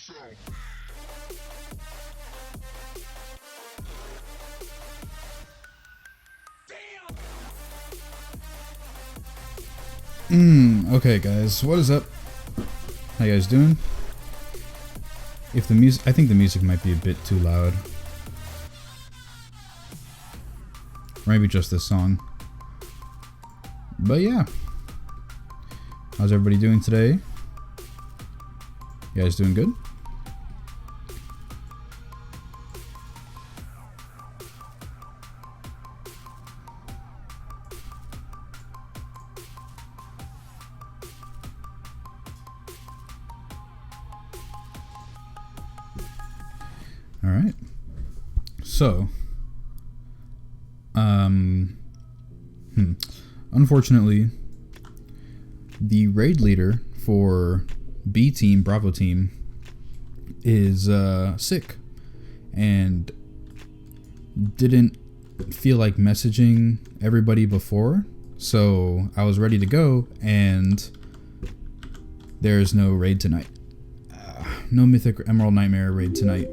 Okay guys, what is up? How you guys doing? If the music, I think the music might be a bit too loud. Or maybe just this song. But yeah. How's everybody doing today? You guys doing good? All right. So, unfortunately, the raid leader for B team, Bravo team, is sick and didn't feel like messaging everybody before. So I was ready to go, and there's no raid tonight. No Mythic Emerald Nightmare raid tonight.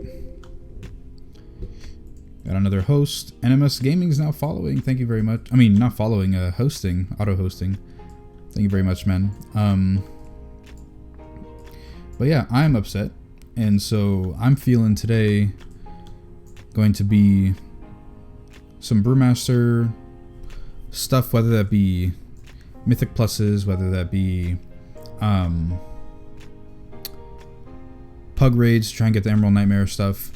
Got another host. NMS Gaming is now following. Thank you very much. I mean, not following, hosting, auto-hosting. Thank you very much, man. But yeah, I'm upset. And so I'm feeling today going to be some Brewmaster stuff, whether that be Mythic Pluses, whether that be Pug Raids, try and get the Emerald Nightmare stuff.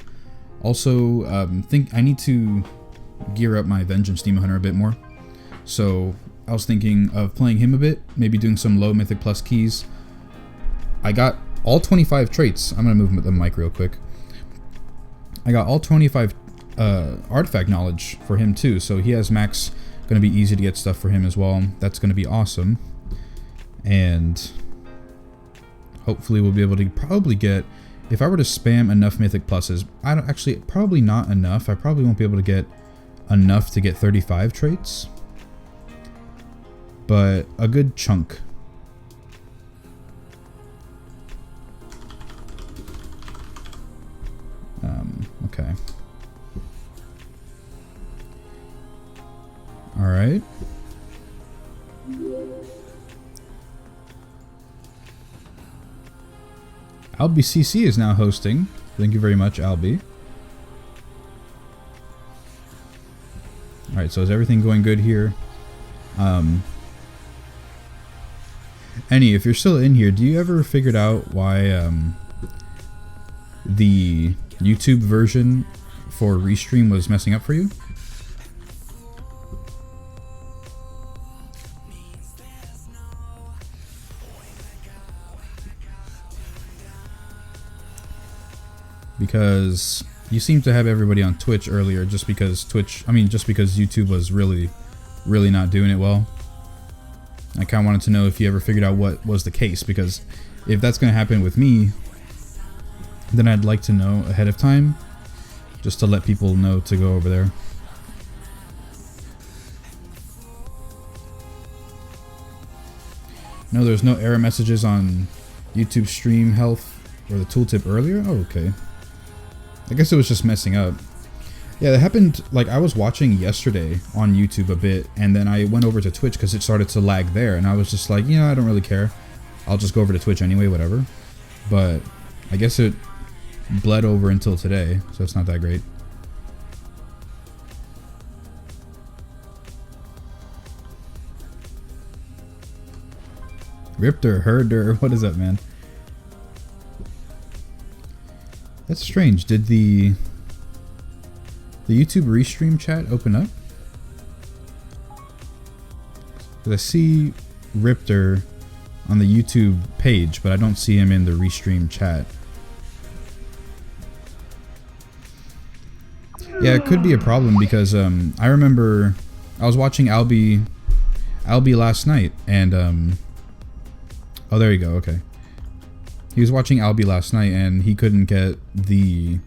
Also, think I need to gear up my Vengeance Demon Hunter a bit more. So I was thinking of playing him a bit, maybe doing some low Mythic Plus keys. I got all 25 traits. I'm gonna move the mic real quick. I got all 25 artifact knowledge for him too, so he has max. Gonna be easy to get stuff for him as well. That's gonna be awesome, and hopefully we'll be able to probably get. If I were to spam enough Mythic Pluses, I don't actually, probably not enough. I probably won't be able to get enough to get 35 traits, but a good chunk. Okay. All right. Albi CC is now hosting. Thank you very much, Albi. Alright, so is everything going good here? Annie, if you're still in here, do you ever figured out why the YouTube version for Restream was messing up for you? Because you seem to have everybody on Twitch earlier just because YouTube was really not doing it well. I kind of wanted to know if you ever figured out what was the case, because if that's going to happen with me, then I'd like to know ahead of time, just to let people know to go over there. No, there's no error messages on YouTube stream health or the tooltip earlier? Oh, okay. I guess it was just messing up. Yeah, that happened, like, I was watching yesterday on YouTube a bit, and then I went over to Twitch because it started to lag there, and I was just like, you know, I don't really care. I'll just go over to Twitch anyway, whatever. But I guess it bled over until today, so it's not that great. Ripter, herder, what is up, man? That's strange. Did the YouTube Restream chat open up? 'Cause I see Ripter on the YouTube page, but I don't see him in the Restream chat. Yeah, it could be a problem because I remember I was watching Albi last night, and oh, there you go. Okay. He was watching Albi last night, and he couldn't get the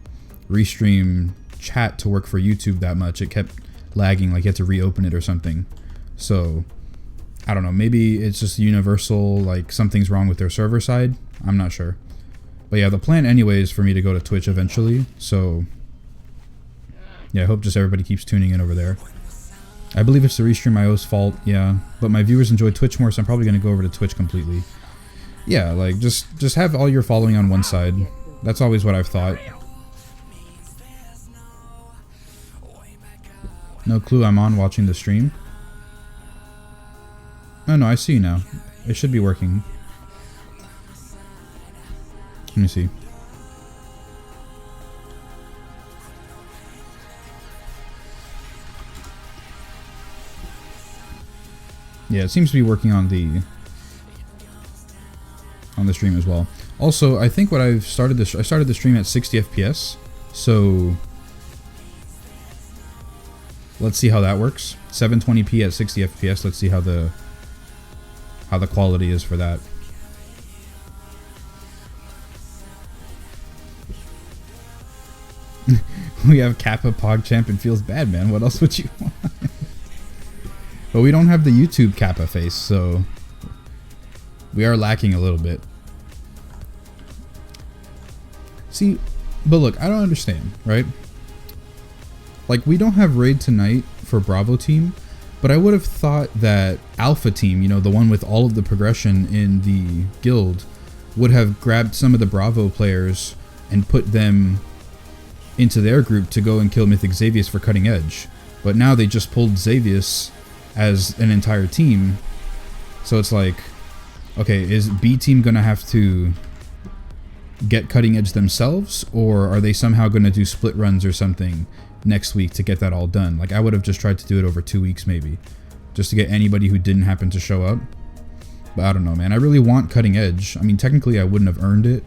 Restream chat to work for YouTube that much. It kept lagging, like he had to reopen it or something. So, I don't know. Maybe it's just universal, like something's wrong with their server side. I'm not sure. But yeah, the plan anyway is for me to go to Twitch eventually. So yeah, I hope just everybody keeps tuning in over there. I believe it's the Restream IO's fault, yeah. But my viewers enjoy Twitch more, so I'm probably going to go over to Twitch completely. Yeah, like, just have all your following on one side. That's always what I've thought. No clue I'm on watching the stream. Oh no, I see you now. It should be working. Let me see. Yeah, it seems to be working on the stream as well. Also, I think I started the stream at 60 FPS. So let's see how that works. 720p at 60 FPS. Let's see how the quality is for that. We have Kappa PogChamp and feels bad, man. What else would you want? But we don't have the YouTube Kappa face, so we are lacking a little bit. See, but look, I don't understand, right? Like, we don't have raid tonight for Bravo team, but I would have thought that Alpha team, you know, the one with all of the progression in the guild, would have grabbed some of the Bravo players and put them into their group to go and kill Mythic Xavius for cutting edge. But now they just pulled Xavius as an entire team. So it's like, okay, is B team gonna have to get cutting edge themselves, or are they somehow gonna do split runs or something next week to get that all done? Like, I would have just tried to do it over 2 weeks maybe, just to get anybody who didn't happen to show up. But I don't know, man. I really want cutting edge. I mean, technically I wouldn't have earned it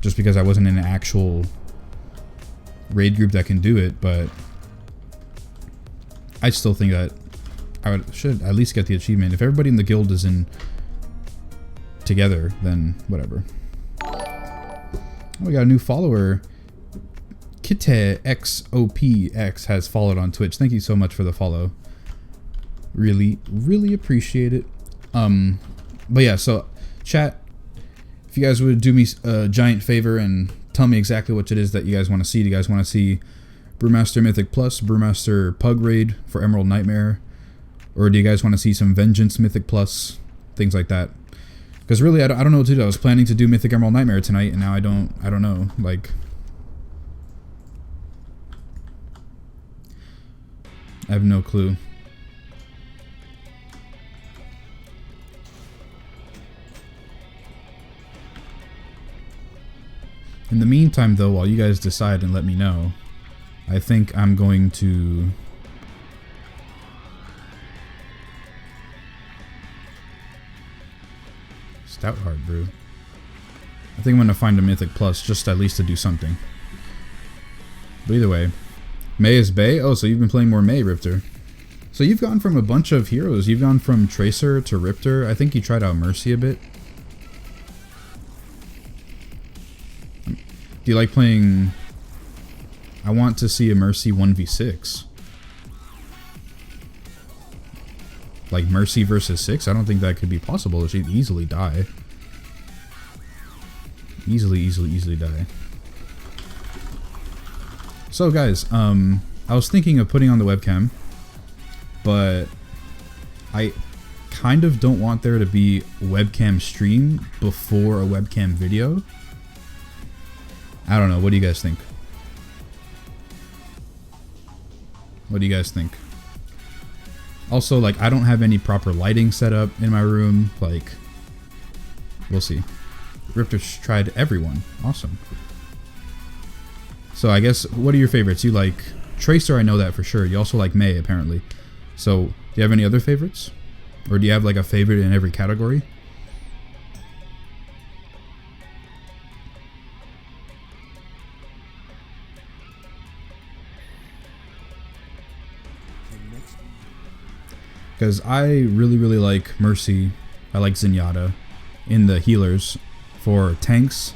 just because I wasn't in an actual raid group that can do it, but I still think that I should at least get the achievement. If everybody in the guild is in together, then whatever. Oh, we got a new follower. KiteXOPX has followed on Twitch. Thank you so much for the follow. Really, really appreciate it. But yeah, so chat, if you guys would do me a giant favor and tell me exactly what it is that you guys want to see. Do you guys want to see Brewmaster Mythic Plus, Brewmaster Pug Raid for Emerald Nightmare? Or do you guys want to see some Vengeance Mythic Plus? Things like that. Because really, I don't know what to do. I was planning to do Mythic Emerald Nightmare tonight, and now I don't know. Like, I have no clue. In the meantime, though, while you guys decide and let me know, I think I'm going to Stout Hard Brew. I think I'm going to find a Mythic Plus just at least to do something. But either way, May is Bay? Oh, so you've been playing more May, Riptor. So you've gone from a bunch of heroes. You've gone from Tracer to Riptor. I think you tried out Mercy a bit. Do you like playing... I want to see a Mercy 1v6. Like Mercy versus 6? I don't think that could be possible. She'd easily die. Easily die. So guys, I was thinking of putting on the webcam, but I kind of don't want there to be webcam stream before a webcam video. I don't know. What do you guys think? What do you guys think? Also, like, I don't have any proper lighting set up in my room. Like, we'll see. Riptor's tried everyone. Awesome. So I guess, what are your favorites? You like Tracer, I know that for sure. You also like May, apparently. So, do you have any other favorites? Or do you have like a favorite in every category? Because I really like Mercy. I like Zenyatta in the healers. For tanks,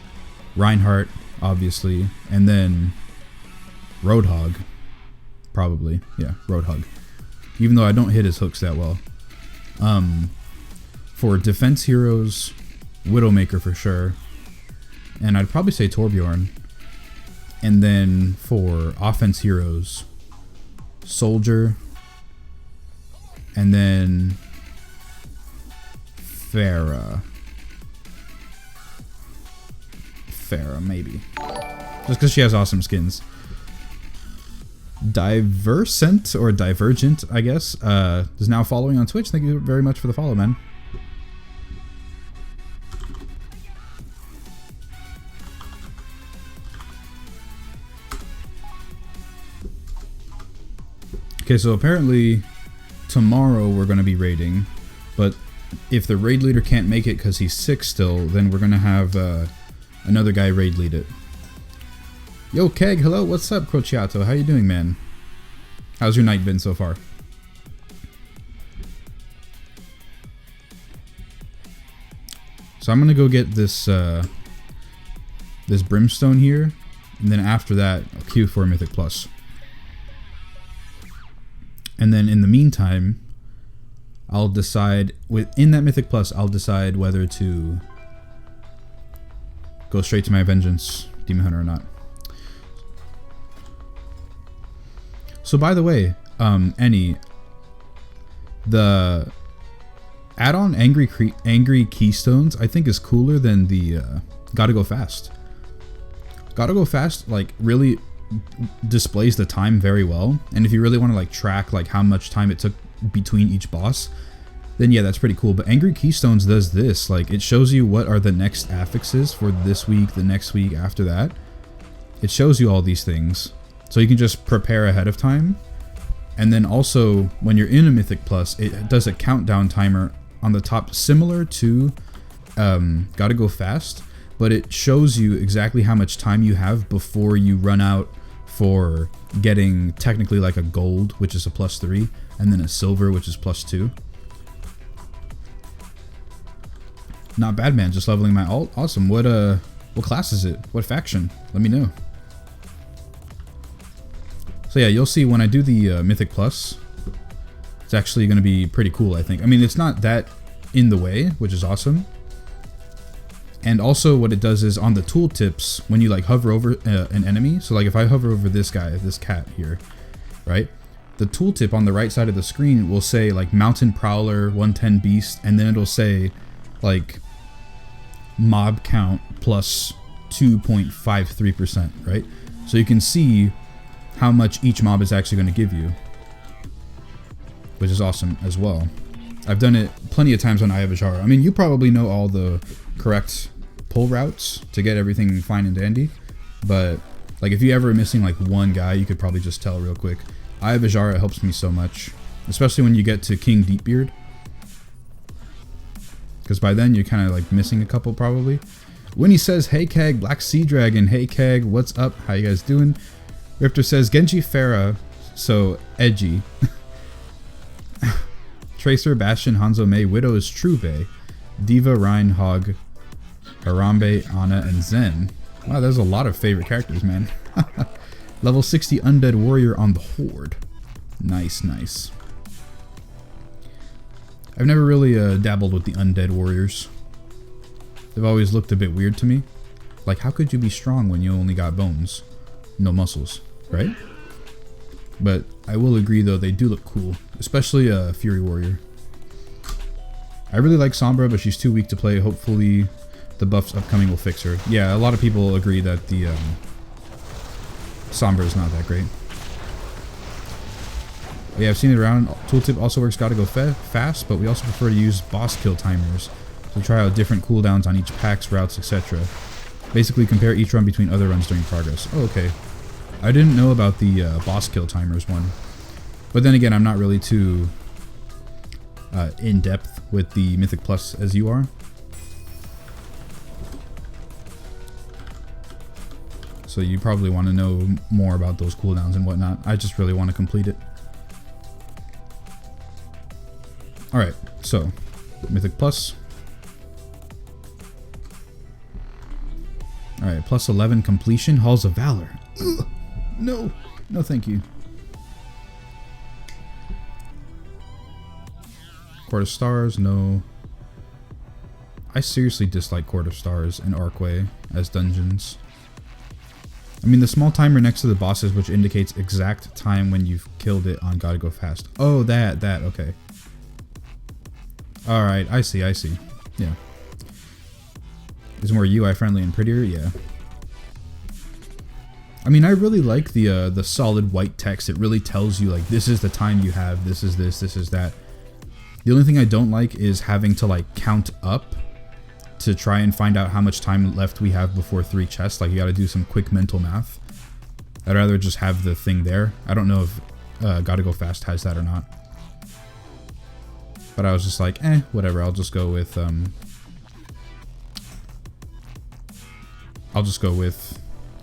Reinhardt, obviously, and then Roadhog, probably. Yeah, Roadhog. Even though I don't hit his hooks that well. For defense heroes, Widowmaker for sure. and I'd probably say Torbjorn. And then for offense heroes, Soldier, and then Pharah. Pharah, maybe. Just because she has awesome skins. Diversent, or Divergent, I guess, is now following on Twitch. Thank you very much for the follow, man. Okay, so apparently tomorrow we're going to be raiding, but if the raid leader can't make it because he's sick still, then we're going to have another guy raid lead it. Yo, Keg, hello, what's up, Crociato? How you doing, man? How's your night been so far? So I'm going to go get this this brimstone here, and then after that, I'll queue for Mythic Plus. And then in the meantime, I'll decide, within that Mythic Plus, I'll decide whether to go straight to my Vengeance Demon Hunter or not. So by the way, the add-on Angry Keystones, I think is cooler than the Gotta Go Fast. Gotta Go Fast, like, really displays the time very well, and if you really want to like track like how much time it took between each boss, then yeah, that's pretty cool. But Angry Keystones does this, like, it shows you what are the next affixes for this week, the next week after that. It shows you all these things, so you can just prepare ahead of time. And then also when you're in a Mythic Plus, it does a countdown timer on the top, similar to Gotta Go Fast, but it shows you exactly how much time you have before you run out for getting technically like a gold, which is a +3, and then a silver, which is +2. Not bad, man. Just leveling my alt. Awesome. What class is it? What faction? Let me know. So yeah, you'll see when I do the Mythic Plus, it's actually going to be pretty cool, I think. I mean, it's not that in the way, which is awesome. And also what it does is on the tooltips, when you like hover over an enemy, so like if I hover over this guy, this cat here, right? The tooltip on the right side of the screen will say like Mountain Prowler, 110 Beast, and then it'll say like mob count plus 2.53%, right? So you can see how much each mob is actually going to give you, which is awesome as well. I've done it plenty of times on Eye of Ajara. I mean, you probably know all the correct pull routes to get everything fine and dandy, but like if you ever missing like one guy, you could probably just tell real quick. Eye of Ajara helps me so much, especially when you get to King Deepbeard, because by then you're kind of like missing a couple probably. Winnie says, hey Keg, Black Sea Dragon, hey Keg, what's up, how you guys doing? Riptor says, Genji Pharah, so edgy. Tracer, Bastion, Hanzo Mei, Widow is Trube, Diva, Rhine, Hog, Harambe, Ana, and Zen. Wow, there's a lot of favorite characters, man. Level 60 Undead Warrior on the Horde. Nice, nice. I've never really dabbled with the Undead Warriors. They've always looked a bit weird to me. Like, how could you be strong when you only got bones? No muscles, right? But I will agree, though, they do look cool. Especially Fury Warrior. I really like Sombra, but she's too weak to play. Hopefully the buffs upcoming will fix her. Yeah, a lot of people agree that the Sombra is not that great. Yeah, I've seen it around. Tooltip also works Gotta Go Fast, but we also prefer to use boss kill timers to try out different cooldowns on each packs, routes, etc. Basically compare each run between other runs during progress. Oh, okay. I didn't know about the boss kill timers one. But then again, I'm not really too in-depth with the Mythic Plus as you are. So you probably want to know more about those cooldowns and whatnot. I just really want to complete it. Alright, so Mythic Plus. Alright, plus 11 completion. Halls of Valor. Ugh, no, no thank you. Court of Stars, no. I seriously dislike Court of Stars and Archway as dungeons. I mean, the small timer next to the bosses, which indicates exact time when you've killed it on Gotta Go Fast. Oh, that, okay. Alright, I see. Yeah. Is more UI friendly and prettier? Yeah. I mean, I really like the solid white text. It really tells you, like, this is the time you have, this is this is that. The only thing I don't like is having to, like, count up to try and find out how much time left we have before 3 chests. Like, you gotta do some quick mental math. I'd rather just have the thing there. I don't know if Gotta Go Fast has that or not. But I was just like, whatever, I'll just go with,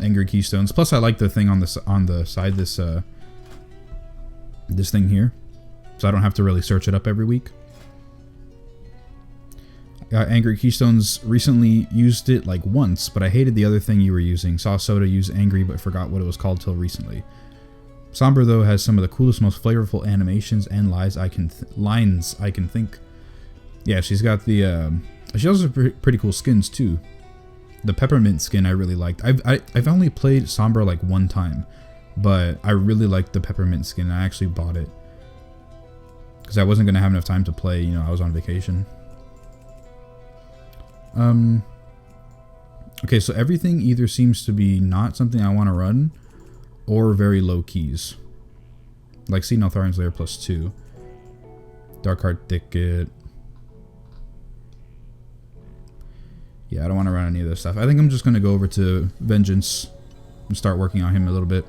Angry Keystones. Plus, I like the thing on the side, this thing here. So I don't have to really search it up every week. Angry Keystones recently used it like once, but I hated the other thing you were using. Saw Soda use Angry, but forgot what it was called till recently. Sombra, though, has some of the coolest, most flavorful animations and lines I can think. Yeah, she's got the. She also has pretty cool skins too. The peppermint skin I really liked. I've only played Sombra like one time, but I really liked the peppermint skin. I actually bought it because I wasn't gonna have enough time to play. You know, I was on vacation. Okay, so everything either seems to be not something I want to run, or very low keys. Like see Neltharian's Lair +2. Dark Heart Thicket. Yeah, I don't want to run any of this stuff. I think I'm just going to go over to Vengeance and start working on him a little bit.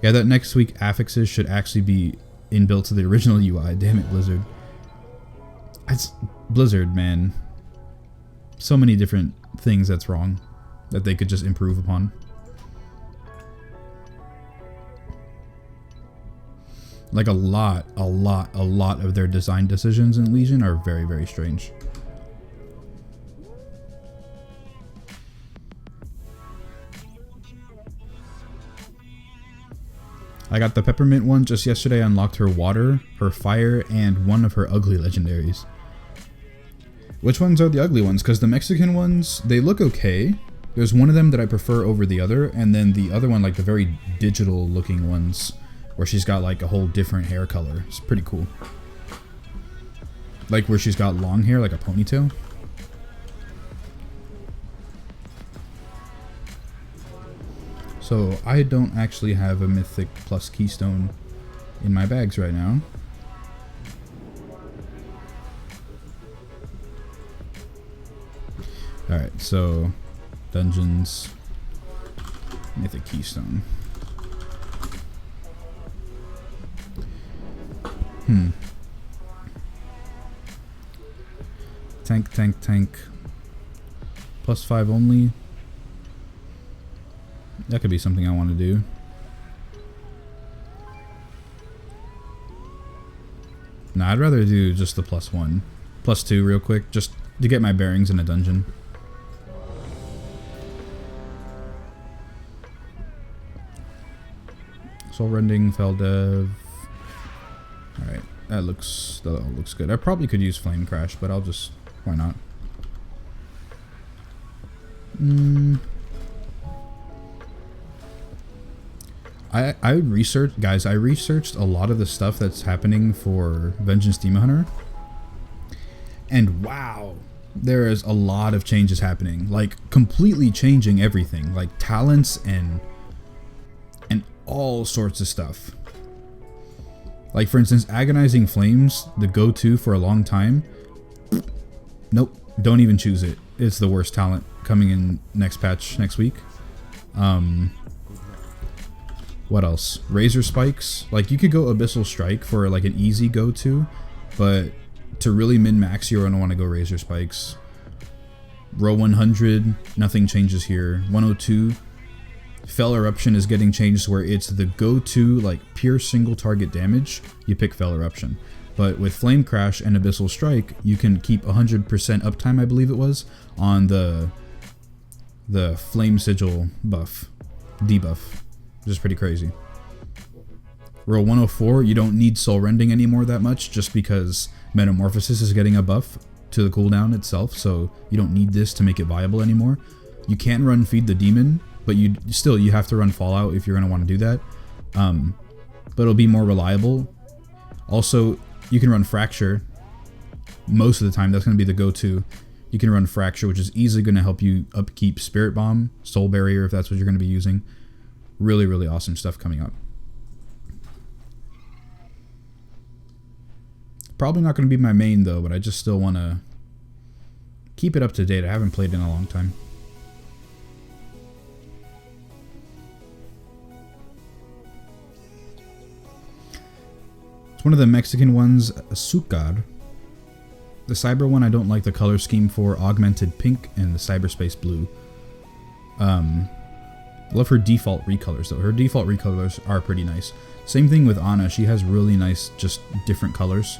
Yeah, that next week affixes should actually be inbuilt to the original UI. Damn it, Blizzard. It's Blizzard, man. So many different things that's wrong that they could just improve upon. Like a lot of their design decisions in Legion are very, very strange. I got the peppermint one just yesterday. Unlocked her water, her fire, and one of her ugly legendaries. Which ones are the ugly ones? Because the Mexican ones, they look okay. There's one of them that I prefer over the other, and then the other one, like the very digital looking ones, where she's got like a whole different hair color. It's pretty cool. Like where she's got long hair, like a ponytail. So I don't actually have a Mythic plus Keystone in my bags right now. Alright, so dungeons, Mythic Keystone. Tank. +5 only. That could be something I want to do. Nah, I'd rather do just the +1. +2 real quick, just to get my bearings in a dungeon. Soul Rending, Feldev. Alright, that all looks good. I probably could use Flame Crash, but I'll just, why not? I researched, guys, I researched a lot of the stuff that's happening for Vengeance Demon Hunter. And wow, there is a lot of changes happening. Like, completely changing everything. Like, talents and all sorts of stuff. Like, for instance, Agonizing Flames, the go-to for a long time. Nope, don't even choose it. It's the worst talent coming in next patch next week. What else? Razor Spikes. Like, you could go Abyssal Strike for like an easy go-to, but to really min-max, you're gonna want to go Razor Spikes. Row 100, nothing changes here. 102, Fell Eruption is getting changed where it's the go-to, like, pure single target damage, you pick Fell Eruption. But with Flame Crash and Abyssal Strike, you can keep 100% uptime, I believe it was, on the Flame Sigil buff, debuff, which is pretty crazy. Row 104, you don't need Soul Rending anymore that much, just because Metamorphosis is getting a buff. to the cooldown itself, so you don't need this to make it viable anymore. You can run Feed the Demon, but you have to run Fallout if you're going to want to do that. But it'll be more reliable. Also, you can run Fracture. Most of the time, that's going to be the go-to. You can run Fracture, which is easily going to help you upkeep Spirit Bomb, Soul Barrier, if that's what you're going to be using. Really, really awesome stuff coming up. Probably not going to be my main, though, but I just still want to keep it up to date. I haven't played in a long time. It's one of the Mexican ones, Azucar. The Cyber one, I don't like the color scheme for. Augmented Pink and the Cyberspace Blue. I love her default recolors, though. Her default recolors are pretty nice. Same thing with Ana. She has really nice, just different colors.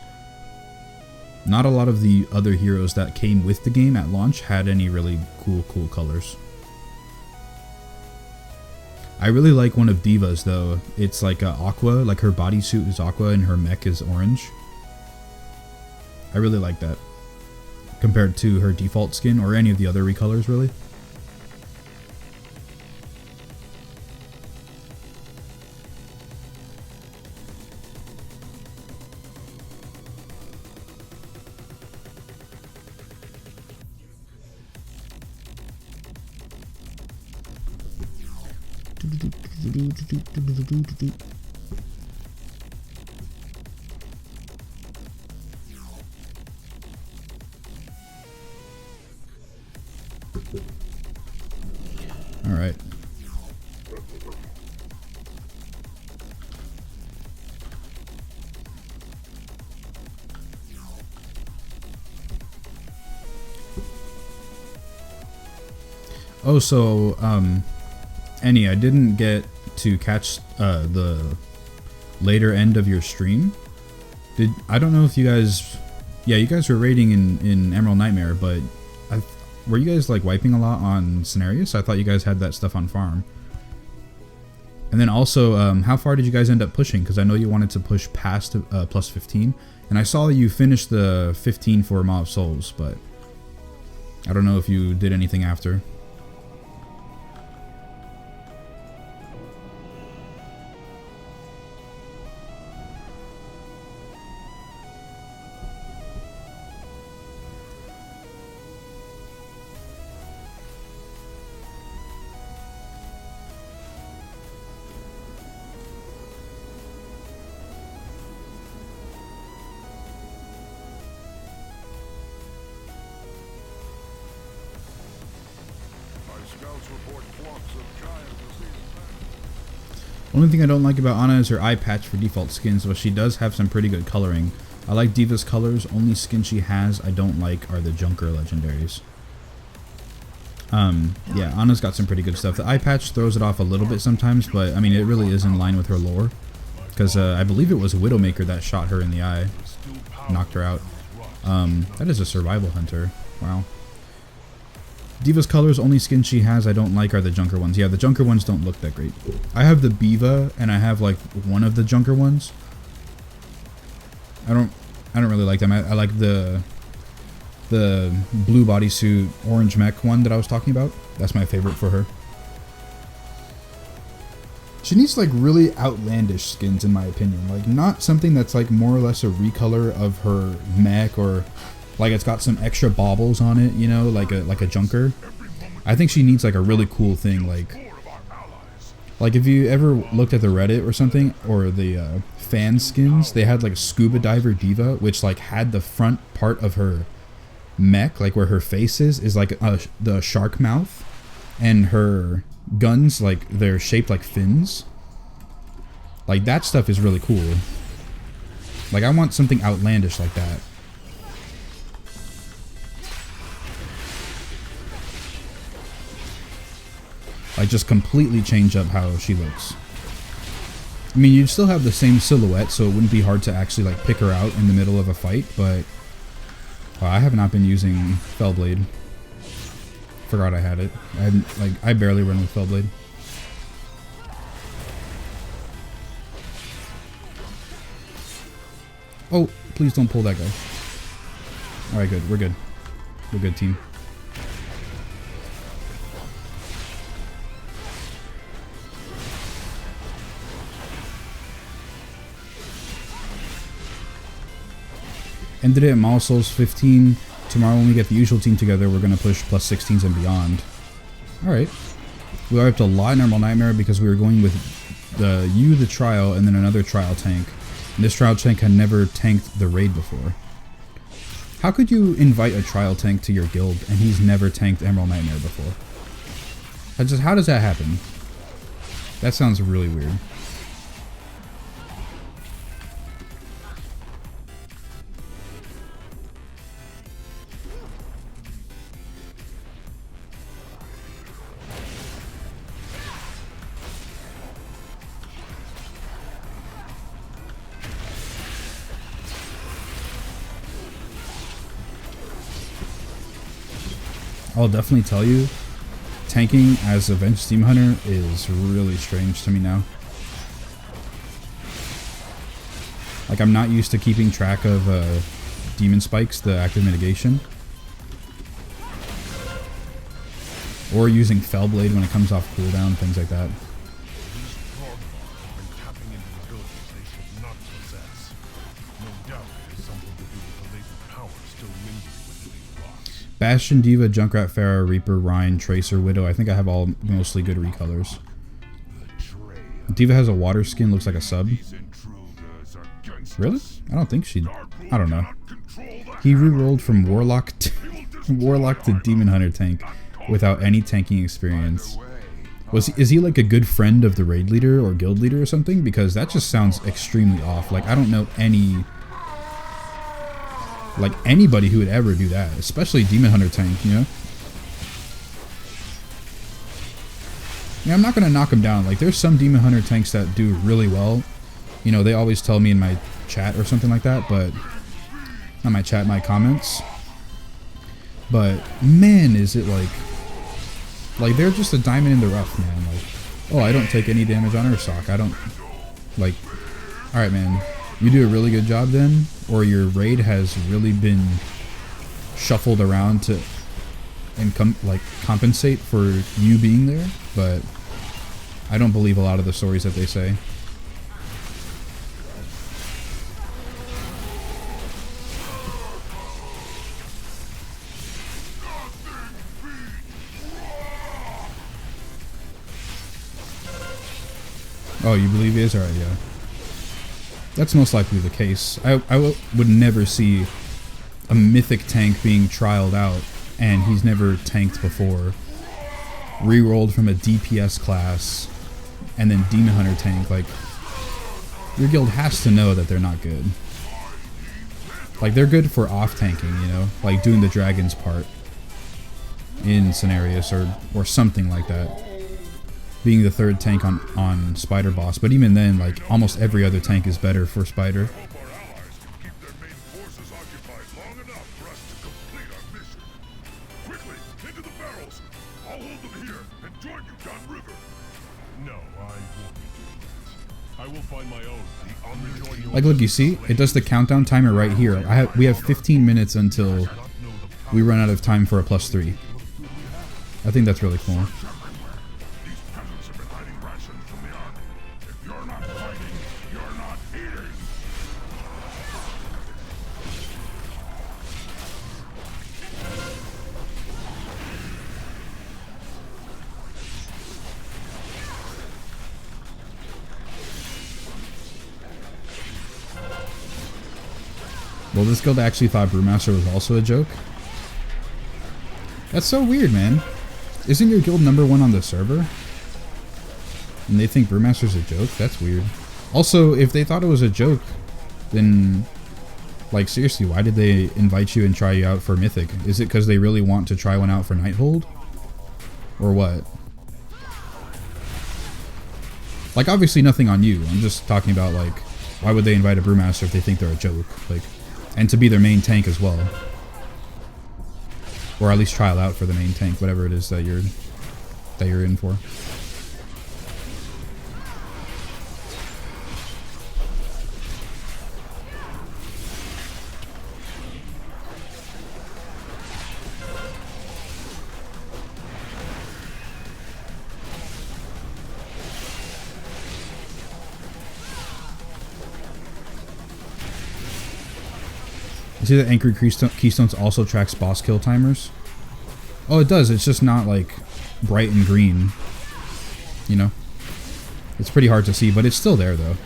Not a lot of the other heroes that came with the game at launch had any really cool colors. I really like one of Diva's, though. It's like aqua, like her bodysuit is aqua and her mech is orange. I really like that compared to her default skin or any of the other recolors, really. All right. Oh, so Annie, I didn't get to catch the later end of your stream. I don't know if you guys, yeah, you guys were raiding in Emerald Nightmare, but were you guys like wiping a lot on Cenarius? I thought you guys had that stuff on farm. And then also, how far did you guys end up pushing? Because I know you wanted to push past plus 15, and I saw you finish the 15 for Maw of Souls, but I don't know if you did anything after. Only thing I don't like about Ana is her eye patch for default skins, but she does have some pretty good coloring. I like Diva's colors. Only skin she has I don't like are the Junker legendaries. Yeah, Ana's got some pretty good stuff. The eye patch throws it off a little bit sometimes, but I mean it really is in line with her lore. Because I believe it was Widowmaker that shot her in the eye, knocked her out. That is a survival hunter. Wow. Diva's colors, only skin she has I don't like are the Junker ones. Yeah, the Junker ones don't look that great. I have the Biva, and I have like one of the Junker ones. I don't really like them. I like the blue bodysuit, orange mech one that I was talking about. That's my favorite for her. She needs like really outlandish skins in my opinion. Like not something that's like more or less a recolor of her mech, or like it's got some extra baubles on it, you know, like a Junker. I think she needs like a really cool thing, like if you ever looked at the Reddit or something, or the fan skins, they had like a Scuba Diver Diva, which like had the front part of her mech, like where her face is like the shark mouth, and her guns, like they're shaped like fins. Like that stuff is really cool. Like I want something outlandish like that. Like just completely change up how she looks. I mean, you'd still have the same silhouette, so it wouldn't be hard to actually like pick her out in the middle of a fight, but I have not been using Fellblade. Forgot I had it. I barely run with Fellblade. Oh, please don't pull that guy. Alright, good. We're good. We're good, team. Ended it at Milestones 15. Tomorrow when we get the usual team together, we're going to push plus 16s and beyond. Alright. We are up to a lot in Emerald Nightmare because we were going with the trial, and then another trial tank. And this trial tank had never tanked the raid before. How could you invite a trial tank to your guild and he's never tanked Emerald Nightmare before? How does that happen? That sounds really weird. I'll definitely tell you, tanking as a Venged Demon Hunter is really strange to me now. Like, I'm not used to keeping track of demon spikes, the active mitigation. Or using Fellblade when it comes off cooldown, things like that. Bastion, Diva, Junkrat, Pharah, Reaper, Rhine, Tracer, Widow. I think I have all mostly good recolors. Diva has a water skin, looks like a sub. Really? I don't think she... I don't know. He re-rolled from Warlock to Demon Hunter tank without any tanking experience. Is he like a good friend of the raid leader or guild leader or something? Because that just sounds extremely off. Like, I don't know anybody who would ever do that, especially Demon Hunter tank, you know? Yeah, I'm not gonna knock him down. Like, there's some Demon Hunter tanks that do really well. You know, they always tell me in my chat or something like that, but... Not my chat, my comments. But, man, is it like... Like, they're just a diamond in the rough, man. Like, oh, I don't take any damage on Ursoc. I don't... Like... Alright, man. You do a really good job then, or your raid has really been shuffled around to compensate for you being there, but I don't believe a lot of the stories that they say. Oh, you believe he is? Alright, yeah. That's most likely the case. I would never see a mythic tank being trialed out, and he's never tanked before. Rerolled from a DPS class, and then Demon Hunter tank. Like, your guild has to know that they're not good. Like, they're good for off-tanking, you know? Like, doing the dragon's part in scenarios, or something like that. Being the third tank on Spider Boss, but even then, like, almost every other tank is better for Spider. Like, look, you see? It does the countdown timer right here. We have 15 minutes until we run out of time for a +3. I think that's really cool. Well, this guild actually thought Brewmaster was also a joke. That's so weird, man. Isn't your guild #1 on the server? And they think Brewmaster's a joke? That's weird. Also, if they thought it was a joke, then, like, seriously, why did they invite you and try you out for Mythic? Is it because they really want to try one out for Nighthold? Or what? Like, obviously nothing on you. I'm just talking about, like, why would they invite a Brewmaster if they think they're a joke? Like, and to be their main tank as well. Or at least trial out for the main tank, whatever it is that you're in for. You see that Anchored Keystones also tracks boss kill timers? Oh, it does. It's just not like bright and green. You know? It's pretty hard to see, but it's still there though.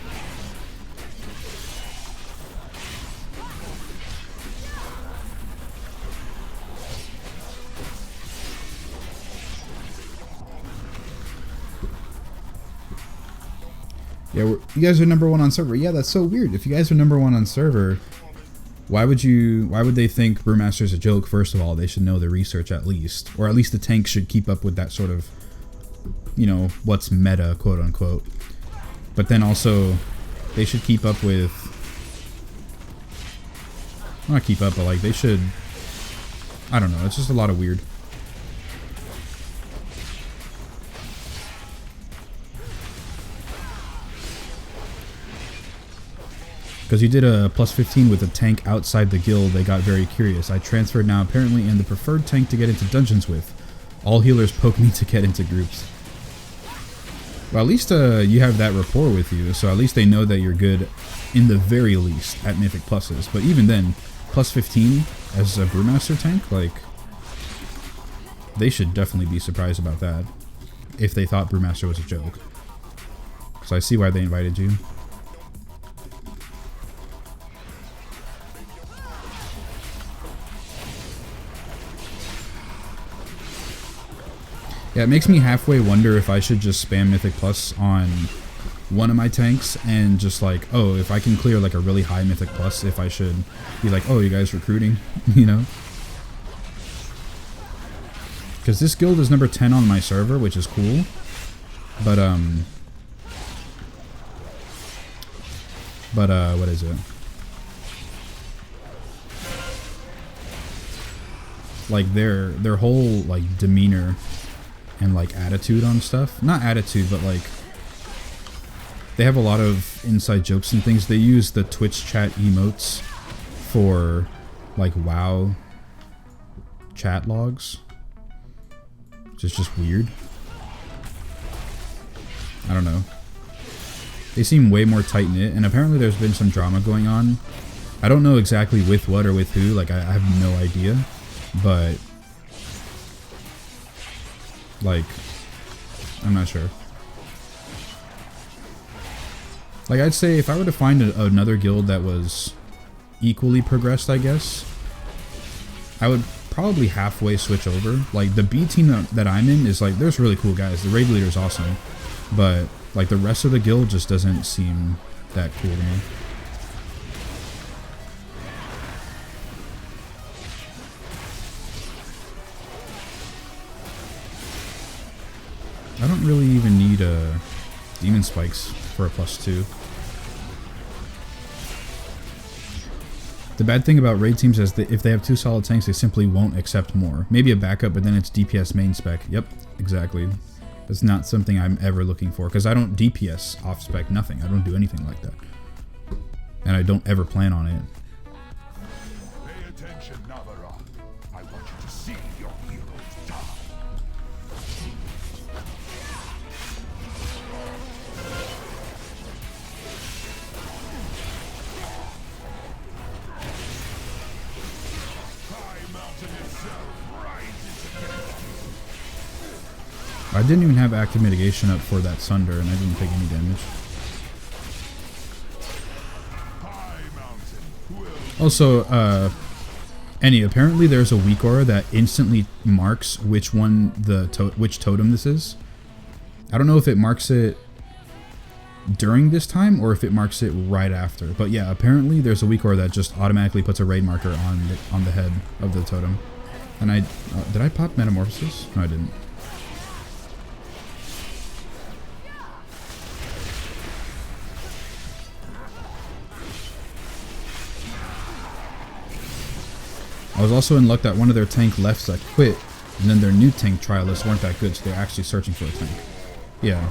Yeah, you guys are #1 on server. Yeah, that's so weird. If you guys are #1 on server, why would they think Brewmaster's a joke? First of all, they should know the research at least. Or at least the tank should keep up with that sort of, you know, what's meta, quote unquote. But then also, they should keep up with, not keep up, but like they should, I don't know, it's just a lot of weird. Because you did a +15 with a tank outside the guild, they got very curious. I transferred now, apparently, and the preferred tank to get into dungeons with. All healers poke me to get into groups. Well, at least you have that rapport with you, so at least they know that you're good, in the very least, at Mythic Pluses. But even then, +15 as a Brewmaster tank, like, they should definitely be surprised about that, if they thought Brewmaster was a joke. So I see why they invited you. Yeah, it makes me halfway wonder if I should just spam Mythic Plus on one of my tanks and just like, oh, if I can clear like a really high Mythic Plus, if I should be like, oh, you guys recruiting, you know? Because this guild is #10 on my server, which is cool. But, what is it? Like, their whole, like, demeanor and like attitude on stuff, not attitude, but like they have a lot of inside jokes and things. They use the Twitch chat emotes for like WoW chat logs, which is just weird. I don't know, they seem way more tight-knit, and apparently there's been some drama going on. I don't know exactly with what or with who, like I have no idea, but like, I'm not sure. Like, I'd say if I were to find another guild that was equally progressed, I guess, I would probably halfway switch over. Like, the B team that I'm in is like, there's really cool guys. The raid leader's awesome. But, like, the rest of the guild just doesn't seem that cool to me. I don't really even need demon spikes for a +2. The bad thing about raid teams is that if they have 2 solid tanks, they simply won't accept more. Maybe a backup, but then it's DPS main spec. Yep, exactly. That's not something I'm ever looking for, because I don't DPS off spec nothing. I don't do anything like that. And I don't ever plan on it. Pay attention, Navarra. I want you to see your heroes die. I didn't even have active mitigation up for that Sunder, and I didn't take any damage. Also, Annie, apparently there's a weak aura that instantly marks which totem this is. I don't know if it marks it during this time or if it marks it right after. But yeah, apparently there's a weak aura that just automatically puts a raid marker on the head of the totem. And did I pop Metamorphosis? No, I didn't. I was also in luck that one of their tank lefts that quit, and then their new tank trialists weren't that good, so they're actually searching for a tank. Yeah.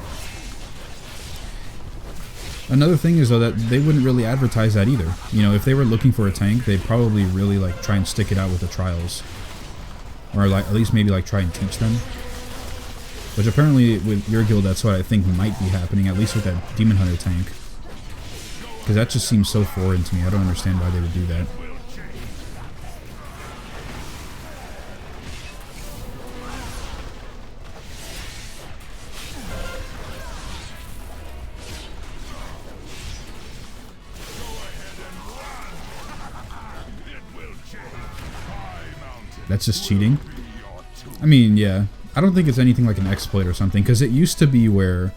Another thing is though that they wouldn't really advertise that either. You know, if they were looking for a tank, they'd probably really like try and stick it out with the trials, or like at least maybe like try and teach them. Which apparently with your guild, that's what I think might be happening, at least with that Demon Hunter tank. Because that just seems so foreign to me. I don't understand why they would do that. That's just cheating. I mean, yeah. I don't think it's anything like an exploit or something, because it used to be where,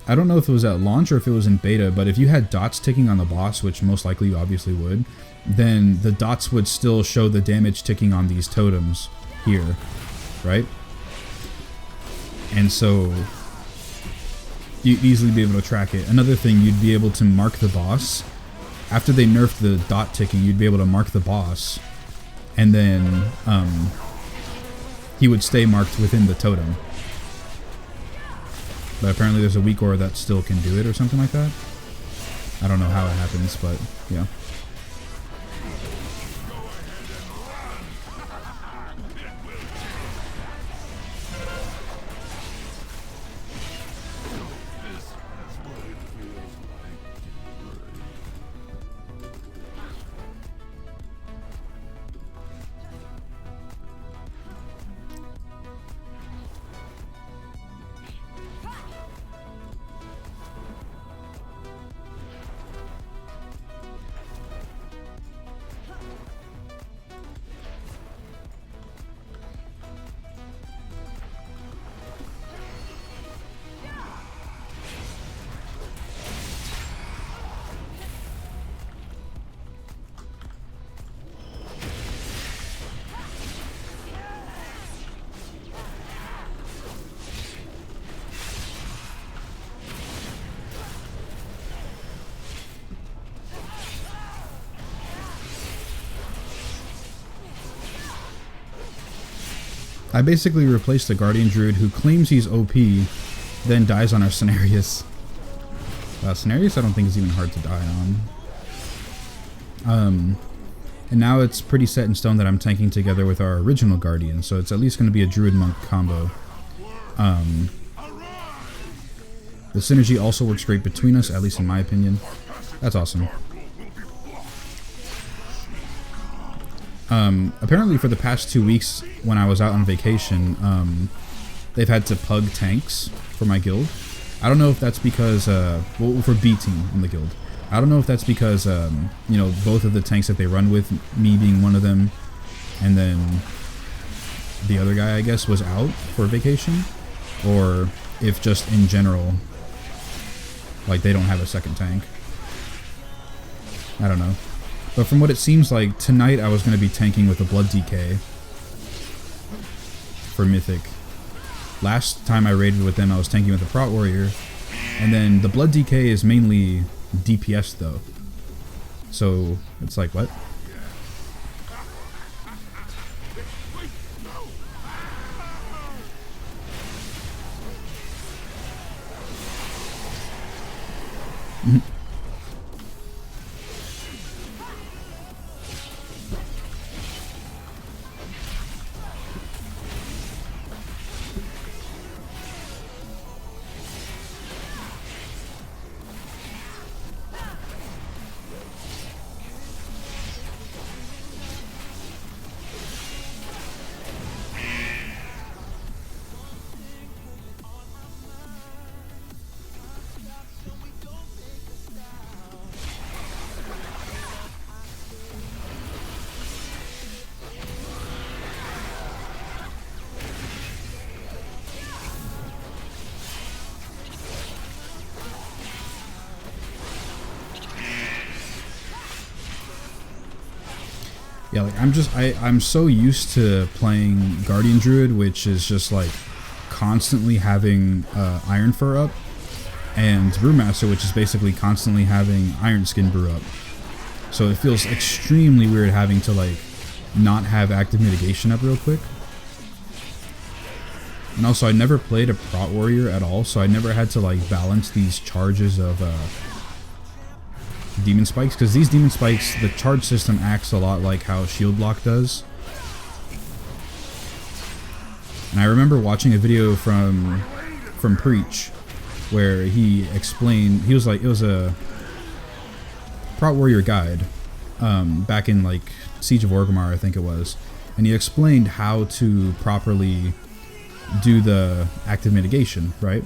I don't know if it was at launch or if it was in beta, but if you had dots ticking on the boss, which most likely you obviously would, then the dots would still show the damage ticking on these totems here, right? And so you'd easily be able to track it. Another thing, you'd be able to mark the boss. After they nerfed the dot ticking, you'd be able to mark the boss, and then he would stay marked within the totem. But apparently there's a weak aura that still can do it or something like that. I don't know how it happens, but yeah. I basically replaced the Guardian Druid who claims he's OP, then dies on our Cenarius. Cenarius I don't think is even hard to die on. And now it's pretty set in stone that I'm tanking together with our original Guardian, so it's at least going to be a Druid Monk combo. The synergy also works great between us, at least in my opinion. That's awesome. Apparently for the past 2 weeks when I was out on vacation, they've had to pug tanks for my guild. I don't know if that's because, well, for B team in the guild. I don't know if that's because, you know, both of the tanks that they run with, me being one of them, and then the other guy, I guess, was out for vacation, or if just in general, like, they don't have a second tank. I don't know. But from what it seems like, tonight I was going to be tanking with a Blood DK for Mythic. Last time I raided with them, I was tanking with a Prot Warrior, and then the Blood DK is mainly DPS though. So it's like, what? Yeah, like I'm so used to playing Guardian Druid, which is just like constantly having Iron Fur up, and Brewmaster, which is basically constantly having Iron Skin brew up. So it feels extremely weird having to like not have active mitigation up real quick. And also I never played a Prot Warrior at all, so I never had to like balance these charges of Demon Spikes, because these Demon Spikes, the charge system acts a lot like how Shield Block does. And I remember watching a video from Preach where he explained, he was like, it was a Prot Warrior guide back in like Siege of Orgrimmar, I think it was, and he explained how to properly do the active mitigation, right?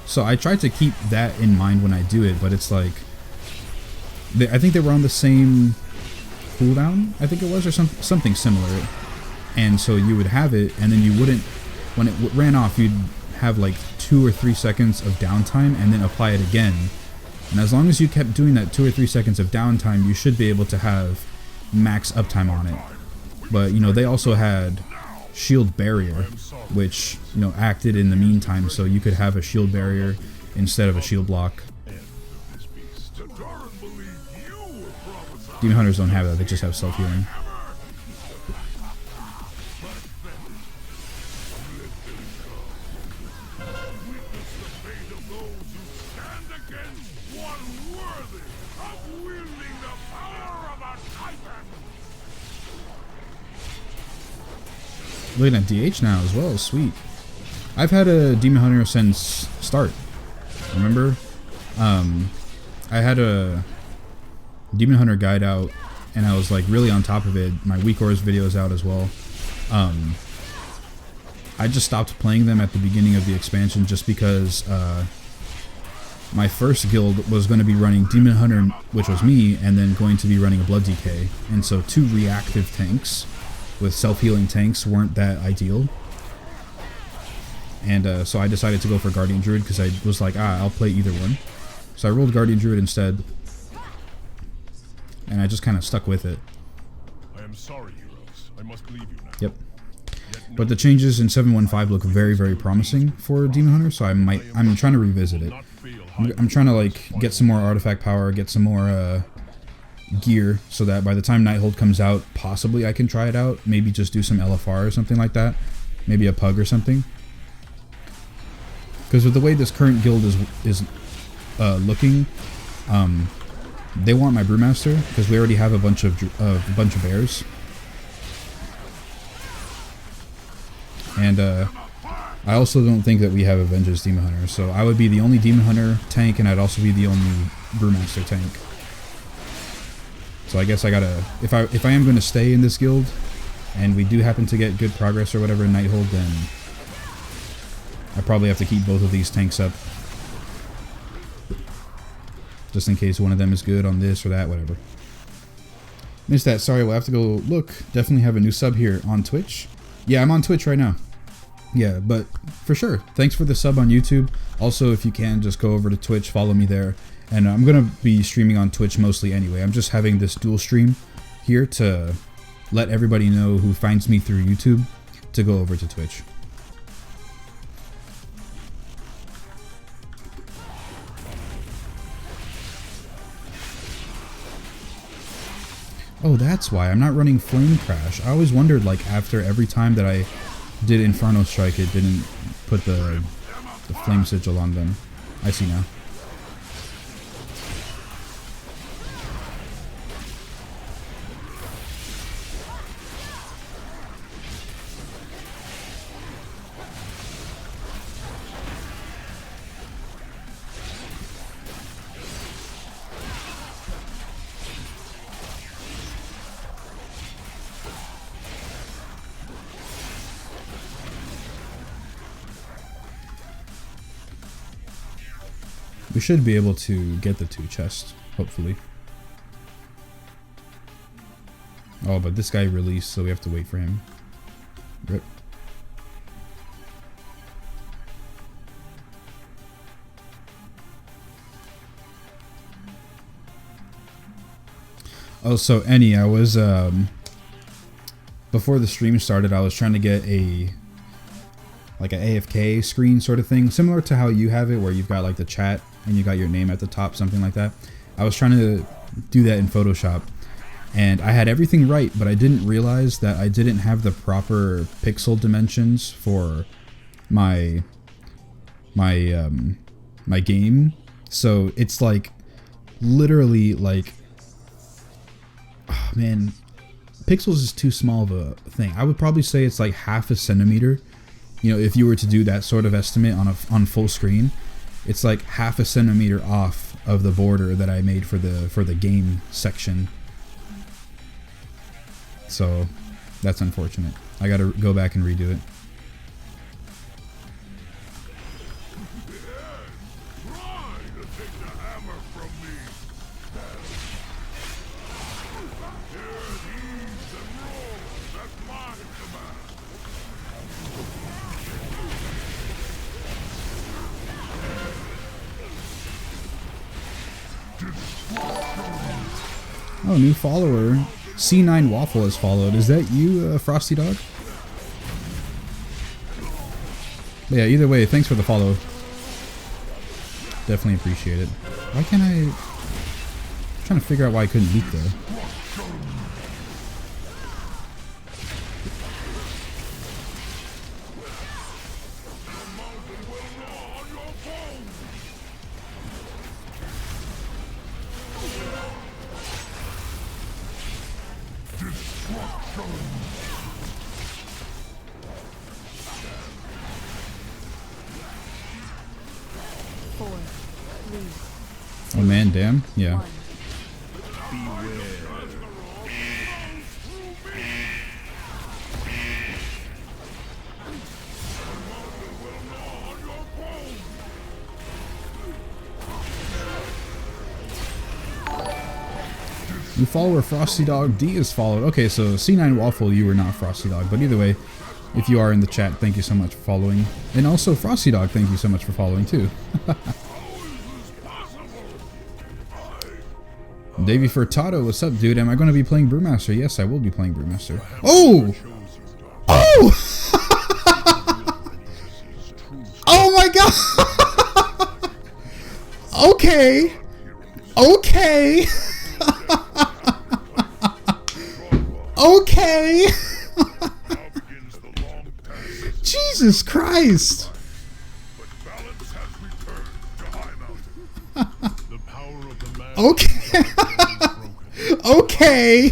So I try to keep that in mind when I do it, but it's like I think they were on the same cooldown, I think it was, or something similar. And so you would have it, and then you wouldn't, when it ran off, you'd have like 2 or 3 seconds of downtime and then apply it again. And as long as you kept doing that 2 or 3 seconds of downtime, you should be able to have max uptime on it. But, you know, they also had shield barrier, which, you know, acted in the meantime, so you could have a shield barrier instead of a shield block. Demon Hunters don't have that, they just have self-healing. Looking at DH now as well, sweet. I've had a Demon Hunter since start. Remember? I had a Demon Hunter guide out, and I was like really on top of it. My Weak Ores video is out as well. I just stopped playing them at the beginning of the expansion just because my first guild was going to be running Demon Hunter, which was me, and then going to be running a Blood DK. And so 2 reactive tanks with self-healing tanks weren't that ideal. And so I decided to go for Guardian Druid because I was like, I'll play either one. So I rolled Guardian Druid instead. And I just kind of stuck with it. I am sorry, heroes. I must leave you now. Yep. But the changes in 7.15 look very, very promising for Demon Hunter, so I'm trying to revisit it. I'm trying to like get some more artifact power, get some more gear, so that by the time Nighthold comes out, possibly I can try it out. Maybe just do some LFR or something like that. Maybe a pug or something. Because with the way this current guild is looking, they want my Brewmaster because we already have a bunch of bears. And I also don't think that we have a Vengeance Demon Hunter, so I would be the only Demon Hunter tank, and I'd also be the only Brewmaster tank. So I guess I gotta, if I am going to stay in this guild, and we do happen to get good progress or whatever in Nighthold, then I probably have to keep both of these tanks up, just in case one of them is good on this or that, whatever. Missed that, sorry, we'll have to go look. Definitely have a new sub here on Twitch. Yeah, I'm on Twitch right now. Yeah, but for sure, thanks for the sub on YouTube. Also, if you can, just go over to Twitch, follow me there. And I'm going to be streaming on Twitch mostly anyway. I'm just having this dual stream here to let everybody know who finds me through YouTube to go over to Twitch. Oh, that's why I'm not running Flame Crash. I always wondered, like, after every time that I did Inferno Strike, it didn't put the Flame Sigil on them. I see now. We should be able to get the 2 chests, hopefully. Oh, but this guy released, so we have to wait for him. Rip. Oh, so Annie, I was, before the stream started, I was trying to get like an AFK screen sort of thing, similar to how you have it, where you've got like the chat and you got your name at the top, something like that. I was trying to do that in Photoshop, and I had everything right, but I didn't realize that I didn't have the proper pixel dimensions for my game. So it's like literally like, oh man, pixels is too small of a thing. I would probably say it's like half a centimeter. You know, if you were to do that sort of estimate on full screen, it's like half a centimeter off of the border that I made for the game section. So that's unfortunate. I gotta go back and redo it. Oh, new follower. C9 Waffle has followed. Is that you, Frosty Dog? But yeah, either way, thanks for the follow. Definitely appreciate it. Why can't I... I'm trying to figure out why I couldn't leap there. Oh man, damn. Yeah. New follower Frosty Dog D is followed. Okay, so C9 Waffle, you were not Frosty Dog, but either way, if you are in the chat, thank you so much for following. And also Frosty Dog, thank you so much for following too. Davey Furtado, what's up, dude? Am I going to be playing Brewmaster? Yes, I will be playing Brewmaster. Oh! Oh! Oh my god! Okay! Okay! Okay! Jesus Christ! Okay. Okay.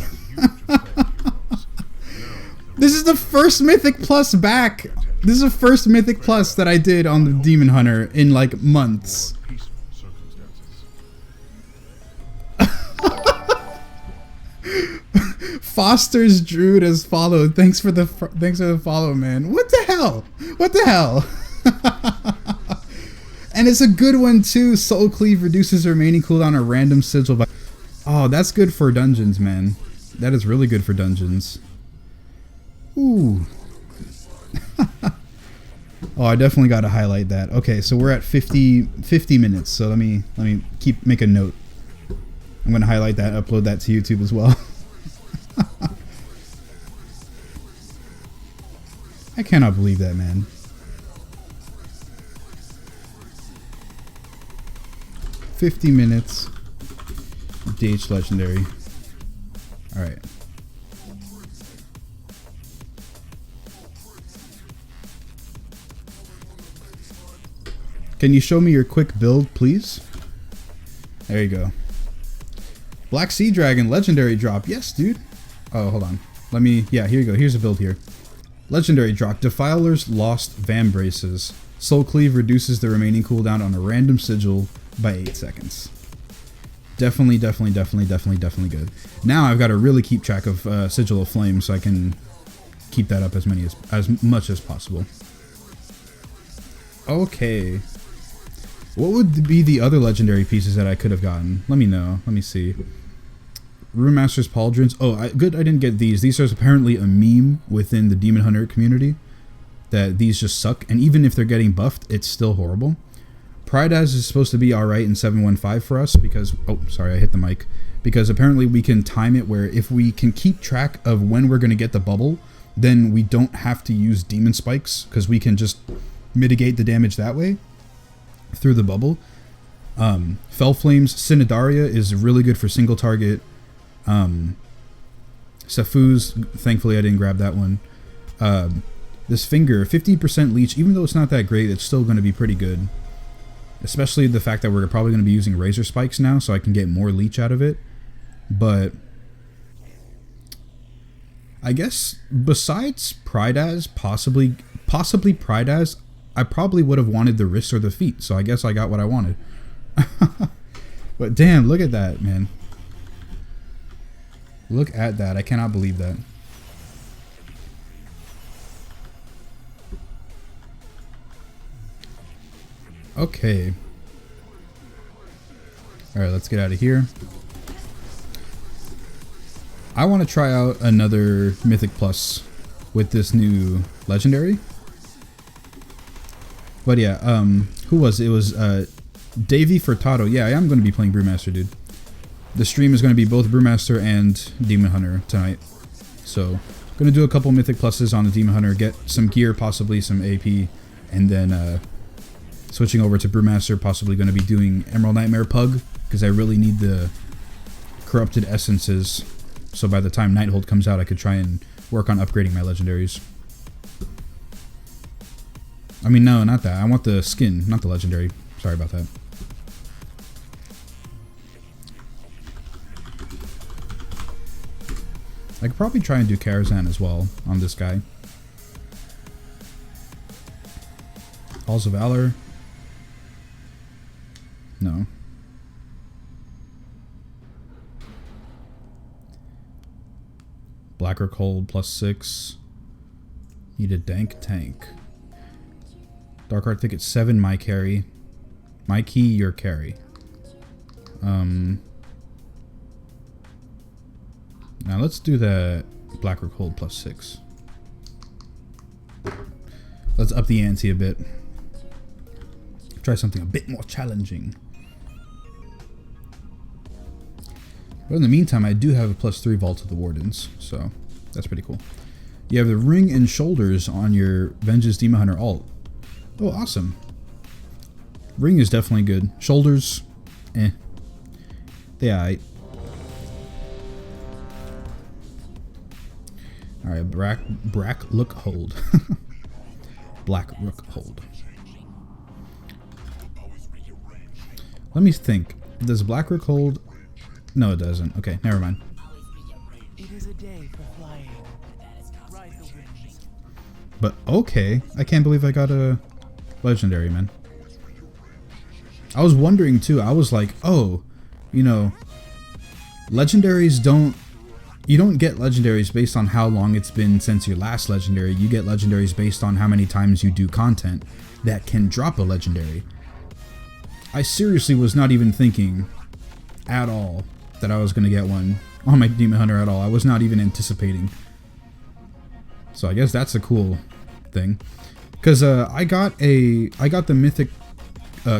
This is the first Mythic Plus back. This is the first Mythic Plus that I did on the Demon Hunter in like months. Foster's Druid has followed. Thanks for the follow, man. What the hell? What the hell? And it's a good one too. Soul Cleave reduces remaining cooldown a random sigil by... Oh, that's good for dungeons, man. That is really good for dungeons. Ooh. Oh, I definitely got to highlight that. Okay, so we're at 50 minutes. So let me make a note. I'm going to highlight that, upload that to YouTube as well. I cannot believe that, man. 50 minutes. DH Legendary. Alright. Can you show me your quick build, please? There you go. Black Sea Dragon Legendary drop. Yes, dude. Oh, hold on. Let me... Yeah, here you go. Here's a build here. Legendary drop. Defiler's Lost Vambraces. Soul Cleave reduces the remaining cooldown on a random sigil by 8 seconds. Definitely good. Now I've got to really keep track of Sigil of Flame so I can keep that up as much as possible. Okay. What would be the other legendary pieces that I could have gotten? Let me know. Let me see. Brewmaster's Pauldrons. Oh, good I didn't get these. These are apparently a meme within the Demon Hunter community. That these just suck. And even if they're getting buffed, it's still horrible. Pride-As is supposed to be alright in 715 for us because... Oh, sorry, I hit the mic. Because apparently we can time it where if we can keep track of when we're going to get the bubble, then we don't have to use Demon Spikes because we can just mitigate the damage that way through the bubble. Fell Flames Synodaria is really good for single target. Safuz, thankfully I didn't grab that one. This Finger, 50% leech, even though it's not that great, it's still going to be pretty good. Especially the fact that we're probably going to be using Razor Spikes now, so I can get more leech out of it. But I guess besides Pride-As, possibly Pride-As, I probably would have wanted the wrists or the feet, so I guess I got what I wanted. But damn, look at that, man. Look at that. I cannot believe that. Okay. Alright, let's get out of here. I want to try out another Mythic Plus with this new Legendary. But yeah, who was it? It was Davey Furtado. Yeah, I am going to be playing Brewmaster, dude. the stream is going to be both Brewmaster and Demon Hunter tonight. So, going to do a couple Mythic Pluses on the Demon Hunter, get some gear, possibly some AP, and then switching over to Brewmaster, possibly going to be doing Emerald Nightmare Pug, because I really need the Corrupted Essences, so by the time Nighthold comes out, I could try and work on upgrading my legendaries. I mean, no, not that. I want the skin, not the legendary. Sorry about that. I could probably try and do Karazhan as well on this guy. Halls of Valor. No. Black or Cold +6. Need a dank tank. Dark Heart Thicket 7, my carry. My key, your carry. Now let's do the Black or Cold +6. Let's up the ante a bit. Try something a bit more challenging. But in the meantime, I do have a +3 Vault of the Wardens, so that's pretty cool. You have the Ring and Shoulders on your Vengeance Demon Hunter alt. Oh, awesome. Ring is definitely good. Shoulders, eh. They aight. Alright, Black Look Hold. Black Rook Hold. Let me think. Does Black Rook hold? No, it doesn't. Okay, never mind. It is a day for flying. Ride the wind. But okay, I can't believe I got a legendary, man. I was wondering too. I was like, oh, you know, legendaries don't. You don't get legendaries based on how long it's been since your last legendary. You get legendaries based on how many times you do content that can drop a legendary. I seriously was not even thinking at all that I was going to get one on my Demon Hunter at all. I was not even anticipating. So I guess that's a cool thing. Because I got the Mythic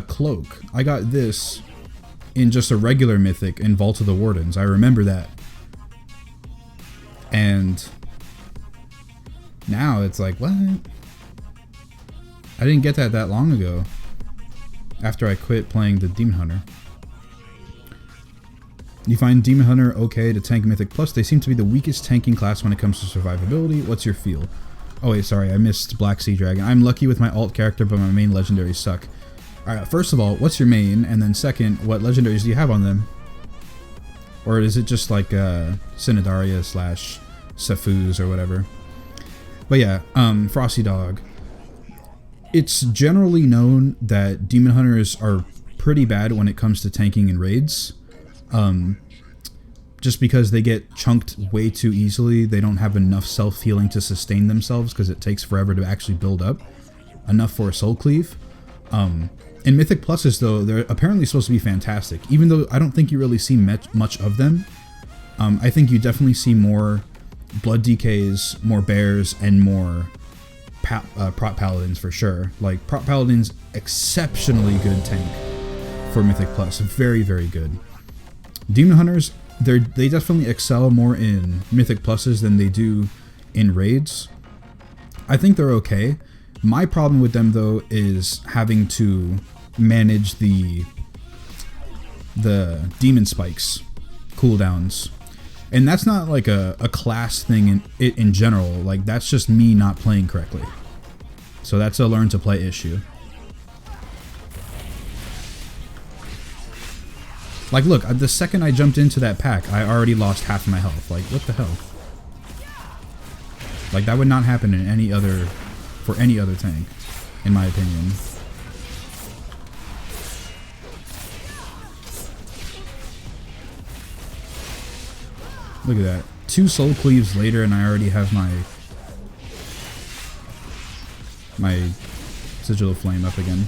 Cloak. I got this in just a regular Mythic in Vault of the Wardens. I remember that. And now it's like, what? I didn't get that long ago. After I quit playing the Demon Hunter. You find Demon Hunter okay to tank Mythic Plus. They seem to be the weakest tanking class when it comes to survivability. What's your feel? Oh wait, sorry, I missed Black Sea Dragon. I'm lucky with my alt character, but my main legendaries suck. Alright, first of all, what's your main? And then second, what legendaries do you have on them? Or is it just like Cinedaria / Sefus or whatever? But yeah, Frosty Dog. It's generally known that Demon Hunters are pretty bad when it comes to tanking in raids. Just because they get chunked way too easily. They don't have enough self-healing to sustain themselves because it takes forever to actually build up enough for a soul cleave. In Mythic Pluses though, they're apparently supposed to be fantastic. Even though I don't think you really see much of them. I think you definitely see more Blood DKs, more Bears, and more Prot Paladins for sure. Like, Prot Paladins, exceptionally good tank for Mythic Plus. Very, very good. Demon Hunters, they definitely excel more in Mythic Pluses than they do in raids. I think they're okay. My problem with them though is having to manage the demon spikes cooldowns. And that's not like a class thing in general. Like, that's just me not playing correctly. So that's a learn to play issue. Like, look, the second I jumped into that pack, I already lost half of my health. Like, what the hell? Like, that would not happen in for any other tank, in my opinion. Look at that. 2 soul cleaves later and I already have my Sigil of Flame up again.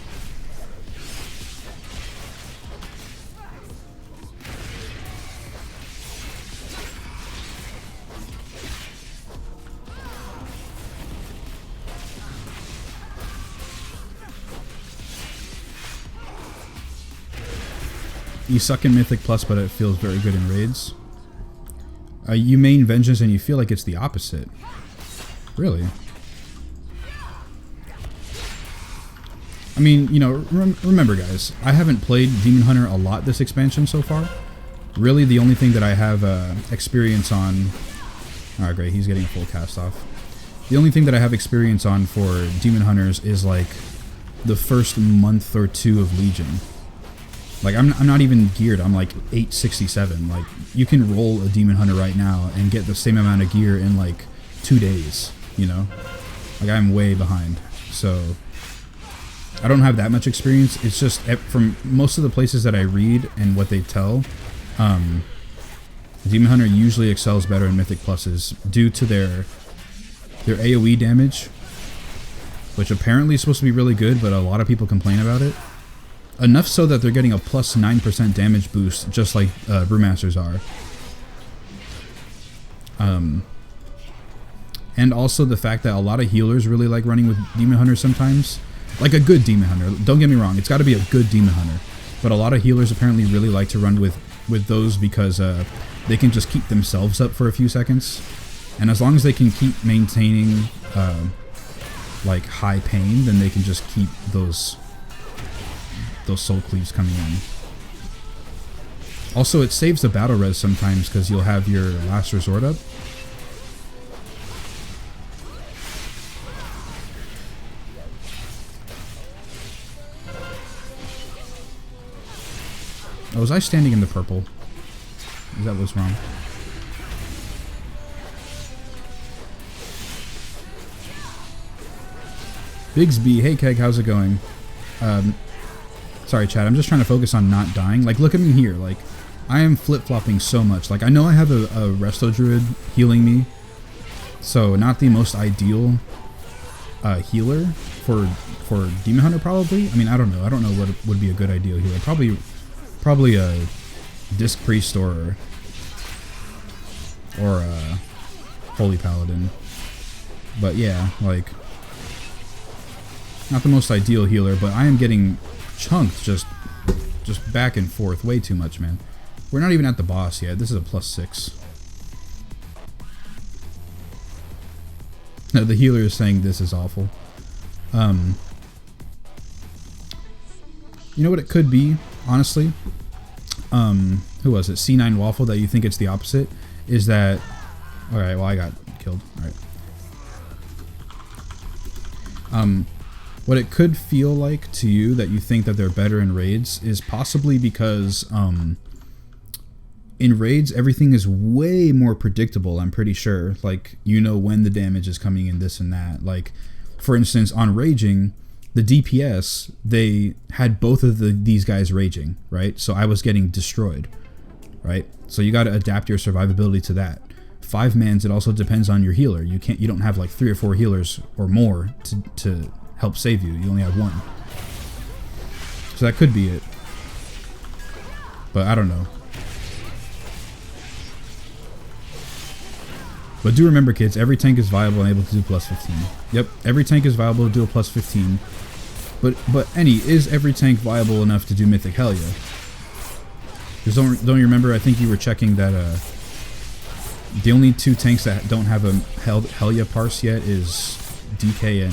You suck in Mythic Plus, but it feels very good in raids. You main Vengeance and you feel like it's the opposite. Really? I mean, you know, remember guys, I haven't played Demon Hunter a lot this expansion so far. Really, the only thing that I have experience on... Alright, great, he's getting a full cast off. The only thing that I have experience on for Demon Hunters is like the first month or two of Legion. Like, I'm not even geared, I'm like 867. Like, you can roll a Demon Hunter right now and get the same amount of gear in like 2 days, you know? Like, I'm way behind. So, I don't have that much experience. It's just, from most of the places that I read and what they tell, Demon Hunter usually excels better in Mythic Pluses due to their AoE damage, which apparently is supposed to be really good, but a lot of people complain about it. Enough so that they're getting a plus 9% damage boost, just like Brewmasters are. And also the fact that a lot of healers really like running with Demon Hunters sometimes. Like a good Demon Hunter. Don't get me wrong, it's got to be a good Demon Hunter. But a lot of healers apparently really like to run with those because they can just keep themselves up for a few seconds. And as long as they can keep maintaining like high pain, then they can just keep those soul cleaves coming in. Also, it saves the battle res sometimes because you'll have your last resort up. Oh, was I standing in the purple? That was wrong. Bigsby, hey Keg, how's it going? Sorry chat, I'm just trying to focus on not dying. Like, look at me here, like, I am flip-flopping so much. Like, I know I have a Resto Druid healing me, so not the most ideal healer for Demon Hunter probably. I mean, I don't know what would be a good ideal healer. Probably a Disc Priest or a Holy Paladin. But yeah, like, not the most ideal healer, but I am getting chunked just back and forth way too much, man. We're not even at the boss yet. This is a +6. No, the healer is saying this is awful. You know what it could be, honestly? Who was it? C9 Waffle, that you think it's the opposite? Is that... Alright, well, I got killed. Alright. What it could feel like to you that you think that they're better in raids is possibly because in raids everything is way more predictable, I'm pretty sure. Like, you know when the damage is coming in, this and that. Like, for instance, on Raging, the DPS, they had both of these guys raging, right? So I was getting destroyed, right? So you got to adapt your survivability to that. 5-mans, it also depends on your healer. You don't have like 3 or 4 healers or more to help save you. You only have 1. So that could be it. But I don't know. But do remember, kids, every tank is viable and able to do +15. Yep, every tank is viable to do a +15. But is every tank viable enough to do Mythic Helya? Because don't you remember, I think you were checking that the only 2 tanks that don't have a Helya parse yet is DK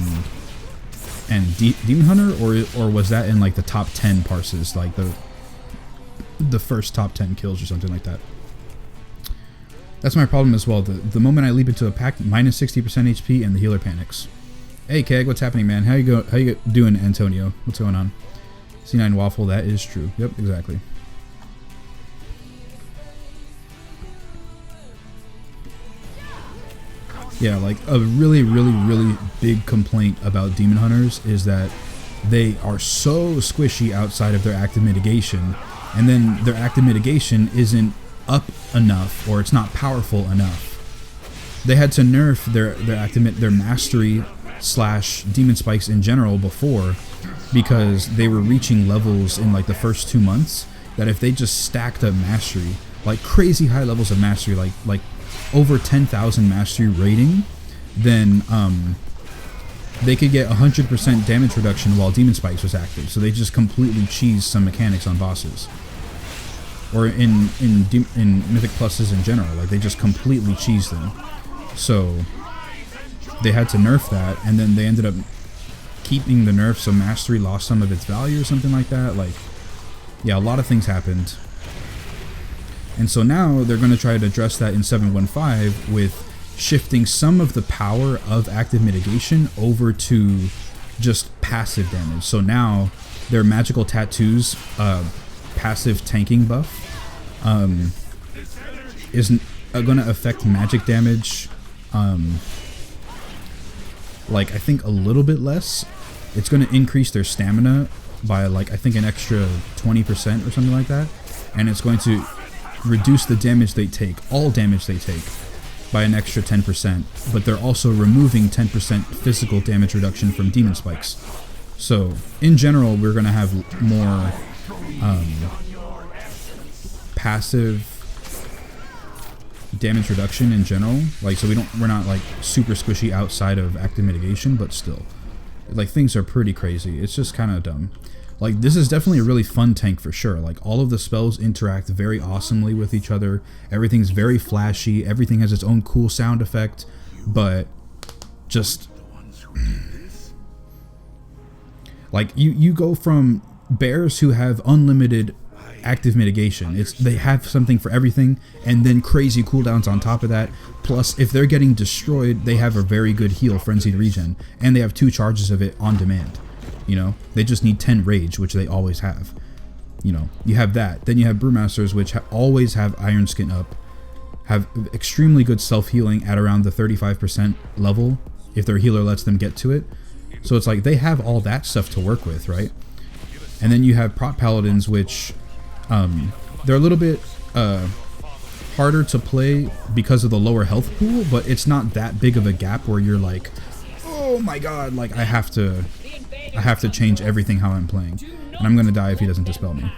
and Demon Hunter, or was that in like the top 10 parses, like the first top 10 kills or something like that? That's my problem as well. The moment I leap into a pack, minus 60% HP and the healer panics. Hey Keg, what's happening, man? How you doing, Antonio? What's going on? C9 Waffle, that is true. Yep, exactly. Yeah, like a really, really, really big complaint about Demon Hunters is that they are so squishy outside of their active mitigation, and then their active mitigation isn't up enough, or it's not powerful enough. They had to nerf their mastery / demon spikes in general before, because they were reaching levels in like the first 2 months that if they just stacked up mastery, like crazy high levels of mastery, like over 10,000 mastery rating, then they could get 100% damage reduction while demon spikes was active. So they just completely cheesed some mechanics on bosses. or in Mythic Pluses in general. Like, they just completely cheesed them. So they had to nerf that, and then they ended up keeping the nerf, so Mastery lost some of its value or something like that. Like, yeah, a lot of things happened. And so now they're going to try to address that in 7.15 with shifting some of the power of active mitigation over to just passive damage. So now their magical tattoos passive tanking buff is going to affect magic damage like I think a little bit less. It's going to increase their stamina by like I think an extra 20% or something like that, and it's going to reduce the damage they take, all damage they take, by an extra 10%, but they're also removing 10% physical damage reduction from demon spikes. So in general, we're going to have more passive damage reduction in general. Like, so we're not like super squishy outside of active mitigation, but still, like, things are pretty crazy. It's just kind of dumb. Like, this is definitely a really fun tank for sure. Like, all of the spells interact very awesomely with each other. Everything's very flashy. Everything has its own cool sound effect. But just like you go from bears who have unlimited active mitigation. They have something for everything, and then crazy cooldowns on top of that. Plus, if they're getting destroyed, they have a very good heal, Frenzied Regen, and they have 2 charges of it on demand. You know, they just need 10 rage, which they always have. You know, you have that. Then you have Brewmasters, which always have Iron Skin up, have extremely good self-healing at around the 35% level, if their healer lets them get to it. So it's like they have all that stuff to work with, right? And then you have Prot Paladins, which they're a little bit harder to play because of the lower health pool, but it's not that big of a gap where you're like, oh my god, like I have to change everything how I'm playing, and I'm gonna die if he doesn't dispel me.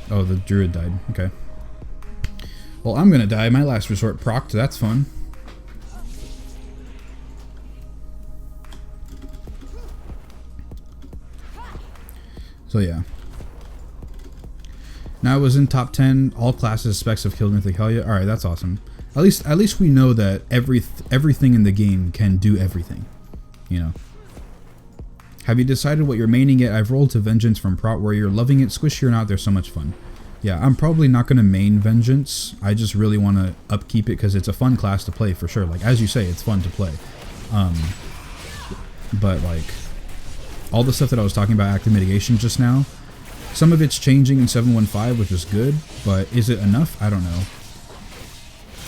Oh, the druid died. Okay. Well, I'm gonna die. My last resort procced. That's fun. So yeah. Now it was in top 10. All classes specs have killed Mythic. Hell yeah. Alright, that's awesome. At least we know that everything in the game can do everything. You know. Have you decided what you're maining yet? I've rolled to Vengeance from Prot Warrior. Loving it. Squishy or not, they're so much fun. Yeah, I'm probably not going to main Vengeance. I just really want to upkeep it because it's a fun class to play for sure. Like, as you say, it's fun to play. But like, all the stuff that I was talking about active mitigation just now, some of it's changing in 7.15, which is good, but is it enough? I don't know.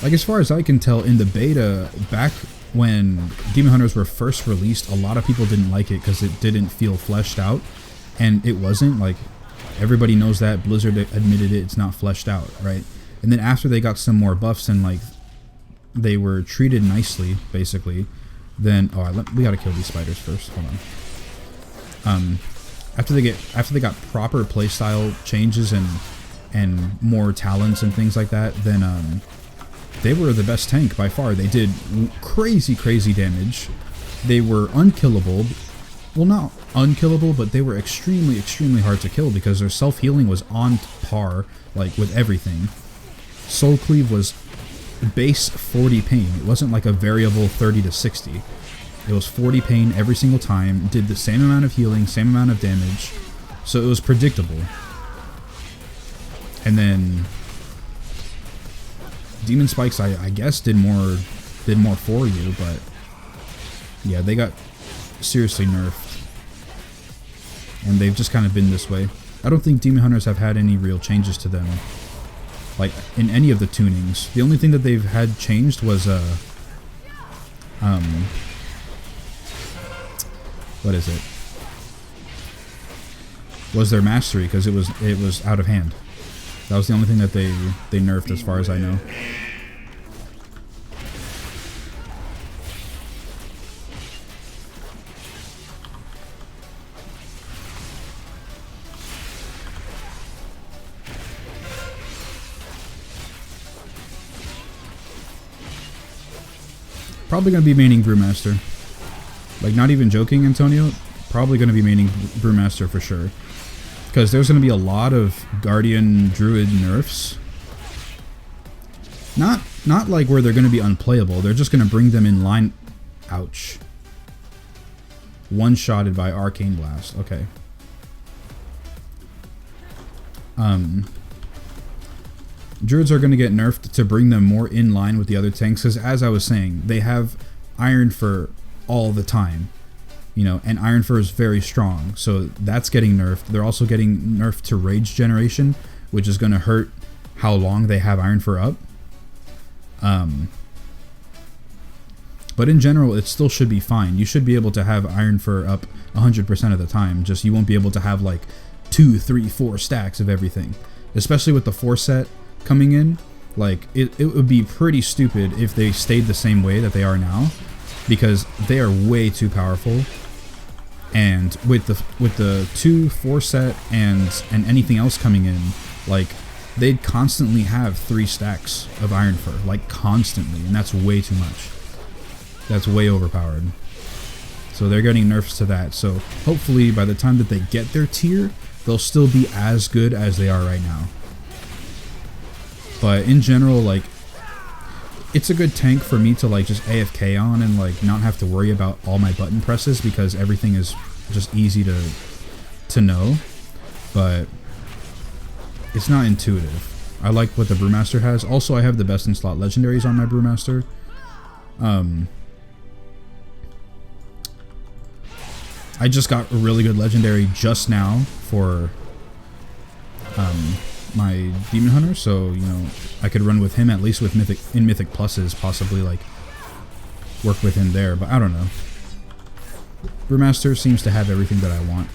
Like, as far as I can tell, in the beta, back when Demon Hunters were first released, a lot of people didn't like it because it didn't feel fleshed out, and it wasn't. Like, everybody knows that. Blizzard admitted it, it's not fleshed out, right? And then after they got some more buffs and, like, they were treated nicely, basically, then... Oh, we gotta kill these spiders first. Hold on. After they got proper playstyle changes and more talents and things like that, then they were the best tank by far. They did crazy damage. They were unkillable. Well, not unkillable, but they were extremely hard to kill because their self-healing was on par, like, with everything. Soul Cleave was base 40 pain. It wasn't like a variable 30 to 60. It was 40 pain every single time, did the same amount of healing, same amount of damage, so it was predictable. And then Demon Spikes, I guess, did more for you, but yeah, they got seriously nerfed. And they've just kind of been this way. I don't think Demon Hunters have had any real changes to them, like, in any of the tunings. The only thing that they've had changed was, what is it? Was their mastery, because it was out of hand. That was the only thing that they nerfed as far as I know. Probably gonna be maining Brewmaster. Like, not even joking, Antonio. Probably gonna be maining Brewmaster for sure. Because there's going to be a lot of Guardian Druid nerfs. Not like where they're going to be unplayable. They're just going to bring them in line. Ouch. One-shotted by Arcane Blast. Okay. Druids are going to get nerfed to bring them more in line with the other tanks. Because as I was saying, they have Iron Fur all the time. You know, and Iron Fur is very strong, so that's getting nerfed. They're also getting nerfed to Rage Generation, which is going to hurt how long they have Iron Fur up. But in general, it still should be fine. You should be able to have Iron Fur up 100% of the time, just you won't be able to have like 2, 3, 4 stacks of everything. Especially with the 4 set coming in, like it would be pretty stupid if they stayed the same way that they are now, because they are way too powerful. And with the 2, 4 set and anything else coming in, like they'd constantly have 3 stacks of Iron Fur, like constantly, and that's way too much. That's way overpowered. So they're getting nerfs to that. So hopefully by the time that they get their tier, they'll still be as good as they are right now. But in general, like, it's a good tank for me to like just AFK on and like not have to worry about all my button presses, because everything is just easy to know. But it's not intuitive. I like what the Brewmaster has. Also, I have the best in slot legendaries on my Brewmaster. I just got a really good legendary just now for my Demon Hunter, so you know I could run with him at least with Mythic Pluses, possibly like work with him there. But I don't know. Brewmaster seems to have everything that I want.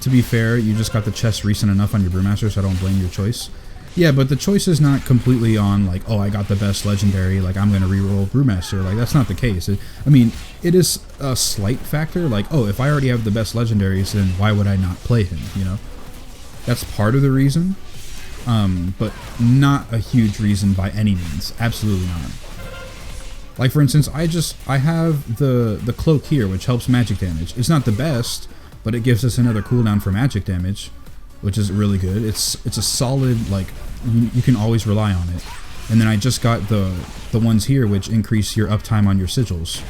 To be fair, you just got the chest recent enough on your Brewmaster, so I don't blame your choice. Yeah, but the choice is not completely on, like, oh, I got the best legendary, like, I'm going to reroll Brewmaster. Like, that's not the case. I mean, it is a slight factor, like, oh, if I already have the best legendaries, then why would I not play him, you know? That's part of the reason, but not a huge reason by any means. Absolutely not. Like, for instance, I have the cloak here, which helps magic damage. It's not the best, but it gives us another cooldown for magic damage, which is really good. It's a solid, like, you can always rely on it. And then I just got the ones here, which increase your uptime on your sigils.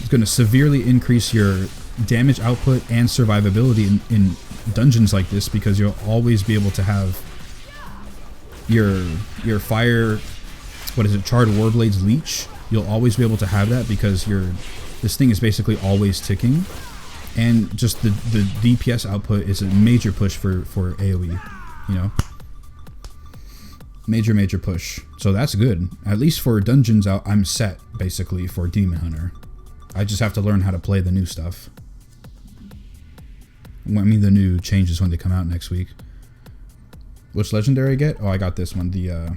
It's going to severely increase your damage output and survivability in dungeons like this, because you'll always be able to have your fire, what is it, Charred Warblade's leech. You'll always be able to have that because this thing is basically always ticking. And just the DPS output is a major push for AoE, you know? Major push. So that's good. At least for dungeons out, I'm set, basically, for Demon Hunter. I just have to learn how to play the new stuff. I mean, the new changes when they come out next week. Which legendary I get? Oh, I got this one. The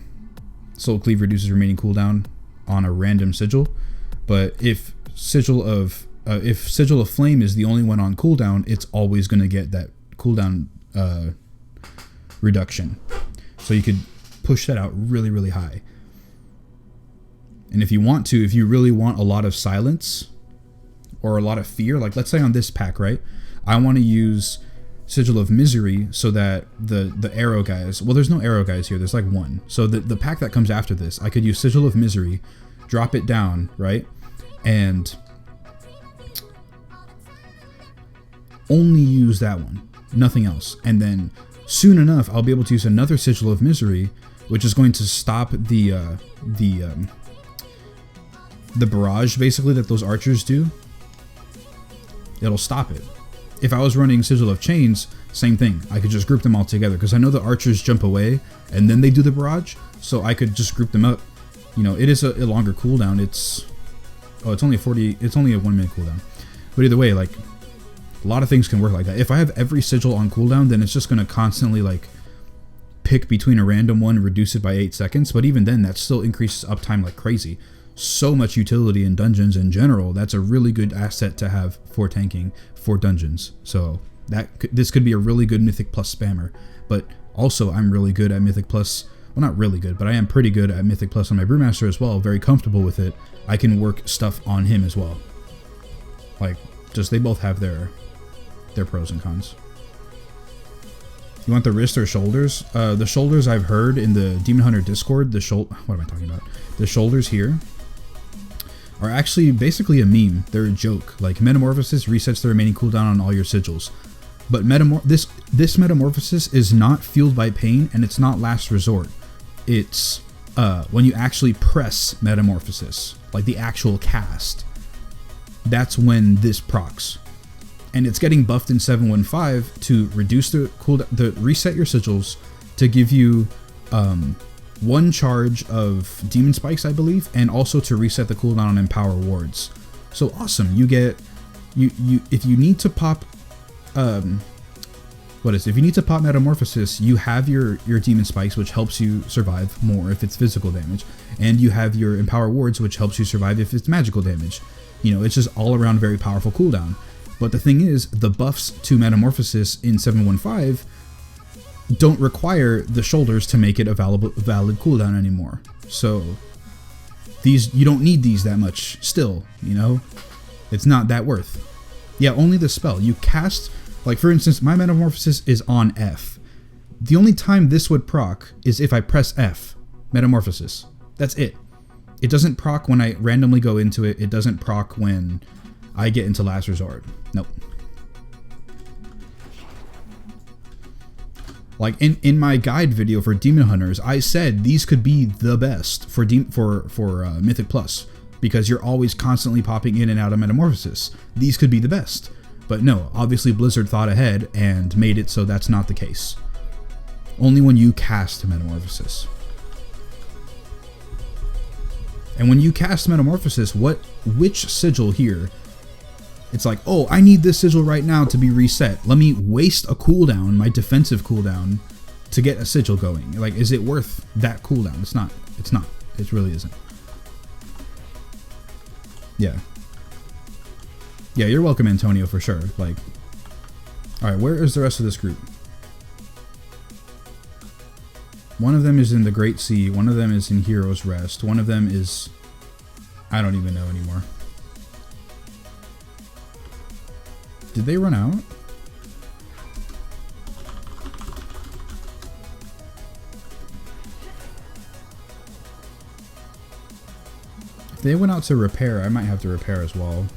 Soul Cleave reduces remaining cooldown on a random sigil. But if Sigil of Flame is the only one on cooldown, it's always going to get that cooldown reduction. So you could push that out really high. And if you really want a lot of silence or a lot of fear, like let's say on this pack, right? I want to use Sigil of Misery so that the arrow guys, well, there's no arrow guys here, there's like one. So the pack that comes after this, I could use Sigil of Misery, drop it down, right? And only use that one, nothing else. And then soon enough, I'll be able to use another Sigil of Misery, which is going to stop the barrage, basically, that those archers do. It'll stop it. If I was running Sigil of Chains, same thing. I could just group them all together, because I know the archers jump away and then they do the barrage, so I could just group them up. You know, it is a longer cooldown. It's only a 1 minute cooldown. But either way, like, a lot of things can work like that. If I have every sigil on cooldown, then it's just going to constantly, like, pick between a random one and reduce it by 8 seconds. But even then, that still increases uptime like crazy. So much utility in dungeons in general. That's a really good asset to have for tanking for dungeons. So this could be a really good Mythic Plus spammer. But also, I'm really good at Mythic Plus well, not really good, but I am pretty good at Mythic Plus on my Brewmaster as well, very comfortable with it. I can work stuff on him as well. Like, just they both have their pros and cons. You want the wrist or shoulders? The shoulders I've heard in the Demon Hunter Discord, what am I talking about? The shoulders here are actually basically a meme. They're a joke. Like, Metamorphosis resets the remaining cooldown on all your sigils. But this Metamorphosis is not fueled by pain, and it's not last resort. It's when you actually press Metamorphosis, like the actual cast. That's when this procs. And it's getting buffed in 7.15 to reduce the cooldown, reset your sigils, to give you 1 charge of Demon Spikes, I believe, and also to reset the cooldown on Empower Wards. So awesome! You get if you need to pop if you need to pop Metamorphosis, you have your Demon Spikes, which helps you survive more if it's physical damage, and you have your Empower Wards, which helps you survive if it's magical damage. You know, it's just all around very powerful cooldown. But the thing is, the buffs to Metamorphosis in 7.15 don't require the shoulders to make it a valid cooldown anymore. So you don't need these that much still, you know? It's not that worth. Yeah, only the spell. You cast, like for instance, my Metamorphosis is on F. The only time this would proc is if I press F, Metamorphosis. That's it. It doesn't proc when I randomly go into it. It doesn't proc when I get into Last Resort. Nope. Like in my guide video for Demon Hunters, I said these could be the best for Mythic Plus, because you're always constantly popping in and out of Metamorphosis. These could be the best. But no, obviously Blizzard thought ahead and made it so that's not the case. Only when you cast Metamorphosis. And when you cast Metamorphosis, which sigil here? It's like, oh, I need this sigil right now to be reset. Let me waste a cooldown, my defensive cooldown, to get a sigil going. Like, is it worth that cooldown? It's not. It's not. It really isn't. Yeah. Yeah, you're welcome, Antonio, for sure. Like, alright, where is the rest of this group? One of them is in the Great Sea, one of them is in Hero's Rest, one of them is... I don't even know anymore. Did they run out? If they went out to repair, I might have to repair as well.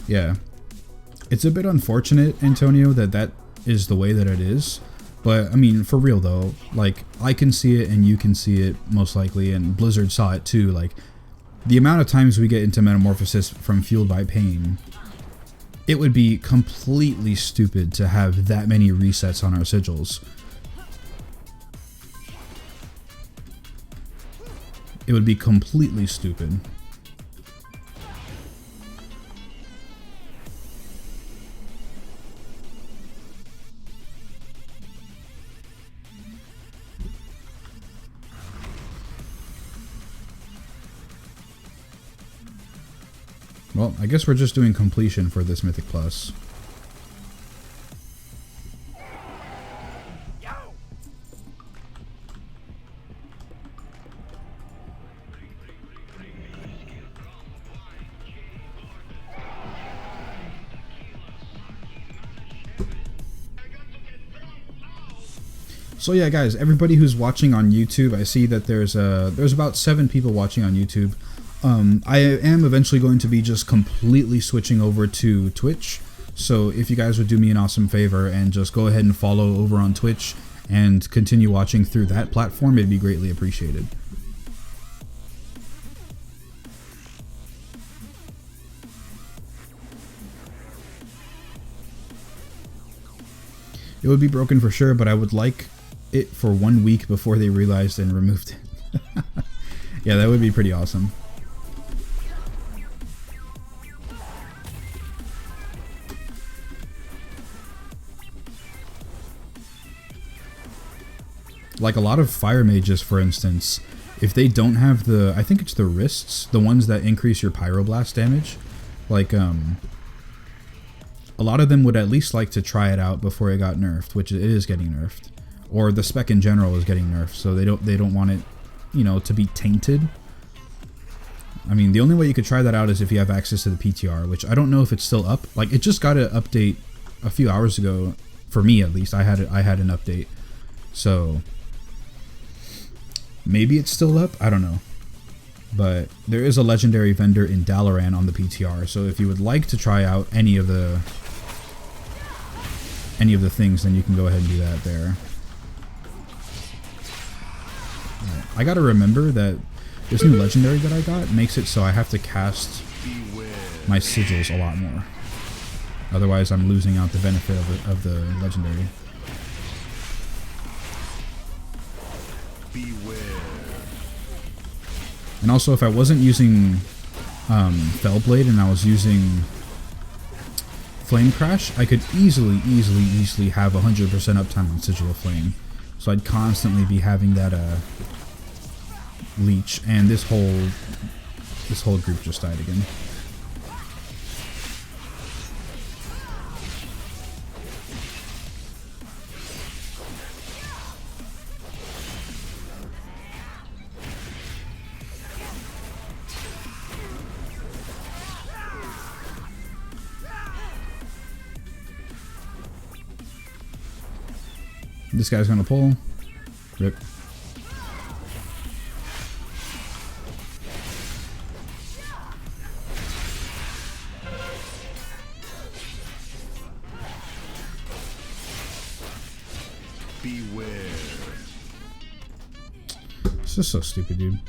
Yeah, it's a bit unfortunate, Antonio, that is the way that it is. But, I mean, for real though, like, I can see it and you can see it most likely, and Blizzard saw it too. Like, the amount of times we get into Metamorphosis from Fueled by Pain, it would be completely stupid to have that many resets on our sigils. It would be completely stupid. Well, I guess we're just doing completion for this Mythic Plus. So yeah, guys, everybody who's watching on YouTube, I see that there's about 7 people watching on YouTube. I am eventually going to be just completely switching over to Twitch. So if you guys would do me an awesome favor and just go ahead and follow over on Twitch and continue watching through that platform, it'd be greatly appreciated. It would be broken for sure, but I would like it for 1 week before they realized and removed it. Yeah, that would be pretty awesome. Like a lot of fire mages, for instance, if they don't have the, I think it's the wrists, the ones that increase your pyroblast damage, like a lot of them would at least like to try it out before it got nerfed, which it is getting nerfed, or the spec in general is getting nerfed, so they don't want it, you know, to be tainted. I mean, the only way you could try that out is if you have access to the PTR, which I don't know if it's still up. Like, it just got an update a few hours ago, for me at least. I had an update, so maybe it's still up. I don't know, but there is a legendary vendor in Dalaran on the PTR. So if you would like to try out any of the things, then you can go ahead and do that there. I gotta remember that this new legendary that I got makes it so I have to cast my sigils a lot more. Otherwise, I'm losing out the benefit of the legendary. And also, if I wasn't using Fellblade and I was using Flame Crash, I could easily have 100% uptime on Sigil of Flame. So I'd constantly be having that leech, and this whole group just died again. This guy's gonna pull. Rip. Beware. It's just so stupid, dude.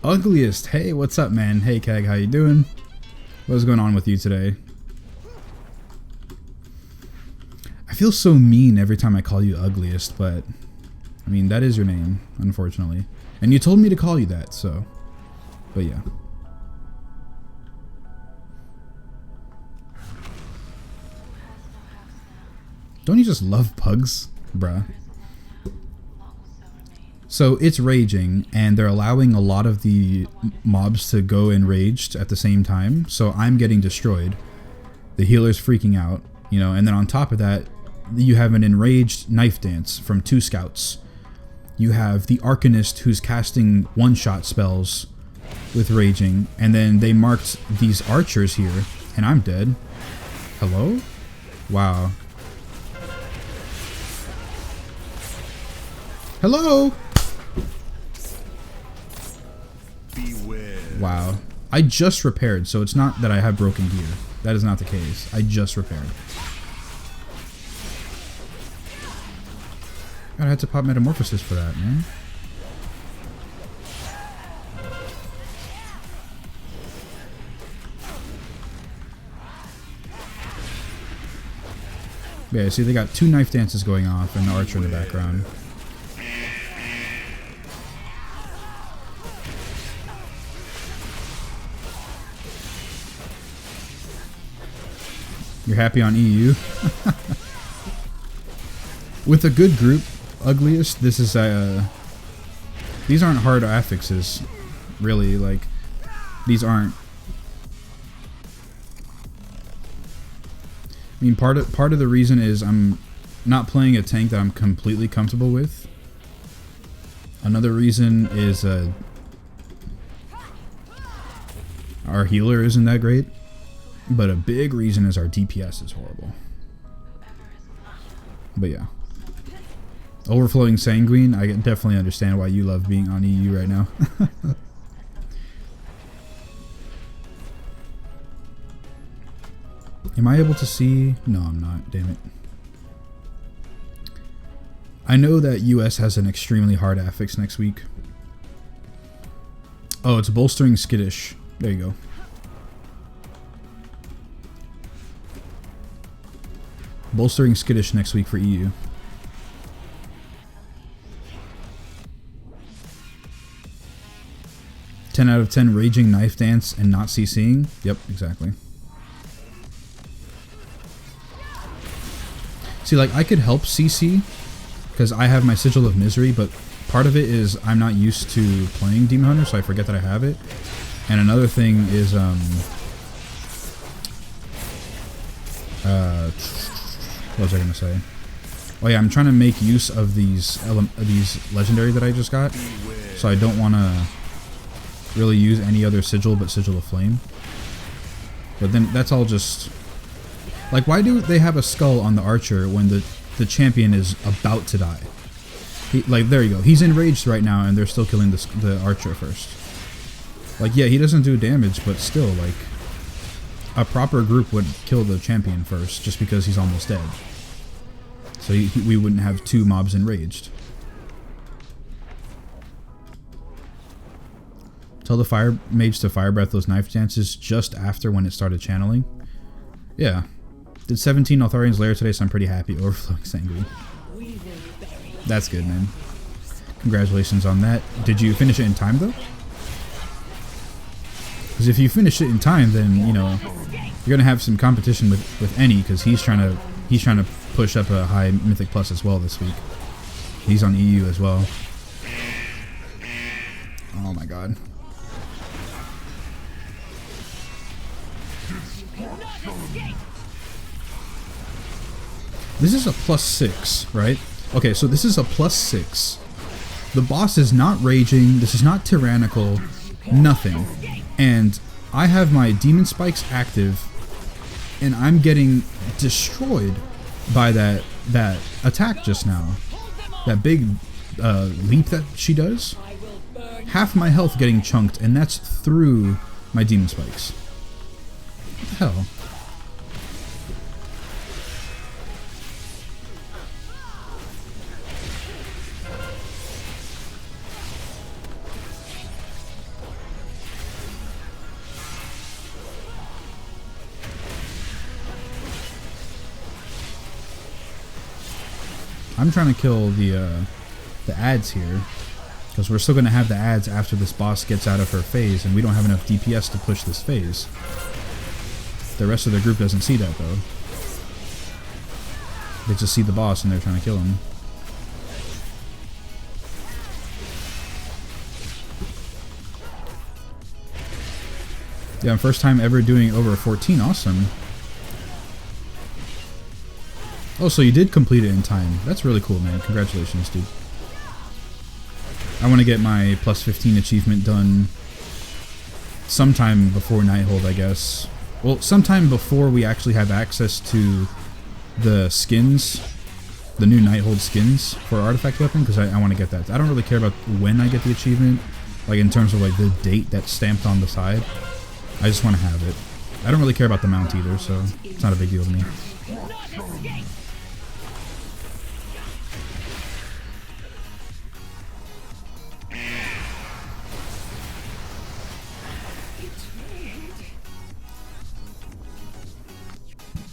Ugliest. Hey, what's up, man? Hey, Keg, how you doing? What's going on with you today? I feel so mean every time I call you ugliest, but I mean, that is your name, unfortunately. And you told me to call you that, so. But yeah. Don't you just love pugs, bruh? So it's raging, and they're allowing a lot of the mobs to go enraged at the same time, so I'm getting destroyed. The healer's freaking out, you know, and then on top of that, you have an enraged knife dance from 2 scouts. You have the Arcanist who's casting one-shot spells with raging, and then they marked these archers here, and I'm dead. Hello? Wow. Hello? Beware. Wow. I just repaired, so it's not that I have broken gear. That is not the case. I just repaired. God, I had to pop Metamorphosis for that, man. Yeah, see, they got 2 knife dances going off and the archer in the background. You're happy on EU? With a good group, ugliest, this is these aren't hard affixes, really. Like, these aren't. I mean, part of the reason is I'm not playing a tank that I'm completely comfortable with. Another reason is our healer isn't that great, but a big reason is our DPS is horrible. But yeah. Overflowing Sanguine, I definitely understand why you love being on EU right now. Am I able to see? No, I'm not. Damn it. I know that US has an extremely hard affix next week. Oh, it's Bolstering Skittish. There you go. Bolstering Skittish next week for EU. "10 out of 10 Raging Knife Dance and not CCing." Yep, exactly. See, like, I could help CC, because I have my Sigil of Misery, but part of it is I'm not used to playing Demon Hunter, so I forget that I have it. And another thing is, what was I gonna say? Oh yeah, I'm trying to make use of these legendary that I just got, so I don't want to really use any other Sigil but Sigil of Flame. But then that's all just like, why do they have a skull on the archer when the champion is about to die? Like, there you go. He's enraged right now, and they're still killing the archer first. Like, yeah, he doesn't do damage, but still, like, a proper group would kill the champion first, just because he's almost dead. So we wouldn't have 2 mobs enraged. Tell the fire mage to fire breath those knife dances just after when it started channeling. Yeah. Did 17 Altharian's Lair today, so I'm pretty happy. Overflowing Sangui. That's good, man. Congratulations on that. Did you finish it in time, though? Because if you finish it in time, then, you know, you're gonna have some competition with Any, because he's trying to push up a high Mythic Plus as well this week. He's on EU as well. Oh my god. This is a +6, right? Okay, so this is a +6. The boss is not raging. This is not tyrannical. Nothing. And I have my demon spikes active, and I'm getting destroyed by that attack just now. That big leap that she does. Half my health getting chunked, and that's through my demon spikes. What the hell? I'm trying to kill the ads here, because we're still going to have the ads after this boss gets out of her phase, and we don't have enough DPS to push this phase. The rest of the group doesn't see that, though. They just see the boss and they're trying to kill him. Yeah, first time ever doing over 14. Awesome. Oh, so you did complete it in time. That's really cool, man. Congratulations, dude. I want to get my +15 achievement done sometime before Nighthold, I guess. Well, sometime before we actually have access to the skins, the new Nighthold skins for Artifact Weapon, because I want to get that. I don't really care about when I get the achievement, like in terms of like the date that's stamped on the side. I just want to have it. I don't really care about the mount either, so it's not a big deal to me.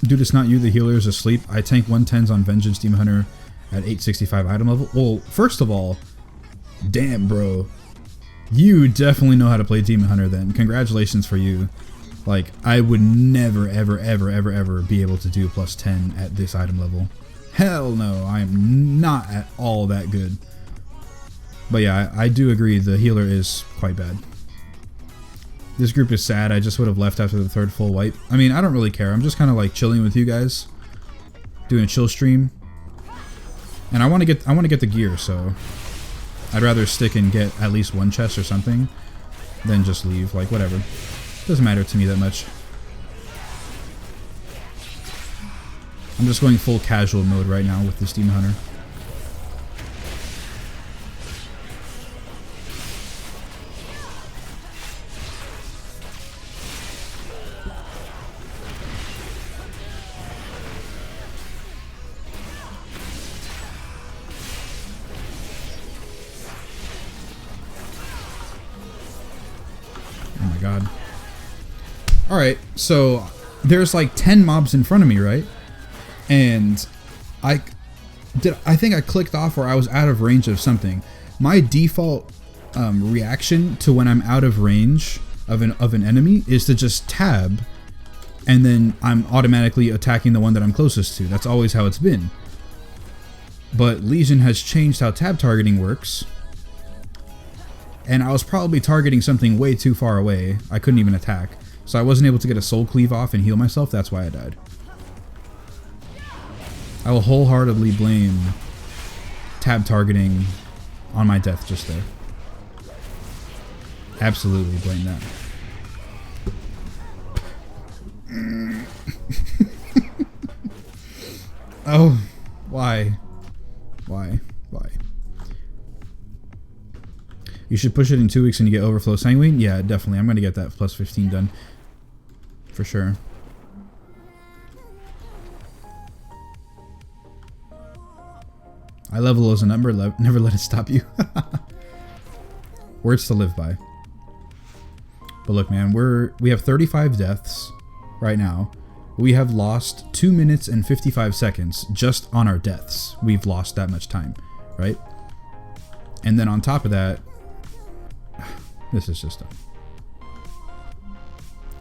Dude, it's not you, the healer is asleep. I tank 110s on Vengeance Demon Hunter at 865 item level. Well, first of all, damn, bro. You definitely know how to play Demon Hunter then. Congratulations for you. Like, I would never, ever, ever, ever, ever be able to do +10 at this item level. Hell no, I am not at all that good. But yeah, I do agree the healer is quite bad. This group is sad. I just would have left after the 3rd full wipe. I mean, I don't really care. I'm just kind of like chilling with you guys, doing a chill stream. And I want to get the gear, so I'd rather stick and get at least 1 chest or something than just leave. Like, whatever. Doesn't matter to me that much. I'm just going full casual mode right now with this Demon Hunter. God. Alright, so there's like 10 mobs in front of me, right? And I think I clicked off or I was out of range of something. My default reaction to when I'm out of range of an enemy is to just tab, and then I'm automatically attacking the one that I'm closest to. That's always how it's been. but Legion has changed how tab targeting works. And I was probably targeting something way too far away. I couldn't even attack. So I wasn't able to get a soul cleave off and heal myself. That's why I died. I will wholeheartedly blame tab targeting on my death just there. Absolutely blame that. Oh, why? Why? You should push it in 2 weeks and you get Overflow Sanguine? Yeah, definitely. I'm going to get that plus 15 done. For sure. I level as a number, never let it stop you. Words to live by. But look, man, we have 35 deaths right now. We have lost 2 minutes and 55 seconds just on our deaths. We've lost that much time, right? And then on top of that, this is just dumb.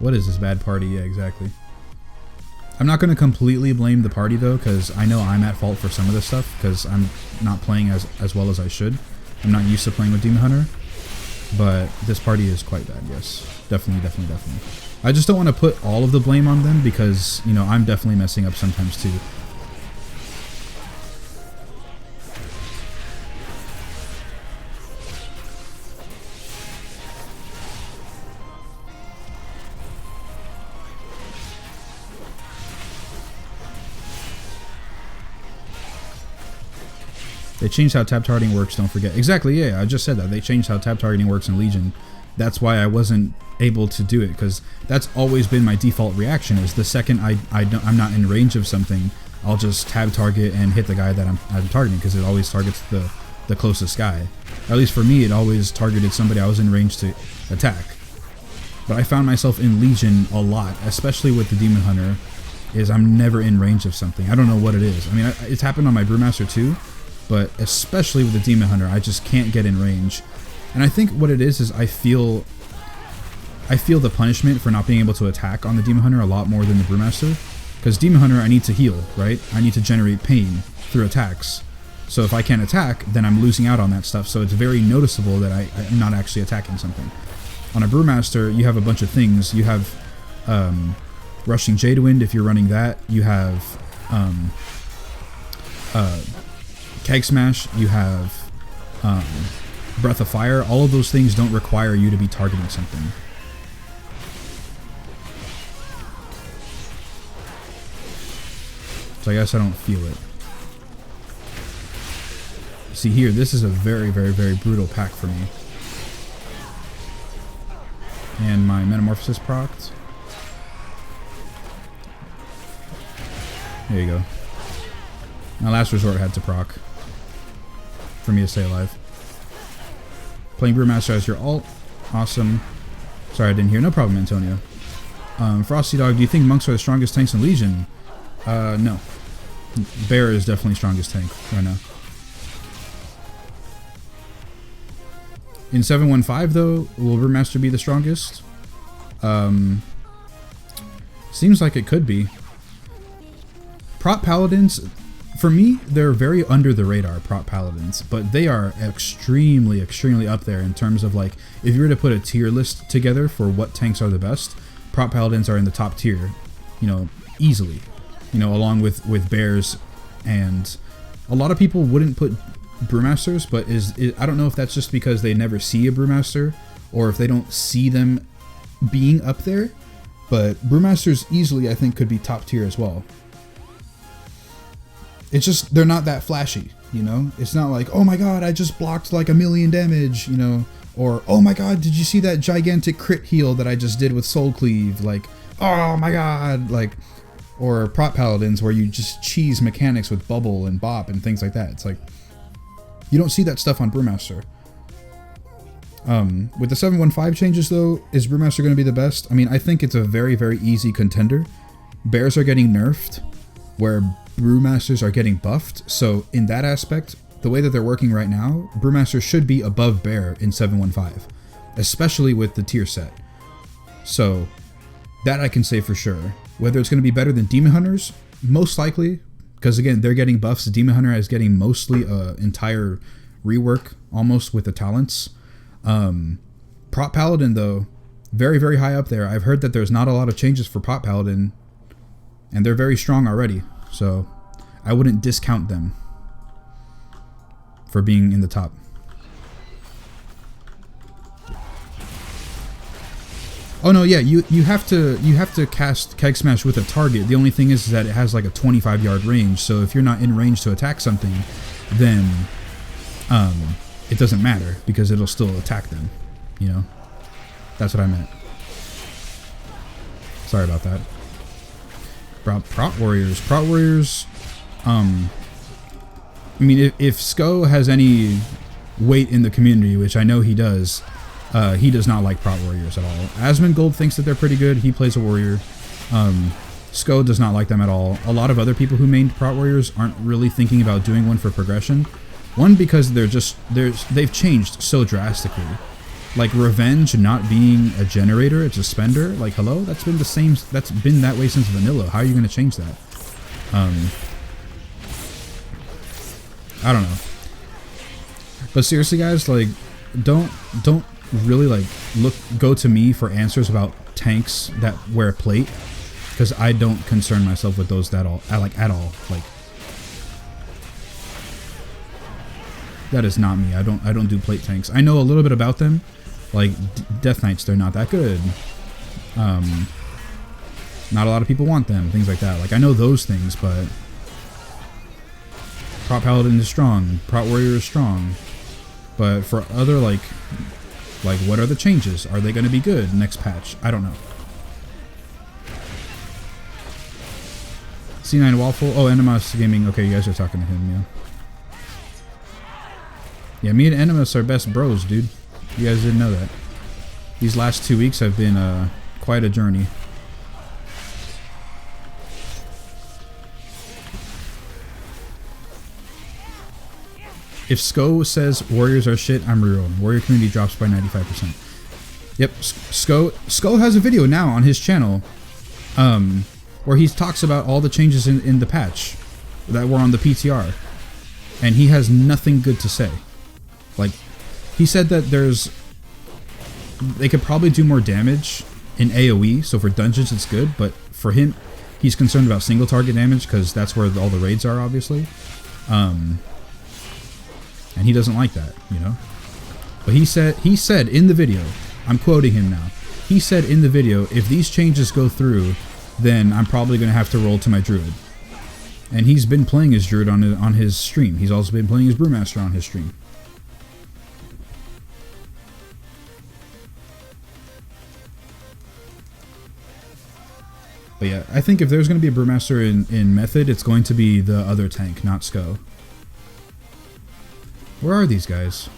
What is this bad party? Yeah, exactly. I'm not going to completely blame the party though, because I know I'm at fault for some of this stuff, because I'm not playing as well as I should. I'm not used to playing with Demon Hunter, but this party is quite bad, yes. Definitely. I just don't want to put all of the blame on them, because, you know, I'm definitely messing up sometimes too. They changed how tab targeting works, don't forget. Exactly, yeah, I just said that. They changed how tab targeting works in Legion. That's why I wasn't able to do it, because that's always been my default reaction, is the second I'm not in range of something, I'll just tab target and hit the guy that I'm targeting, because it always targets the closest guy. Or at least for me, it always targeted somebody I was in range to attack. But I found myself in Legion a lot, especially with the Demon Hunter, is I'm never in range of something. I don't know what it is. I mean, it's happened on my Brewmaster too, but especially with the Demon Hunter, I just can't get in range. And I think what it is I feel the punishment for not being able to attack on the Demon Hunter a lot more than the Brewmaster. Because Demon Hunter, I need to heal, right? I need to generate pain through attacks. So if I can't attack, then I'm losing out on that stuff. So it's very noticeable that I'm not actually attacking something. On a Brewmaster, you have a bunch of things. You have Rushing Jadewind if you're running that. You have Keg Smash. You have Breath of Fire. All of those things don't require you to be targeting something. So I guess I don't feel it. See here, this is a very, very, very brutal pack for me. And my Metamorphosis procced. There you go. My last resort had to proc for me to stay alive. Playing Brewmaster as your alt. Awesome. Sorry I didn't hear. No problem, Antonio. Frosty Dog, do you think monks are the strongest tanks in Legion? No. Bear is definitely strongest tank right now. In 715 though, will Brewmaster be the strongest? Seems like it could be. Prop Paladins, for me, they're very under the radar, Prop Paladins, but they are extremely, extremely up there in terms of, like, if you were to put a tier list together for what tanks are the best, Prop Paladins are in the top tier, you know, easily, you know, along with Bears. And a lot of people wouldn't put Brewmasters, but I don't know if that's just because they never see a Brewmaster or if they don't see them being up there, but Brewmasters easily, I think, could be top tier as well. It's just, they're not that flashy, you know? It's not like, oh my god, I just blocked like 1,000,000 damage, you know? Or, oh my god, did you see that gigantic crit heal that I just did with Soul Cleave? Like, oh my god, like... Or Prop Paladins where you just cheese mechanics with Bubble and Bop and things like that. It's like, you don't see that stuff on Brewmaster. With the 715 changes though, is Brewmaster going to be the best? I mean, I think it's a very, very easy contender. Bears are getting nerfed, where Brewmasters are getting buffed. So in that aspect, the way that they're working right now, Brewmaster should be above Bear in 715, especially with the tier set. So that I can say for sure. Whether it's going to be better than Demon Hunters, most likely, because again, they're getting buffs. Demon Hunter is getting mostly entire rework almost with the talents. Prot Paladin though, very, very high up there. I've heard that there's not a lot of changes for Prot Paladin, and they're very strong already, so I wouldn't discount them for being in the top. Oh no, yeah, you have to cast Keg Smash with a target. The only thing is that it has like a 25-yard range, so if you're not in range to attack something, then it doesn't matter because it'll still attack them, you know? That's what I meant. Sorry about that. Prot Warriors. I mean, if Sko has any weight in the community, which I know he does not like Prot Warriors at all. Asmongold thinks that they're pretty good. He plays a warrior. Sko does not like them at all. A lot of other people who mained Prot Warriors aren't really thinking about doing one for progression. One, because they've changed so drastically. Like Revenge not being a generator, it's a spender. Like, hello? That's been that way since vanilla. How are you going to change that? I don't know. But seriously, guys, like, don't really like go to me for answers about tanks that wear plate, because I don't concern myself with those at all. Like, that is not me. I don't do plate tanks. I know a little bit about them. Like Death Knights, they're not that good. Not a lot of people want them. Things like that. Like, I know those things, but Prot Paladin is strong. Prot Warrior is strong. But for other like what are the changes? Are they going to be good next patch? I don't know. C9 Waffle. Oh, Animus Gaming. Okay, you guys are talking to him, yeah. Yeah, me and Animus are best bros, dude. You guys didn't know that. These last 2 weeks have been quite a journey. If Sko says Warriors are shit, I'm rerolling. Warrior community drops by 95%. Yep, Sko has a video now on his channel where he talks about all the changes in the patch that were on the PTR. And he has nothing good to say. Like, he said that they could probably do more damage in AoE, so for dungeons it's good, but for him, he's concerned about single target damage because that's where all the raids are, obviously. And he doesn't like that, you know? But he said in the video, I'm quoting him now, he said in the video, if these changes go through, then I'm probably going to have to roll to my Druid. And he's been playing his Druid on his stream. He's also been playing his Brewmaster on his stream. But yeah, I think if there's going to be a Brewmaster in Method, it's going to be the other tank, not Sko. Where are these guys?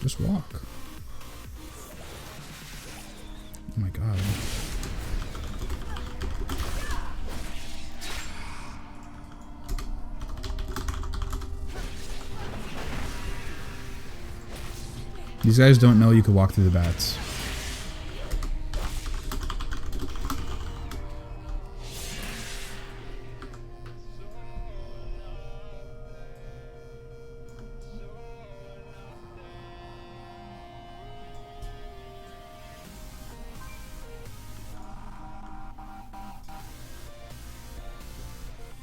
Just walk. Oh my god. These guys don't know you could walk through the bats.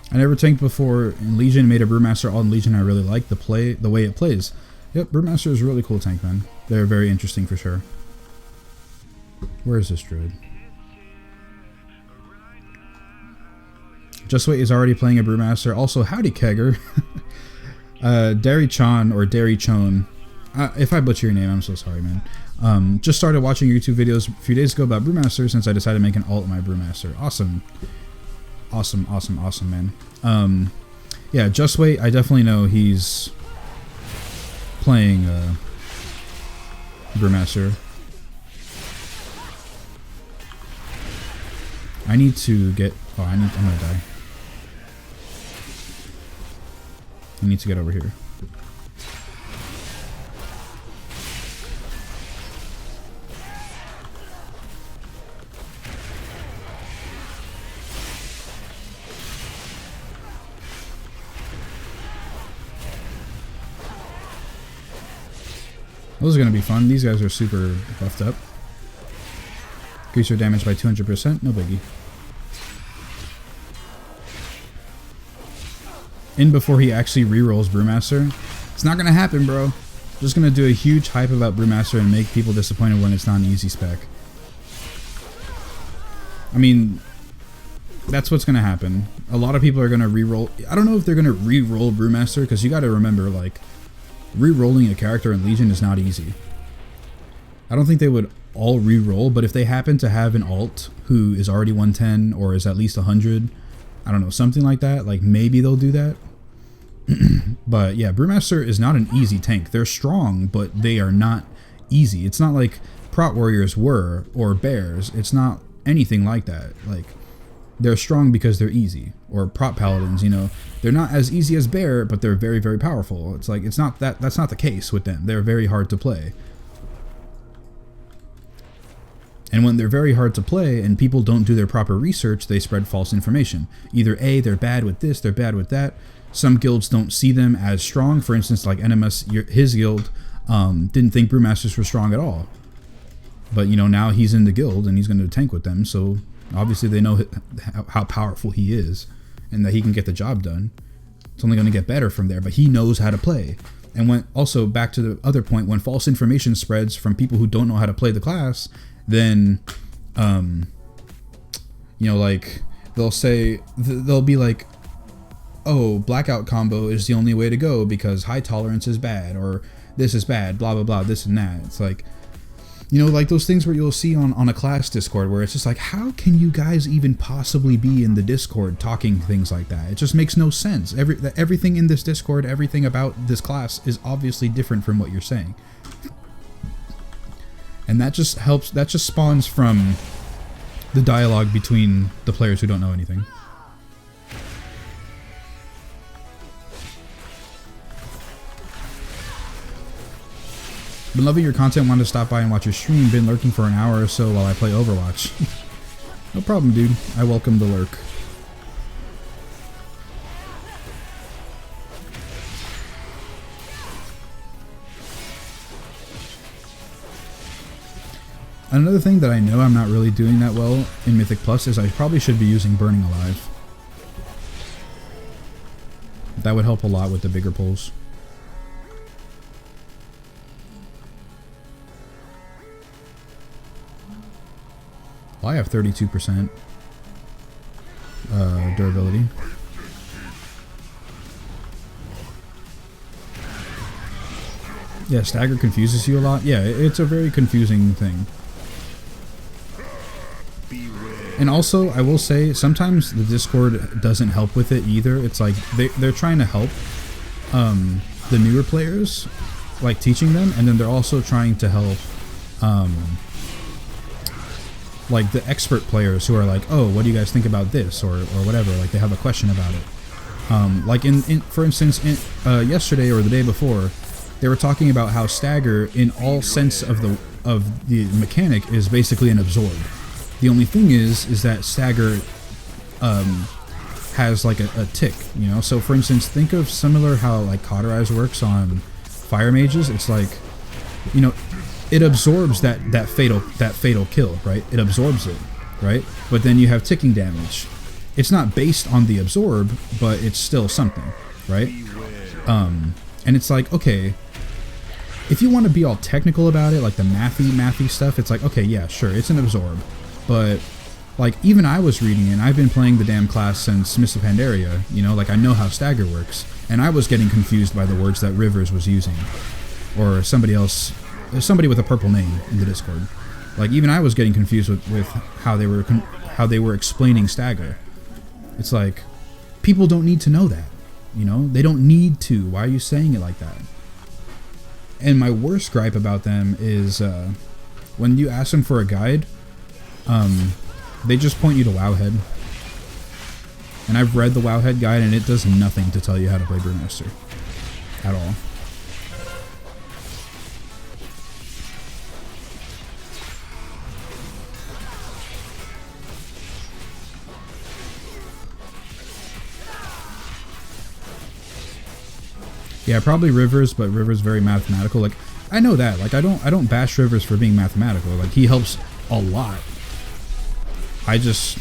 I never tanked before in Legion, made a Brewmaster all in Legion. I really like the way it plays. Yep, Brewmaster is a really cool tank, man. They're very interesting for sure. Where is this Druid? Just Wait is already playing a Brewmaster. Also, howdy Kegger. Derry Chan or Derry Chone. If I butcher your name, I'm so sorry, man. Just started watching YouTube videos a few days ago about Brewmaster since I decided to make an alt my Brewmaster. Awesome. Awesome, awesome, awesome, man. Yeah, Just Wait, I definitely know he's playing Brewmaster. I need to get... Oh, I'm gonna die. I need to get over here. Those are going to be fun. These guys are super buffed up. Increase your damage by 200%. No biggie. In before he actually rerolls Brewmaster. It's not going to happen, bro. Just going to do a huge hype about Brewmaster and make people disappointed when it's not an easy spec. I mean, that's what's going to happen. A lot of people are going to reroll. I don't know if they're going to reroll Brewmaster, because you got to remember, like, rerolling a character in Legion is not easy. I don't think they would all reroll, but if they happen to have an alt who is already 110 or is at least 100, I don't know, something like that, like maybe they'll do that. But yeah, Brewmaster is not an easy tank. They're strong, but they are not easy. It's not like Prot Warriors were, or Bears. It's not anything like that. Like, they're strong because they're easy. Or Prot Paladins, you know, they're not as easy as Bear, but they're very, very powerful. It's like, it's not that, that's not the case with them. They're very hard to play. And when they're very hard to play and people don't do their proper research, they spread false information. Either A, they're bad with this, they're bad with that. Some guilds don't see them as strong. For instance, like Enemus, his guild didn't think Brewmasters were strong at all. But, you know, now he's in the guild and he's going to tank with them. So obviously they know how powerful he is and that he can get the job done. It's only going to get better from there, but he knows how to play. And when also back to the other point, when false information spreads from people who don't know how to play the class, then, you know, like they'll say, they'll be like, oh, blackout combo is the only way to go because high tolerance is bad, or this is bad, blah, blah, blah, this and that. It's like, you know, like those things where you'll see on a class Discord where it's just like, how can you guys even possibly be in the Discord talking things like that? It just makes no sense. Everything in this Discord, everything about this class is obviously different from what you're saying. And that just helps, that just spawns from the dialogue between the players who don't know anything. Been loving your content, wanted to stop by and watch your stream. Been lurking for an hour or so while I play Overwatch. No problem, dude. I welcome the lurk. Another thing that I know I'm not really doing that well in Mythic Plus is I probably should be using Burning Alive. That would help a lot with the bigger pulls. Well, I have 32% durability. Yeah, stagger confuses you a lot. Yeah, it's a very confusing thing. And also, I will say, sometimes the Discord doesn't help with it either. It's like, they're trying to help the newer players, like teaching them, and then they're also trying to help like the expert players who are like, oh, what do you guys think about this, or whatever, like they have a question about it. Like for instance, yesterday or the day before, they were talking about how stagger, in all sense of the mechanic, is basically an absorb. The only thing is that stagger has like a tick, you know. So for instance, think of similar how like cauterize works on fire mages. It's like, you know, it absorbs that fatal kill, right? It absorbs it, right? But then you have ticking damage. It's not based on the absorb, but it's still something, right? And it's like, okay, if you want to be all technical about it, like the mathy stuff, it's like, okay, yeah, sure, it's an absorb. But like, even I was reading it, and I've been playing the damn class since Mists of Pandaria, you know, like I know how stagger works, and I was getting confused by the words that Rivers was using, or somebody else. There's somebody with a purple name in the Discord. Like, even I was getting confused with how they were explaining stagger. It's like, people don't need to know that, you know? They don't need to. Why are you saying it like that? And my worst gripe about them is when you ask them for a guide, they just point you to Wowhead. And I've read the Wowhead guide, and it does nothing to tell you how to play Brewmaster at all. Yeah, probably Rivers, but Rivers very mathematical. Like, I know that. Like I don't bash Rivers for being mathematical. Like he helps a lot. There's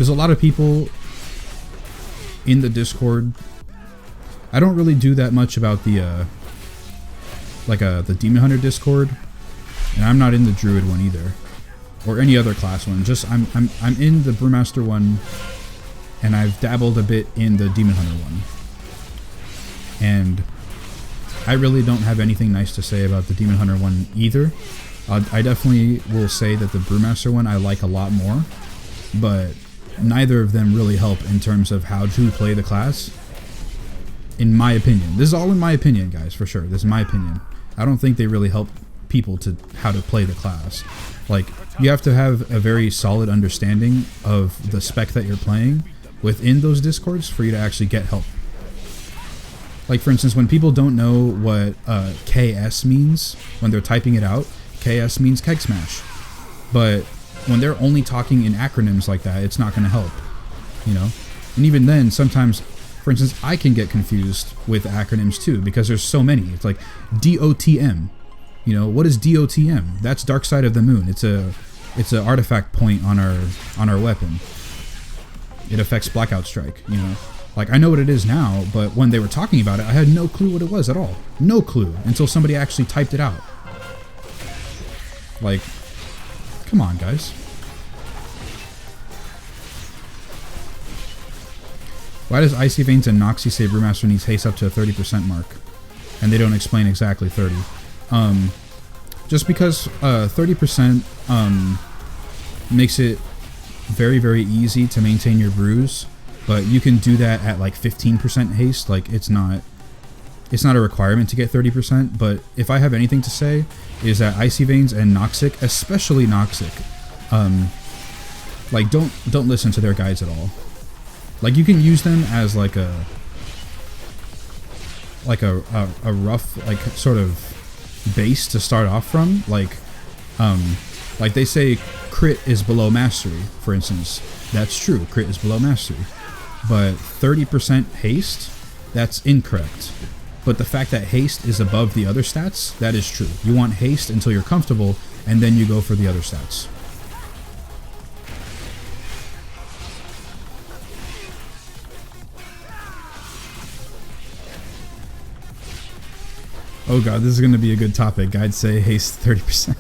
a lot of people in the Discord. I don't really do that much about the the Demon Hunter Discord, and I'm not in the Druid one either, or any other class one. Just I'm in the Brewmaster one, and I've dabbled a bit in the Demon Hunter one, and I really don't have anything nice to say about the Demon Hunter one either. I definitely will say that the Brewmaster one I like a lot more, but neither of them really help in terms of how to play the class. In my opinion. This is all in my opinion, guys, for sure. This is my opinion. I don't think they really help people to how to play the class. Like, you have to have a very solid understanding of the spec that you're playing within those discords for you to actually get help. Like, for instance, when people don't know what KS means, when they're typing it out, KS means keg smash. But when they're only talking in acronyms like that, it's not going to help, you know? And even then, sometimes, for instance, I can get confused with acronyms too, because there's so many. It's like DOTM. You know, what is DOTM? That's Dark Side of the Moon. It's an artifact point on our weapon. It affects Blackout Strike, you know. Like, I know what it is now, but when they were talking about it, I had no clue what it was at all. No clue until somebody actually typed it out. Like, come on, guys. Why does Icy Veins and Noxy say Brewmaster needs haste up to a 30% mark? And they don't explain exactly 30. Just because 30% makes it very, very easy to maintain your brews, but you can do that at like 15% haste. Like, it's not a requirement to get 30%, but if I have anything to say, is that Icy Veins and Noxic, especially Noxic, like, don't listen to their guides at all. Like, you can use them as like a rough, like, sort of base to start off from. Like they say crit is below mastery, for instance. That's true, crit is below mastery. But 30% haste, that's incorrect. But the fact that haste is above the other stats, that is true. You want haste until you're comfortable, and then you go for the other stats. Oh god, this is going to be a good topic. Guides say haste 30%.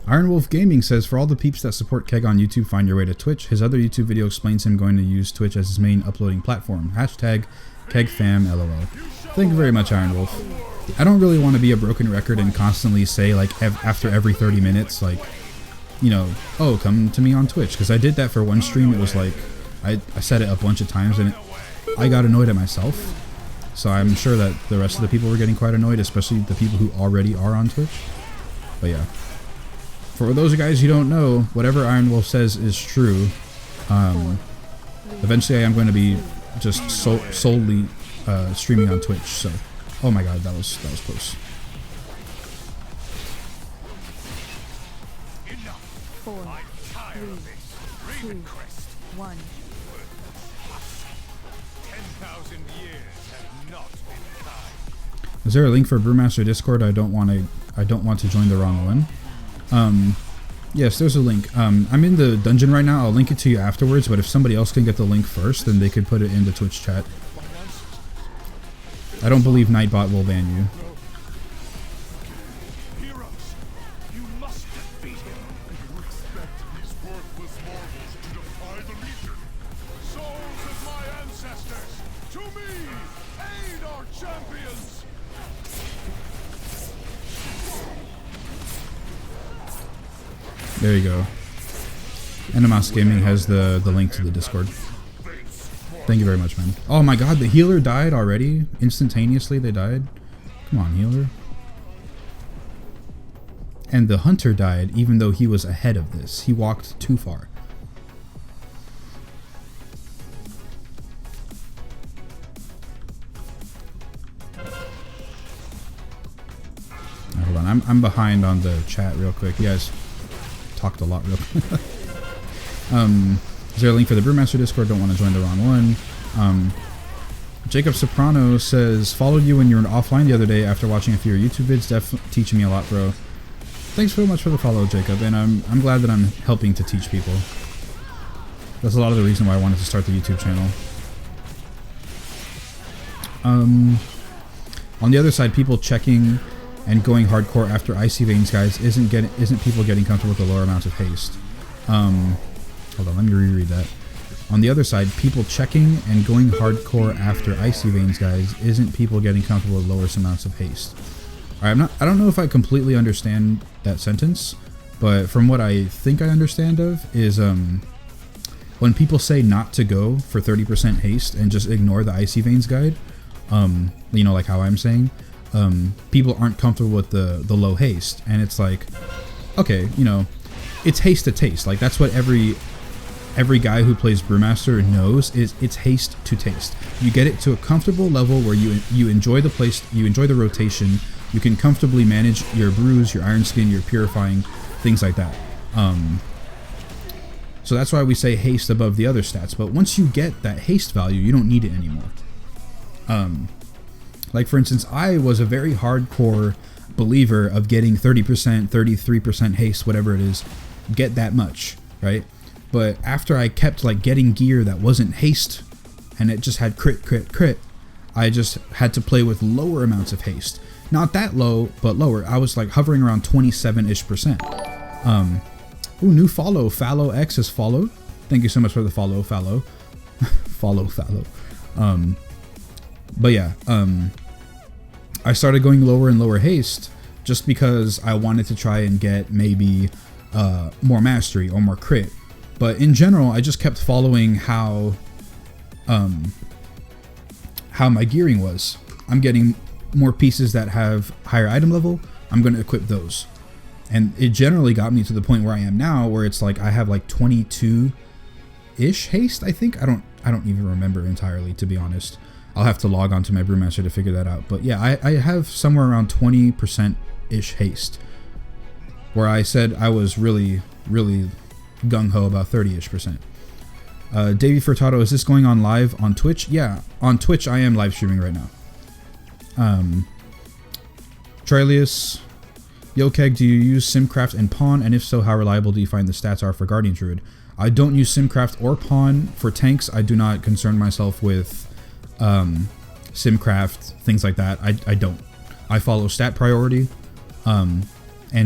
Iron Wolf Gaming says, for all the peeps that support Keg on YouTube, find your way to Twitch. His other YouTube video explains him going to use Twitch as his main uploading platform. Hashtag KegFam LOL. Thank you very much, Iron Wolf. I don't really want to be a broken record and constantly say, like, after every 30 minutes, like, you know, oh, come to me on Twitch. Because I did that for one stream. It was like, I said it a bunch of times and I got annoyed at myself. So I'm sure that the rest of the people were getting quite annoyed, especially the people who already are on Twitch. But yeah. For those guys who don't know, whatever Iron Wolf says is true. Eventually I am going to be just solely streaming on Twitch. So, oh my god, that was close. 4, 3, 2, 1. 10,000 years have not been kind. Is there a link for Brewmaster Discord? I don't want to join the wrong one. Yes, there's a link. I'm in the dungeon right now. I'll link it to you afterwards, but if somebody else can get the link first, then they could put it in the Twitch chat. I don't believe Nightbot will ban you. Heroes, you must defeat him. You expect these worthless mortals to defy the Legion? Souls of my ancestors, to me, aid our champions! There you go. Animas Gaming has the link to the Discord. Thank you very much, man. Oh my god, the healer died already? Instantaneously they died? Come on, healer. And the hunter died even though he was ahead of this. He walked too far. Hold on, I'm behind on the chat real quick. You guys talked a lot real quick. Is there a link for the Brewmaster Discord? Don't want to join the wrong one. Jacob Soprano says, followed you when you were offline the other day after watching a few of your YouTube vids. Definitely teaching me a lot, bro. Thanks so much for the follow, Jacob, and I'm glad that I'm helping to teach people. That's a lot of the reason why I wanted to start the YouTube channel. On the other side, people checking and going hardcore after Icy Veins, guys, isn't people getting comfortable with the lower amounts of haste. Hold on, let me reread that. On the other side, people checking and going hardcore after Icy Veins, guys, isn't people getting comfortable with lower amounts of haste. All right, I don't know if I completely understand that sentence, but from what I think I understand of is when people say not to go for 30% haste and just ignore the Icy Veins guide, you know, like how I'm saying, people aren't comfortable with the low haste, and it's like, okay, you know, it's haste to taste. Like that's what every guy who plays Brewmaster knows, is it's haste to taste. You get it to a comfortable level where you enjoy the place, you enjoy the rotation, you can comfortably manage your brews, your iron skin, your purifying, things like that. So that's why we say haste above the other stats. But once you get that haste value, you don't need it anymore. Like for instance, I was a very hardcore believer of getting 30%, 33% haste, whatever it is, get that much, right? But after I kept like getting gear that wasn't haste and it just had crit, I just had to play with lower amounts of haste. Not that low, but lower. I was like hovering around 27-ish%. Ooh, new follow. Fallow X is followed. Thank you so much for the follow, Fallow. follow. But yeah, I started going lower and lower haste just because I wanted to try and get maybe more mastery or more crit. But in general, I just kept following how my gearing was. I'm getting more pieces that have higher item level. I'm going to equip those. And it generally got me to the point where I am now, where it's like I have like 22-ish haste, I think. I don't even remember entirely, to be honest. I'll have to log on to my Brewmaster to figure that out. But yeah, I have somewhere around 20%-ish haste, where I said I was really, really gung-ho about 30-ish%. Davey Furtado, is this going on live on Twitch? Yeah, on Twitch I am live streaming right now. Trilius, Yokeg, do you use Simcraft and Pawn? And if so, how reliable do you find the stats are for Guardian Druid? I don't use Simcraft or Pawn. For tanks, I do not concern myself with Simcraft, things like that. I don't. I follow stat priority, and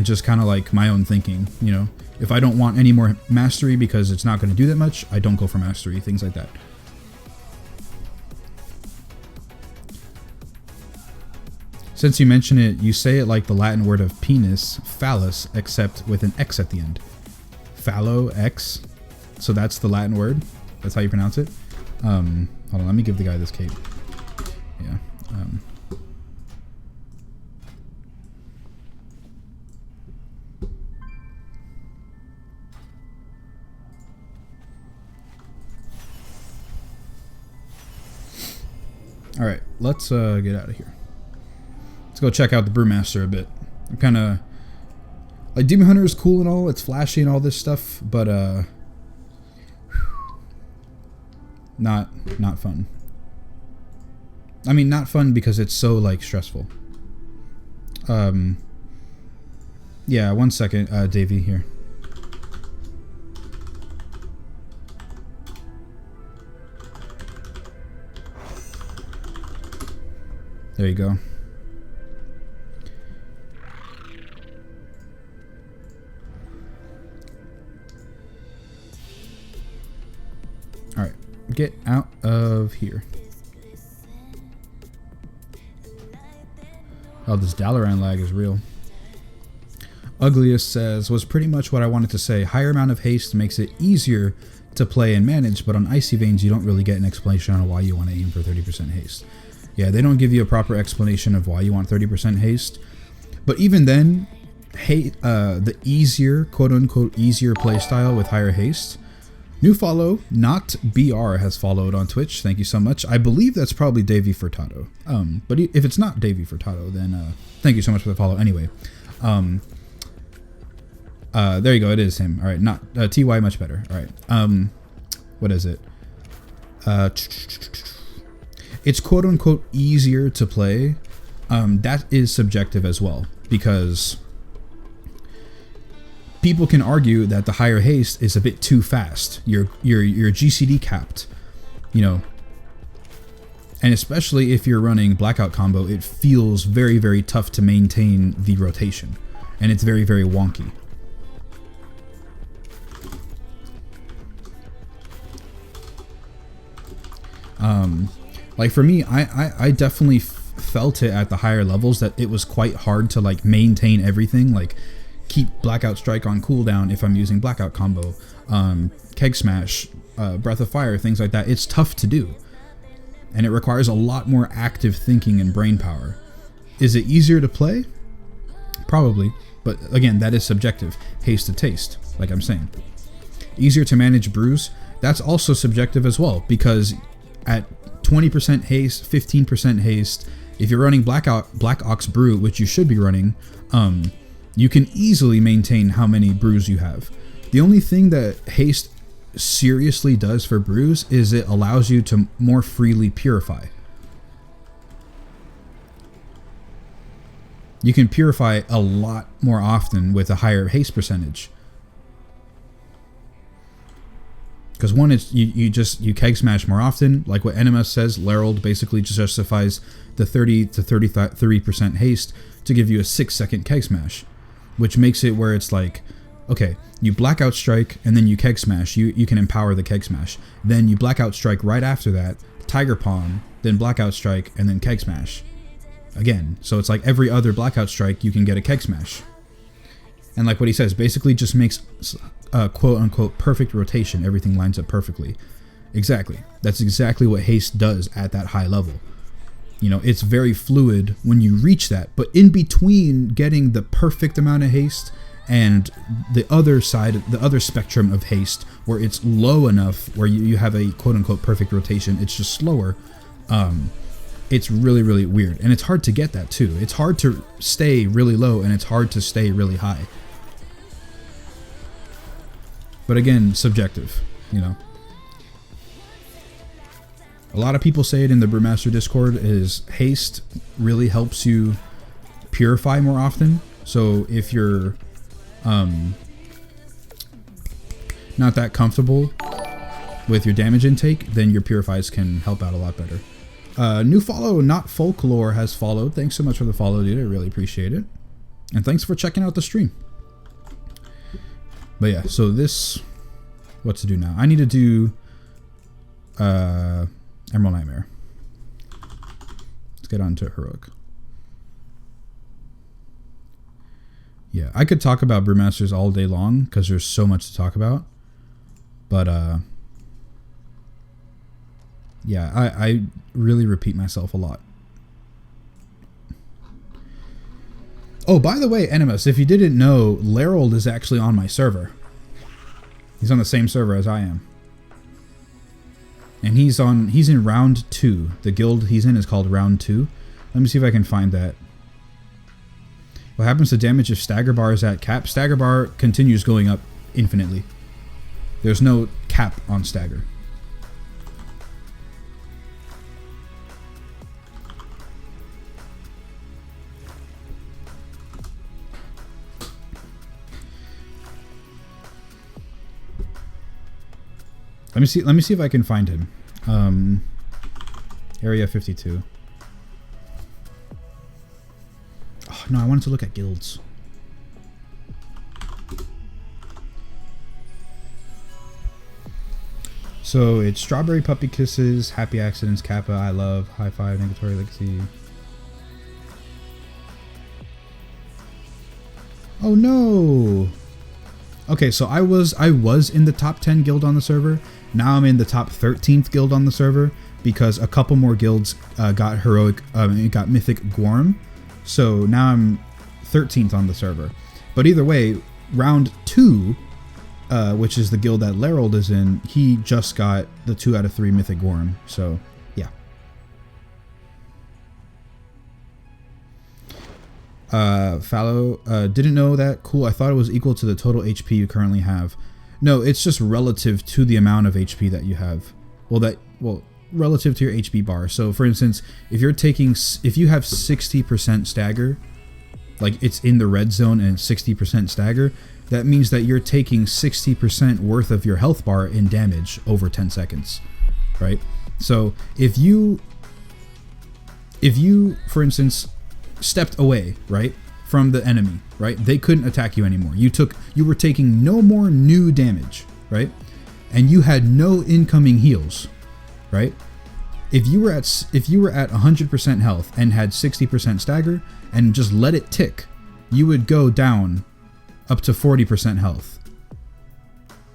just kind of like my own thinking, you know. If I don't want any more mastery because it's not going to do that much, I don't go for mastery, things like that. Since you mention it, you say it like the Latin word of penis, phallus, except with an X at the end. Phallo, X. So that's the Latin word. That's how you pronounce it. Hold on, let me give the guy this cape. Yeah. All right, let's get out of here. Let's go check out the Brewmaster a bit. I'm kind of like, Demon Hunter is cool and all, it's flashy and all this stuff, but not fun. I mean, not fun because it's so like stressful. Yeah, 1 second, Davey here. There you go. Alright, get out of here. Oh, this Dalaran lag is real. Ugliest says, was pretty much what I wanted to say. Higher amount of haste makes it easier to play and manage, but on Icy Veins you don't really get an explanation on why you want to aim for 30% haste. Yeah, they don't give you a proper explanation of why you want 30% haste. But even then, the easier, quote-unquote, easier playstyle with higher haste. New follow, not BR, has followed on Twitch. Thank you so much. I believe that's probably Davey Furtado. But if it's not Davey Furtado, then thank you so much for the follow anyway. There you go. It is him. All right. Not TY. Much better. All right. What is it? It's quote unquote easier to play. That is subjective as well, because people can argue that the higher haste is a bit too fast. You're GCD capped, you know. And especially if you're running blackout combo, it feels very, very tough to maintain the rotation, and it's very, very wonky. Like for me, I definitely felt it at the higher levels that it was quite hard to like maintain everything, like keep Blackout Strike on cooldown if I'm using Blackout combo, Keg Smash, Breath of Fire, things like that. It's tough to do, and it requires a lot more active thinking and brain power. Is it easier to play? Probably, but again, that is subjective. Haste to taste, like I'm saying. Easier to manage brews? That's also subjective as well, because at 20% haste, 15% haste, if you're running Black Ox Brew, which you should be running, you can easily maintain how many brews you have. The only thing that haste seriously does for brews is it allows you to more freely purify. You can purify a lot more often with a higher haste percentage. Because one, it's you keg smash more often, like what NMS says. Larold basically just justifies the 30 to 33% haste to give you a 6-second keg smash, which makes it where it's like, okay, you blackout strike and then you keg smash. You can empower the keg smash. Then you blackout strike right after that, Tiger Palm, then blackout strike and then keg smash again. So it's like every other blackout strike you can get a keg smash. And like what he says, basically just makes quote unquote perfect rotation. Everything lines up perfectly. Exactly. That's exactly what haste does at that high level. You know, it's very fluid when you reach that, but in between getting the perfect amount of haste and the other side, the other spectrum of haste, where it's low enough where you have a quote unquote perfect rotation, it's just slower. It's really, really weird, and it's hard to get that too. It's hard to stay really low, and it's hard to stay really high. But again, subjective, you know. A lot of people say it in the Brewmaster Discord is haste really helps you purify more often. So if you're not that comfortable with your damage intake, then your purifies can help out a lot better. New follow, Not Folklore, has followed. Thanks so much for the follow, dude. I really appreciate it. And thanks for checking out the stream. But yeah, so this, what to do now? I need to do Emerald Nightmare. Let's get on to Heroic. Yeah, I could talk about Brewmasters all day long because there's so much to talk about. But yeah, I really repeat myself a lot. Oh, by the way, Enemus, if you didn't know, Larold is actually on my server. He's on the same server as I am. And he's in round 2. The guild he's in is called round 2. Let me see if I can find that. What happens to damage if stagger bar is at cap? Stagger bar continues going up infinitely. There's no cap on stagger. Let me see if I can find him. Area 52. Oh, no, I wanted to look at guilds. So it's Strawberry Puppy Kisses, Happy Accidents, Kappa, I Love, High Five, Negatory Legacy. Oh no! Okay, so I was in the top 10 guild on the server. Now I'm in the top 13th guild on the server because a couple more guilds got heroic, got mythic Gorm. So now I'm 13th on the server. But either way, round 2, which is the guild that Larold is in, he just got the 2 out of 3 mythic Gorm. So yeah. Fallow, didn't know that. Cool. I thought it was equal to the total HP you currently have. No, it's just relative to the amount of HP that you have. Well, relative to your HP bar. So for instance, if you have 60% stagger, like it's in the red zone and 60% stagger, that means that you're taking 60% worth of your health bar in damage over 10 seconds, right? So if you, for instance, stepped away, right, from the enemy, right, they couldn't attack you anymore. You were taking no more new damage, right, and you had no incoming heals, right? If you were at 100% health and had 60% stagger and just let it tick, you would go down up to 40% health.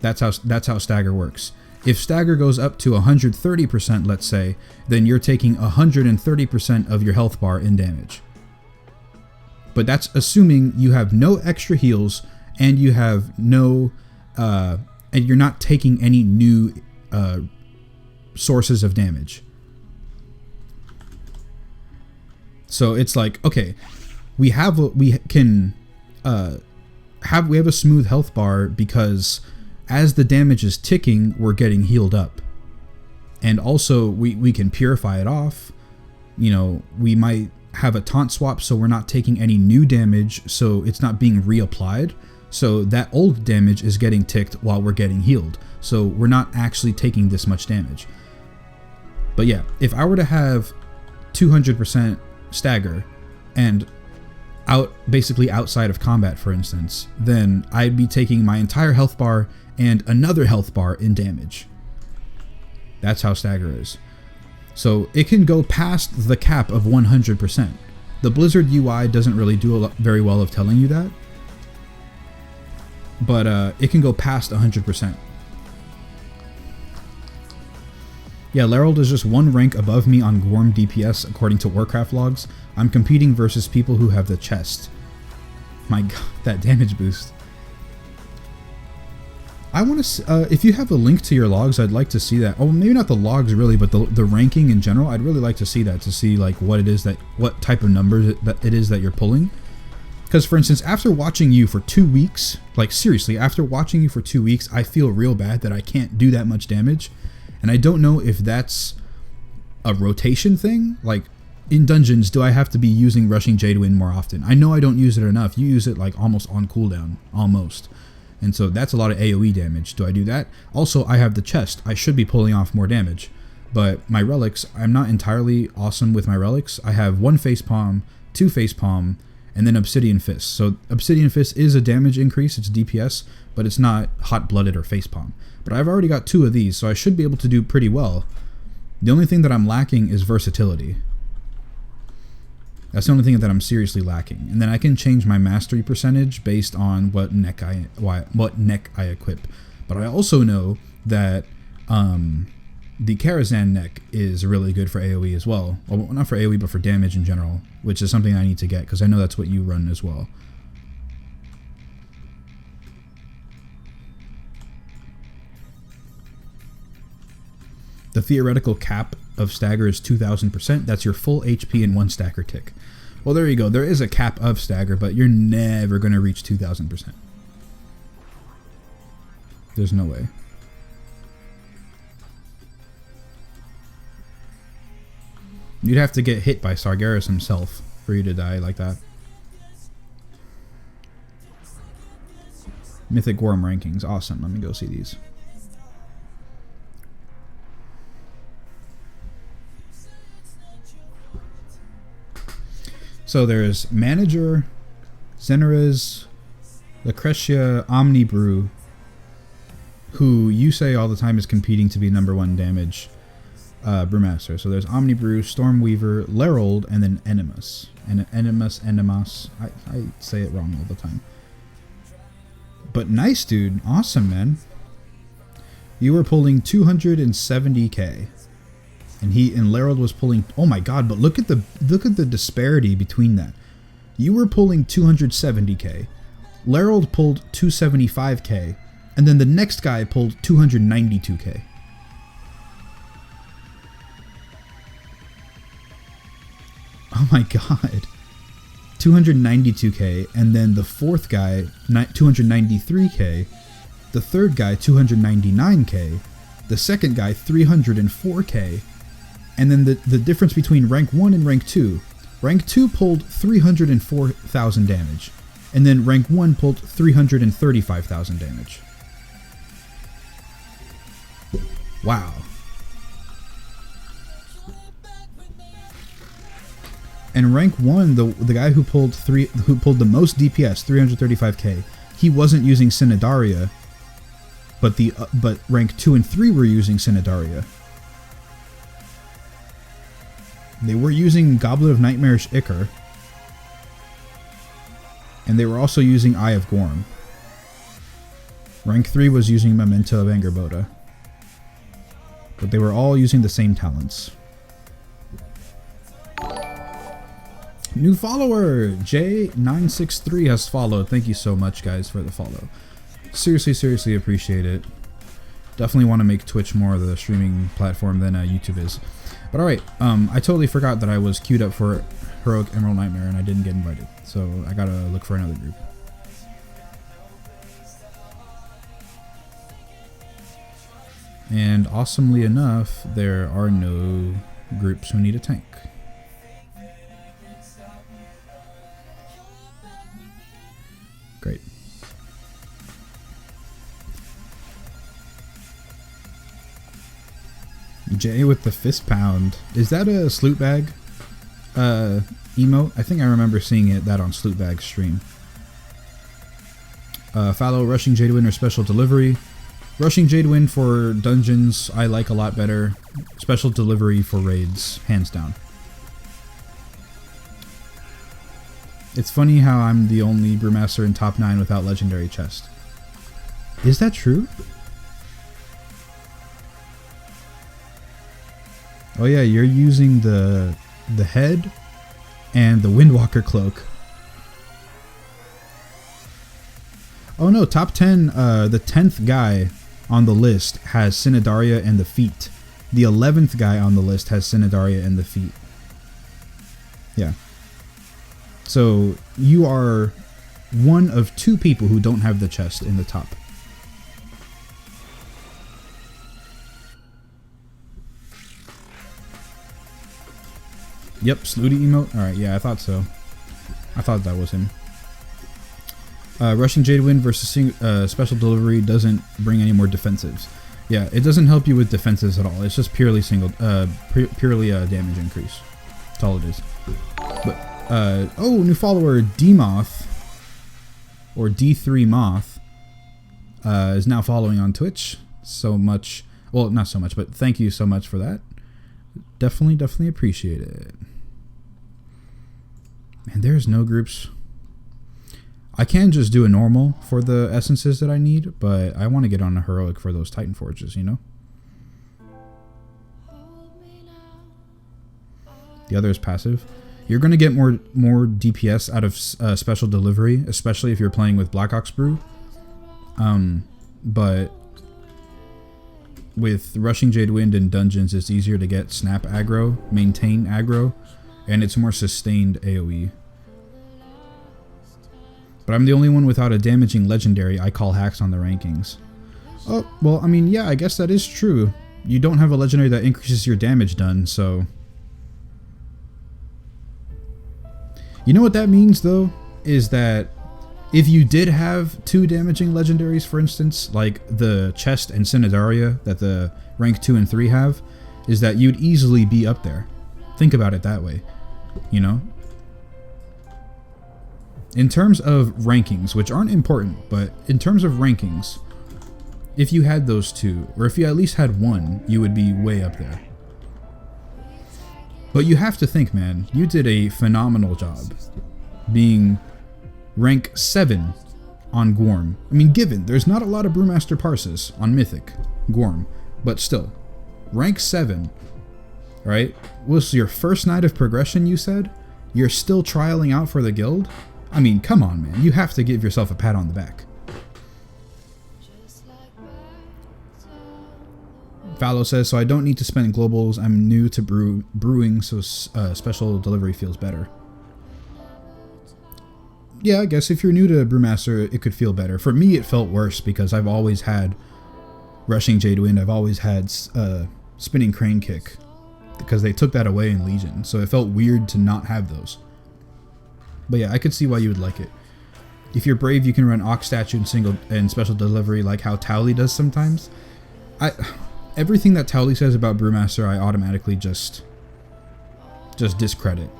That's how stagger works. If stagger goes up to 130%, let's say, then you're taking 130% of your health bar in damage. But that's assuming you have no extra heals and you have no, and you're not taking any new sources of damage. So it's like, okay, we have a smooth health bar because as the damage is ticking, we're getting healed up. And also we can purify it off. You know, we might have a taunt swap so we're not taking any new damage, so it's not being reapplied. So that old damage is getting ticked while we're getting healed. So we're not actually taking this much damage. But yeah, if I were to have 200% stagger and basically outside of combat, for instance, then I'd be taking my entire health bar and another health bar in damage. That's how stagger is. So it can go past the cap of 100%. The Blizzard UI doesn't really do very well of telling you that, but it can go past 100%. Yeah, Larold is just one rank above me on Gorm DPS according to Warcraft logs. I'm competing versus people who have the chest. My god, that damage boost. I want to, if you have a link to your logs, I'd like to see that. Oh, maybe not the logs really, but the ranking in general. I'd really like to see that, to see like what type of numbers it is that you're pulling. Because for instance, after watching you for 2 weeks, like seriously, after watching you for 2 weeks, I feel real bad that I can't do that much damage. And I don't know if that's a rotation thing. Like in dungeons, do I have to be using Rushing Jadewin more often? I know I don't use it enough. You use it like almost on cooldown, almost. And so that's a lot of AoE damage. Do I do that? Also, I have the chest. I should be pulling off more damage. But my relics, I'm not entirely awesome with my relics. I have 1 facepalm, 2 facepalm, and then Obsidian Fist. So Obsidian Fist is a damage increase. It's DPS, but it's not hot-blooded or facepalm. But I've already got 2 of these, so I should be able to do pretty well. The only thing that I'm lacking is versatility. That's the only thing that I'm seriously lacking. And then I can change my mastery percentage based on what neck I equip. But I also know that the Karazhan neck is really good for AoE as well. Well, not for AoE, but for damage in general, which is something I need to get because I know that's what you run as well. The theoretical cap of stagger is 2000%. That's your full HP in 1 stagger tick. Well, there you go. There is a cap of stagger, but you're never going to reach 2000%. There's no way. You'd have to get hit by Sargeras himself for you to die like that. Mythic Worm rankings. Awesome. Let me go see these. So there's Manager, Zenarez, Lucretia, Omnibrew, who you say all the time is competing to be #1 damage Brewmaster. So there's Omnibrew, Stormweaver, Larold, and then Enemas. Enemas. I say it wrong all the time. But nice, dude. Awesome, man. You were pulling 270k. And Larold was pulling, oh my god, but look at the disparity between that. You were pulling 270k. Larold pulled 275k, and then the next guy pulled 292k. Oh my god. 292k, and then the fourth guy 293k, the third guy 299k, the second guy 304k, and then the difference between rank 1 and rank 2. Rank 2 pulled 304,000 damage, and then rank 1 pulled 335,000 damage. Wow. And rank 1, the guy who pulled the most DPS, 335k, he wasn't using Synodaria, but rank 2 and 3 were using Synodaria. They were using Goblet of Nightmarish Ichor, and they were also using Eye of Gorm. Rank 3 was using Memento of Angerboda, but they were all using the same talents. New follower, J963 has followed. Thank you so much, guys, for the follow. Seriously appreciate it. Definitely want to make Twitch more of the streaming platform than YouTube is. But alright, I totally forgot that I was queued up for Heroic Emerald Nightmare and I didn't get invited. So I gotta look for another group. And awesomely enough, there are no groups who need a tank. Great. Jay with the fist pound. Is that a Sloot Bag emote? I think I remember seeing that on Sloot Bag's stream. Fallow, Rushing Jadewind or Special Delivery. Rushing Jadewind for dungeons I like a lot better. Special Delivery for raids, hands down. It's funny how I'm the only Brewmaster in top 9 without legendary chest. Is that true? Oh yeah, you're using the head and the Windwalker cloak. Oh no, top 10, the 10th guy on the list has Synodaria and the feet. The 11th guy on the list has Synodaria and the feet. Yeah. So you are one of 2 people who don't have the chest in the top. Yep, Snooty emote. Alright, yeah, I thought so. I thought that was him. Rushing Jadewind versus Special Delivery doesn't bring any more defensives. Yeah, it doesn't help you with defensives at all. It's just purely purely damage increase. That's all it is. But oh, new follower D-Moth, or D3 Moth, is now following on Twitch. So much, well, not so much, but thank you so much for that. Definitely appreciate it. Man, there's no groups. I can just do a normal for the essences that I need, but I want to get on a heroic for those Titan Forges, you know? The other is passive. You're going to get more DPS out of Special Delivery, especially if you're playing with Black Ox Brew. But with Rushing Jadewind in dungeons, it's easier to get snap aggro, maintain aggro, and it's more sustained AoE. But I'm the only one without a damaging legendary I call hacks on the rankings. Oh, well, I mean, yeah, I guess that is true. You don't have a legendary that increases your damage done, so... You know what that means, though? Is that if you did have 2 damaging legendaries, for instance, like the chest and Synodaria that the rank 2 and 3 have, is that you'd easily be up there. Think about it that way, you know? In terms of rankings, which aren't important, but in terms of rankings, if you had those 2, or if you at least had 1, you would be way up there. But you have to think, man, you did a phenomenal job being rank 7 on Gorm. I mean, given there's not a lot of Brewmaster Parses on Mythic Gorm, but still, rank 7, right? Was your first night of progression, you said? You're still trialing out for the guild? I mean, come on, man. You have to give yourself a pat on the back. Fallow says, so I don't need to spend globals. I'm new to brewing, so Special Delivery feels better. yeah, I guess if you're new to Brewmaster, it could feel better. For me, it felt worse because I've always had Rushing Jade Wind. I've always had Spinning Crane Kick because they took that away in Legion. So it felt weird to not have those. But yeah, I could see why you would like it. If you're brave, you can run Ox Statue and single and special delivery like how Towley does sometimes. Everything that Towley says about Brewmaster, I automatically just discredit.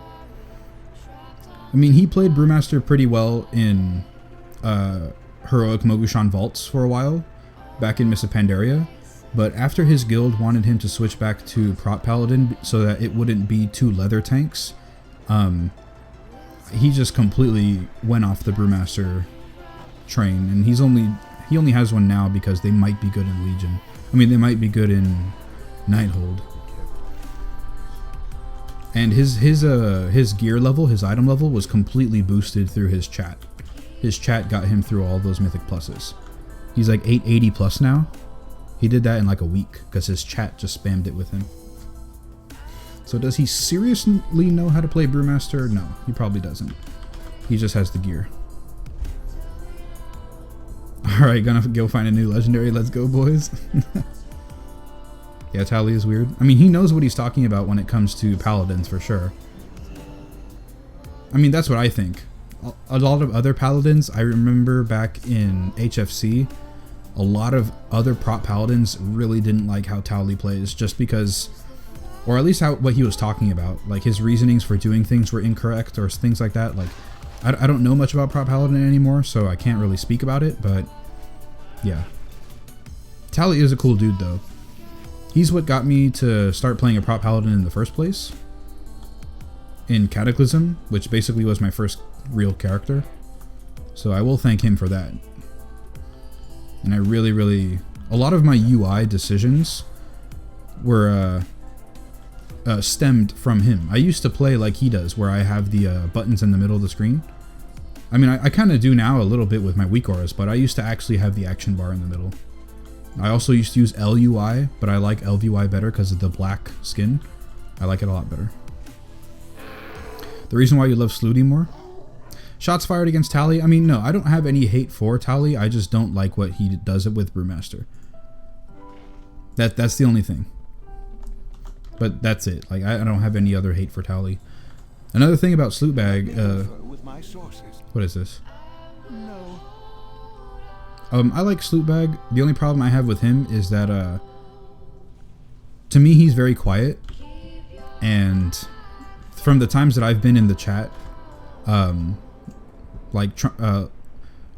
I mean, he played Brewmaster pretty well in Heroic Mogushan Vaults for a while, back in Miss of Pandaria, but after his guild wanted him to switch back to Prot Paladin so that it wouldn't be 2 leather tanks, he just completely went off the Brewmaster train, and he only has one now because they might be good in Legion. I mean, they might be good in Nighthold. And his gear level, his item level, was completely boosted through his chat. His chat got him through all those mythic pluses. He's like 880 plus now. He did that in like a week because his chat just spammed it with him. So does he seriously know how to play Brewmaster? No, he probably doesn't. He just has the gear. Alright, gonna go find a new legendary. Let's go, boys. Yeah, Tally is weird. I mean, he knows what he's talking about when it comes to paladins, for sure. I mean, that's what I think. A lot of other paladins, I remember back in HFC, a lot of other prop paladins really didn't like how Towley plays, just because, or at least what he was talking about. Like, his reasonings for doing things were incorrect, or things like that. Like, I don't know much about prop paladin anymore, so I can't really speak about it, but yeah. Tally is a cool dude, though. He's what got me to start playing a prop paladin in the first place. In Cataclysm, which basically was my first real character. So I will thank him for that. And I really... A lot of my UI decisions were stemmed from him. I used to play like he does, where I have the buttons in the middle of the screen. I mean, I kind of do now a little bit with my weak auras, but I used to actually have the action bar in the middle. I also used to use LUI, but I like LVY better because of the black skin. I like it a lot better. The reason why you love Slooty more? Shots fired against Tally? I mean, no, I don't have any hate for Tally. I just don't like what he does it with Brewmaster. That's the only thing. But that's it. Like, I don't have any other hate for Tally. Another thing about Slootbag, what is this? No. I like Slootbag. The only problem I have with him is that, to me, he's very quiet. And from the times that I've been in the chat,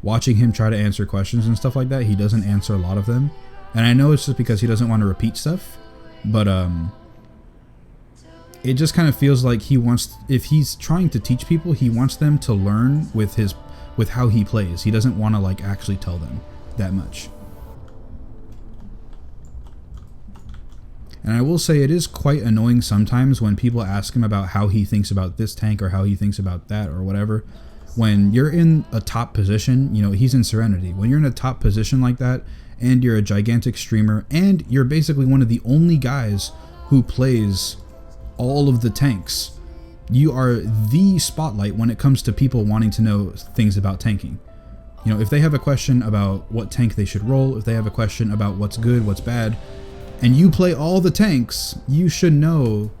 watching him try to answer questions and stuff like that, he doesn't answer a lot of them. And I know it's just because he doesn't want to repeat stuff, but it just kind of feels like he wants, if he's trying to teach people, he wants them to learn with how he plays. He doesn't want to like actually tell them that much. And I will say it is quite annoying sometimes when people ask him about how he thinks about this tank or how he thinks about that or whatever. When you're in a top position, you know, he's in Serenity. When you're in a top position like that, and you're a gigantic streamer, and you're basically one of the only guys who plays all of the tanks, you are the spotlight when it comes to people wanting to know things about tanking. You know, if they have a question about what tank they should roll, if they have a question about what's good, what's bad, and you play all the tanks, you should know,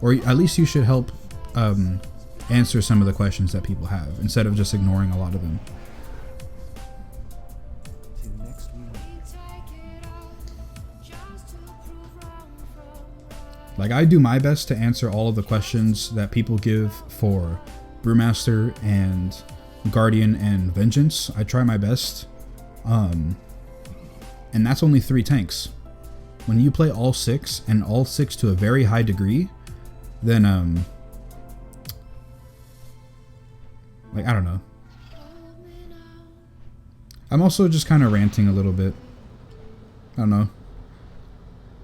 or at least you should help answer some of the questions that people have, instead of just ignoring a lot of them. Like, I do my best to answer all of the questions that people give for Brewmaster and Guardian and Vengeance. I try my best. And that's only 3 tanks. When you play all 6, and all 6 to a very high degree, then, like, I don't know. I'm also just kind of ranting a little bit. I don't know.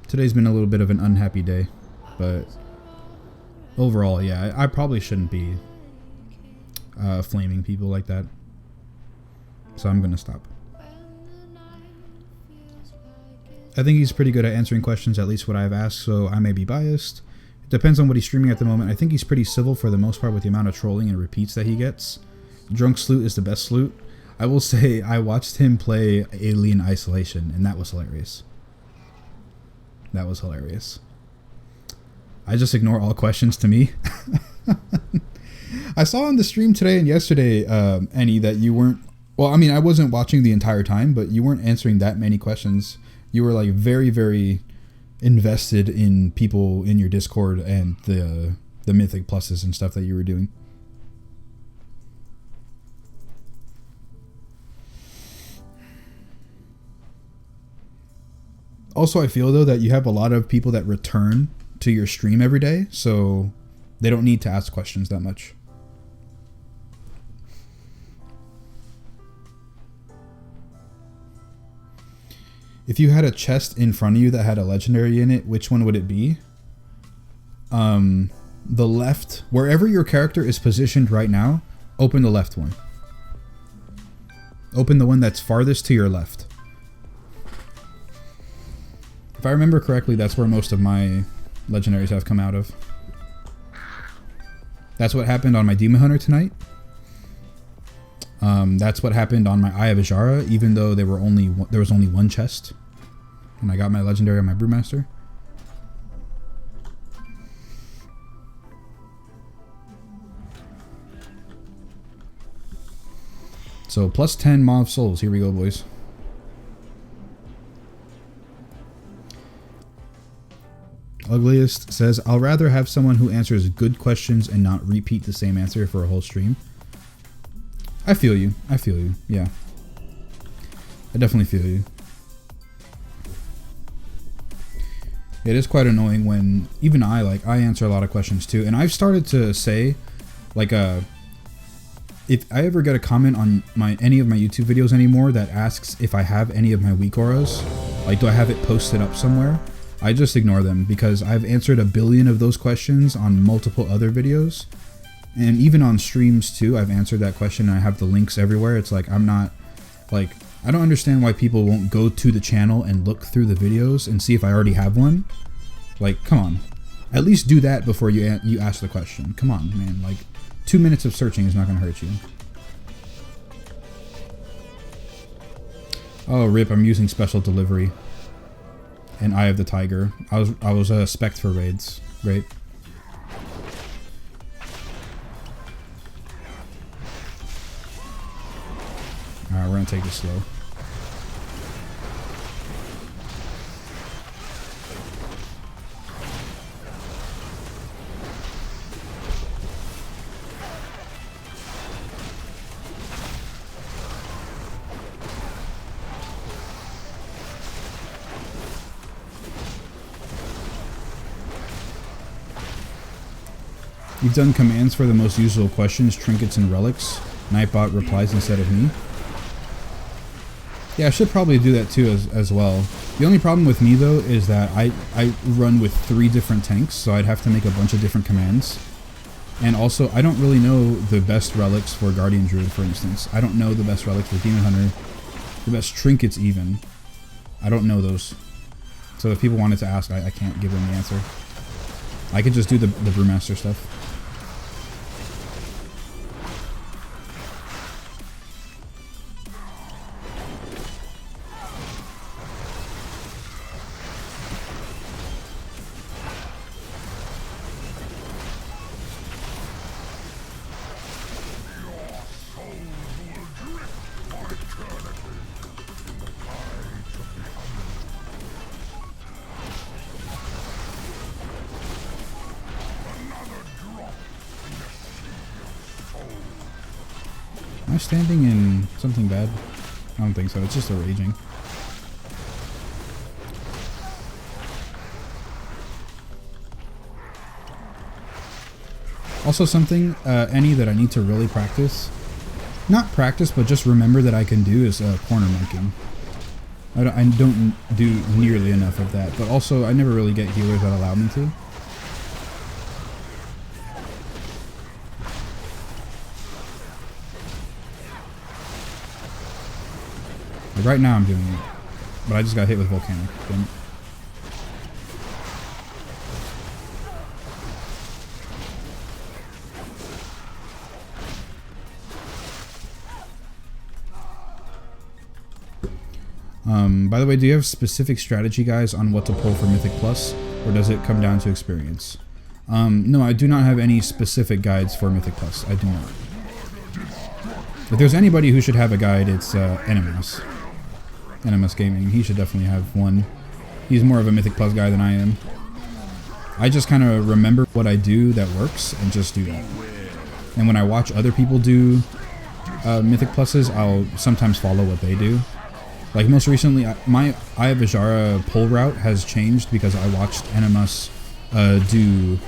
Today's been a little bit of an unhappy day. But overall, yeah, I probably shouldn't be flaming people like that. So I'm going to stop. I think he's pretty good at answering questions, at least what I've asked, so I may be biased. It depends on what he's streaming at the moment. I think he's pretty civil for the most part with the amount of trolling and repeats that he gets. Drunk Sloot is the best Sloot. I will say I watched him play Alien Isolation, and that was hilarious. That was hilarious. I just ignore all questions to me. I saw on the stream today and yesterday, Annie, that you weren't... Well, I mean, I wasn't watching the entire time, but you weren't answering that many questions. You were like very, very invested in people in your Discord and the Mythic Pluses and stuff that you were doing. Also, I feel, though, that you have a lot of people that return to your stream every day, so they don't need to ask questions that much. If you had a chest in front of you that had a legendary in it, which one would it be? The left, wherever your character is positioned right now, open the left one. Open the one that's farthest to your left. If I remember correctly, that's where most of my legendaries have come out of. That's what happened on my Demon Hunter tonight. That's what happened on my Eye of Ajara, even though there was only one chest when I got my legendary on my Brewmaster. So plus 10 Maw of Souls. Here we go, boys. Ugliest says, I'll rather have someone who answers good questions and not repeat the same answer for a whole stream. I feel you. I feel you. Yeah. I definitely feel you. It is quite annoying when even I answer a lot of questions too. And I've started to say, like, if I ever get a comment on any of my YouTube videos anymore that asks if I have any of my weak auras, like, do I have it posted up somewhere? I just ignore them because I've answered a billion of those questions on multiple other videos. And even on streams too, I've answered that question and I have the links everywhere. It's like, I don't understand why people won't go to the channel and look through the videos and see if I already have one. Like, come on. At least do that before you ask the question. Come on, man. Like, 2 minutes of searching is not going to hurt you. Oh, rip, I'm using special delivery. And Eye of the Tiger. I was a spec for raids. Great. Alright, we're gonna take this slow. You've done commands for the most usual questions, trinkets, and relics. Nightbot replies instead of me. Yeah, I should probably do that too as well. The only problem with me though is that I run with 3 different tanks, so I'd have to make a bunch of different commands. And also, I don't really know the best relics for Guardian Druid, for instance. I don't know the best relics for Demon Hunter. The best trinkets even. I don't know those. So if people wanted to ask, I can't give them the answer. I could just do the Brewmaster stuff. Am I standing in something bad? I don't think so. It's just a raging. Also something, any that I need to really practice. Not practice, but just remember that I can do is corner monking. I don't do nearly enough of that. But also, I never really get healers that allow me to. Like right now I'm doing it, but I just got hit with Volcanic. Damn it. By the way, do you have specific strategy, guys, on what to pull for Mythic Plus, or does it come down to experience? No, I do not have any specific guides for Mythic Plus. I do not. If there's anybody who should have a guide, it's Animus. Animus Gaming. He should definitely have one. He's more of a Mythic Plus guy than I am. I just kind of remember what I do that works and just do that. And when I watch other people do Mythic Pluses, I'll sometimes follow what they do. Like most recently, my Eye of Azshara pull route has changed because I watched Animus do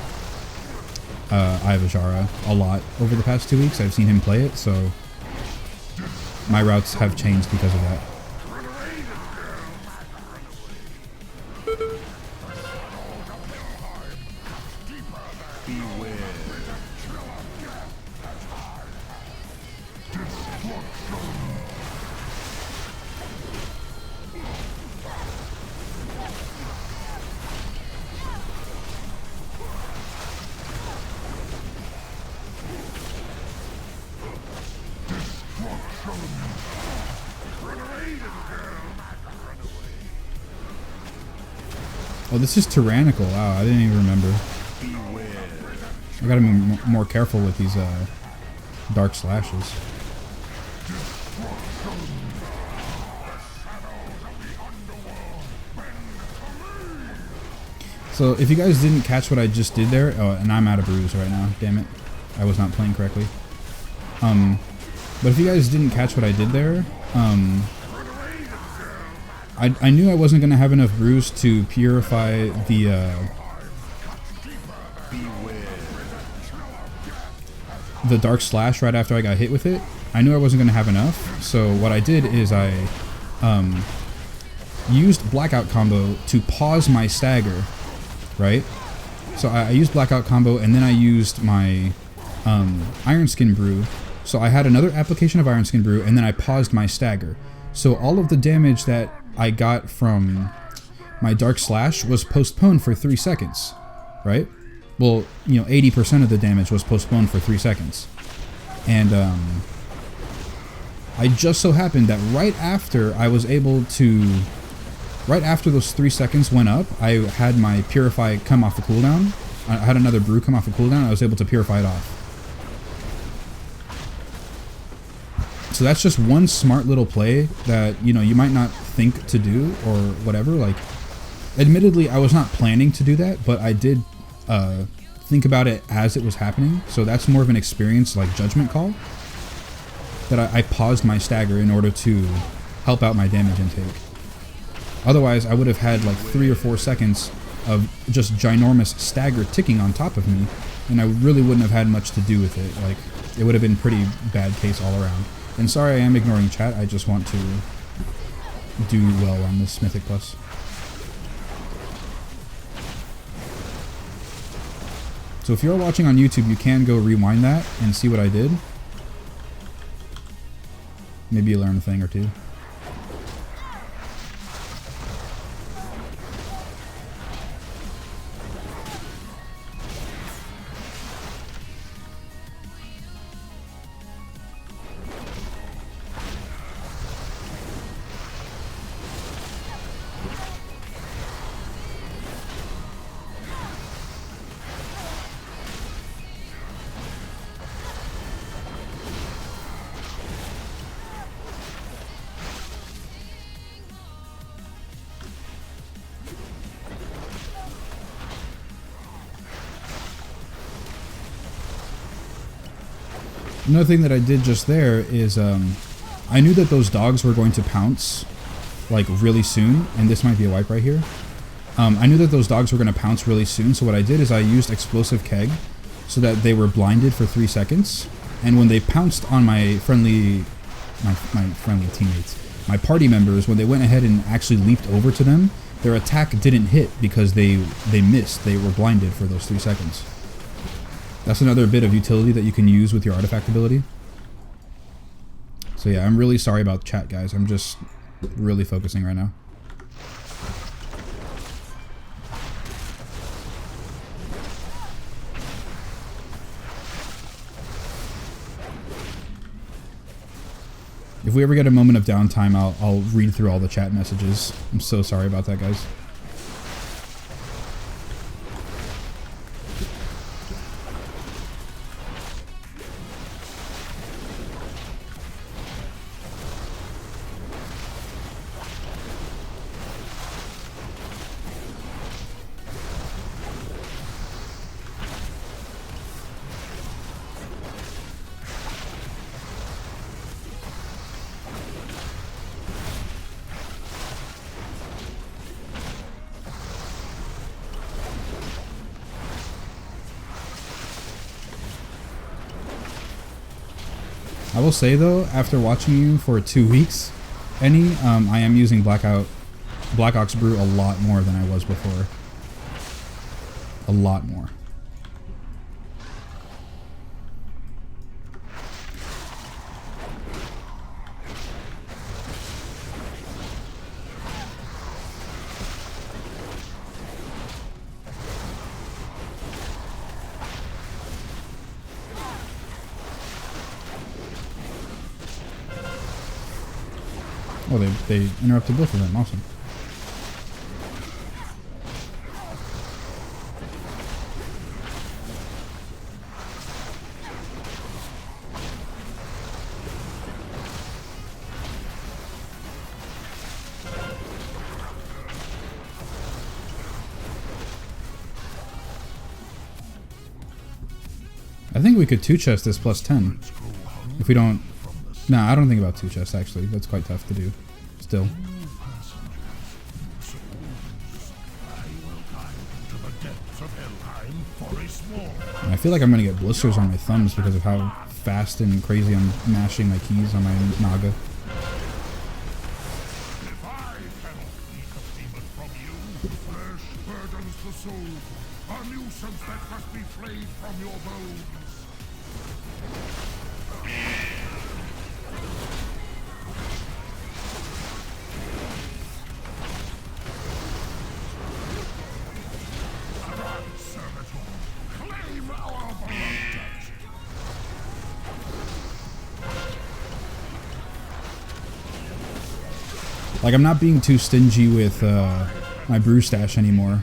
Eye of Azshara a lot over the past 2 weeks. I've seen him play it, so my routes have changed because of that. Oh, this is tyrannical. Wow, I didn't even remember. I gotta be more careful with these dark slashes. So, if you guys didn't catch what I just did there, oh, and I'm out of brews right now, damn it. I was not playing correctly. But if you guys didn't catch what I did there, I knew I wasn't going to have enough brews to purify the Dark Slash right after I got hit with it. I knew I wasn't going to have enough, so what I did is I used Blackout Combo to pause my stagger, right? So I used Blackout Combo, and then I used my Iron Skin Brew. So I had another application of Iron Skin Brew, and then I paused my stagger. So all of the damage that I got from my Dark Slash was postponed for 3 seconds, right? Well, you know, 80% of the damage was postponed for 3 seconds. And I just so happened that right after I was able to, right after those 3 seconds went up, I had my Purify come off the cooldown. I had another brew come off the cooldown, and I was able to purify it off. So that's just one smart little play that, you know, you might not think to do or whatever. Like, admittedly, I was not planning to do that, but I did think about it as it was happening. So that's more of an experience, like, judgment call. That I paused my stagger in order to help out my damage intake. Otherwise, I would have had like 3 or 4 seconds of just ginormous stagger ticking on top of me, and I really wouldn't have had much to do with it. Like, it would have been pretty bad case all around. And sorry I am ignoring chat, I just want to do well on this Mythic Plus. So if you're watching on YouTube, you can go rewind that and see what I did. Maybe you learn a thing or two. Another thing that I did just there is I knew that those dogs were going to pounce like really soon, and this might be a wipe right here. I knew that those dogs were going to pounce really soon, so what I did is I used Explosive Keg so that they were blinded for 3 seconds, and when they pounced on my friendly teammates, my party members, when they went ahead and actually leaped over to them, their attack didn't hit because they missed. They were blinded for those 3 seconds. That's another bit of utility that you can use with your artifact ability. So yeah, I'm really sorry about chat, guys. I'm just really focusing right now. If we ever get a moment of downtime, I'll read through all the chat messages. I'm so sorry about that, guys. I will say though, after watching you for 2 weeks, Any, I am using Black Ox Brew a lot more than I was before. A lot more. Oh, they interrupted both of them. Awesome. I think we could 2-chest this plus 10. If we don't... No, I don't think about 2-chest actually. That's quite tough to do. Still. I feel like I'm gonna get blisters on my thumbs because of how fast and crazy I'm mashing my keys on my Naga. Like, I'm not being too stingy with my brew stash anymore.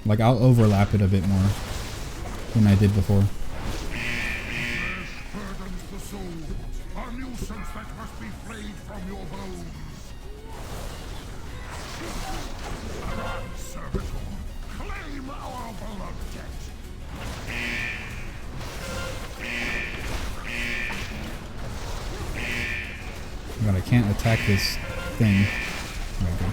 Like, I'll overlap it a bit more than I did before. God, I can't attack this thing. Okay.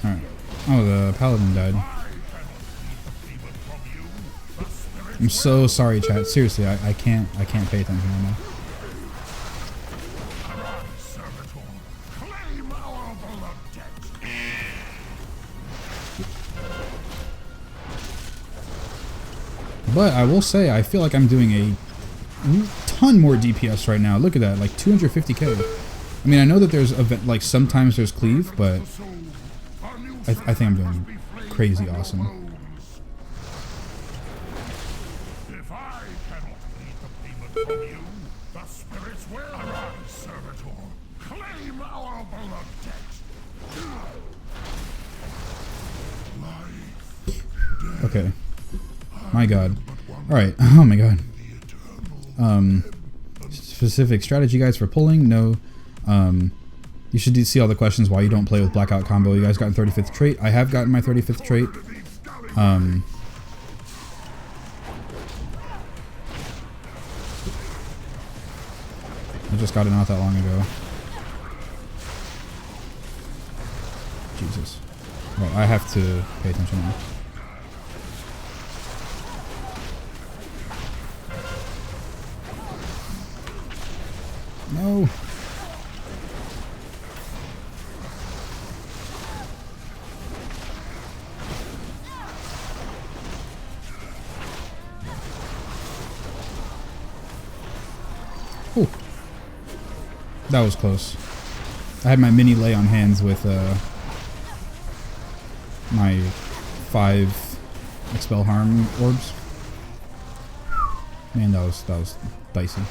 Alright. Oh, the paladin died. I'm so sorry, chat. Seriously, I can't pay attention right now. But I will say, I feel like I'm doing a ton more DPS right now. Look at that, like 250k. I mean, I know that there's like sometimes there's cleave, but I think I'm doing crazy awesome. Okay. My god. Alright. Oh my god. Specific strategy guides for pulling? No. You should see all the questions why you don't play with Blackout combo. You guys gotten 35th trait? I have gotten my 35th trait. I just got it not that long ago. Jesus. Right, I have to pay attention now. No. Ooh. That was close. I had my mini lay on hands with my 5 expel harm orbs. Man, that was dicey.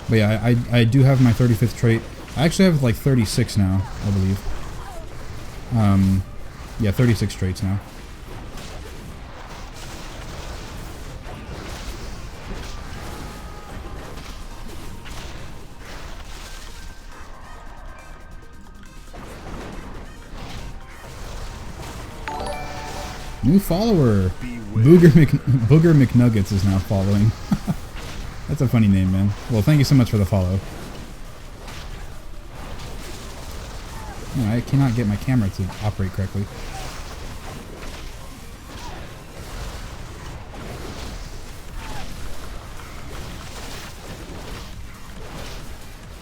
But yeah, I do have my 35th trait. I actually have like 36 now, I believe. Yeah, 36 traits now. New follower! Booger McNuggets is now following. That's a funny name, man. Well, thank you so much for the follow. No, I cannot get my camera to operate correctly.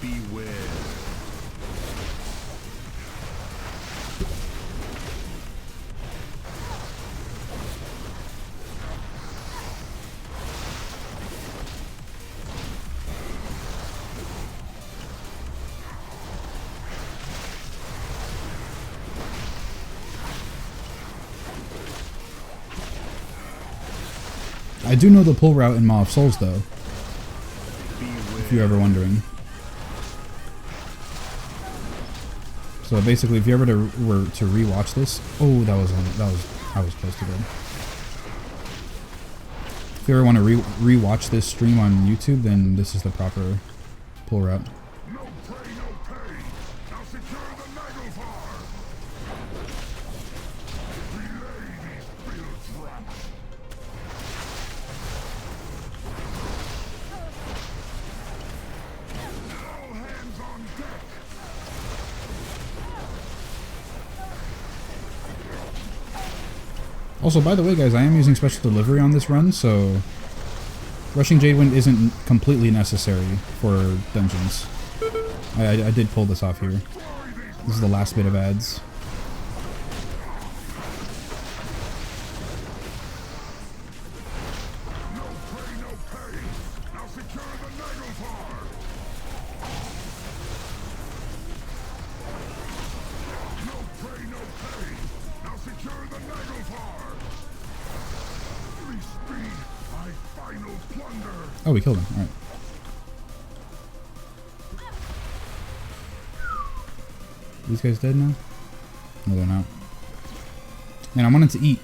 Beware. I do know the pull route in Maw of Souls, though. If you're ever wondering. So basically, if you ever were to rewatch this, oh, I was close to dead. If you ever want to rewatch this stream on YouTube, then this is the proper pull route. No prey, no pay. Now secure the Nagelfar. Relay these field traps. All hands on deck. Also, by the way, guys, I am using special delivery on this run, so rushing Jadewind isn't completely necessary for dungeons. I did pull this off here. This is the last bit of ads. No prey, no pay. Now secure the Nagelfar. No prey, no pay. Now secure the Nagelfar. Release speed, my final plunder. Oh, we killed him. Alright. These guys dead now? No, they're not. Man, I wanted to eat.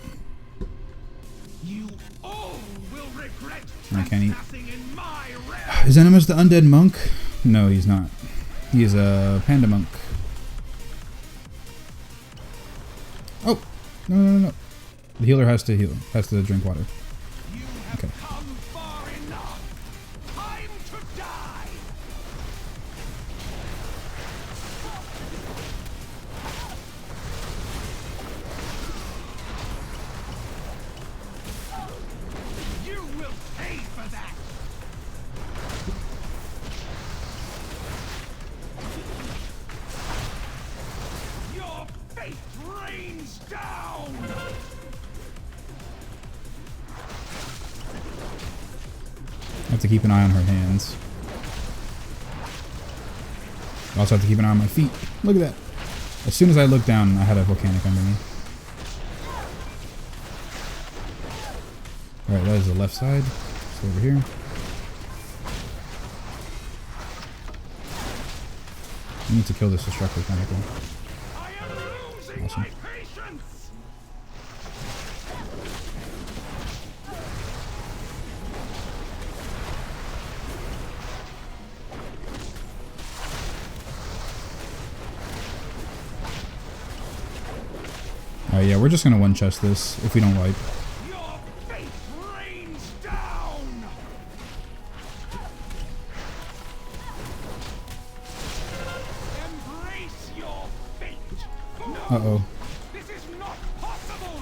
You all will regret I can't eat. trespassing in my realm. Is Animus the undead monk? No, he's not. He is a panda monk. Oh! No, no, no, no. The healer has to heal. Has to drink water. You have Okay. come far enough. Time to die. You will pay for that. Your fate rains down. I have to keep an eye on her hands. I also have to keep an eye on my feet. Look at that. As soon as I looked down, I had a volcanic under me. Alright, that is the left side. So over here. I need to kill this destructive tentacle. I am losing Awesome. my patience. Alright, yeah, we're just gonna one chest this if we don't wipe. Your fate rains down. Uh-oh. This is not possible.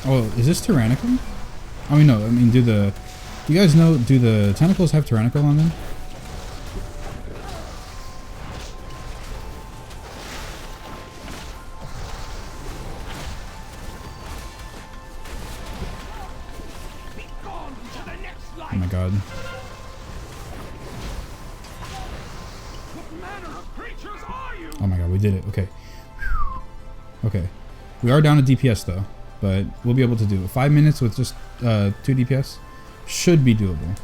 Oh, is this tyrannical? I mean, no. I mean, do you guys know, do the tentacles have tyrannical on them? Be gone to the next life. Oh my god. What manner of creatures are you? Oh my god, we did it. Okay. Okay. We are down to DPS though, but we'll be able to do it. 5 minutes with just 2 DPS should be doable.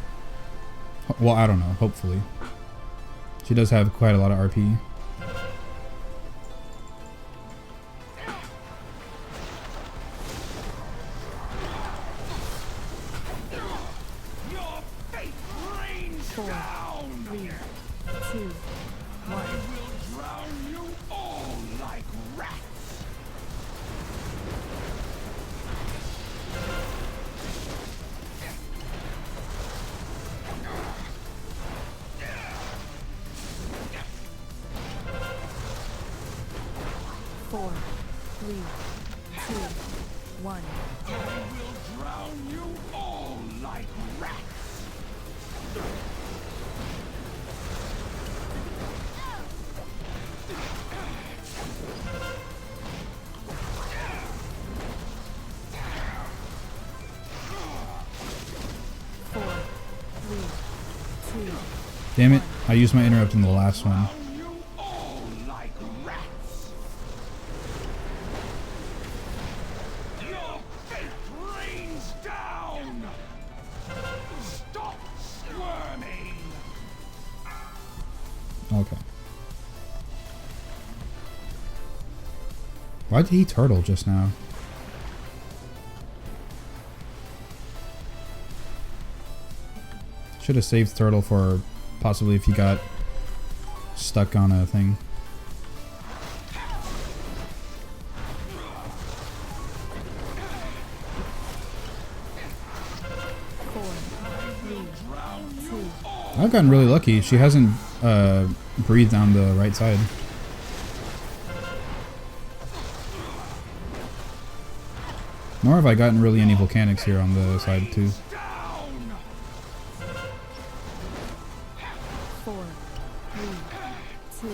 Well, I don't know. Hopefully. She does have quite a lot of RP. Your fate rains 4, down. 3, 2, 1. I will drown you all like rats. Four, three, two, one. I will drown you all like rats. Four, three, two. Damn it. I used my interrupt in the last one. Drown you all like rats. Your fate rains down. Stop squirming. Okay. Why did he turtle just now? Should have saved turtle for possibly if he got stuck on a thing. Four, three, two. I've gotten really lucky. She hasn't breathed down the right side. Nor have I gotten really any volcanics here on the side too. Down. Four, three, two,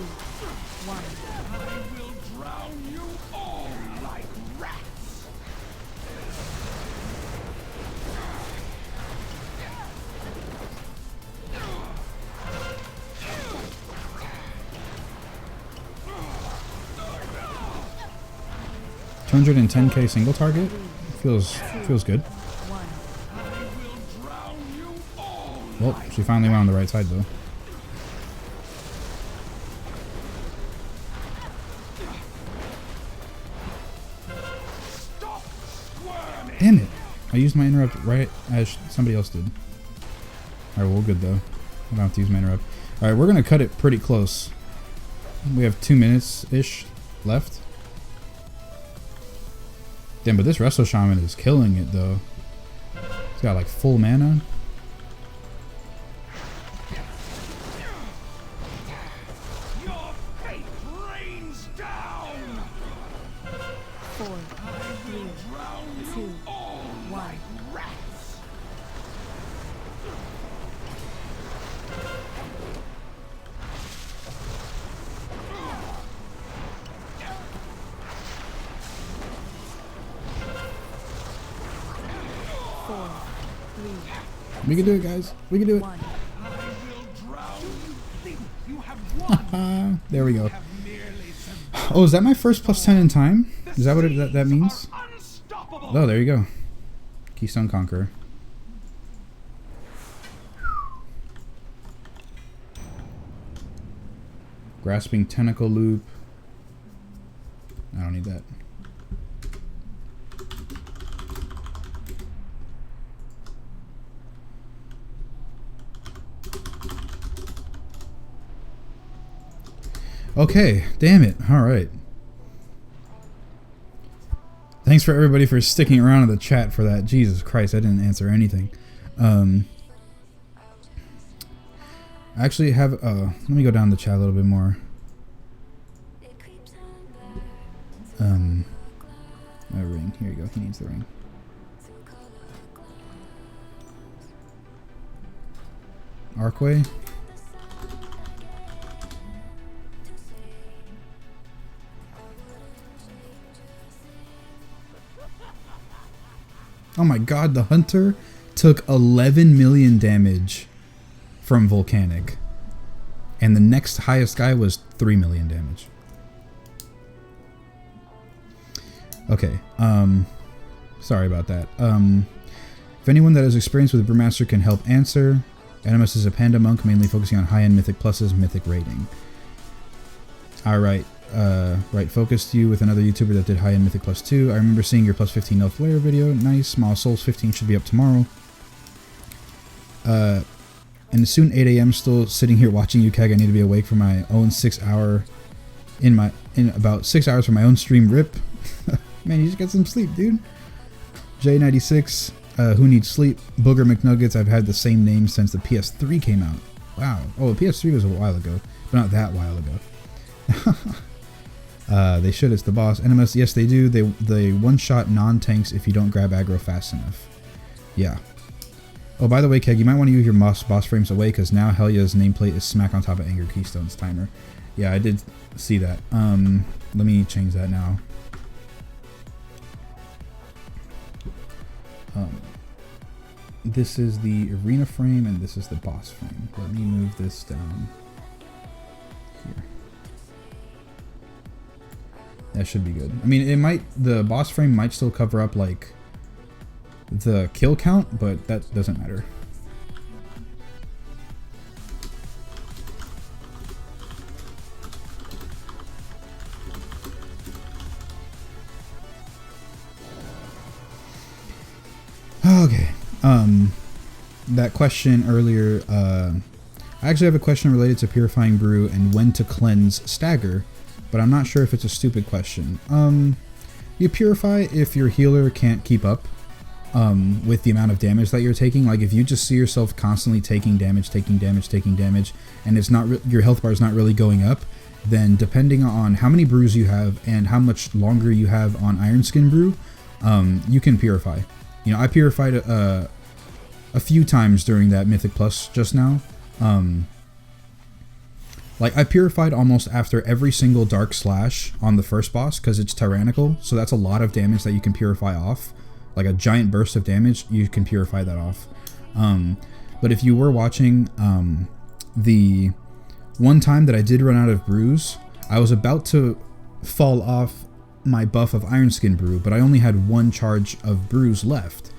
one. I will drown you all like rats. $210k single target feels good. One. I will drown you all. Well, she finally went on the right side though. Stop squirming. Damn it! I used my interrupt right as somebody else did. Alright, well, we're good though. I don't have to use my interrupt. Alright, we're gonna cut it pretty close. We have 2 minutes-ish left. Damn, but this Resto Shaman is killing it though. He's got like full mana. Your fate rains down. Four, three, Drown two, you all one. like rats. Four, three, We can do it, guys. We can do it. one. I will drown you. Think you have won. There we go. Have merely survived. Oh, is that my first +10 in time? Is that what that means? Are unstoppable. Oh, there you go. Keystone Conqueror. Grasping Tentacle Loop. I don't need that. Okay, damn it. All right. Thanks for everybody for sticking around in the chat for that. Jesus Christ, I didn't answer anything. I actually have, let me go down the chat a little bit more. A ring. Here you go. He needs the ring. Archway. Oh my god, the hunter took 11 million damage from volcanic. And the next highest guy was 3 million damage. Okay, sorry about that. If anyone that has experience with Brewmaster can help answer. Animus is a panda monk, mainly focusing on high-end mythic pluses, mythic rating. Alright, right, focused you with another YouTuber that did high-end mythic plus 2. I remember seeing your plus 15 elf layer video. Nice. Small Souls 15 should be up tomorrow. And soon 8 AM still sitting here watching you, Keg. I need to be awake for my own 6 hour in about 6 hours for my own stream. Rip. Man, you just get some sleep, dude. J96, who needs sleep? Booger McNuggets. I've had the same name since the PS3 came out. Wow. Oh, the PS3 was a while ago, but not that while ago. They should. It's the boss. Animus. Yes, they do. They one-shot non-tanks if you don't grab aggro fast enough. Yeah. Oh, by the way, Keg, you might want to use your boss frames away because now Helya's nameplate is smack on top of Anger Keystone's timer. Yeah, I did see that. Let me change that now. This is the arena frame and this is the boss frame. Let me move this down here. That should be good. I mean, the boss frame might still cover up like the kill count, but that doesn't matter. Okay. That question earlier, I actually have a question related to purifying brew and when to cleanse stagger, but I'm not sure if it's a stupid question. You purify if your healer can't keep up with the amount of damage that you're taking. Like if you just see yourself constantly taking damage, and it's not your health bar is not really going up, then depending on how many brews you have and how much longer you have on Iron Skin brew, you can purify. You know, I purified a few times during that Mythic Plus just now. Like I purified almost after every single Dark Slash on the first boss because it's tyrannical, so that's a lot of damage that you can purify off. Like a giant burst of damage, you can purify that off. But if you were watching the one time that I did run out of brews, I was about to fall off my buff of Iron Skin brew, but I only had one charge of brews left.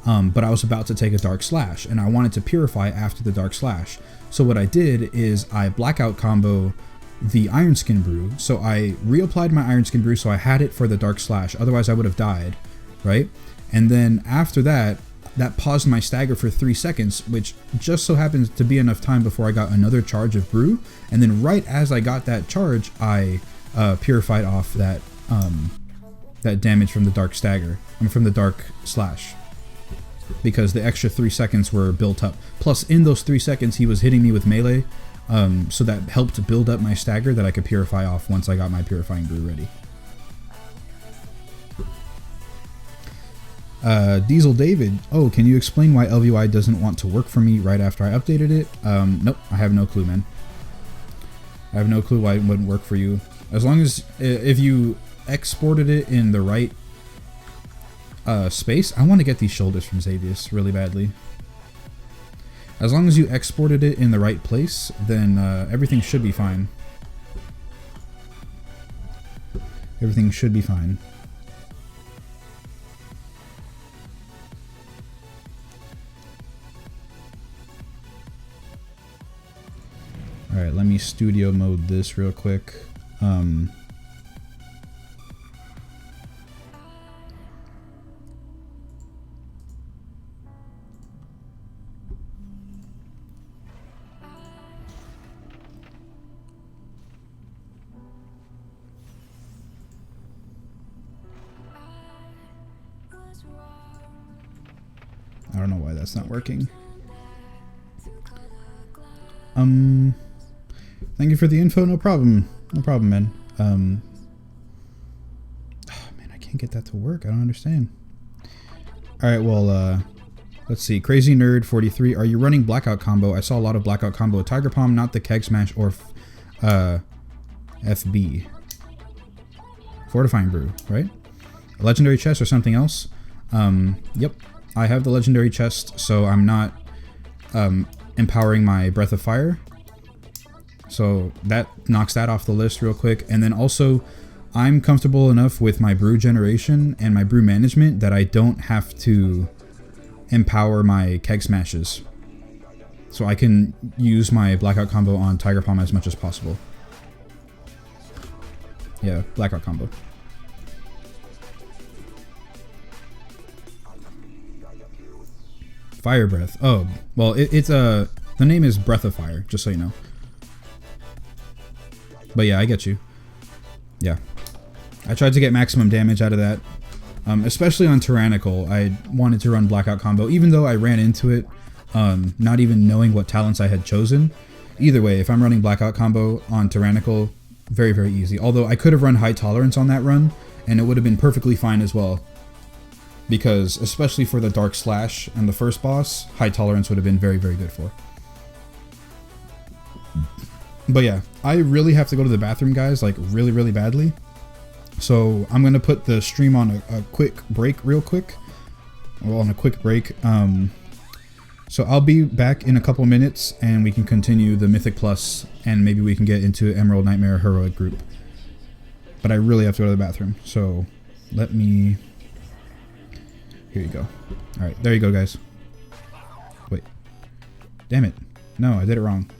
But I was about to take a Dark Slash, and I wanted to purify after the Dark Slash. So what I did is I blackout combo the Iron Skin brew. So I reapplied my Iron Skin brew so I had it for the Dark Slash, otherwise I would have died, right? And then after that, that paused my stagger for 3 seconds, which just so happens to be enough time before I got another charge of brew. And then right as I got that charge, I purified off that that damage from the Dark Stagger, from the Dark Slash, because the extra 3 seconds were built up. Plus, in those 3 seconds, he was hitting me with melee, so that helped build up my stagger that I could purify off once I got my purifying brew ready. Diesel David, oh, can you explain why LVY doesn't want to work for me right after I updated it? Nope, I have no clue, man. I have no clue why it wouldn't work for you. As long as, if you exported it in the right space. I want to get these shoulders from Xavius really badly. As long as you exported it in the right place, then everything should be fine. Everything should be fine. Alright, let me studio mode this real quick. I don't know why that's not working. Thank you for the info. No problem. No problem, man. can't get that to work. I don't understand. All right, well, let's see. Crazy Nerd 43. Are you running Blackout combo? I saw a lot of Blackout combo with Tiger Palm, not the Keg Smash or FB. Fortifying Brew, right? A legendary chest or something else? Yep. I have the legendary chest, so I'm not empowering my Breath of Fire. So that knocks that off the list real quick. And then also, I'm comfortable enough with my brew generation and my brew management that I don't have to empower my Keg Smashes. So I can use my Blackout combo on Tiger Palm as much as possible. Yeah, Blackout combo. Fire Breath. Oh, well, it's the name is Breath of Fire, just so you know. But yeah, I get you. Yeah. I tried to get maximum damage out of that. Especially on Tyrannical, I wanted to run Blackout combo, even though I ran into it not even knowing what talents I had chosen. Either way, if I'm running Blackout combo on Tyrannical, very, very easy. Although I could have run High Tolerance on that run, and it would have been perfectly fine as well. Because, especially for the Dark Slash and the first boss, High Tolerance would have been very, very good for. But yeah, I really have to go to the bathroom, guys, like really, really badly. So I'm going to put the stream on a quick break real quick. Well, on a quick break. So I'll be back in a couple minutes and we can continue the Mythic Plus and maybe we can get into Emerald Nightmare Heroic group. But I really have to go to the bathroom. So let me... Here you go. Alright, there you go, guys. Wait. Damn it. No, I did it wrong.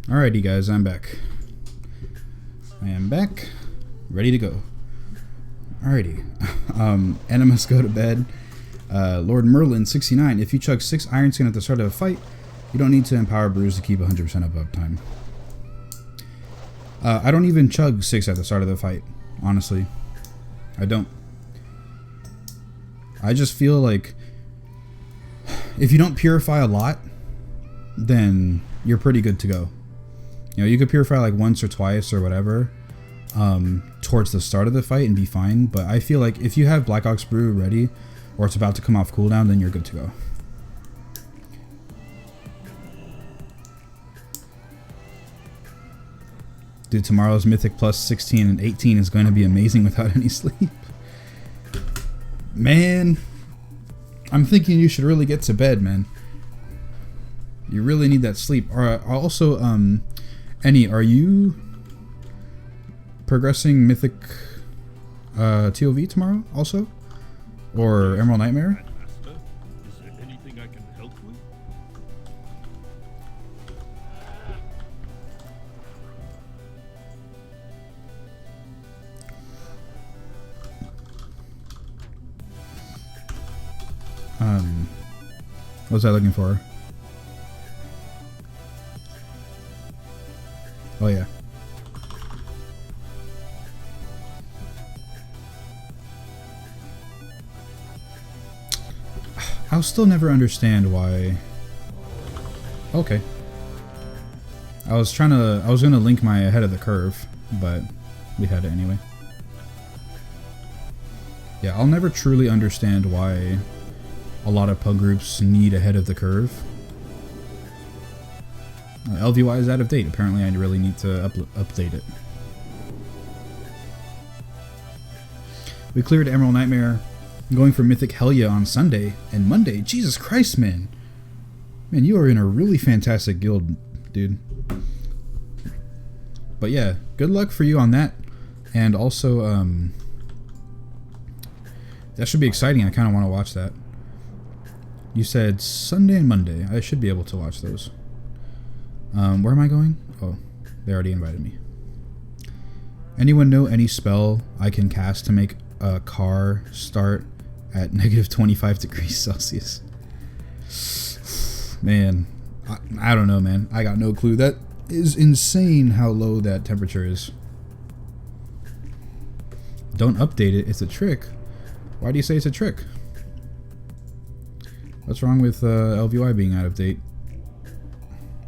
Alrighty, guys, I'm back. I am back, ready to go. Alrighty, enemies go to bed. Lord Merlin 69. If you chug 6 iron skin at the start of a fight, you don't need to empower brews to keep 100% of uptime. I don't even chug 6 at the start of the fight, honestly. I don't. I just feel like if you don't purify a lot, then you're pretty good to go. You know, you could purify like once or twice or whatever towards the start of the fight and be fine. But I feel like if you have Black Ox Brew ready or it's about to come off cooldown, then you're good to go. Dude, tomorrow's Mythic plus 16 and 18 is going to be amazing without any sleep. Man, I'm thinking you should really get to bed, man. You really need that sleep. Also, Annie, are you progressing Mythic TOV tomorrow also? Or Emerald Nightmare? Master, is there anything I can help with? What was I looking for? Oh yeah. I'll still never understand why. Okay. I was gonna link my ahead of the curve, but we had it anyway. Yeah, I'll never truly understand why a lot of pug groups need ahead of the curve. LVY is out of date. Apparently I really need to update it. We cleared Emerald Nightmare. I'm going for Mythic Helya on Sunday and Monday. Jesus Christ, man. Man, you are in a really fantastic guild, dude. But yeah, good luck for you on that. And also, that should be exciting. I kind of want to watch that. You said Sunday and Monday. I should be able to watch those. Where am I going? Oh, they already invited me. Anyone know any spell I can cast to make a car start at negative 25 degrees Celsius? Man, I don't know, man. I got no clue. That is insane how low that temperature is. Don't update it. It's a trick. Why do you say it's a trick? What's wrong with LVY being out of date?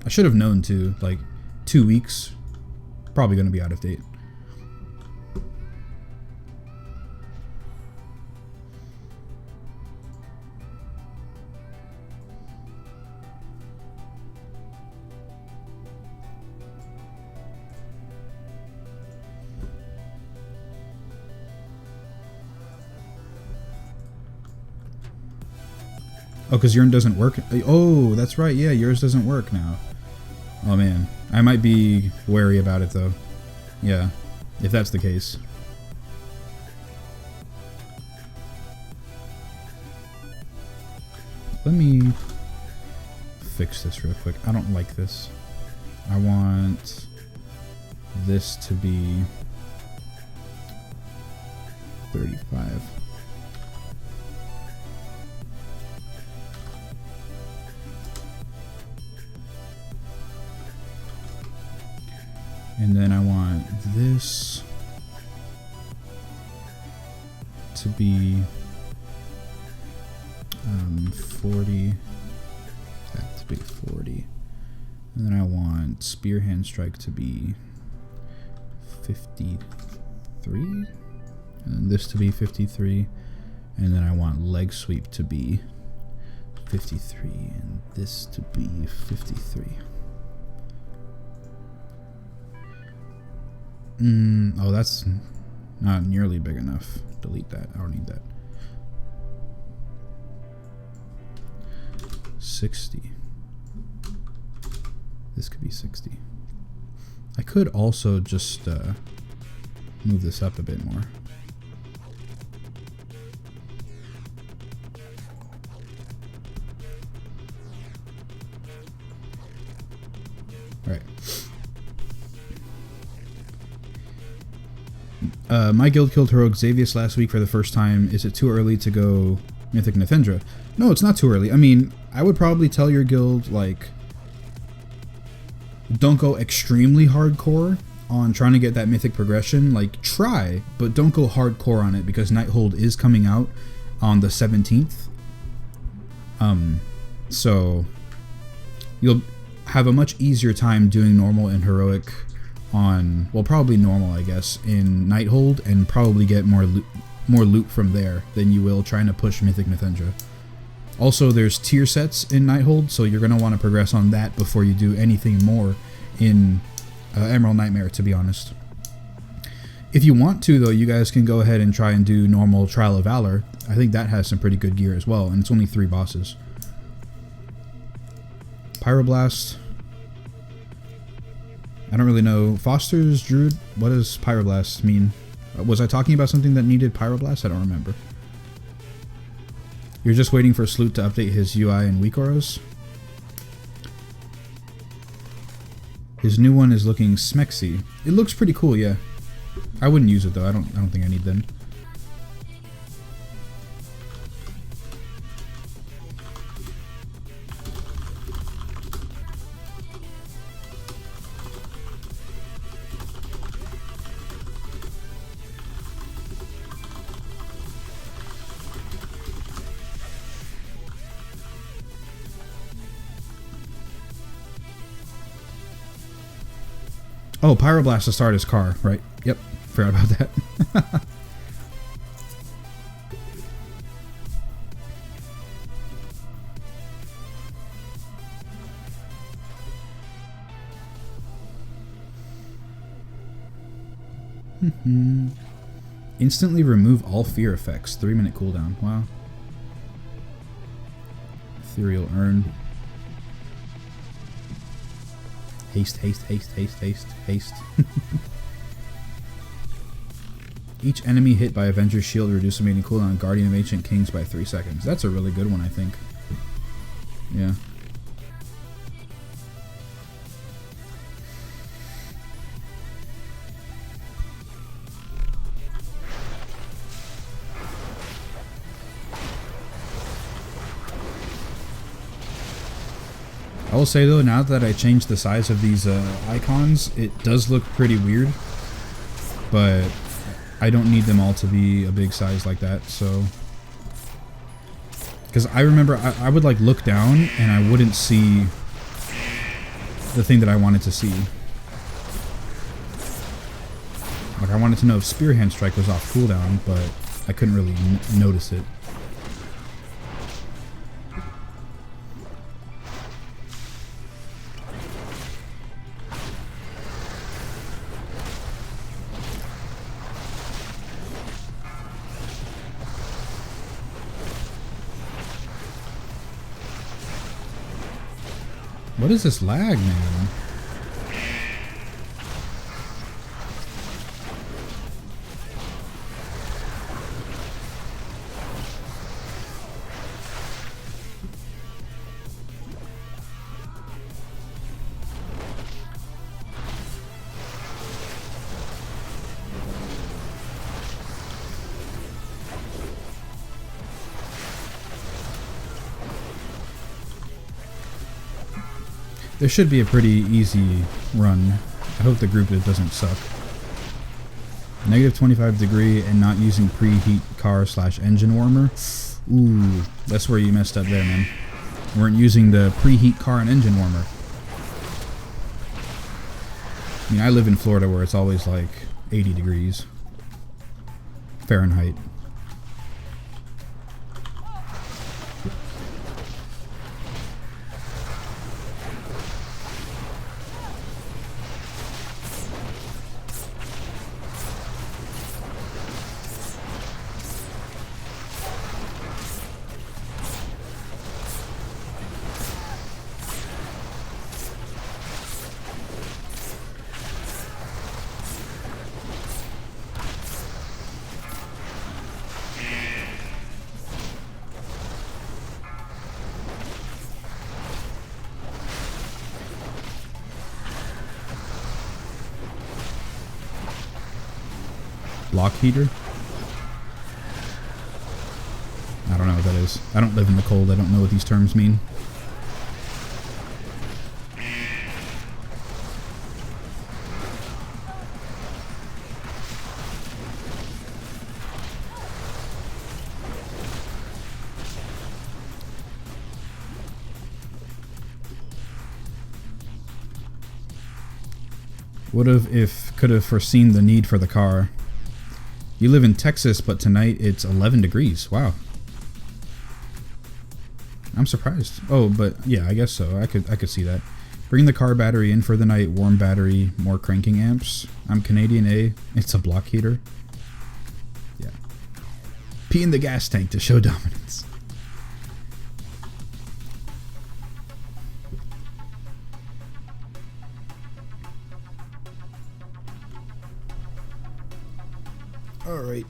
I should have known too. Like 2 weeks, probably going to be out of date. Oh, because yours doesn't work? Oh, that's right. Yeah, yours doesn't work now. Oh, man. I might be wary about it, though. Yeah, if that's the case. Let me fix this real quick. I don't like this. I want this to be 35. And then I want this to be 40. That to be 40. And then I want Spear Hand Strike to be 53. And then this to be 53. And then I want Leg Sweep to be 53. And this to be 53. Oh, that's not nearly big enough. Delete that. I don't need that. 60. This could be 60. I could also just move this up a bit more. All right. My guild killed heroic Xavius last week for the first time. Is it too early to go Mythic Nefendra? No, it's not too early. I mean, I would probably tell your guild, like, don't go extremely hardcore on trying to get that mythic progression. Like, try, but don't go hardcore on it, because Nighthold is coming out on the 17th. So you'll have a much easier time doing normal and heroic on, well, probably normal, I guess, in Nighthold, and probably get more loot from there than you will trying to push Mythic Nefendra. Also, there's tier sets in Nighthold, so you're going to want to progress on that before you do anything more in Emerald Nightmare, to be honest. If you want to, though, you guys can go ahead and try and do normal Trial of Valor. I think that has some pretty good gear as well, and it's only 3 bosses. Pyroblast. I don't really know. Foster's Druid? What does Pyroblast mean? Was I talking about something that needed Pyroblast? I don't remember. You're just waiting for Sloot to update his UI and weak auras? His new one is looking smexy. It looks pretty cool, yeah. I wouldn't use it though. I don't think I need them. Oh, Pyroblast to start his car, right? Yep, forgot about that. Instantly remove all fear effects. 3-minute cooldown. Wow. Ethereal Urn. Haste, haste, haste, haste, haste, haste. Each enemy hit by Avenger's Shield reduces remaining cooldown on Guardian of Ancient Kings by 3 seconds. That's a really good one, I think. Yeah. I will say though, now that I changed the size of these icons, it does look pretty weird, but I don't need them all to be a big size like that, so... Because I remember I would like look down and I wouldn't see the thing that I wanted to see. Like, I wanted to know if Spear Hand Strike was off cooldown, but I couldn't really notice it. What is this lag, man? There should be a pretty easy run. I hope the group doesn't suck. Negative 25 degree and not using preheat car / engine warmer. Ooh, that's where you messed up there, man. Weren't using the preheat car and engine warmer. I mean, I live in Florida where it's always like 80 degrees Fahrenheit. Block heater? I don't know what that is. I don't live in the cold. I don't know what these terms mean. Would have if could have foreseen the need for the car. You live in Texas, but tonight it's 11 degrees. Wow. I'm surprised. Oh, but yeah, I guess so. I could see that. Bring the car battery in for the night. Warm battery, more cranking amps. I'm Canadian A. It's a block heater. Yeah. Pee in the gas tank to show dominance. All right.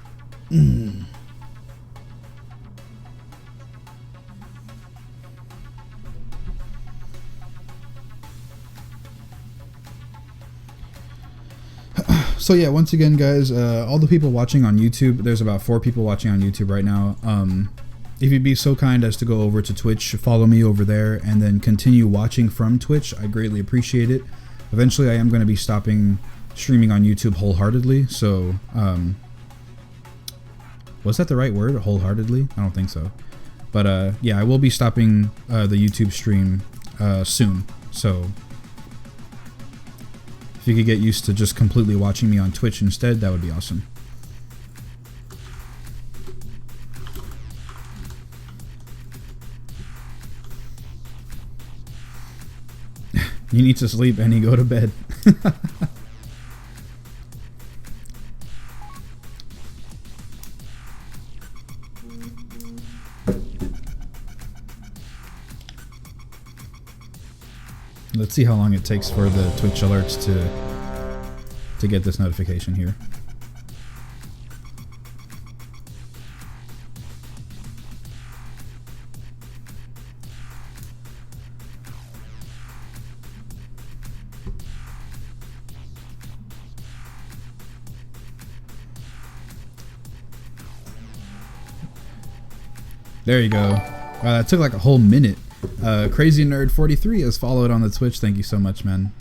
So yeah, once again, guys, all the people watching on YouTube, there's about 4 people watching on YouTube right now. If you'd be so kind as to go over to Twitch, follow me over there, and then continue watching from Twitch, I greatly appreciate it. Eventually, I am going to be stopping streaming on YouTube wholeheartedly, so, was that the right word? Wholeheartedly? I don't think so. But, yeah, I will be stopping the YouTube stream soon, so if you could get used to just completely watching me on Twitch instead, that would be awesome. You need to sleep, and you go to bed. Let's see how long it takes for the Twitch alerts to get this notification here. There you go. Wow, that took like a whole minute. Crazy Nerd 43 has followed on the Twitch. Thank you so much, man.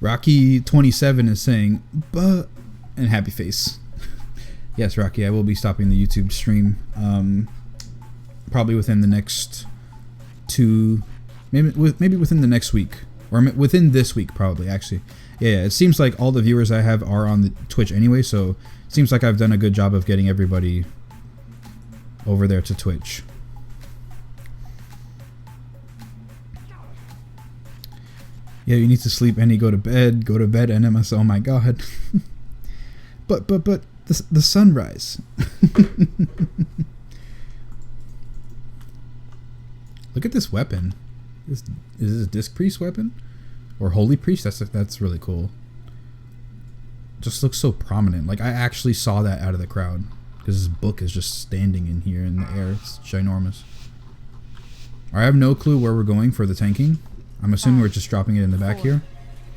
Rocky 27 is saying, "But," and happy face. Yes, Rocky, I will be stopping the YouTube stream. Probably within the next 2, maybe within the next week, or within this week, probably. Actually, yeah. It seems like all the viewers I have are on the Twitch anyway, so it seems like I've done a good job of getting everybody over there to Twitch. Yeah, you need to sleep, and you go to bed, NMS. Oh my god. but the sunrise. Look at this weapon. Is this a Disc Priest weapon? Or Holy Priest? That's really cool. Just looks so prominent. Like, I actually saw that out of the crowd. Because this book is just standing in here in the air. It's ginormous. I have no clue where we're going for the tanking. I'm assuming we're just dropping it in the back here.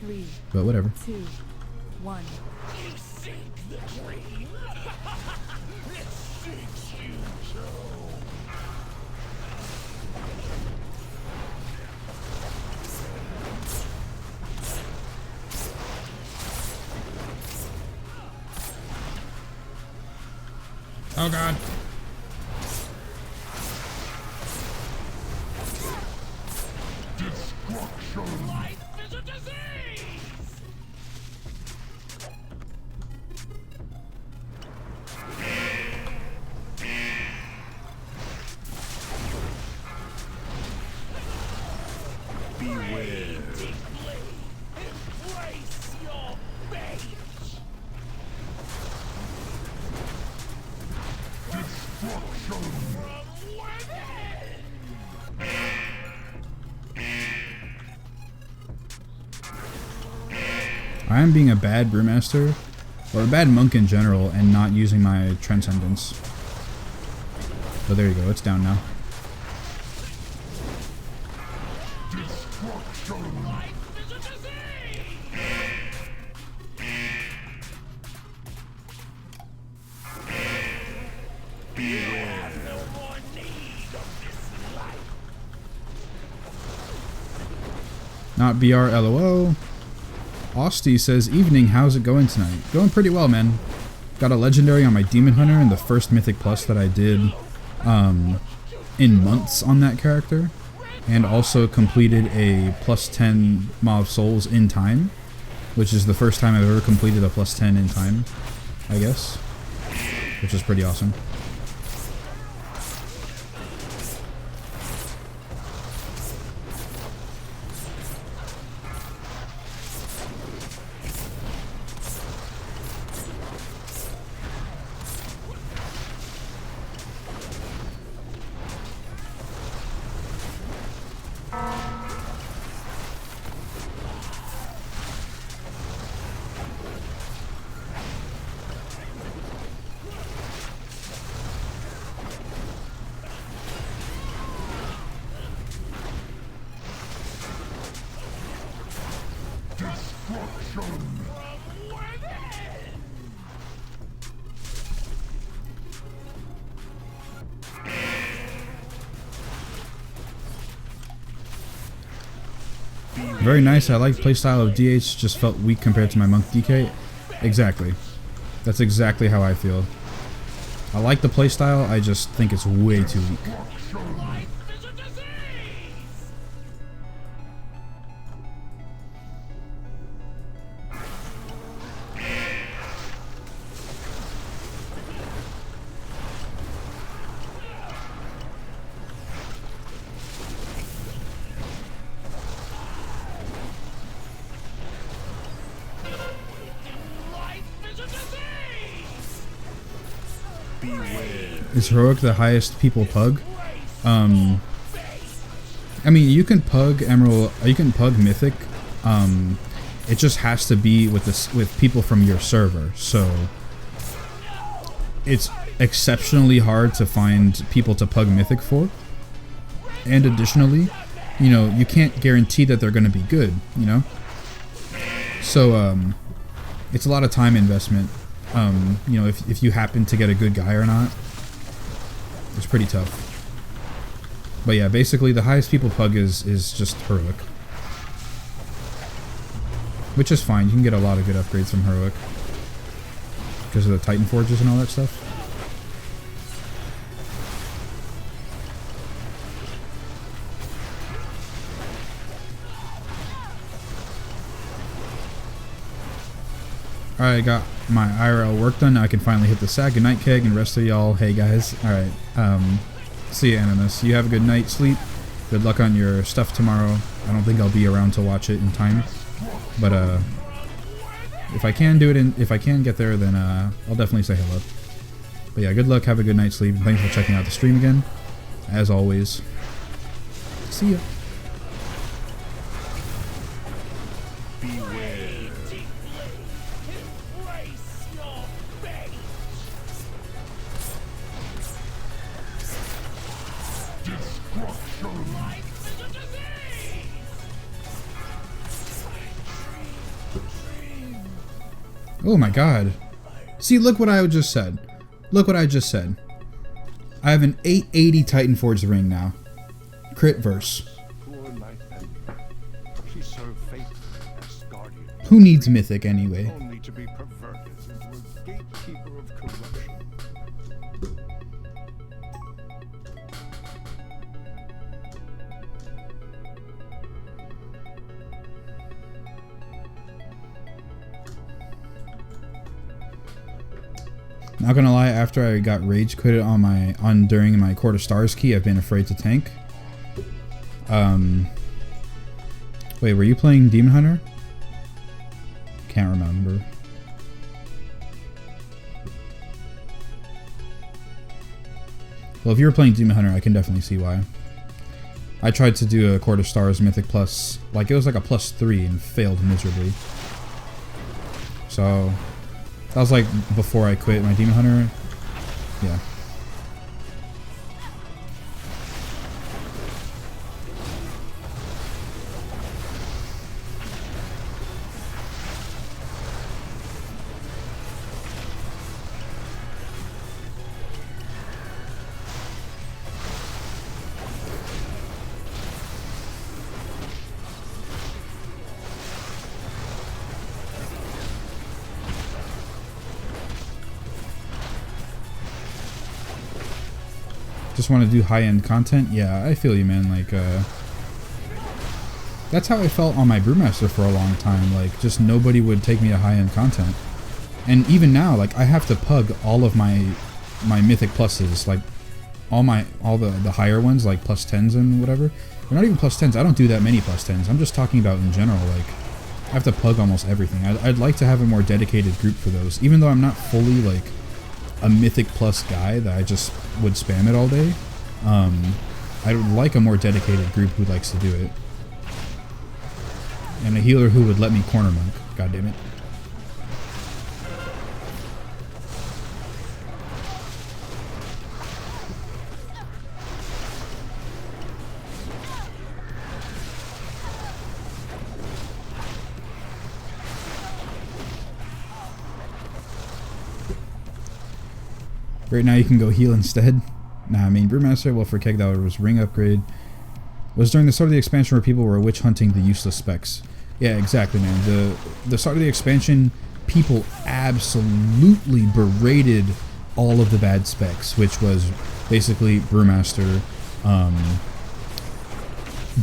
3, But whatever. 2, 1. You sink the dream. It sinks you, Joe. Oh god. Destruction. Life is a disease. Beware. Deeply. Embrace your fate. Destruction. From within. I am being a bad brewmaster, or a bad monk in general, and not using my transcendence. But there you go, it's down now. Destruction. Life is a disease. Not BR LOL. Austy says, evening, how's it going tonight? Going pretty well, man. Got a legendary on my Demon Hunter in the first Mythic Plus that I did in months on that character. And also completed a plus 10 Maw of Souls in time. Which is the first time I've ever completed a plus 10 in time, I guess. Which is pretty awesome. Very nice. I like playstyle of DH, just felt weak compared to my Monk DK. Exactly. That's exactly how I feel. I like the playstyle, I just think it's way too weak. Is heroic the highest people pug? I mean, you can pug Emerald, you can pug Mythic. It just has to be with people from your server. So it's exceptionally hard to find people to pug Mythic for. And additionally, you know, you can't guarantee that they're going to be good, you know? So it's a lot of time investment. You know, if you happen to get a good guy or not. It's pretty tough. But yeah, basically the highest people pug is just heroic. Which is fine, you can get a lot of good upgrades from heroic. Because of the Titan Forges and all that stuff. Alright, I got my IRL work done. Now I can finally hit the sack. Good night, Keg, and rest of y'all. Hey, guys. Alright. See you, Animus. You have a good night, sleep. Good luck on your stuff tomorrow. I don't think I'll be around to watch it in time. But, if I can do it, if I can get there, then, I'll definitely say hello. But yeah, good luck. Have a good night's sleep. And thanks for checking out the stream again. As always. See ya. Oh my god. See, look what I just said. Look what I just said. I have an 880 Titan Forge ring now. Crit verse. Who needs Mythic anyway? Only to be perverted into a gatekeeper of corruption. Not gonna lie, after I got rage quitted during my Court of Stars key, I've been afraid to tank. Wait, were you playing Demon Hunter? Can't remember. Well, if you were playing Demon Hunter, I can definitely see why. I tried to do a Court of Stars Mythic Plus, like it was like a +3 and failed miserably. So that was like before I quit my Demon Hunter. Yeah. Just want to do high-end content. Yeah, I feel you, man. Like, that's how I felt on my Brewmaster for a long time. Like, just nobody would take me to high-end content. And even now, like, I have to pug all of my mythic pluses, like all the higher ones, like plus 10s and whatever. They're not even plus 10s. I don't do that many plus 10s. I'm just talking about in general. Like, I have to pug almost everything. I'd like to have a more dedicated group for those, even though I'm not fully like a mythic plus guy that I just would spam it all day. I would like a more dedicated group who likes to do it. And a healer who would let me corner monk. God damn it. Right now you can go heal instead. Nah, I mean Brewmaster, well for Keg that was ring upgrade. Was during the start of the expansion where people were witch hunting the useless specs. Yeah, exactly, man. The start of the expansion, people absolutely berated all of the bad specs, which was basically Brewmaster,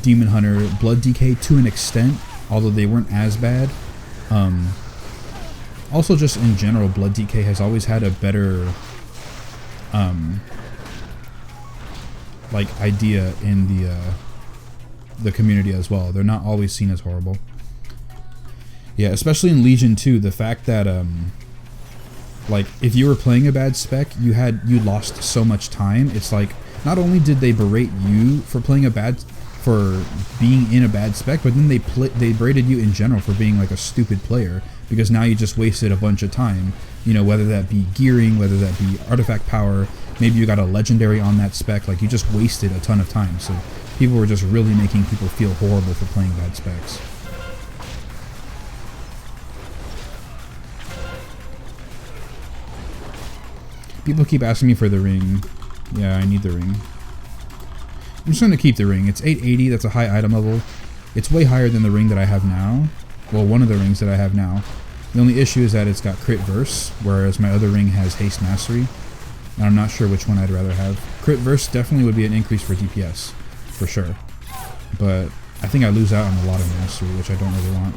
Demon Hunter, Blood DK to an extent, although they weren't as bad. Also just in general, Blood DK has always had a better like idea in the community as well. They're not always seen as horrible. Yeah, especially in Legion 2, the fact that like if you were playing a bad spec, you lost so much time. It's like not only did they berate you for being in a bad spec, but then they berated you in general for being like a stupid player, because now you just wasted a bunch of time. You know, whether that be gearing, whether that be artifact power, maybe you got a legendary on that spec, like you just wasted a ton of time. So people were just really making people feel horrible for playing bad specs. People keep asking me for the ring. Yeah, I need the ring. I'm just going to keep the ring. It's 880, that's a high item level. It's way higher than the ring that I have now. Well, one of the rings that I have now. The only issue is that it's got crit verse, whereas my other ring has haste mastery. And I'm not sure which one I'd rather have. Crit verse definitely would be an increase for DPS, for sure. But I think I lose out on a lot of mastery, which I don't really want.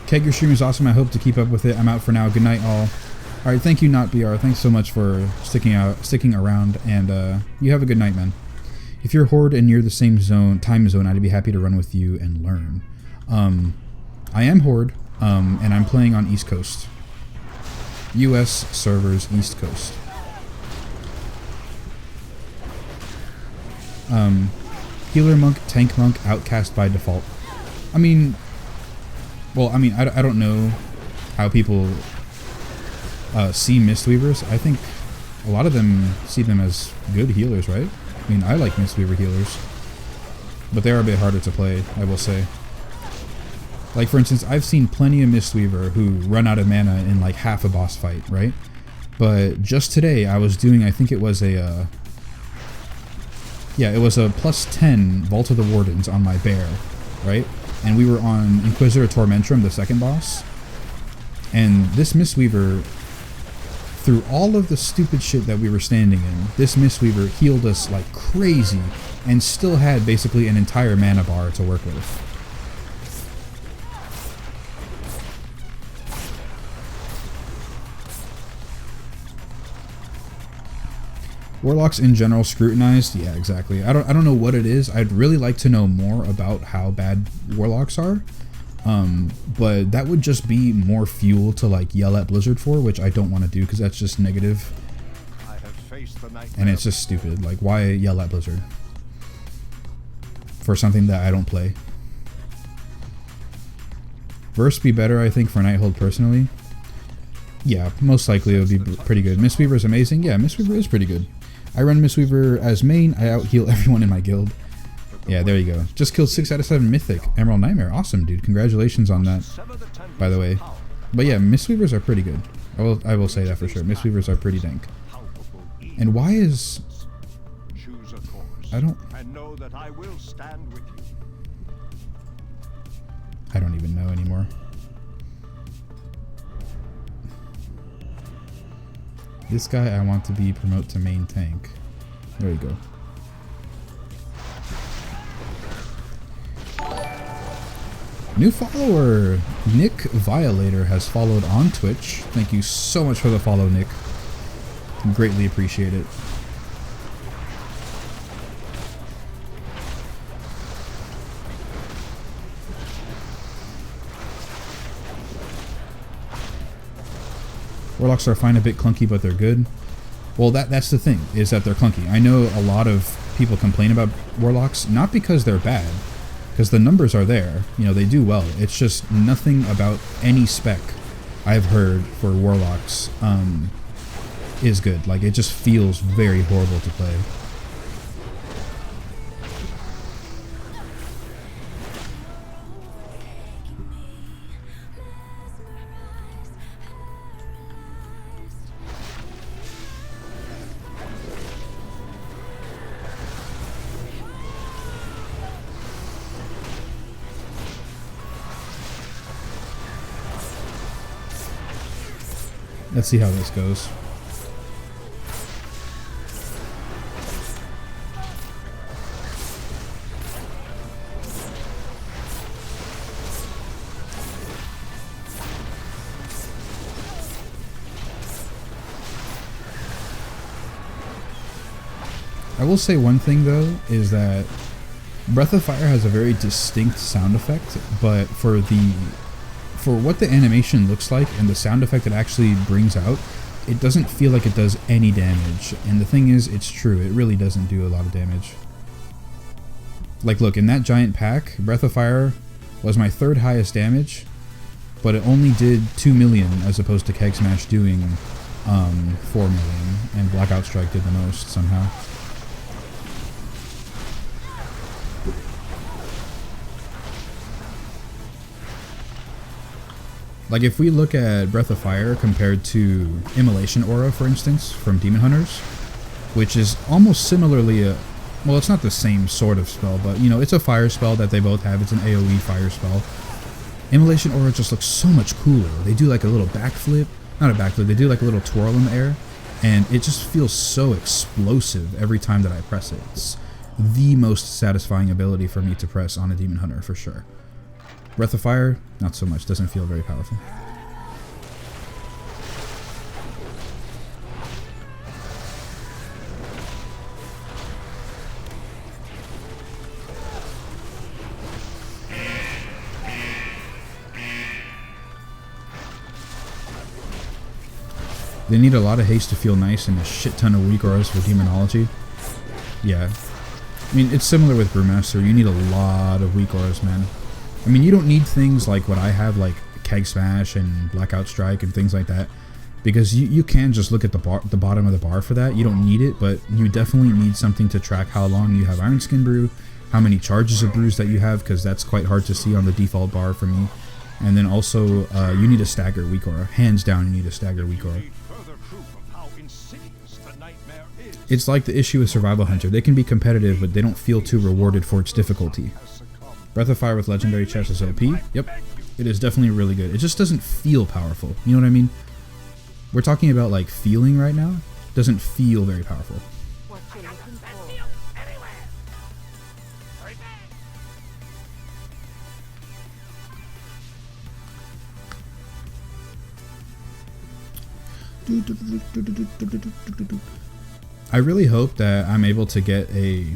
Keg, your stream is awesome. I hope to keep up with it. I'm out for now. Good night, all. Alright, thank you, NotBR. Thanks so much for sticking around, and you have a good night, man. If you're Horde and near the same time zone, I'd be happy to run with you and learn. I am Horde, and I'm playing on East Coast. US servers, East Coast. Healer monk, tank monk, outcast by default. I mean, well, I mean, I don't know how people see Mistweavers. I think a lot of them see them as good healers, right? I mean, I like Mistweaver healers, but they are a bit harder to play, I will say. Like, for instance, I've seen plenty of Mistweaver who run out of mana in like half a boss fight, right? But just today, I was doing, I think it was a, yeah, it was a plus 10 Vault of the Wardens on my bear, right? And we were on Inquisitor Tormentrum, the second boss. And this Mistweaver, through all of the stupid shit that we were standing in, this Mistweaver healed us like crazy and still had basically an entire mana bar to work with. Warlocks in general scrutinized? Yeah, exactly. I don't know what it is. I'd really like to know more about how bad Warlocks are. But that would just be more fuel to like yell at Blizzard for, which I don't want to do because that's just negative. I have faced the nightmare. And it's just stupid. Like, why yell at Blizzard for something that I don't play? Verse be better, I think, for Nighthold personally. Yeah, most likely it would be pretty good. Mistweaver is amazing. Yeah, Mistweaver is pretty good. I run Mistweaver as main. I out-heal everyone in my guild. Yeah, there you go. Just killed 6 out of 7 Mythic. Emerald Nightmare. Awesome, dude. Congratulations on that, by the way. But yeah, Mistweavers are pretty good. I will say that for sure. Mistweavers are pretty dank. And why is... Choose a course. I don't... And know that I will stand with you. I don't even know anymore. This guy I want to be promote to main tank. There you go. New follower, Nick Violator, has followed on Twitch. Thank you so much for the follow, Nick. Greatly appreciate it. Warlocks are fine, a bit clunky, but they're good. Well, that's the thing, is that they're clunky. I know a lot of people complain about Warlocks, not because they're bad, because the numbers are there. You know, they do well. It's just nothing about any spec I've heard for Warlocks is good. Like, it just feels very horrible to play. Let's see how this goes. I will say one thing though, is that Breath of Fire has a very distinct sound effect, but for what the animation looks like and the sound effect it actually brings out, it doesn't feel like it does any damage. And the thing is, it's true, it really doesn't do a lot of damage. Like, look, in that giant pack, Breath of Fire was my 3rd highest damage, but it only did 2 million as opposed to Keg Smash doing 4 million, and Blackout Strike did the most somehow. Like, if we look at Breath of Fire compared to Immolation Aura, for instance, from Demon Hunters, which is almost similarly a... Well, it's not the same sort of spell, but, you know, it's a fire spell that they both have. It's an AoE fire spell. Immolation Aura just looks so much cooler. They do, like, a little backflip. Not a backflip. They do, like, a little twirl in the air. And it just feels so explosive every time that I press it. It's the most satisfying ability for me to press on a Demon Hunter, for sure. Breath of Fire, not so much. Doesn't feel very powerful. They need a lot of haste to feel nice and a shit ton of weak auras for Demonology. Yeah. I mean, it's similar with Brewmaster. You need a lot of weak auras, man. I mean, you don't need things like what I have, like Keg Smash and Blackout Strike and things like that, because you can just look at the bottom of the bar for that. You don't need it, but you definitely need something to track how long you have Iron Skin Brew, how many charges of brews that you have, because that's quite hard to see on the default bar for me. And then also, you need a stagger weak aura. Hands down, you need a stagger weak aura. It's like the issue with Survival Hunter. They can be competitive, but they don't feel too rewarded for its difficulty. Breath of Fire with Legendary Chest is OP. Yep, it is definitely really good. It just doesn't feel powerful. You know what I mean? We're talking about, like, feeling right now. Doesn't feel very powerful. What you're looking for. I really hope that I'm able to get a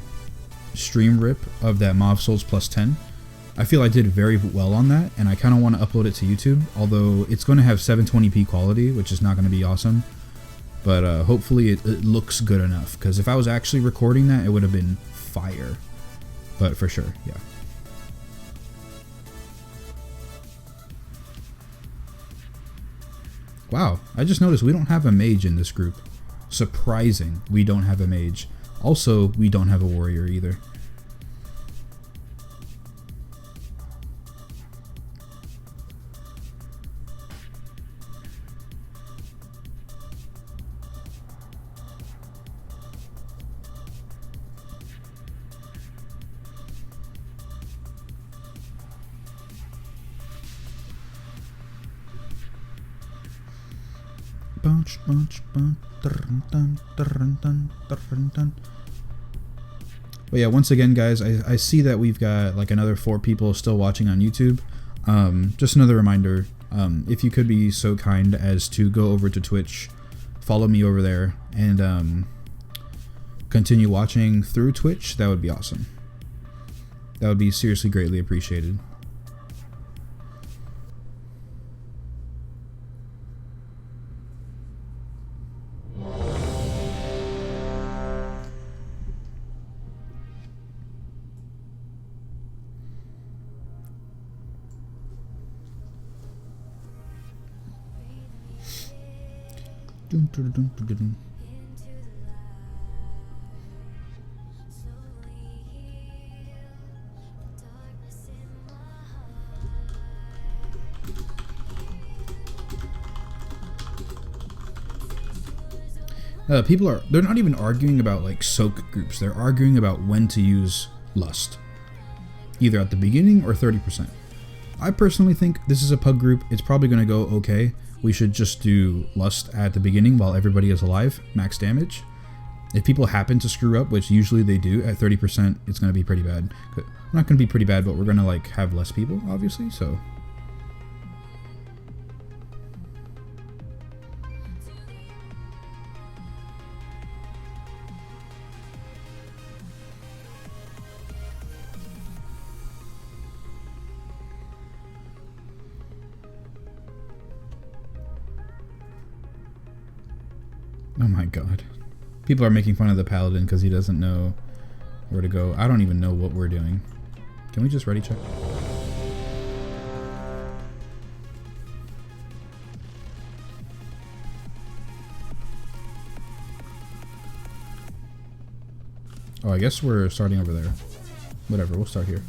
stream rip of that Mauve Souls plus 10. I feel I did very well on that, and I kind of want to upload it to YouTube, although it's going to have 720p quality, which is not going to be awesome. But hopefully it looks good enough, because if I was actually recording that, it would have been fire. But for sure, yeah. Wow, I just noticed we don't have a mage in this group. Surprising, we don't have a mage. Also, we don't have a warrior either. But yeah, once again, guys, I see that we've got like another 4 people still watching on YouTube. Just another reminder, if you could be so kind as to go over to Twitch, follow me over there, and continue watching through Twitch, that would be awesome. That would be seriously greatly appreciated. They're not even arguing about like soak groups. They're arguing about when to use lust, either at the beginning or 30%. I personally think this is a pug group. It's probably going to go okay. We should just do lust at the beginning while everybody is alive, max damage. If people happen to screw up, which usually they do, at 30%, it's going to be pretty bad. Not going to be pretty bad, but we're going to like have less people, obviously, so... Oh my god. People are making fun of the paladin because he doesn't know where to go. I don't even know what we're doing. Can we just ready check? Oh, I guess we're starting over there. Whatever, we'll start here.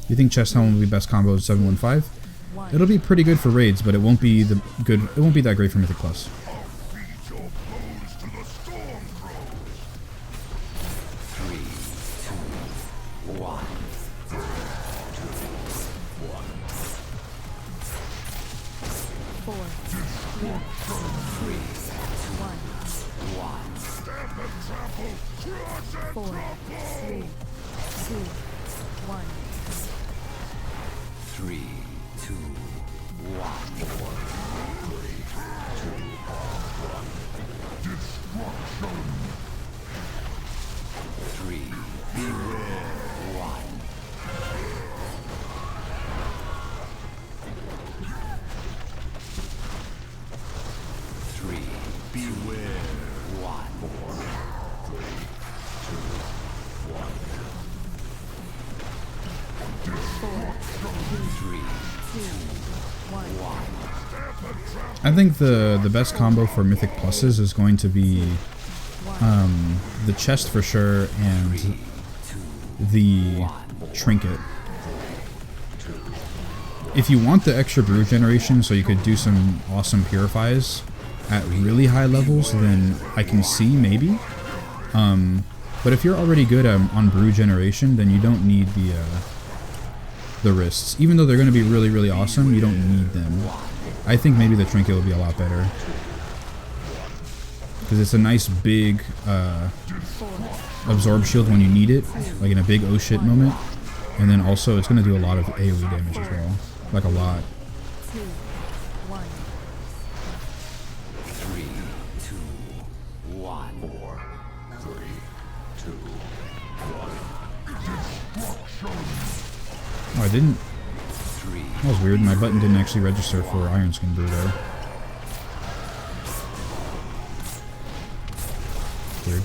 You think chest helm will be best combo of 715? It'll be pretty good for raids, but it won't be the good. It won't be that great for Mythic Plus. I think the best combo for Mythic Pluses is going to be the chest for sure and the trinket. If you want the extra brew generation so you could do some awesome purifies at really high levels, then I can see maybe. But if you're already good on brew generation, then you don't need the wrists. Even though they're going to be really, really awesome, you don't need them. I think maybe the trinket will be a lot better. Because it's a nice big absorb shield when you need it, like in a big oh shit moment. And then also it's going to do a lot of AoE damage as well. Like a lot. 2, 1. 3, 2, 1. 4, 3, 2, 1. Oh, I didn't. That was weird. My button didn't actually register for Iron Skin Brew there. Weird.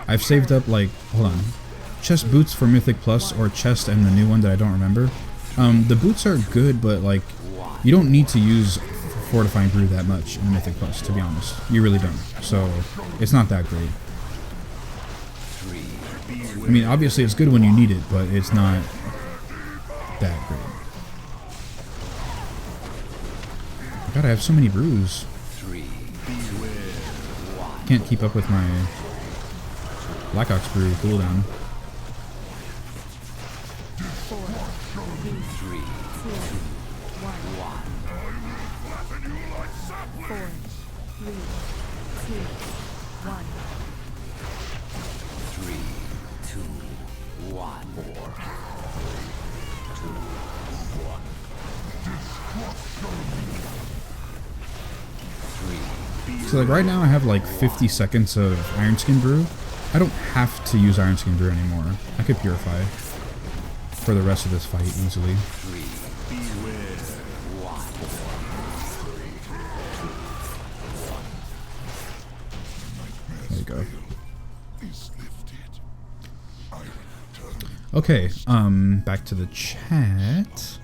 I've saved up like, hold on, chest boots for Mythic Plus or chest and the new one that I don't remember. The boots are good, but like you don't need to use Fortifying Brew that much in Mythic Plus, to be honest. You really don't. So it's not that great. 3, I mean, obviously it's good when you need it, but it's not that great. God, I have so many brews. Can't keep up with my Black Ox brew cooldown. 4, 3, 2, 1. 4, 3, 2, 1. 3, 2, 1. 4, 2, 1. So like right now I have like 50 seconds of Iron Skin brew. I don't have to use Iron Skin brew anymore. I could purify for the rest of this fight easily. 3, 1. There you go. Okay, back to the chat.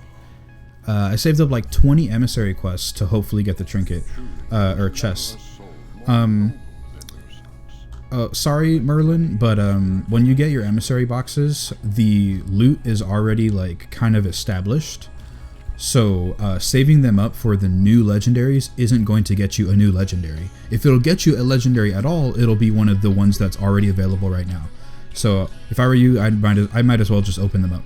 I saved up like 20 emissary quests to hopefully get the trinket, or chest. Sorry, Merlin, but when you get your emissary boxes, the loot is already like kind of established. So saving them up for the new legendaries isn't going to get you a new legendary. If it'll get you a legendary at all, it'll be one of the ones that's already available right now. So if I were you, I might as well just open them up.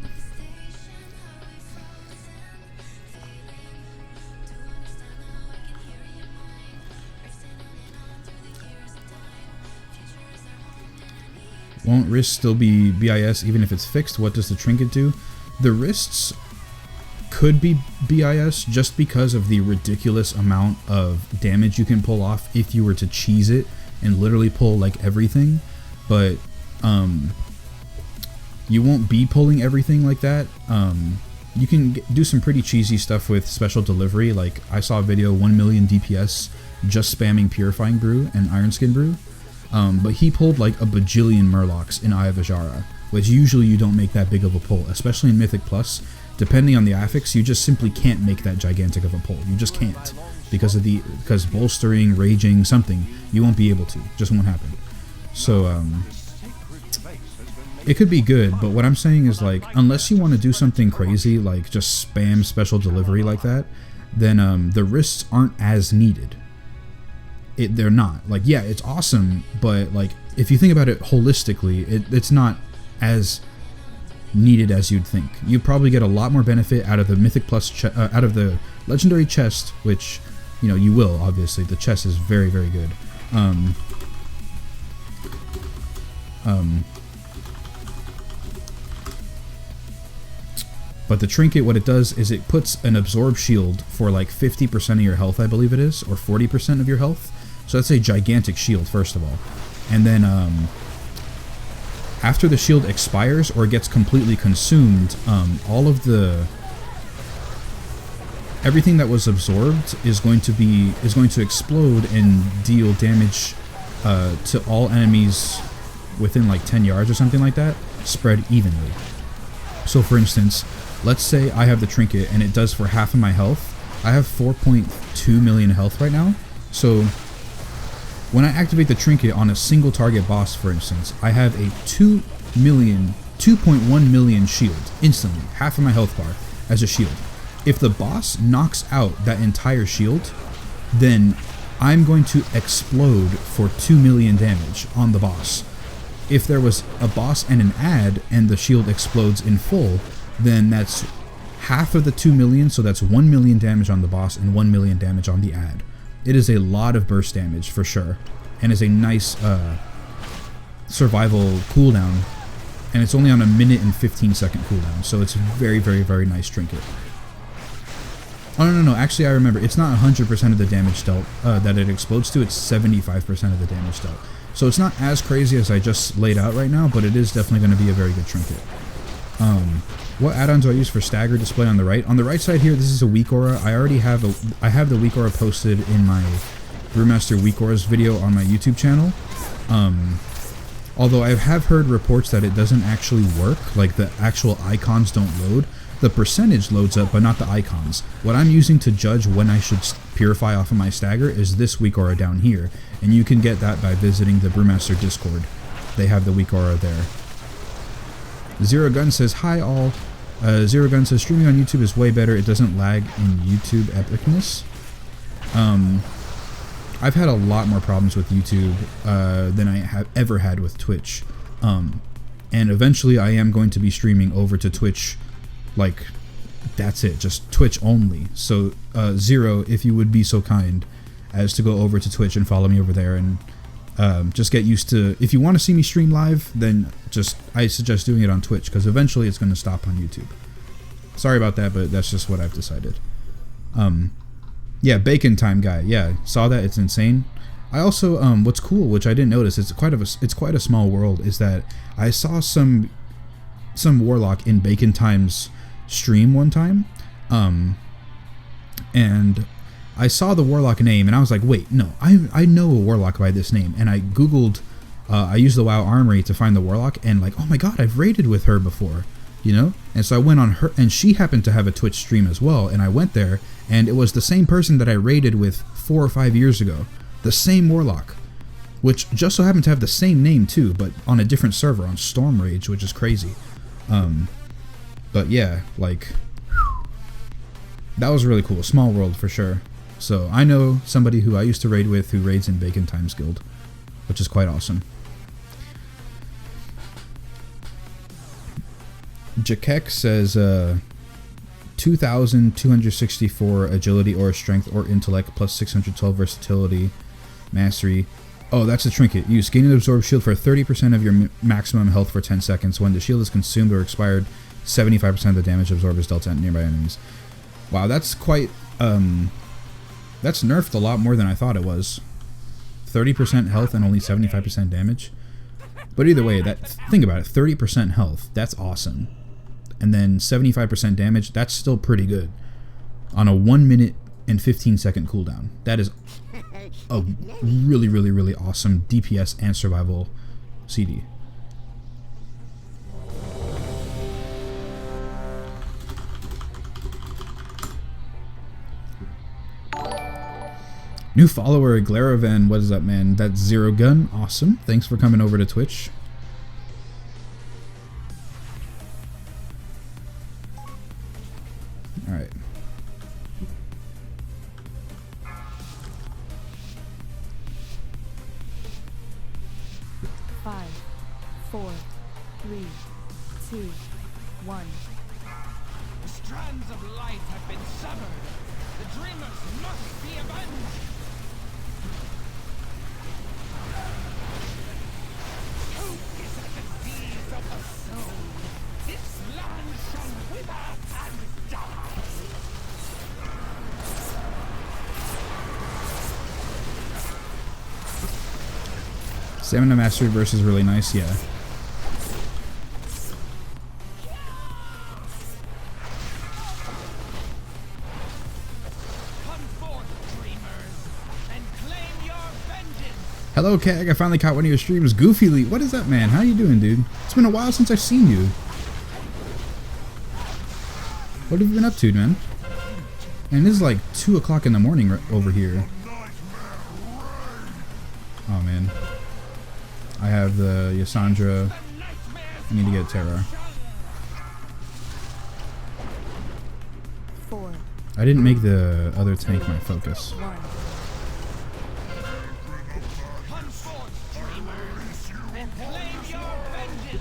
Won't wrist still be BIS even if it's fixed? What does the trinket do? The wrists could be BIS just because of the ridiculous amount of damage you can pull off if you were to cheese it and literally pull like everything. But you won't be pulling everything like that. You can do some pretty cheesy stuff with special delivery. Like I saw a video 1 million DPS just spamming Purifying Brew and Iron Skin Brew. But he pulled like a bajillion Murlocs in Eye of Ajara, which usually you don't make that big of a pull, especially in Mythic Plus. Depending on the affix, you just simply can't make that gigantic of a pull. You just can't because bolstering, raging, something, you won't be able to. Just won't happen. So it could be good, but what I'm saying is like unless you want to do something crazy like just spam special delivery like that, then the wrists aren't as needed. They're not. Like, yeah, it's awesome, but like if you think about it holistically, it's not as needed as you'd think. You'd probably get a lot more benefit out of the Mythic Plus out of the legendary chest, which you know you will. Obviously, the chest is very, very good. But the trinket, what it does is it puts an absorb shield for like 50% of your health, I believe it is, or 40% of your health. So that's a gigantic shield, first of all. And then after the shield expires or gets completely consumed, all of everything that was absorbed is going to explode and deal damage to all enemies within like 10 yards or something like that, spread evenly. So for instance, let's say I have the trinket and it does for half of my health. I have 4.2 million health right now. So when I activate the trinket on a single target boss, for instance, I have a 2.1 million shield instantly, half of my health bar as a shield. If the boss knocks out that entire shield, then I'm going to explode for 2 million damage on the boss. If there was a boss and an ad and the shield explodes in full, then that's half of the 2 million, so that's 1 million damage on the boss and 1 million damage on the ad. It is a lot of burst damage for sure, and is a nice survival cooldown, and it's only on a 1 and 15 second cooldown, so it's very, very, very nice trinket. Oh no, actually I remember, it's not 100% of the damage dealt that it explodes to, it's 75% of the damage dealt. So it's not as crazy as I just laid out right now, but it is definitely going to be a very good trinket. What add-ons do I use for stagger display on the right? On the right side here, this is a weak aura. I have the weak aura posted in my Brewmaster weak auras video on my YouTube channel. Although I have heard reports that it doesn't actually work, like the actual icons don't load. The percentage loads up, but not the icons. What I'm using to judge when I should purify off of my stagger is this weak aura down here, and you can get that by visiting the Brewmaster Discord. They have the weak aura there. Zero Gun says, hi all. Zero Gun says, streaming on YouTube is way better. It doesn't lag in YouTube epicness. I've had a lot more problems with YouTube than I have ever had with Twitch. And eventually I am going to be streaming over to Twitch. Like, that's it, just Twitch only. So Zero, if you would be so kind as to go over to Twitch and follow me over there, and just get used to, if you want to see me stream live, then I suggest doing it on Twitch, because eventually it's going to stop on YouTube. Sorry about that, but that's just what I've decided. Yeah, Bacon Time guy. Yeah, saw that. It's insane. I also, what's cool, which I didn't notice, it's quite a small world, is that I saw some warlock in Bacon Time's stream one time, and I saw the warlock name, and I was like, wait, no, I know a warlock by this name, and I googled, I used the WoW Armory to find the warlock, and like, oh my god, I've raided with her before, you know? And so I went on her, and she happened to have a Twitch stream as well, and I went there, and it was the same person that I raided with 4 or 5 years ago, the same warlock, which just so happened to have the same name too, but on a different server, on Storm Rage, which is crazy. But yeah, like, that was really cool. Small world for sure. So I know somebody who I used to raid with who raids in Bacon Times Guild, which is quite awesome. Jakek says 2,264 agility or strength or intellect plus 612 versatility, mastery. Oh, that's a trinket. Use gain and absorb shield for 30% of your maximum health for 10 seconds. When the shield is consumed or expired, 75% of the damage absorbed is dealt at nearby enemies. Wow, that's quite, that's nerfed a lot more than I thought it was. 30% health and only 75% damage. But either way, think about it, 30% health, that's awesome. And then 75% damage, that's still pretty good. On a 1 minute and 15 second cooldown. That is a really, really, really awesome DPS and survival CD. New follower, Glaravan, what is up, man? That's Zero Gun, awesome. Thanks for coming over to Twitch. Alright. Five, 4, 3, 2, 1. The strands of light have been severed. The dreamers must be avenged. Hope is a disease of the soul. This land shall wither and die. Stamina Mastery verse is really nice, yeah. Come forth, dreamers, and claim your vengeance. Hello, Kag. I finally caught one of your streams. Goofy, what is up, man? How you doing, dude? It's been a while since I've seen you. What have you been up to, man? And this is like 2 o'clock in the morning over here. Oh, man. I have the Yasandra. I need to get Terra. 4, I didn't make the other tank my focus. 1. Come forth, dreamers, and claim your vengeance.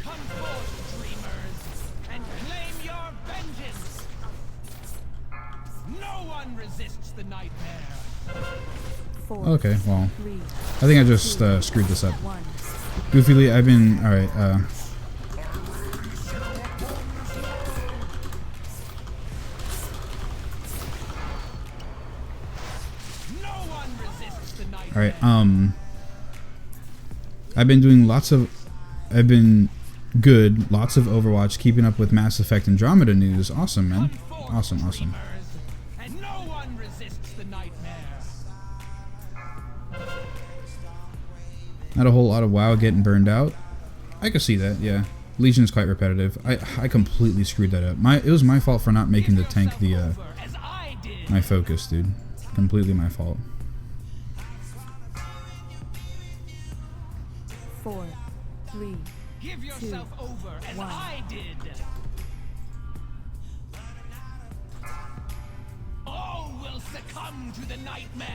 Come forth, dreamers, and claim your vengeance. No one resists the nightmare. 4, Okay, well, 3, I think I just screwed this up. 1. Goofy, I've been... Alright, No one resists the nightmare. Alright, I've been doing lots of... I've been Good. Lots of Overwatch. Keeping up with Mass Effect Andromeda news. Awesome, man. Awesome, awesome. And no one resists the nightmare. Not a whole lot of WoW getting burned out. I could see that, yeah. Legion's quite repetitive. I completely screwed that up. It was my fault for not making the tank my focus, dude. Completely my fault. 4, 3, Give yourself over as one. I did. All will succumb to the nightmare.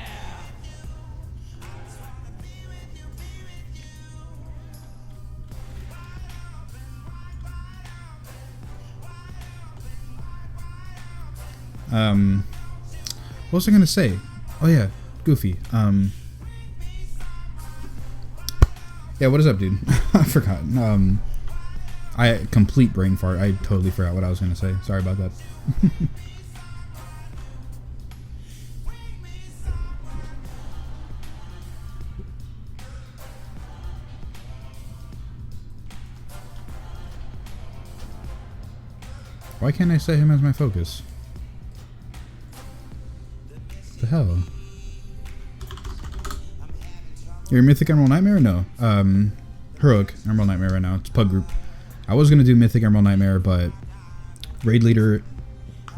What was I gonna say? Oh yeah, Goofy. Yeah, what is up, dude? I forgot. I complete brain fart. I totally forgot what I was gonna say. Sorry about that. Why can't I set him as my focus? What the hell? You're Mythic Emerald Nightmare? No. Heroic Emerald Nightmare right now. It's Pug Group. I was going to do Mythic Emerald Nightmare, but Raid Leader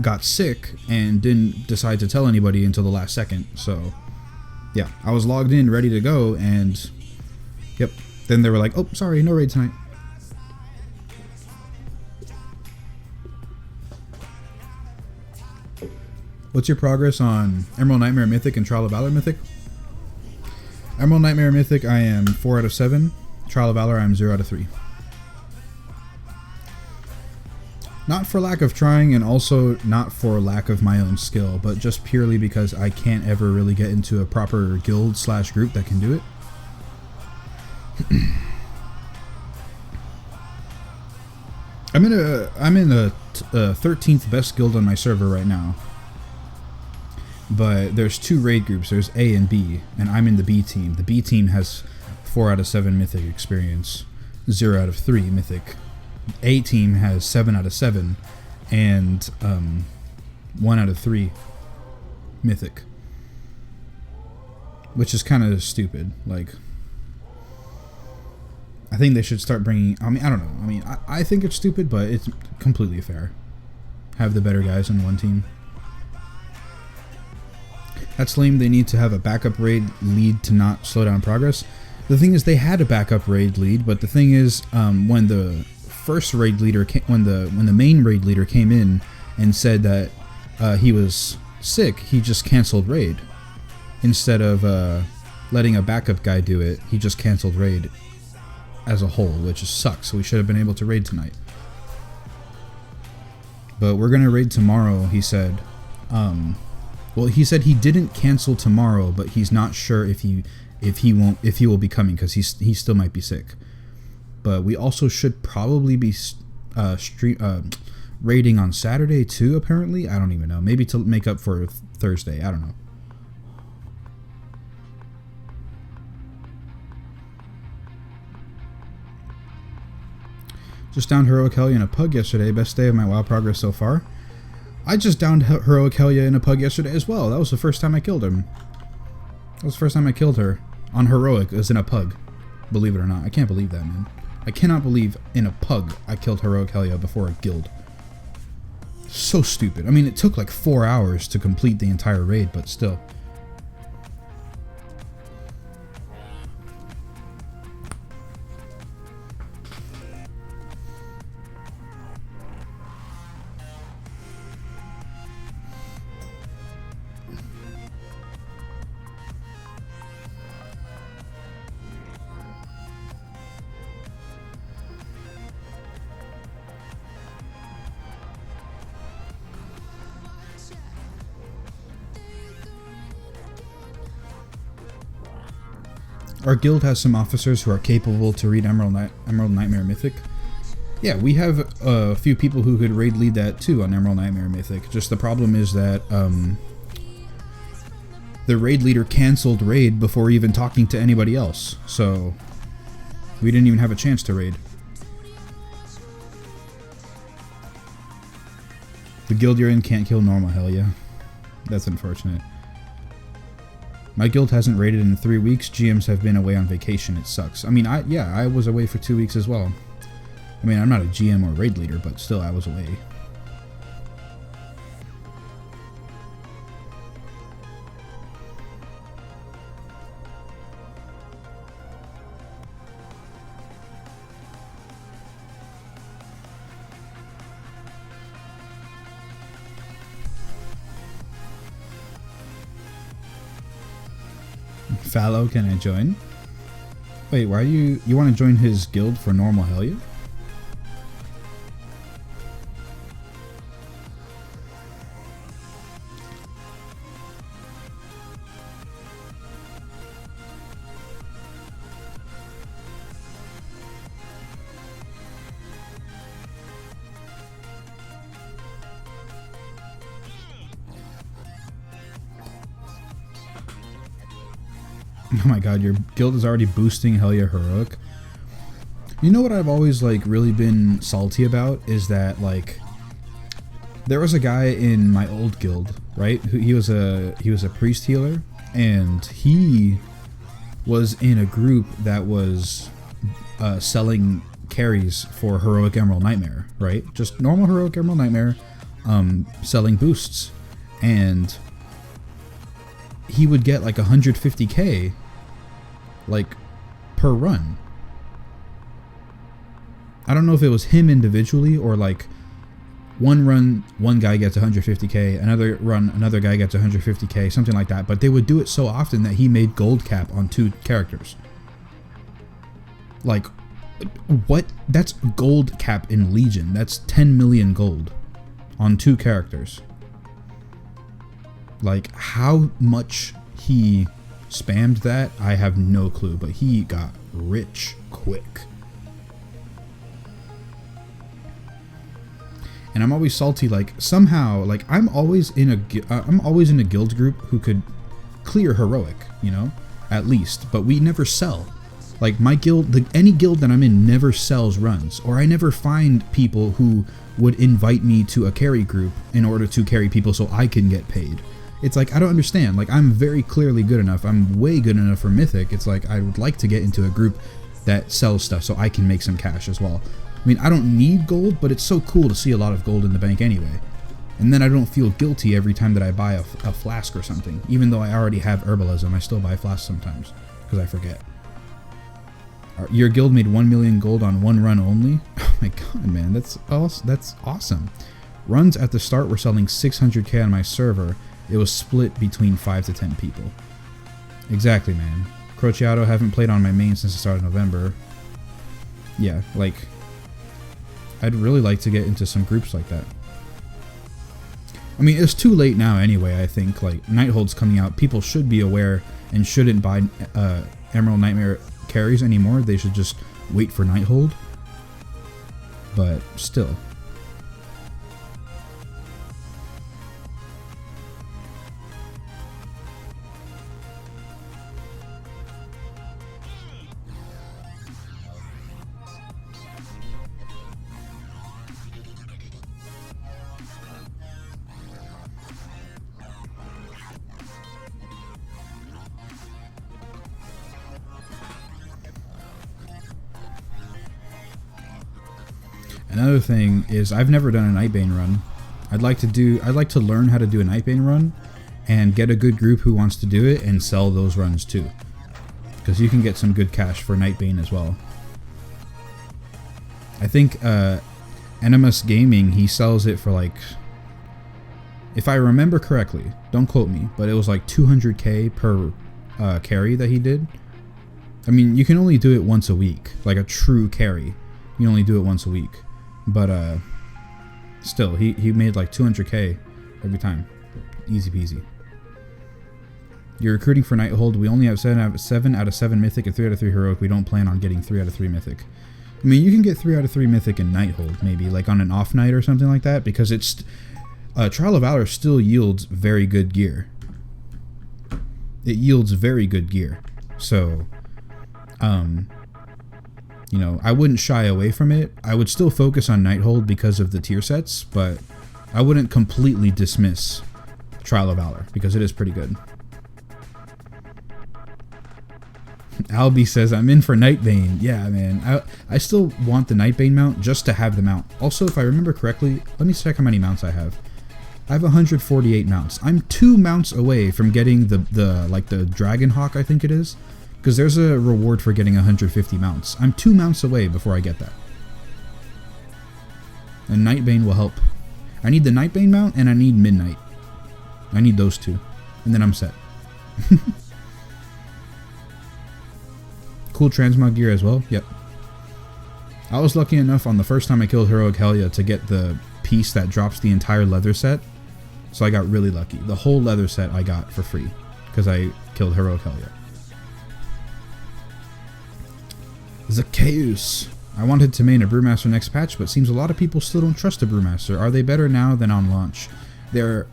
got sick and didn't decide to tell anybody until the last second. So, yeah. I was logged in, ready to go, and... Yep. Then they were like, oh, sorry, no raid tonight. What's your progress on Emerald Nightmare Mythic and Trial of Valor Mythic? Emerald Nightmare Mythic, I am 4 out of 7. Trial of Valor, I'm 0 out of 3. Not for lack of trying, and also not for lack of my own skill, but just purely because I can't ever really get into a proper guild / group that can do it. I'm in a 13th best guild on my server right now. But there's 2 raid groups. There's A and B, and I'm in the B team. The B team has 4 out of 7 mythic experience, 0 out of 3 mythic. A team has 7 out of 7, and 1 out of 3 mythic, which is kind of stupid. Like, I think they should start bringing. I mean, I don't know. I mean, I think it's stupid, but it's completely fair. Have the better guys on one team. That's lame. They need to have a backup raid lead to not slow down progress. The thing is, they had a backup raid lead, but the thing is, when the first raid leader when the main raid leader came in and said that he was sick, he just canceled raid. Instead of letting a backup guy do it, he just canceled raid as a whole, which sucks. So we should have been able to raid tonight. But we're gonna raid tomorrow, he said. Well, he said he didn't cancel tomorrow, but he's not sure if he will be coming because he still might be sick. But we also should probably be raiding on Saturday too. Apparently, I don't even know. Maybe to make up for Thursday. I don't know. Just downed Heroic Helya in a pug yesterday. Best day of my WoW progress so far. I just downed Heroic Helya in a pug yesterday as well. That was the first time I killed him. That was the first time I killed her. On Heroic, it was in a pug. Believe it or not. I can't believe that, man. I cannot believe in a pug I killed Heroic Helya before a guild. So stupid. I mean, it took like 4 hours to complete the entire raid, but still. Our guild has some officers who are capable to read Emerald Nightmare Mythic. Yeah, we have a few people who could raid lead that too on Emerald Nightmare Mythic. Just the problem is that the raid leader canceled raid before even talking to anybody else. So we didn't even have a chance to raid. The guild you're in can't kill normal hell, yeah. That's unfortunate. My guild hasn't raided in 3 weeks. GMs have been away on vacation. It sucks. I mean, I was away for 2 weeks as well. I mean, I'm not a GM or raid leader, but still, I was away. Fallow, can I join? Wait, why are you want to join his guild for normal Hellia? Oh my god, your guild is already boosting Hellia Heroic. You know what I've always like really been salty about is that like there was a guy in my old guild, right? He was a priest healer, and he was in a group that was selling carries for Heroic Emerald Nightmare, right? Just normal Heroic Emerald Nightmare, selling boosts, and he would get like 150k like per run. I don't know if it was him individually or like one run one guy gets 150k, another run another guy gets 150k, something like that, but they would do it so often that he made gold cap on 2 characters. Like, what? That's gold cap in Legion. That's 10 million gold on 2 characters. Like, how much he spammed that, I have no clue, but he got rich quick. And I'm always salty, like, somehow, like, I'm always in a guild group who could clear Heroic, you know, at least, but we never sell. Like, my guild, any guild that I'm in never sells runs, or I never find people who would invite me to a carry group in order to carry people so I can get paid. It's like, I don't understand. Like, I'm very clearly good enough. I'm way good enough for Mythic. It's like, I would like to get into a group that sells stuff so I can make some cash as well. I mean, I don't need gold, but it's so cool to see a lot of gold in the bank anyway. And then I don't feel guilty every time that I buy a flask or something. Even though I already have herbalism, I still buy flasks sometimes because I forget. Your guild made 1 million gold on 1 run only? Oh my god, man, that's awesome. Runs at the start were selling 600k on my server. It was split between 5 to 10 people. Exactly, man. Crociato haven't played on my main since the start of November. Yeah, like, I'd really like to get into some groups like that. I mean, it's too late now anyway, I think. Like, Nighthold's coming out. People should be aware and shouldn't buy Emerald Nightmare carries anymore. They should just wait for Nighthold. But still. Another thing is I've never done a Nightbane run. I'd like to learn how to do a Nightbane run and get a good group who wants to do it and sell those runs too. Because you can get some good cash for Nightbane as well. I think Animus Gaming, he sells it for like, if I remember correctly, don't quote me, but it was like 200k per carry that he did. I mean, you can only do it once a week, like a true carry. You can only do it once a week. But still, he made like 200k every time. Easy peasy. You're recruiting for Nighthold. We only have 7 out of 7 Mythic and 3 out of 3 Heroic. We don't plan on getting 3 out of 3 Mythic. I mean, you can get 3 out of 3 Mythic in Nighthold, maybe, like on an off night or something like that, because it's Trial of Valor still yields very good gear. It yields very good gear. So, you know, I wouldn't shy away from it. I would still focus on Nighthold because of the tier sets, but I wouldn't completely dismiss Trial of Valor because it is pretty good. Albie says, I'm in for Nightbane. Yeah, man. I still want the Nightbane mount just to have the mount. Also, if I remember correctly, let me check how many mounts I have. I have 148 mounts. I'm 2 mounts away from getting the Dragon Hawk, I think it is. Because there's a reward for getting 150 mounts. I'm 2 mounts away before I get that. And Nightbane will help. I need the Nightbane mount and I need Midnight. I need those 2. And then I'm set. Cool transmog gear as well. Yep. I was lucky enough on the first time I killed Heroic Helya to get the piece that drops the entire leather set. So I got really lucky. The whole leather set I got for free because I killed Heroic Helya. Zacchaeus. I wanted to main a Brewmaster next patch, but seems a lot of people still don't trust a Brewmaster. Are they better now than on launch? They're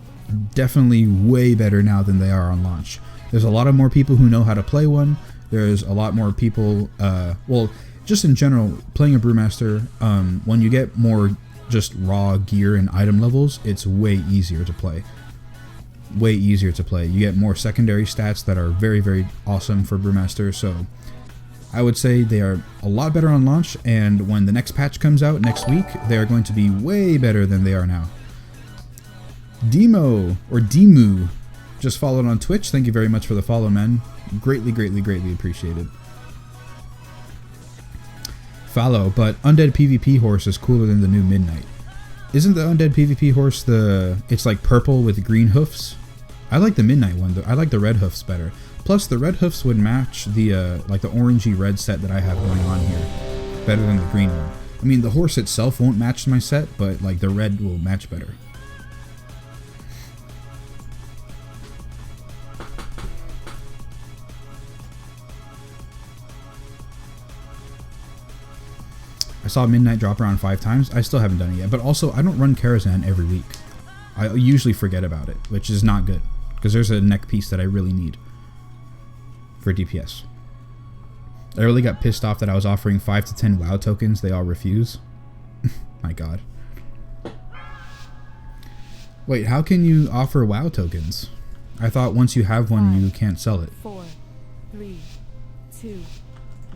definitely way better now than they are on launch. There's a lot of more people who know how to play one. There's a lot more people, well, just in general, playing a Brewmaster, when you get more just raw gear and item levels, it's way easier to play. Way easier to play. You get more secondary stats that are very, very awesome for Brewmaster, so I would say they are a lot better on launch, and when the next patch comes out next week, they are going to be way better than they are now. Demo, or Demu, just followed on Twitch. Thank you very much for the follow, man. Greatly, greatly, greatly appreciated. Follow, but Undead PvP horse is cooler than the new Midnight. Isn't the Undead PvP horse it's like purple with green hoofs? I like the Midnight one though. I like the red hoofs better. Plus the red hoofs would match the like the orangey red set that I have going on here better than the green one. I mean, the horse itself won't match my set, but like the red will match better. I saw Midnight drop around 5 times. I still haven't done it yet. But also, I don't run Karazhan every week. I usually forget about it, which is not good. Because there's a neck piece that I really need for DPS. I really got pissed off that I was offering 5 to 10 WoW tokens. They all refuse. My god. Wait, how can you offer WoW tokens? I thought once you have one, you can't sell it. 4, 3, 2,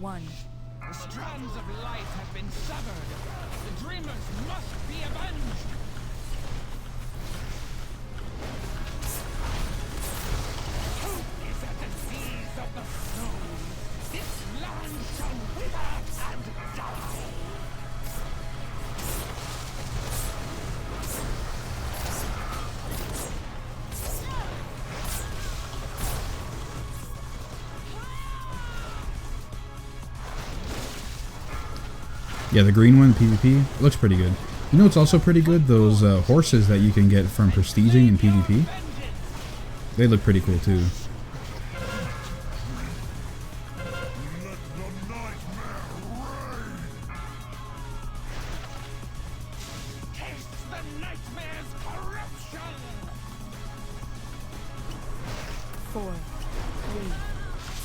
1. The strands of life have been severed. The dreamers must be avenged. Hope is a disease of the soul. This land shall wither and die. Yeah, the green one, PvP, it looks pretty good. You know what's also pretty good? Those horses that you can get from prestiging in PvP. They look pretty cool too. Taste the nightmare's corruption. 4,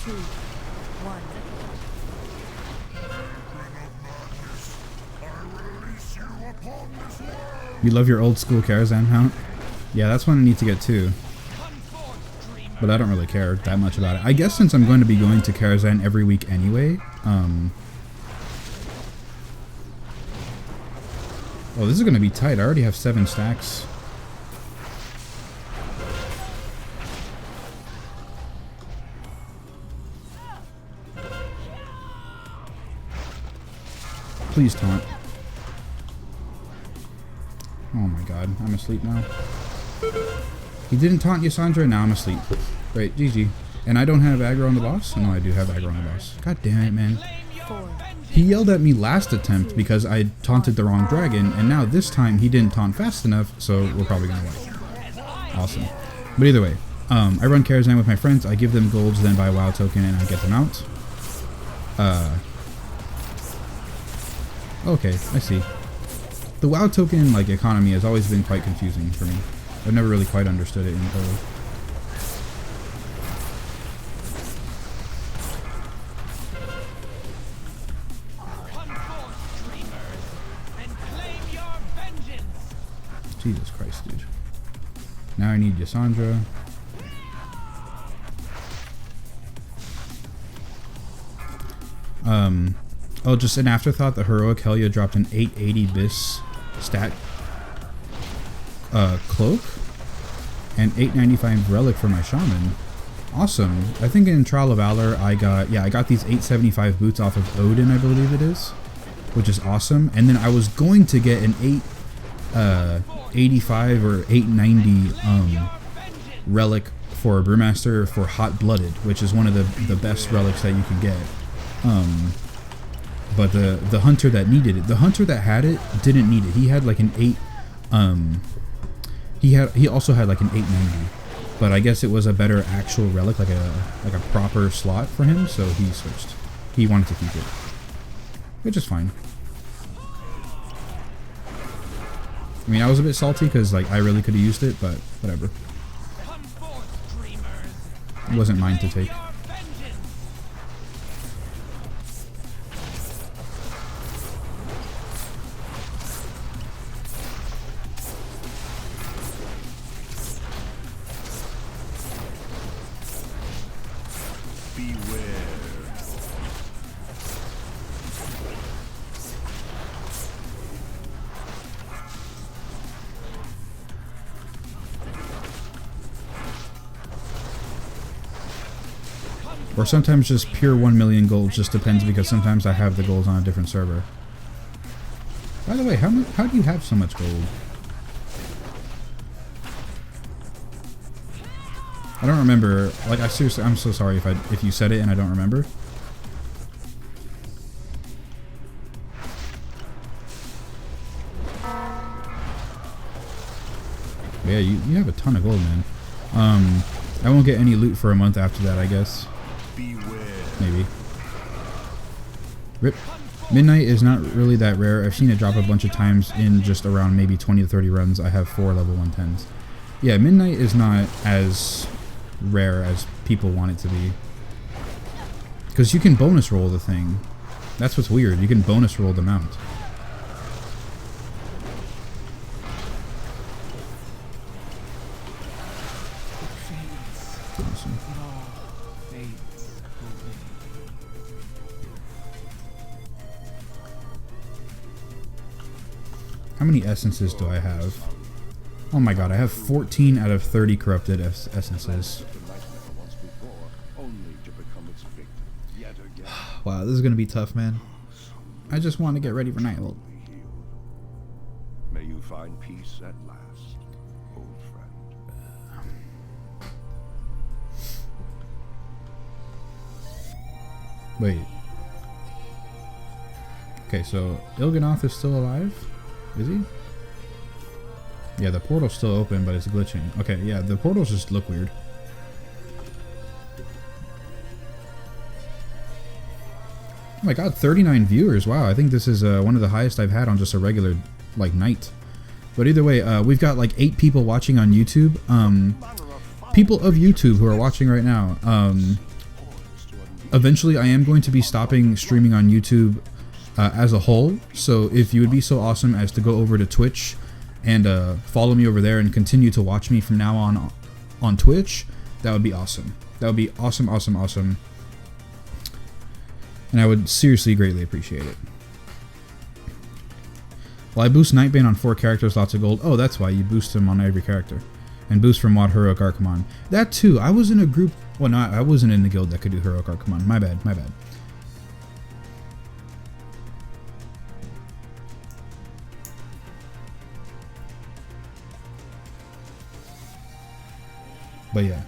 3, 2, 1. You love your old school Karazhan mount? Yeah, that's one I need to get too. But I don't really care that much about it. I guess since I'm going to be going to Karazhan every week anyway, oh, this is going to be tight. I already have 7 stacks. Please taunt. Oh my god, I'm asleep now. He didn't taunt Yasandra, now I'm asleep. Great, GG. And I don't have aggro on the boss? No, I do have aggro on the boss. God damn it, man. 4, He yelled at me last attempt because I taunted the wrong dragon, and now this time he didn't taunt fast enough, so we're probably gonna win. Awesome. But either way, I run Karazhan with my friends, I give them golds, then buy a WoW token, and I get them out. Okay, I see. The WoW token like economy has always been quite confusing for me. I've never really quite understood it in total. Jesus Christ, dude. Now I need Yasandra. Oh, just an afterthought, the heroic Helia dropped an 880 bis stat cloak and 895 relic for my shaman. Awesome. I think in Trial of Valor I got these 875 boots off of Odin, I believe it is, which is awesome. And then I was going to get an 885 or 890 relic for Brewmaster for Hot Blooded, which is one of the best relics that you can get. But the hunter that needed it, the hunter that had it didn't need it. He had like an 8 he also had like an 890, but I guess it was a better actual relic, like a proper slot for him, so he switched. He wanted to keep it, which is fine. I mean, I was a bit salty because like I really could have used it, but whatever. It wasn't mine to take. Or sometimes just pure 1 million gold, just depends, because sometimes I have the golds on a different server. By the way, how do you have so much gold? I don't remember. Like, I'm so sorry if you said it and I don't remember. Yeah, you have a ton of gold, man. I won't get any loot for a month after that, I guess. Maybe. Rip. Midnight is not really that rare. I've seen it drop a bunch of times in just around maybe 20 to 30 runs. I have 4 level 110s. Yeah, Midnight is not as rare as people want it to be. Because you can bonus roll the thing. That's what's weird. You can bonus roll the mount. Awesome. How many essences do I have? Oh my god, I have 14 out of 30 corrupted essences. Wow, this is gonna be tough, man. I just want to get ready for Nighthold. May you find peace at last, old friend. Wait. Okay, so Il'gynoth is still alive? Is he? Yeah, the portal's still open, but it's glitching. Okay, yeah, the portals just look weird. Oh my god, 39 viewers. Wow, I think this is one of the highest I've had on just a regular, like, night. But either way, we've got like 8 people watching on YouTube. People of YouTube who are watching right now. Eventually, I am going to be stopping streaming on YouTube as a whole. So if you would be so awesome as to go over to Twitch and follow me over there and continue to watch me from now on Twitch, that would be awesome. That would be awesome, awesome, awesome. And I would seriously greatly appreciate it. Well, I boost Nightbane on 4 characters, lots of gold. Oh, that's why you boost them on every character. And boost from Mod Heroic Archimon. That too. I was in a group. Well, no, I wasn't in the guild that could do Heroic Archimon. My bad, my bad. But yeah.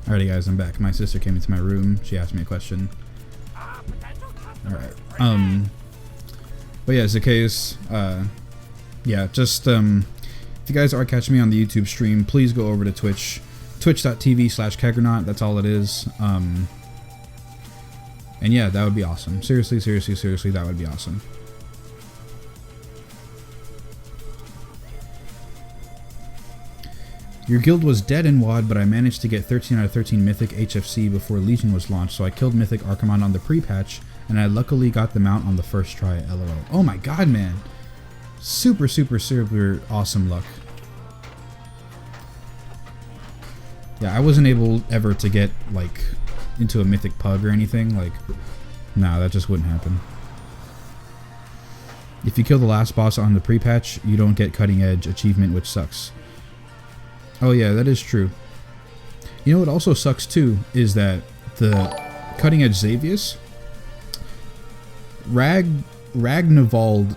Alrighty guys, I'm back. My sister came into my room. She asked me a question. Alright. But yeah, Zacchaeus, yeah, just, if you guys are catching me on the YouTube stream, please go over to Twitch. Twitch.tv/Keggernaut, that's all it is. And yeah, that would be awesome. Seriously, that would be awesome. Your guild was dead in WoD, but I managed to get 13 out of 13 Mythic HFC before Legion was launched, so I killed Mythic Archimon on the pre-patch, and I luckily got the mount on the first try, LOL. Oh my god, man. Super awesome luck. Yeah, I wasn't able ever to get, like, into a Mythic Pug or anything. Like, nah, that just wouldn't happen. If you kill the last boss on the pre-patch, you don't get Cutting Edge achievement, which sucks. Oh yeah, that is true. You know what also sucks too is that the Cutting Edge Xavius, Ragnavald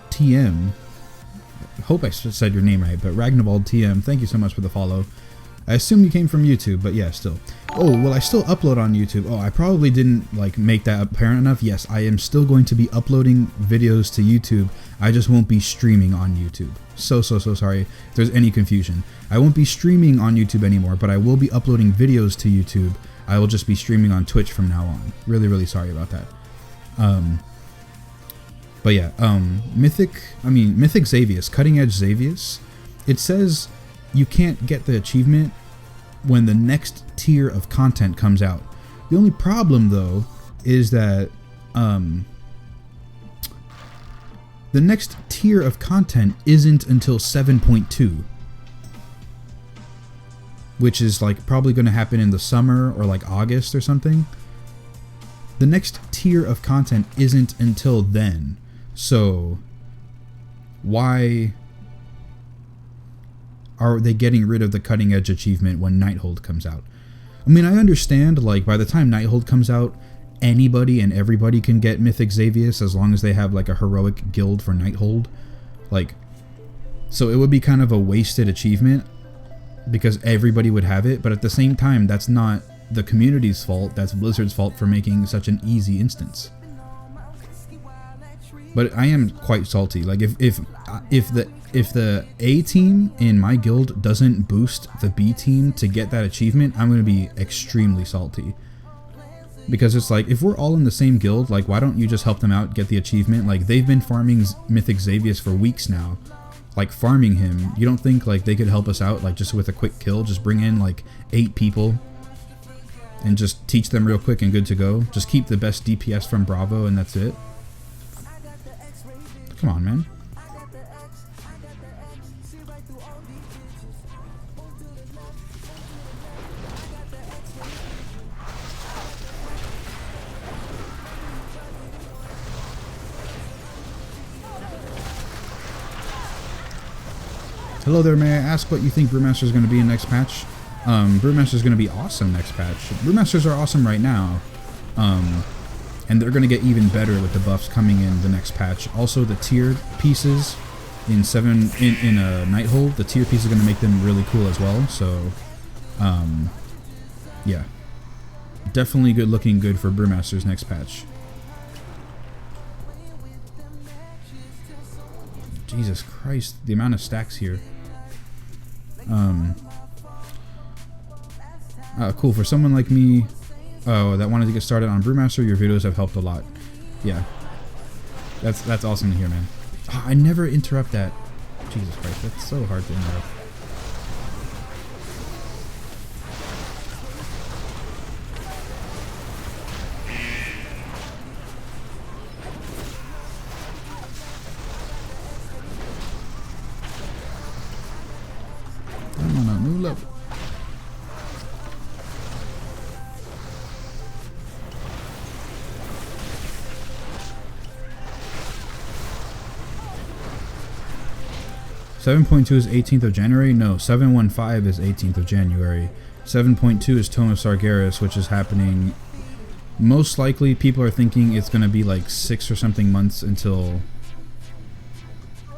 TM, I hope I said your name right, but Ragnavald TM, thank you so much for the follow. I assume you came from YouTube, but yeah, still. Oh, will I still upload on YouTube? Oh, I probably didn't like make that apparent enough. Yes, I am still going to be uploading videos to YouTube. I just won't be streaming on YouTube. So sorry if there's any confusion. I won't be streaming on YouTube anymore, but I will be uploading videos to YouTube. I will just be streaming on Twitch from now on. Really sorry about that. But yeah, Mythic Xavius, Cutting Edge Xavius, it says you can't get the achievement when the next tier of content comes out. The only problem though is that the next tier of content isn't until 7.2, which is like probably going to happen in the summer or like August or something. The next tier of content isn't until then. So why are they getting rid of the Cutting Edge achievement when Nighthold comes out? I mean, I understand, like, by the time Nighthold comes out, anybody and everybody can get Mythic Xavius as long as they have, like, a heroic guild for Nighthold. Like, so it would be kind of a wasted achievement because everybody would have it, but at the same time, that's not the community's fault, that's Blizzard's fault for making such an easy instance. But I am quite salty. Like, if the A team in my guild doesn't boost the B team to get that achievement, I'm going to be extremely salty. Because it's like, if we're all in the same guild, like, why don't you just help them out, get the achievement? Like, they've been farming Mythic Xavius for weeks now. Like, farming him. You don't think, like, they could help us out, like, just with a quick kill? Just bring in, like, 8 people and just teach them real quick and good to go. Just keep the best DPS from Bravo and that's it. Come on, man. Hello there, may I ask what you think Brewmaster is going to be in next patch? Brewmaster is going to be awesome next patch. Brewmasters are awesome right now. And they're going to get even better with the buffs coming in the next patch. Also, the tier pieces in Nighthold, the tier piece is going to make them really cool as well. So, yeah, definitely looking good for Brewmaster's next patch. Jesus Christ, the amount of stacks here. Cool, for someone like me that wanted to get started on Brewmaster, your videos have helped a lot. Yeah, that's awesome to hear, man. Oh, I never interrupt that. Jesus Christ, that's so hard to interrupt. I'm on a new level. .2 is 18th of January? No, 715 is 18th of January. 7.2 is Tome of Sargeras, which is happening. Most likely, people are thinking it's going to be like 6 or something months until...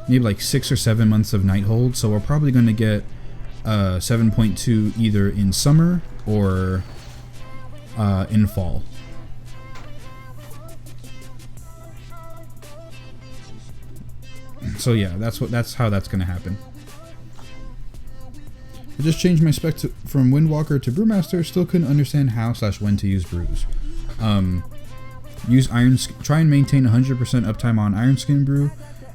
maybe like 6 or 7 months of Nighthold, so we're probably going to get 7.2 either in summer or in fall. So yeah, that's how that's gonna happen. I just changed my spec from Windwalker to Brewmaster. Still couldn't understand how/when to use brews. Use try and maintain 100% uptime on Iron Skin brew,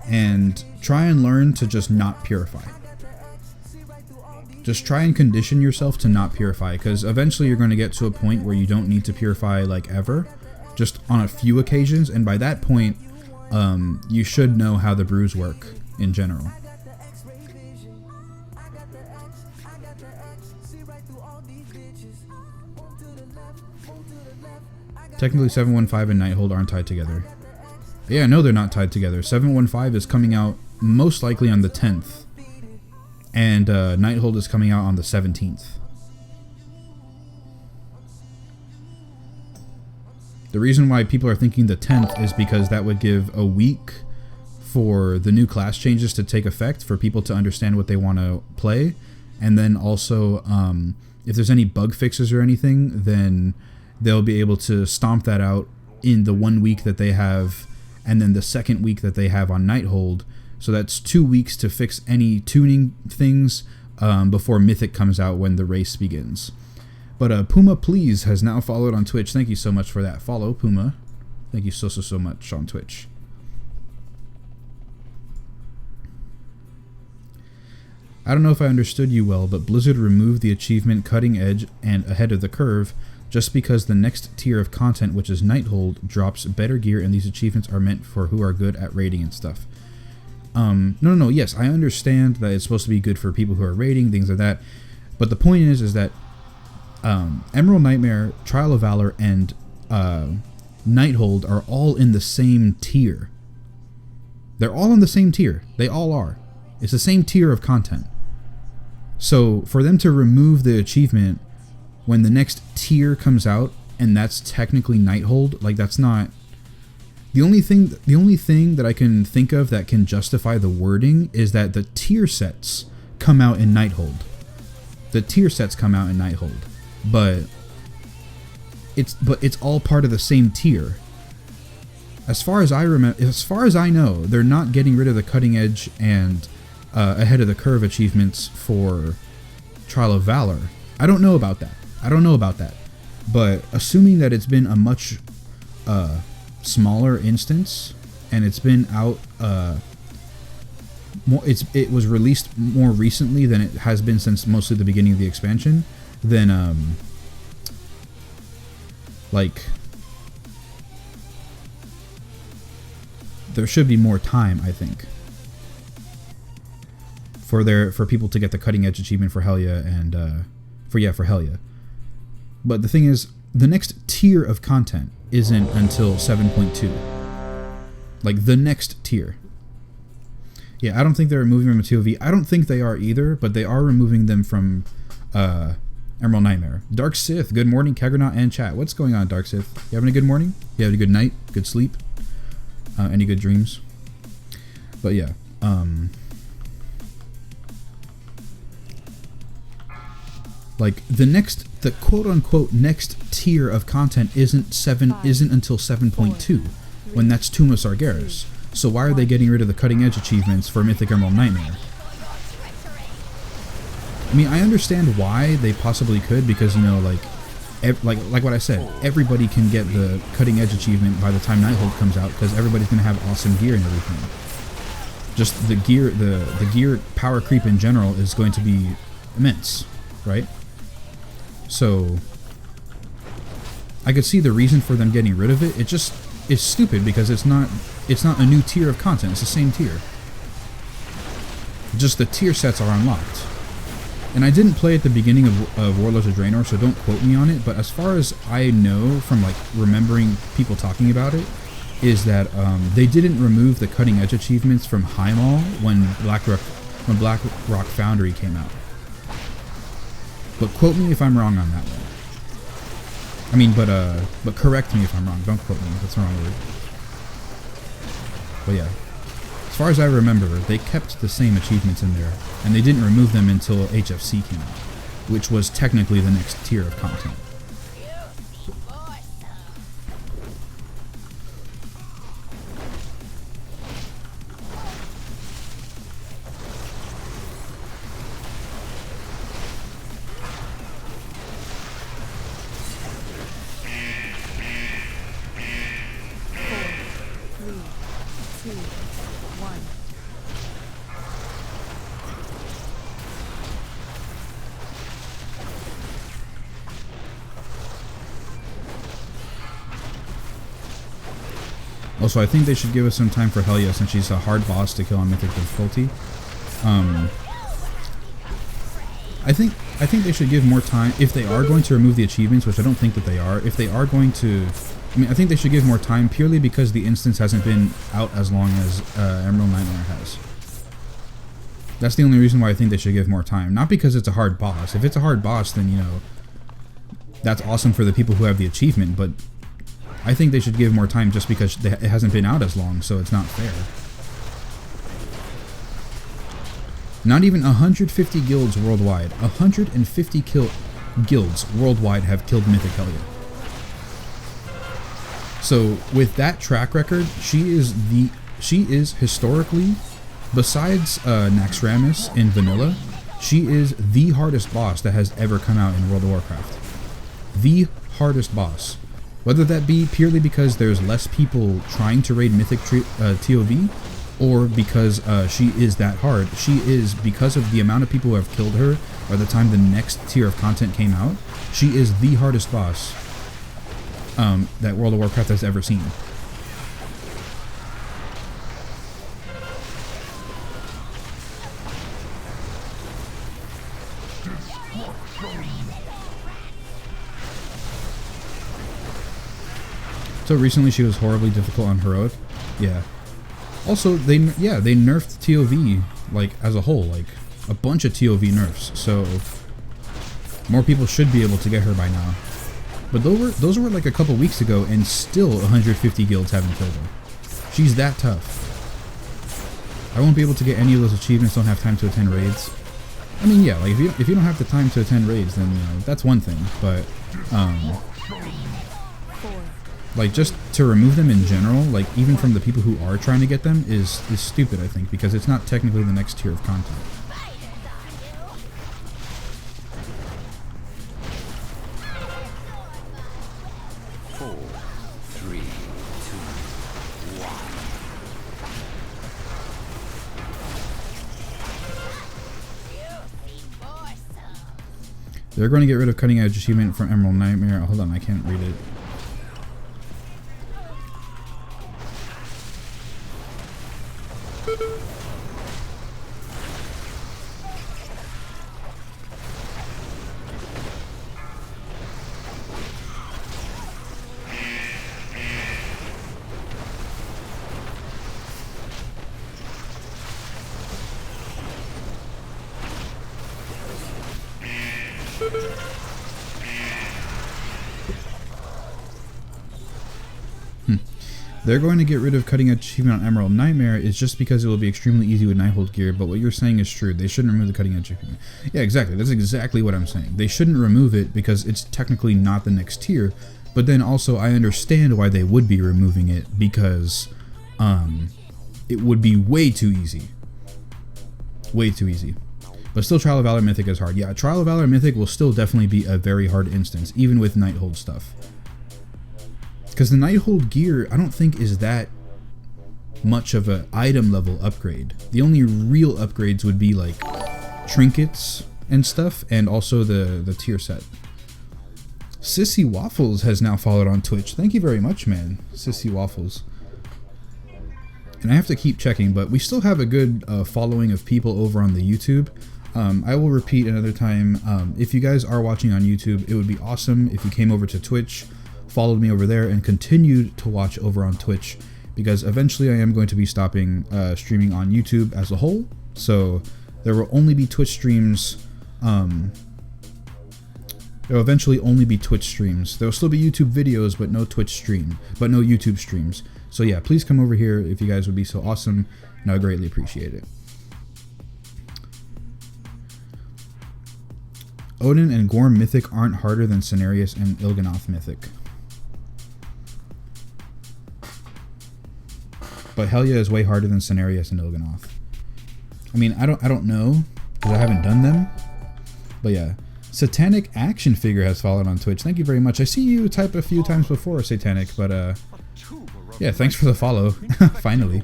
and try and learn to just not purify. Just try and condition yourself to not purify, because eventually you're going to get to a point where you don't need to purify like ever, just on a few occasions, and by that point, you should know how the brews work in general. Technically 715 and Nighthold aren't tied together. Yeah, no, they're not tied together. 715 is coming out most likely on the 10th. And Nighthold is coming out on the 17th. The reason why people are thinking the 10th is because that would give a week for the new class changes to take effect, for people to understand what they want to play. And then also, if there's any bug fixes or anything, then they'll be able to stomp that out in the 1 week that they have, and then the second week that they have on Nighthold. So that's 2 weeks to fix any tuning things before Mythic comes out when the race begins. But Puma Please has now followed on Twitch. Thank you so much for that follow, Puma. Thank you so much on Twitch. I don't know if I understood you well, but Blizzard removed the achievement Cutting Edge and Ahead of the Curve just because the next tier of content, which is Nighthold, drops better gear, and these achievements are meant for who are good at raiding and stuff. No, yes, I understand that it's supposed to be good for people who are raiding, things like that, but the point is that Emerald Nightmare, Trial of Valor, and Nighthold are all in the same tier. They're all in the same tier. They all are. It's the same tier of content. So for them to remove the achievement when the next tier comes out, and that's technically Nighthold, like, that's not... The only thing that I can think of that can justify the wording is that the tier sets come out in Nighthold. The tier sets come out in Nighthold. But it's all part of the same tier. As far as I know, they're not getting rid of the Cutting Edge and Ahead of the Curve achievements for Trial of Valor. I don't know about that. But assuming that it's been a much smaller instance, and it's been out it was released more recently than it has been since mostly the beginning of the expansion, then like, there should be more time, I think, for people to get the Cutting Edge achievement for Helya and for Helya. But the thing is, the next tier of content isn't until 7.2. Like, the next tier. Yeah, I don't think they're removing them from TOV. I don't think they are either, but they are removing them from Emerald Nightmare. Dark Sith, good morning, Kaggernaut and chat. What's going on, Dark Sith? You having a good morning? You having a good night? Good sleep? Any good dreams? But yeah, like, the quote-unquote next tier of content isn't until 7.2, when that's Tomb of Sargeras. So why are they getting rid of the Cutting Edge achievements for Mythic Emerald Nightmare? I mean, I understand why they possibly could, because, you know, like what I said, everybody can get the Cutting Edge achievement by the time Nighthold comes out, because everybody's going to have awesome gear and everything. Just the gear power creep in general is going to be immense, right? So I could see the reason for them getting rid of it. It just is stupid, because it's not a new tier of content. It's the same tier. Just the tier sets are unlocked. And I didn't play at the beginning of Warlords of Draenor, so don't quote me on it, but as far as I know from, like, remembering people talking about it, is that they didn't remove the Cutting Edge achievements from Highmaul when Black Rock Foundry came out. But quote me if I'm wrong on that one. I mean, but correct me if I'm wrong. Don't quote me. That's the wrong word. But yeah, as far as I remember, they kept the same achievements in there, and they didn't remove them until HFC came out, which was technically the next tier of content. one. Also, I think they should give us some time for Helya since she's a hard boss to kill on Mythic difficulty. I think they should give more time if they are going to remove the achievements, which I don't think that they are. If they are going to, I mean, I think they should give more time purely because the instance hasn't been out as long as Emerald Nightmare has. That's the only reason why I think they should give more time. Not because it's a hard boss. If it's a hard boss, then, you know, that's awesome for the people who have the achievement, but I think they should give more time just because it hasn't been out as long, so it's not fair. Not even 150 guilds worldwide. 150 guilds worldwide have killed Mythic Helya. So with that track record, she is historically, besides Naxxramas in vanilla, she is the hardest boss that has ever come out in World of Warcraft. The hardest boss. Whether that be purely because there's less people trying to raid Mythic TOV, or because she is that hard. She is, because of the amount of people who have killed her by the time the next tier of content came out, she is the hardest boss that World of Warcraft has ever seen. So recently she was horribly difficult on Heroic. Yeah. Also, they nerfed TOV, like, as a whole, like, a bunch of TOV nerfs, so more people should be able to get her by now. But those were like a couple weeks ago, and still 150 guilds haven't killed her. She's that tough. I won't be able to get any of those achievements, don't have time to attend raids. I mean, yeah, like, if you don't have the time to attend raids, then, you know, that's one thing, but, like, just to remove them in general, like, even from the people who are trying to get them, is stupid, I think, because it's not technically the next tier of content. They're going to get rid of cutting edge achievement from Emerald Nightmare. Hold on, I can't read it. They're going to get rid of cutting edge achievement on Emerald Nightmare is just because it will be extremely easy with Nighthold gear, but what you're saying is true. They shouldn't remove the cutting edge achievement. Yeah, exactly. That's exactly what I'm saying. They shouldn't remove it because it's technically not the next tier, but then also I understand why they would be removing it because it would be way too easy. Way too easy. But still, Trial of Valor Mythic is hard. Yeah, Trial of Valor Mythic will still definitely be a very hard instance, even with Nighthold stuff. Because the Nighthold gear, I don't think is that much of an item level upgrade. The only real upgrades would be like trinkets and stuff, and also the tier set. Sissy Waffles has now followed on Twitch. Thank you very much, man. Sissy Waffles. And I have to keep checking, but we still have a good following of people over on the YouTube. I will repeat another time, if you guys are watching on YouTube, it would be awesome if you came over to Twitch, followed me over there, and continued to watch over on Twitch, because eventually I am going to be stopping streaming on YouTube as a whole. So there will only be Twitch streams. There will eventually only be Twitch streams. There will still be YouTube videos, but no Twitch stream, but no YouTube streams. So yeah, please come over here if you guys would be so awesome, and I would greatly appreciate it. Odin and Gorm Mythic aren't harder than Cenarius and Il'gynoth Mythic. But Helya is way harder than Cenarius and Il'gynoth. I mean, I don't know, because I haven't done them. But yeah. Satanic Action Figure has followed on Twitch. Thank you very much. I see you type a few times before, Satanic, but yeah, thanks for the follow. Finally.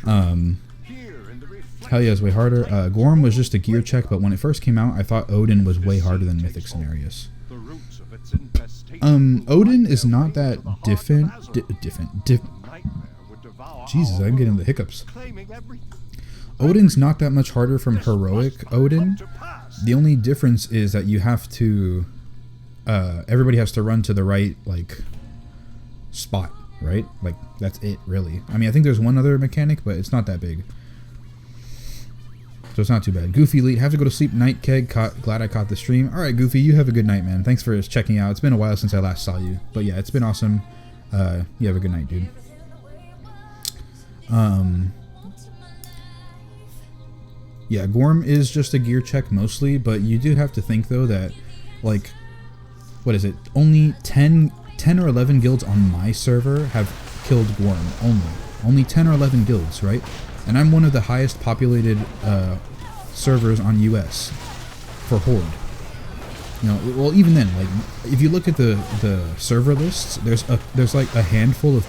Hell yeah, it's way harder. Gorm was just a gear check, but when it first came out, I thought Odin was way harder than Mythic Scenarios. Odin is not that different. Jesus, I'm getting the hiccups. Odin's not that much harder from heroic Odin. The only difference is that you have to, everybody has to run to the right, like, spot, right? Like, that's it, really. I mean, I think there's one other mechanic, but it's not that big. So it's not too bad. Goofy Elite, have to go to sleep. Night Keg, glad I caught the stream. Alright, Goofy, you have a good night, man. Thanks for checking out. It's been a while since I last saw you. But yeah, it's been awesome. You have a good night, dude. Yeah, Gorm is just a gear check mostly, but you do have to think, though, that, like, what is it? Only 10 or 11 guilds on my server have killed Gorm, Only 10 or 11 guilds, right? And I'm one of the highest populated servers on US for Horde. You know, well, even then, like, if you look at the server lists, there's like a handful of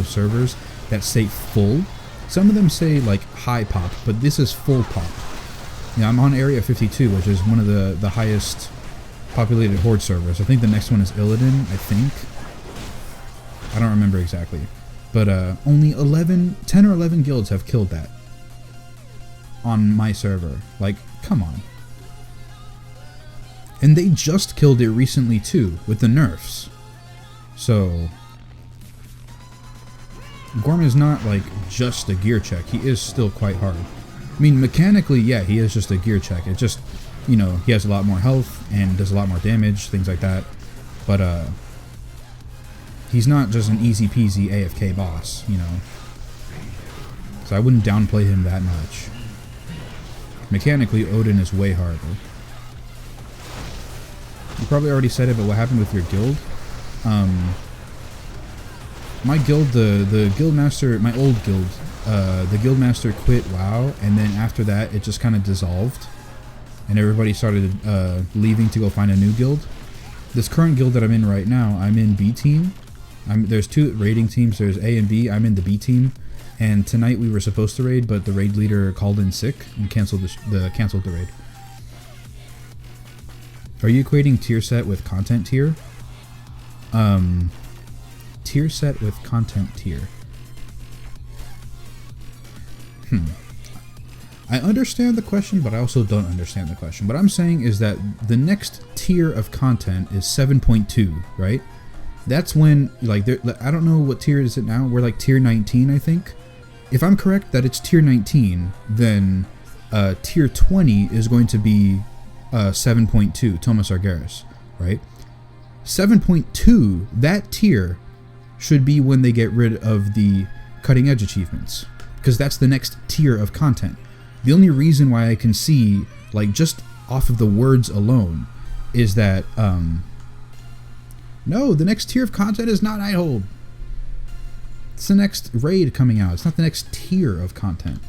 servers that say full. Some of them say like high pop, but this is full pop. You know, I'm on Area 52, which is one of the highest populated Horde servers. I think the next one is Illidan, I think. I don't remember exactly. But only 10 or 11 guilds have killed that on my server. Like, come on. And they just killed it recently too, with the nerfs. So, Gorm is not like just a gear check. He is still quite hard. I mean, mechanically, yeah, he is just a gear check. It just, you know, he has a lot more health and does a lot more damage, things like that. But he's not just an easy peasy AFK boss, you know. So I wouldn't downplay him that much. Mechanically, Odin is way harder. You probably already said it, but what happened with your guild? My guild, the guildmaster, my old guild, the guildmaster quit WoW, and then after that, it just kind of dissolved, and everybody started leaving to go find a new guild. This current guild that I'm in right now, I'm in B team. There's two raiding teams. There's A and B. I'm in the B team, and tonight we were supposed to raid, but the raid leader called in sick and canceled the raid. Are you equating tier set with content tier? Tier set with content tier. I understand the question, but I also don't understand the question. What I'm saying is that the next tier of content is 7.2, right? That's when, like, I don't know what tier is it now. We're like tier 19, I think. If I'm correct that it's tier 19, then tier 20 is going to be 7.2, Thomas Argeris, right? 7.2, that tier should be when they get rid of the cutting edge achievements, because that's the next tier of content. The only reason why I can see, like, just off of the words alone, is that no, the next tier of content is not Nighthold. It's the next raid coming out. It's not the next tier of content.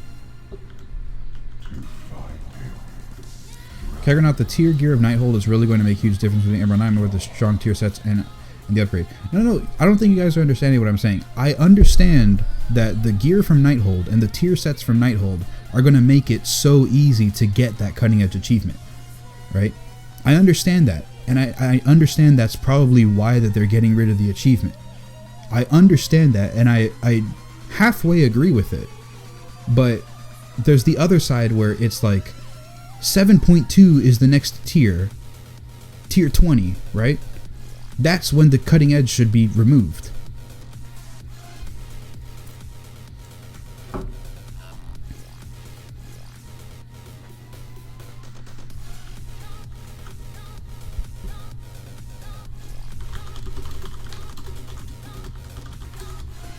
Kaggernaut, the tier gear of Nighthold is really going to make a huge difference between Emerald Nightmare with the strong tier sets and the upgrade. No, I don't think you guys are understanding what I'm saying. I understand that the gear from Nighthold and the tier sets from Nighthold are going to make it so easy to get that cutting edge achievement, right? I understand that, and I understand that's probably why that they're getting rid of the achievement. I understand that, and I halfway agree with it, but there's the other side where it's like 7.2 is the next tier, tier 20, right? That's when the cutting edge should be removed.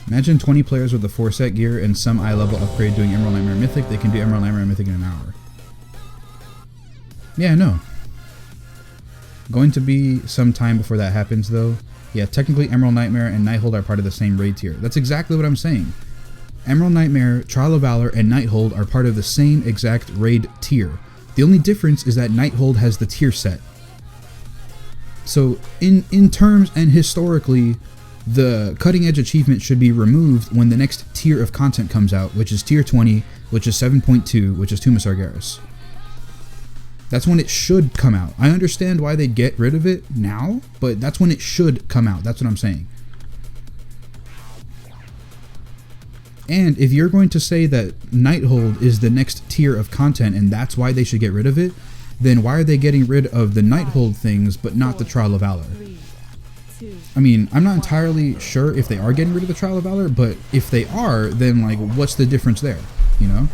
Imagine 20 players with the 4-set gear and some eye level upgrade doing Emerald Nightmare Mythic. They can do Emerald Nightmare Mythic in an hour. Yeah, no. Going to be some time before that happens, though. Yeah, technically Emerald Nightmare and Nighthold are part of the same raid tier. That's exactly what I'm saying. Emerald Nightmare, Trial of Valor, and Nighthold are part of the same exact raid tier. The only difference is that Nighthold has the tier set. So, in terms and historically, the cutting edge achievement should be removed when the next tier of content comes out, which is tier 20, which is 7.2, which is Tomb of Sargeras. That's when it should come out. I understand why they get rid of it now, but that's when it should come out. That's what I'm saying. And if you're going to say that Nighthold is the next tier of content and that's why they should get rid of it, then why are they getting rid of the Nighthold things but not the Trial of Valor? I mean, I'm not entirely sure if they are getting rid of the Trial of Valor, but if they are, then like, what's the difference there, you know?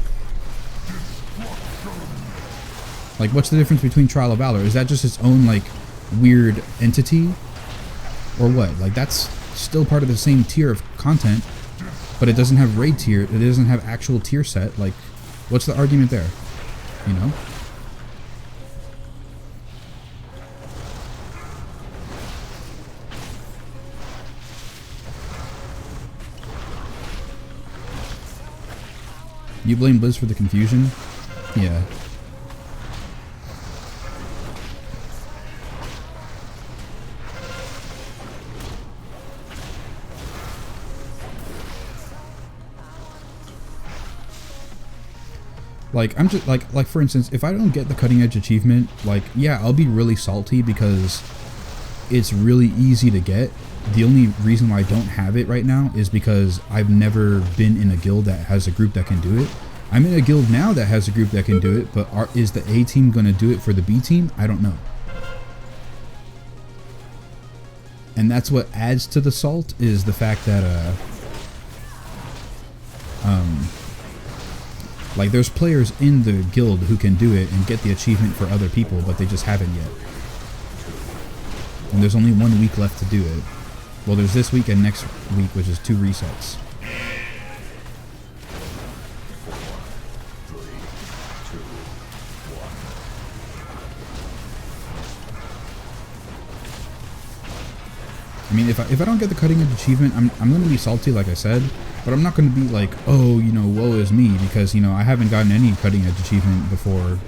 Like, what's the difference between Trial of Valor? Is that just its own, like, weird entity? Or what? Like, that's still part of the same tier of content, but it doesn't have raid tier, it doesn't have actual tier set. Like, what's the argument there? You know? You blame Blizz for the confusion? Yeah. Like, I'm just, like for instance, if I don't get the cutting edge achievement, like, yeah, I'll be really salty because it's really easy to get. The only reason why I don't have it right now is because I've never been in a guild that has a group that can do it. I'm in a guild now that has a group that can do it, but is the A team going to do it for the B team? I don't know. And that's what adds to the salt, is the fact that, like, there's players in the guild who can do it and get the achievement for other people, but they just haven't yet. And there's only 1 week left to do it. Well, there's this week and next week, which is 2 resets. I mean, if I don't get the cutting edge achievement, I'm going to be salty, like I said, but I'm not going to be like, oh, you know, woe is me, because, you know, I haven't gotten any cutting edge achievement before,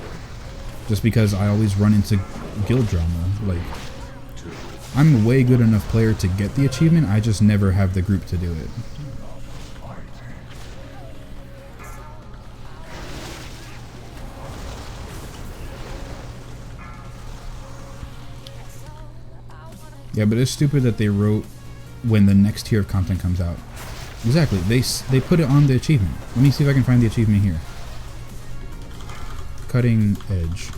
just because I always run into guild drama. Like, I'm a way good enough player to get the achievement, I just never have the group to do it. Yeah, but it's stupid that they wrote when the next tier of content comes out. Exactly, they put it on the achievement. Let me see if I can find the achievement here. Cutting edge.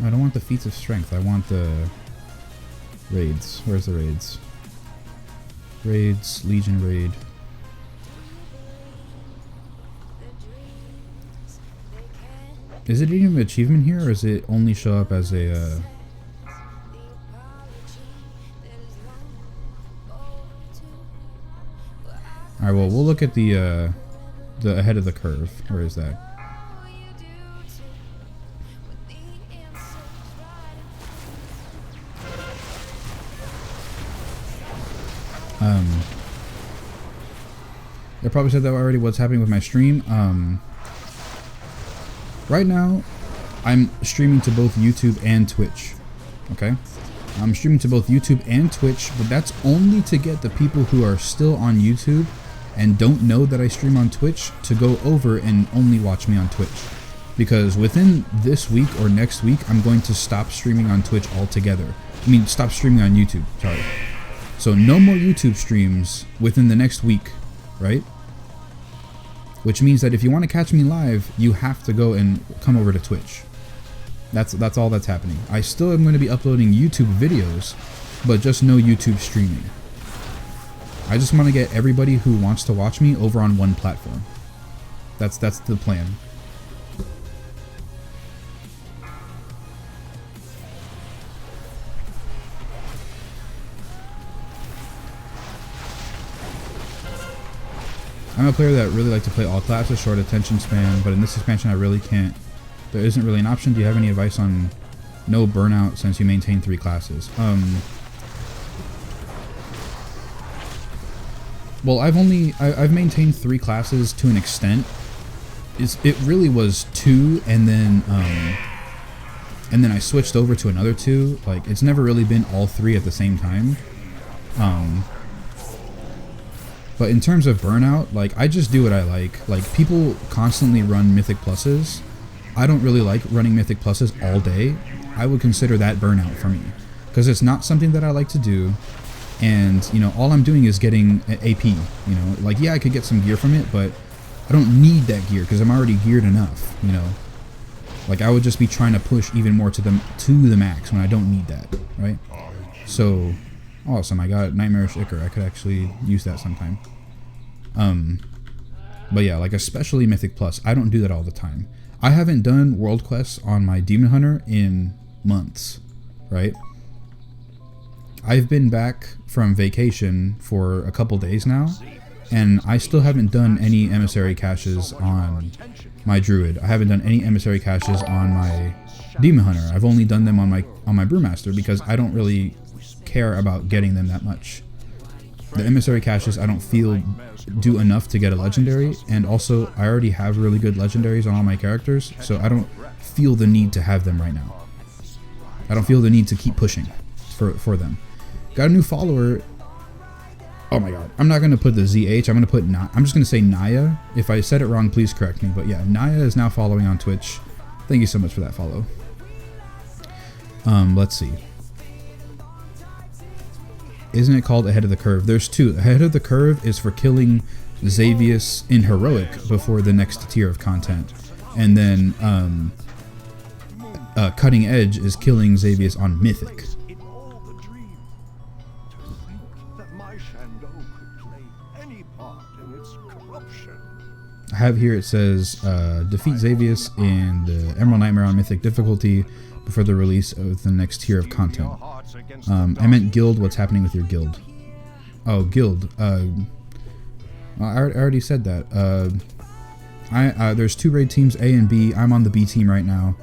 I don't want the feats of strength. I want the raids. Where's the raids? Raids, Legion raid. Is it even an achievement here, or does it only show up as a, Alright, well, we'll look at the ahead of the curve. Where is that? I probably said that already, what's happening with my stream. Right now, I'm streaming to both YouTube and Twitch. Okay? I'm streaming to both YouTube and Twitch, but that's only to get the people who are still on YouTube and don't know that I stream on Twitch to go over and only watch me on Twitch. Because within this week or next week, I'm going to stop streaming on Twitch altogether. I mean, stop streaming on YouTube, sorry. So no more YouTube streams within the next week, right? Which means that if you want to catch me live, you have to go and come over to Twitch. That's all that's happening. I still am going to be uploading YouTube videos, but just no YouTube streaming. I just want to get everybody who wants to watch me over on one platform. That's the plan. I'm a player that really like to play all classes, short attention span, but in this expansion I really can't. There isn't really an option. Do you have any advice on no burnout since you maintain 3 classes? Well, I've maintained 3 classes to an extent, it really was 2, and then I switched over to another 2. Like, it's never really been all 3 at the same time. But in terms of burnout, like, I just do what I like. Like, people constantly run Mythic Pluses. I don't really like running Mythic Pluses all day. I would consider that burnout for me, because it's not something that I like to do. And, you know, all I'm doing is getting AP, you know, like, yeah, I could get some gear from it, but I don't need that gear because I'm already geared enough, you know. Like, I would just be trying to push even more to the max when I don't need that, right? So, awesome, I got Nightmarish Ichor. I could actually use that sometime. But yeah, like, especially Mythic Plus, I don't do that all the time. I haven't done World Quests on my Demon Hunter in months, right? I've been back from vacation for a couple days now, and I still haven't done any emissary caches on my Druid. I haven't done any emissary caches on my Demon Hunter. I've only done them on my Brewmaster because I don't really care about getting them that much. The emissary caches I don't feel do enough to get a legendary, and also I already have really good legendaries on all my characters, so I don't feel the need to have them right now. I don't feel the need to keep pushing for them. Got a new follower. Oh my god. I'm not going to put the ZH. I'm just going to say Naya. If I said it wrong, please correct me. But yeah, Naya is now following on Twitch. Thank you so much for that follow. Let's see. Isn't it called Ahead of the Curve? There's 2. Ahead of the Curve is for killing Xavius in Heroic before the next tier of content. And then Cutting Edge is killing Xavius on Mythic. I have here, it says, defeat Xavius in the Emerald Nightmare on Mythic difficulty before the release of the next tier of content. I meant guild. What's happening with your guild? Oh, guild. I already said that. There's 2 raid teams, A and B. I'm on the B team right now.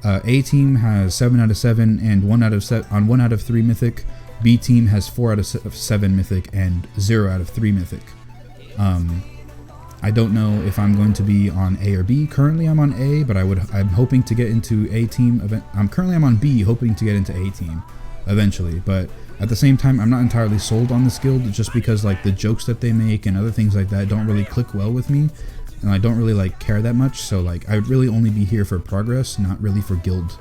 A team has 7 out of 7 and 1 out of 3 mythic. B team has 4 out of 7 mythic and 0 out of 3 mythic. I don't know if I'm going to be on A or B. Currently I'm on A, but I'm hoping to get into A team. I'm on B, hoping to get into A team eventually. But at the same time, I'm not entirely sold on this guild, just because like the jokes that they make and other things like that don't really click well with me, and I don't really like care that much. So like I would really only be here for progress, not really for guild,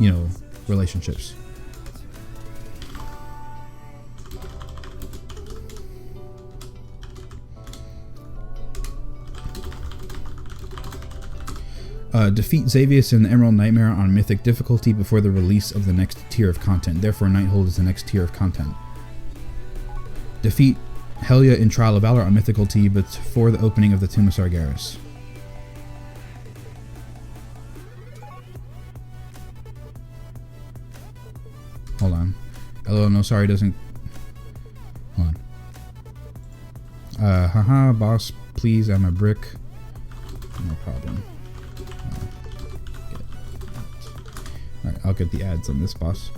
you know, relationships. Defeat Xavius in the Emerald Nightmare on Mythic difficulty before the release of the next tier of content. Therefore, Nighthold is the next tier of content. Defeat Helia in Trial of Valor on Mythicalty before the opening of the Tomb of Sargeras. Hold on. Hello, no, sorry, doesn't... Hold on. Haha, boss, please, I'm a brick. No problem. Alright, I'll get the ads on this, boss.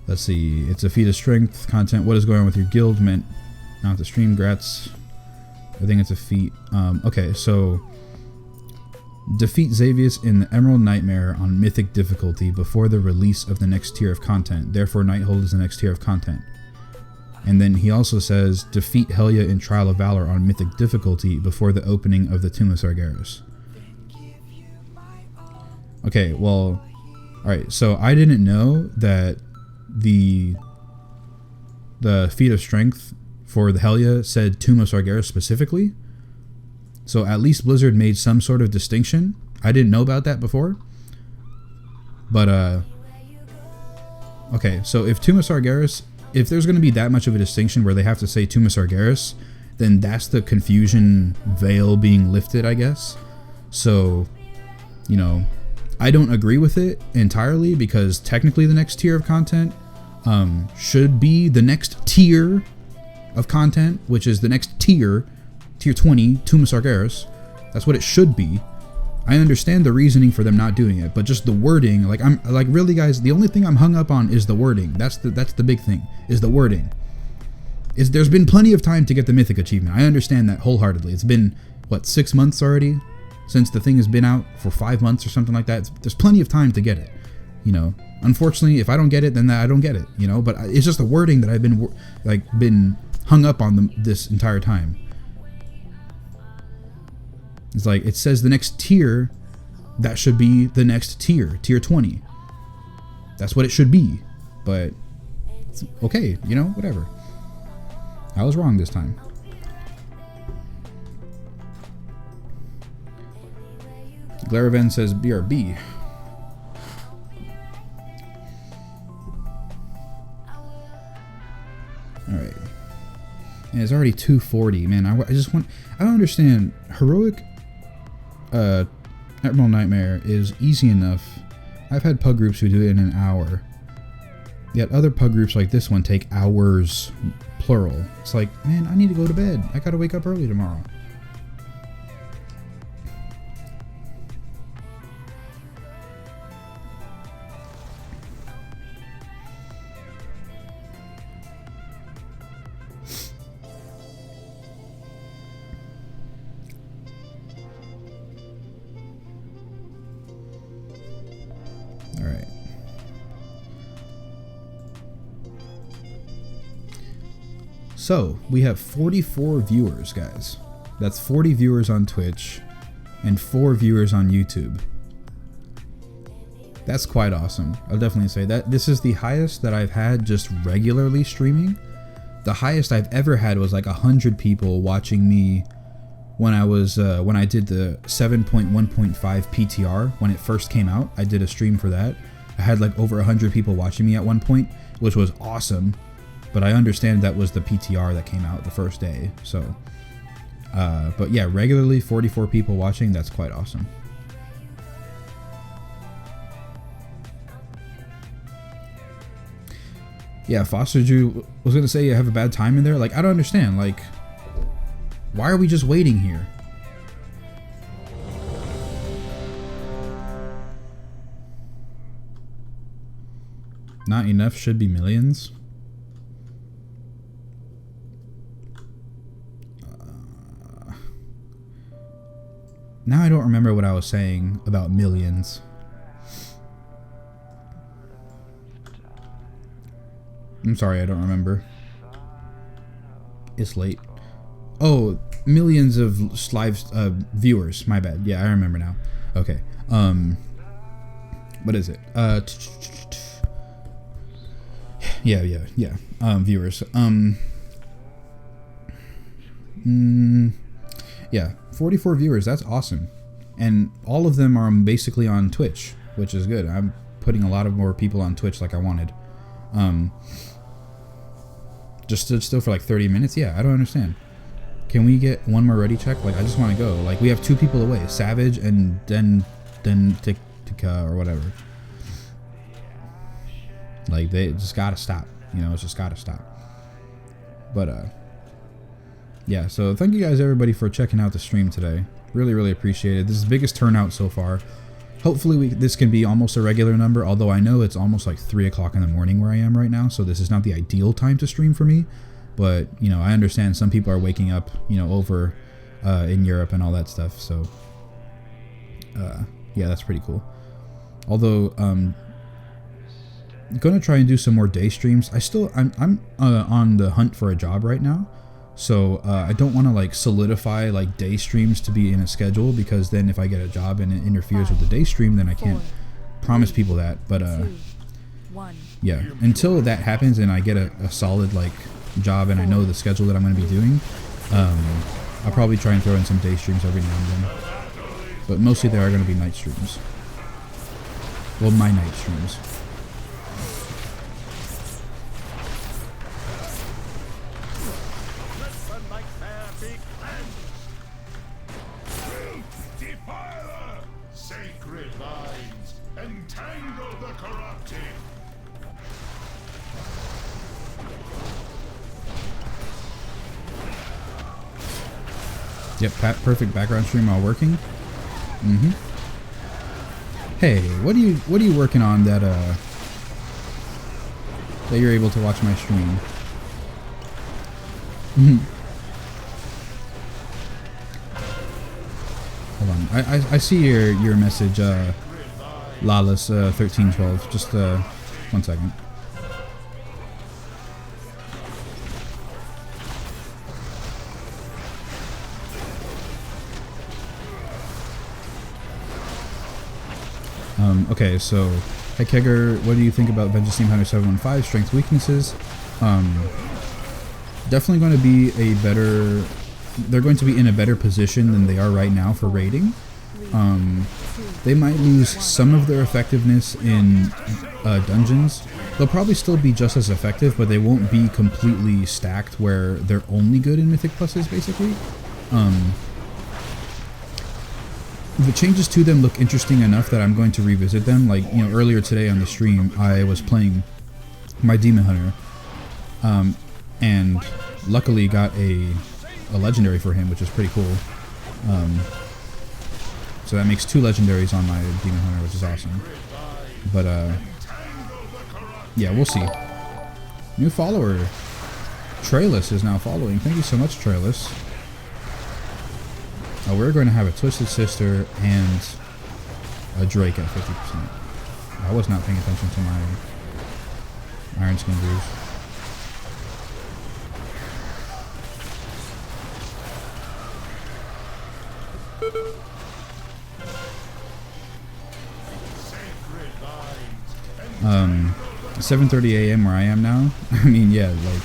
Let's see. It's a feat of strength content. What is going on with your guild? Meant not to stream. Grats. I think it's a feat. Okay, so defeat Xavius in the Emerald Nightmare on Mythic difficulty before the release of the next tier of content. Therefore, Nighthold is the next tier of content. And then he also says defeat Helia in Trial of Valor on Mythic difficulty before the opening of the Tomb of Sargeras. Okay, well, alright, so I didn't know that the feat of strength for the Helia said Tomb of Sargeras specifically. So at least Blizzard made some sort of distinction. I didn't know about that before. But, okay, so if Tomb of Sargeras, if there's going to be that much of a distinction where they have to say Tomb of Sargeras, then that's the confusion veil being lifted, I guess. So, you know, I don't agree with it entirely, because technically the next tier of content should be the next tier of content, which is the next tier 20, Tomb of Sargeras. That's what it should be. I understand the reasoning for them not doing it, but just the wording, like, I'm like, really guys, the only thing I'm hung up on is the wording. That's the big thing, is the wording. there's been plenty of time to get the mythic achievement. I understand that wholeheartedly. It's been, what, 6 months already since the thing has been out, for 5 months or something like that. There's plenty of time to get it, you know. Unfortunately, if I don't get it, then I don't get it, you know. But it's just the wording that I've been hung up on this entire time. It's like, it says the next tier, that should be the next tier 20. That's what it should be. But it's okay, you know, whatever. I was wrong this time. Glaraven says BRB. Alright. And it's already 2:40. Man, I don't understand. Heroic Emerald Nightmare is easy enough. I've had pug groups who do it in an hour. Yet other pug groups like this one take hours, plural. It's like, man, I need to go to bed. I gotta wake up early tomorrow. Alright. So, we have 44 viewers, guys. That's 40 viewers on Twitch and 4 viewers on YouTube. That's quite awesome. I'll definitely say that. This is the highest that I've had just regularly streaming. The highest I've ever had was like 100 people watching me when I did the 7.1.5 PTR when it first came out. I did a stream for that. I had like over 100 people watching me at one point, which was awesome. But I understand that was the PTR that came out the first day. So, but yeah, regularly 44 people watching. That's quite awesome. Yeah, Foster Jew was gonna say you have a bad time in there. Like, I don't understand. Like, why are we just waiting here? Not enough should be millions. Now I don't remember what I was saying about millions. I'm sorry, I don't remember. It's late. Oh, millions of live viewers. My bad. Yeah, I remember now. Okay. What is it? Yeah. Viewers. Yeah, 44 viewers. That's awesome, and all of them are basically on Twitch, which is good. I'm putting a lot of more people on Twitch like I wanted. Just stood still for like 30 minutes. Yeah, I don't understand. Can we get one more ready check? Like, I just want to go. Like, we have 2 people away, Savage and then Tika or whatever. Like, they just gotta stop. You know, it's just gotta stop. But yeah. So thank you guys everybody for checking out the stream today. Really appreciate it. This is the biggest turnout so far. Hopefully this can be almost a regular number, although I know it's almost like 3 o'clock in the morning where I am right now, so this is not the ideal time to stream for me. But, you know, I understand some people are waking up, you know, over in Europe and all that stuff. So, yeah, that's pretty cool. Although, gonna try and do some more day streams. I'm on the hunt for a job right now. So I don't want to like solidify like day streams to be in a schedule, because then if I get a job and it interferes with the day stream, then I can't promise people that. But yeah, until that happens and I get a solid like job and I know the schedule that I'm going to be doing, I'll probably try and throw in some day streams every now and then. But mostly they are going to be night streams. Well, my night streams. Yep, perfect background stream while working. Hey, what are you working on that you're able to watch my stream? Hold on. I see your message, Lawless 1312. Just 1 second. Okay, so hey Kegger, what do you think about Vengeance Team Hunter 715 strength weaknesses? Definitely going to be a better. They're going to be in a better position than they are right now for raiding. They might lose some of their effectiveness in dungeons. They'll probably still be just as effective, but they won't be completely stacked where they're only good in Mythic Pluses, basically. The changes to them look interesting enough that I'm going to revisit them. Like, you know, earlier today on the stream, I was playing my Demon Hunter, and luckily got a legendary for him, which is pretty cool. So that makes 2 legendaries on my Demon Hunter, which is awesome. But yeah, we'll see. New follower, Trailus, is now following. Thank you so much, Trailus. We're going to have a Twisted Sister and a Drake at 50%. I was not paying attention to my Iron Skin Brews. Um, 7:30 a.m. where I am now. I mean, yeah, like,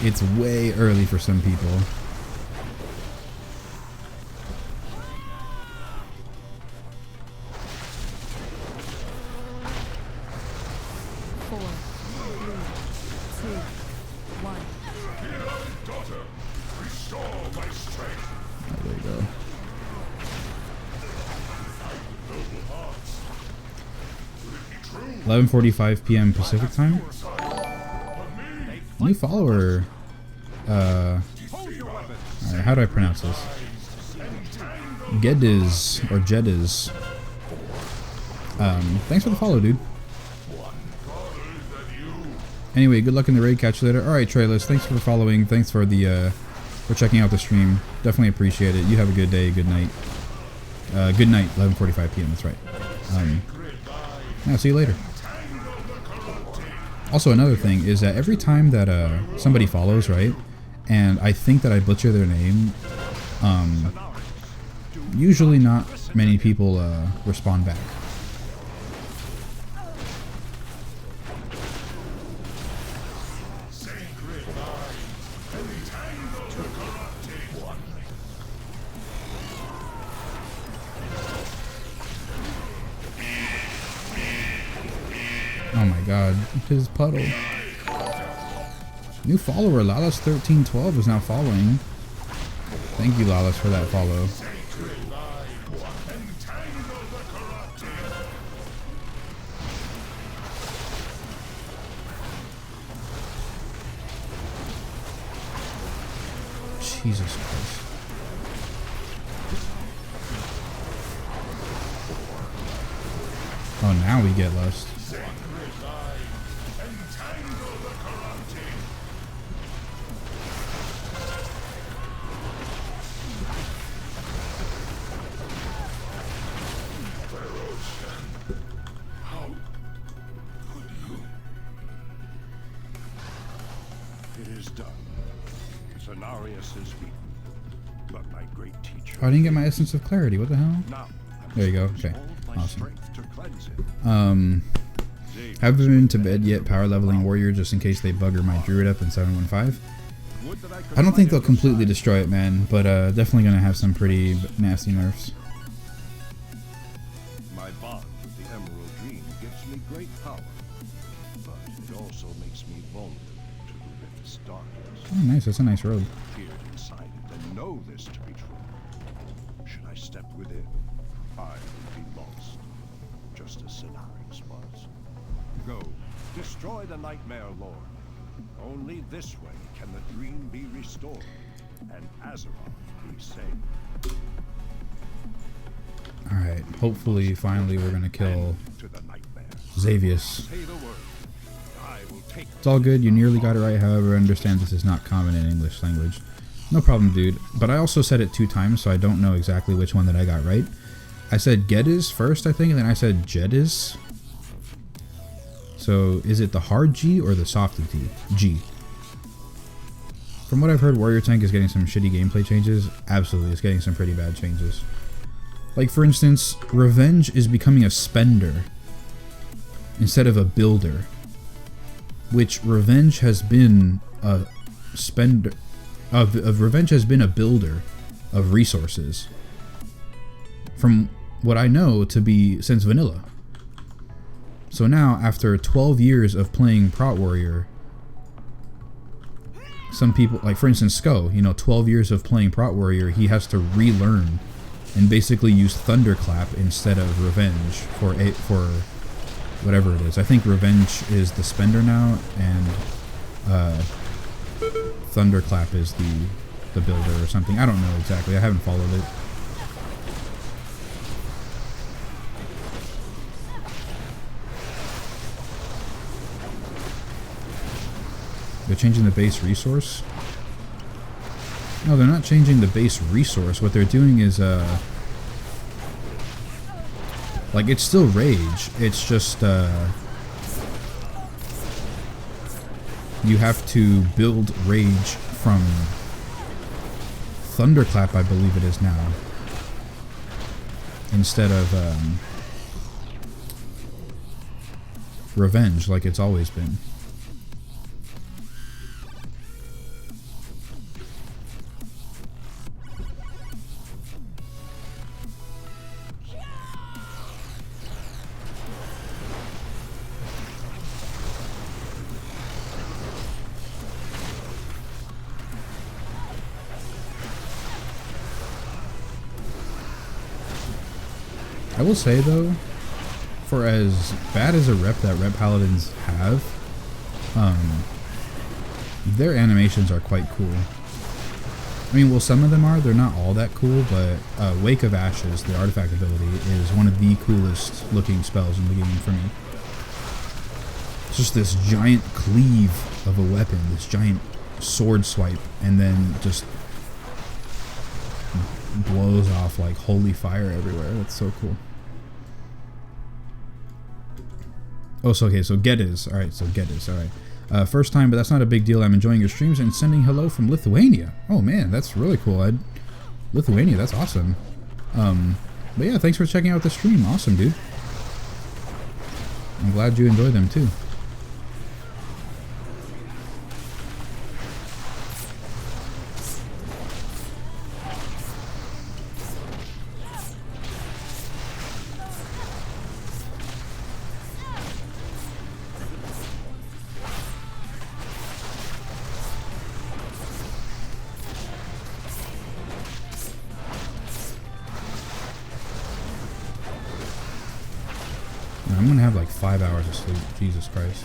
it's way early for some people. Oh, there you go. 11:45 p.m. Pacific time. New follower. Alright, how do I pronounce this? Gediz or Jediz. Thanks for the follow, dude. Anyway, good luck in the raid. Catch you later. Alright, Trailus, thanks for following. Thanks for the for checking out the stream. Definitely appreciate it. You have a good day, good night. Good night, 11:45 p.m. That's right. Yeah, see you later. Also, another thing is that every time that somebody follows, right, and I think that I butcher their name, usually not many people respond back. Oh my god, his puddle. New follower, Lalas1312 is now following. Thank you, Lalas, for that follow. Jesus Christ. Oh, now we get lust. Oh, I didn't get my Essence of Clarity. What the hell? There you go. Okay. Awesome. Haven't been to bed yet, power leveling warrior, just in case they bugger my druid up in 715. I don't think they'll completely destroy it, man, but definitely gonna have some pretty nasty nerfs. My bond with the Emerald Dream gives me great power, but it also makes me vulnerable to the rift's darkness. Oh, nice. That's a nice robe. Feared inside it and know this to be true. Should I step within, I would be lost, just as Cenarius was. Go, destroy the Nightmare Lord. Only this way can the dream be restored, and Azeroth be saved. Alright, hopefully, finally, we're gonna kill Xavius. It's all good. You nearly got it right. However, understand this is not common in English language. No problem, dude. But I also said it 2 times, so I don't know exactly which one that I got right. I said Geddes first, I think, and then I said Jedis. So, is it the hard G or the soft G? From what I've heard, Warrior Tank is getting some shitty gameplay changes. Absolutely, it's getting some pretty bad changes. Like, for instance, Revenge is becoming a spender instead of a builder. Which Revenge has been a spender... Revenge has been a builder of resources. From what I know to be since vanilla. So now, after 12 years of playing Prot Warrior, some people, like for instance Sko, you know, 12 years of playing Prot Warrior, he has to relearn and basically use Thunderclap instead of Revenge for whatever it is. I think Revenge is the spender now, and Thunderclap is the builder or something. I don't know exactly. I haven't followed it. They're changing the base resource? No, they're not changing the base resource. What they're doing is, like, it's still Rage. It's just, you have to build Rage from Thunderclap, I believe it is now. Instead of, Revenge, like it's always been. I will say though, for as bad as a rep that Rep Paladins have, their animations are quite cool. I mean, well, some of them are. They're not all that cool, but Wake of Ashes, the artifact ability, is one of the coolest looking spells in the game for me. It's just this giant cleave of a weapon, this giant sword swipe, and then just blows off like holy fire everywhere. That's so cool. Oh, so okay, so Geddes. Alright, so Geddes, alright. First time, but that's not a big deal. I'm enjoying your streams and sending hello from Lithuania. Oh man, that's really cool. Lithuania, that's awesome. But yeah, thanks for checking out the stream. Awesome, dude. I'm glad you enjoy them too. I'm gonna have like 5 hours of sleep. Jesus Christ.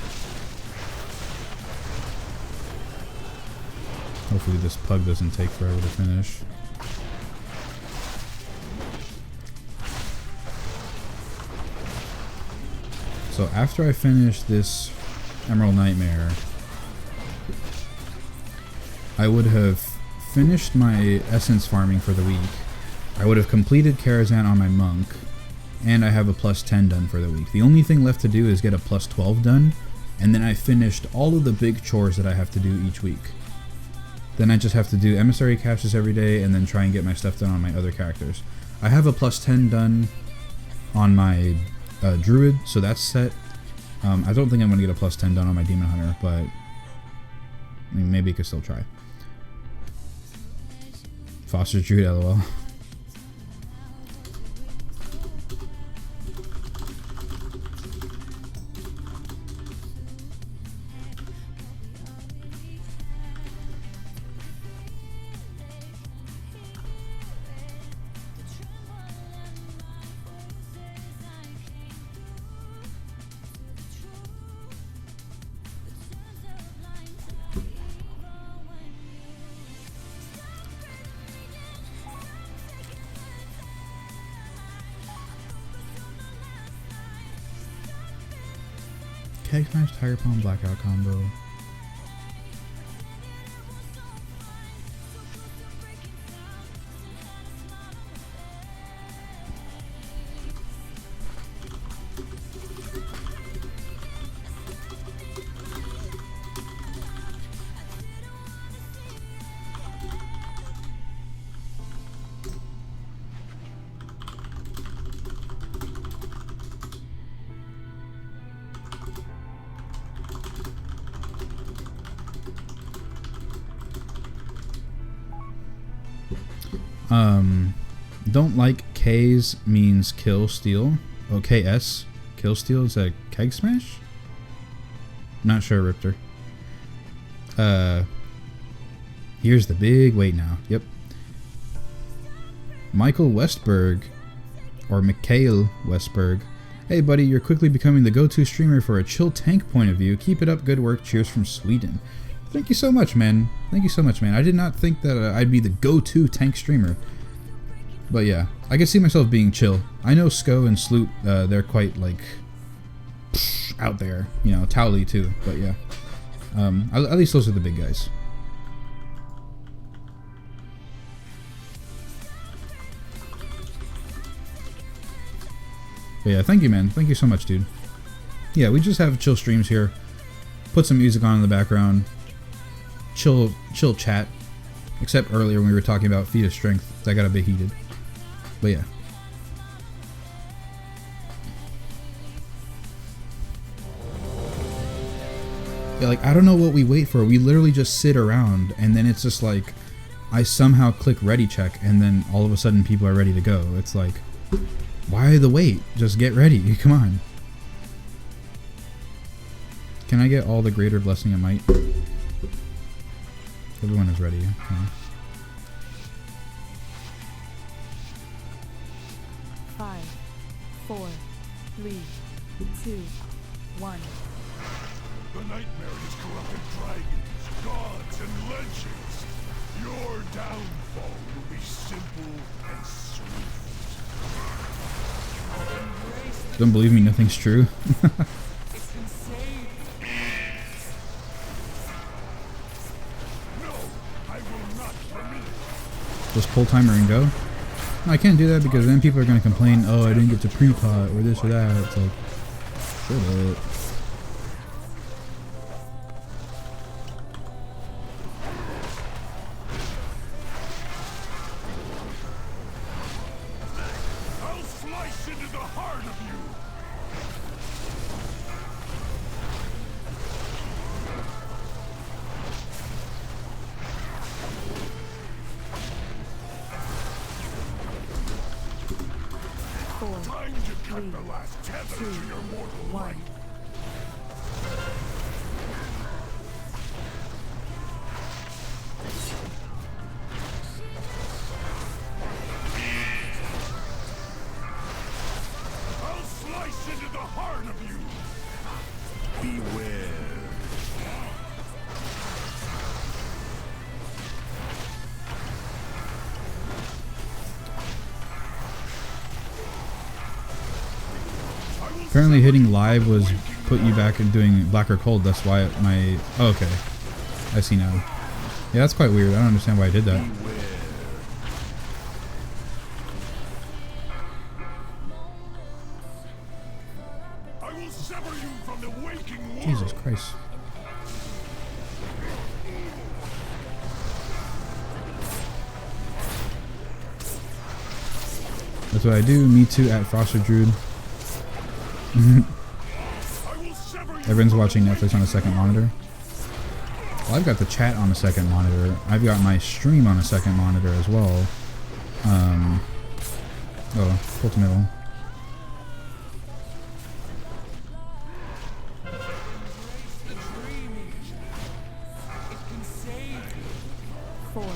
Hopefully this pug doesn't take forever to finish. So after I finish this Emerald Nightmare, I would have finished my essence farming for the week. I would have completed Karazhan on my monk, and I have a plus 10 done for the week. The only thing left to do is get a plus 12 done, and then I finished all of the big chores that I have to do each week. Then I just have to do emissary caches every day, and then try and get my stuff done on my other characters. I have a plus 10 done on my druid, so that's set. I don't think I'm going to get a plus 10 done on my demon hunter, but I mean, maybe I could still try. Foster druid, lol. Keg Smash Tiger Palm Blackout combo. Don't like K's means kill steal. OKS kill steal is a Keg Smash? Not sure, Ripter. Here's the big wait now. Yep. Michael Westberg, or Mikhail Westberg. Hey buddy, you're quickly becoming the go-to streamer for a chill tank point of view. Keep it up, good work. Cheers from Sweden. Thank you so much, man. Thank you so much, man. I did not think that I'd be the go-to tank streamer. But yeah, I can see myself being chill. I know Sko and Sloot, they're quite, like, out there. You know, Towley too, but yeah. At least those are the big guys. But yeah, thank you, man. Thank you so much, dude. Yeah, we just have chill streams here. Put some music on in the background. Chill chat. Except earlier when we were talking about feat of strength. That got a bit heated. But yeah. Yeah, like, I don't know what we wait for. We literally just sit around, and then it's just like, I somehow click ready check, and then all of a sudden people are ready to go. It's like, why the wait? Just get ready. Come on. Can I get all the greater blessing of might? Everyone is ready. Okay. 5, 4, 3, 2, 1. The nightmare has corrupted dragons, gods, and legends. Your downfall will be simple and swift. Don't believe me, nothing's true. Just pull timer and go? No, I can't do that because then people are going to complain, oh, I didn't get to pre-pot or this or that. It's like, shut up. I'll slice into the heart of you. Time to cut the last tether to your mortal life. I'll slice into the heart of you. Beware. Apparently hitting live was put you back in doing black or cold. That's why my... Oh, okay. I see now. Yeah, that's quite weird. I don't understand why I did that. I will sever you from the waking world. Jesus Christ. That's what I do. Me too at Foster Druid. Everyone's watching Netflix on a second monitor. Well, I've got the chat on a second monitor. I've got my stream on a second monitor as well. Oh, pull to middle. Four,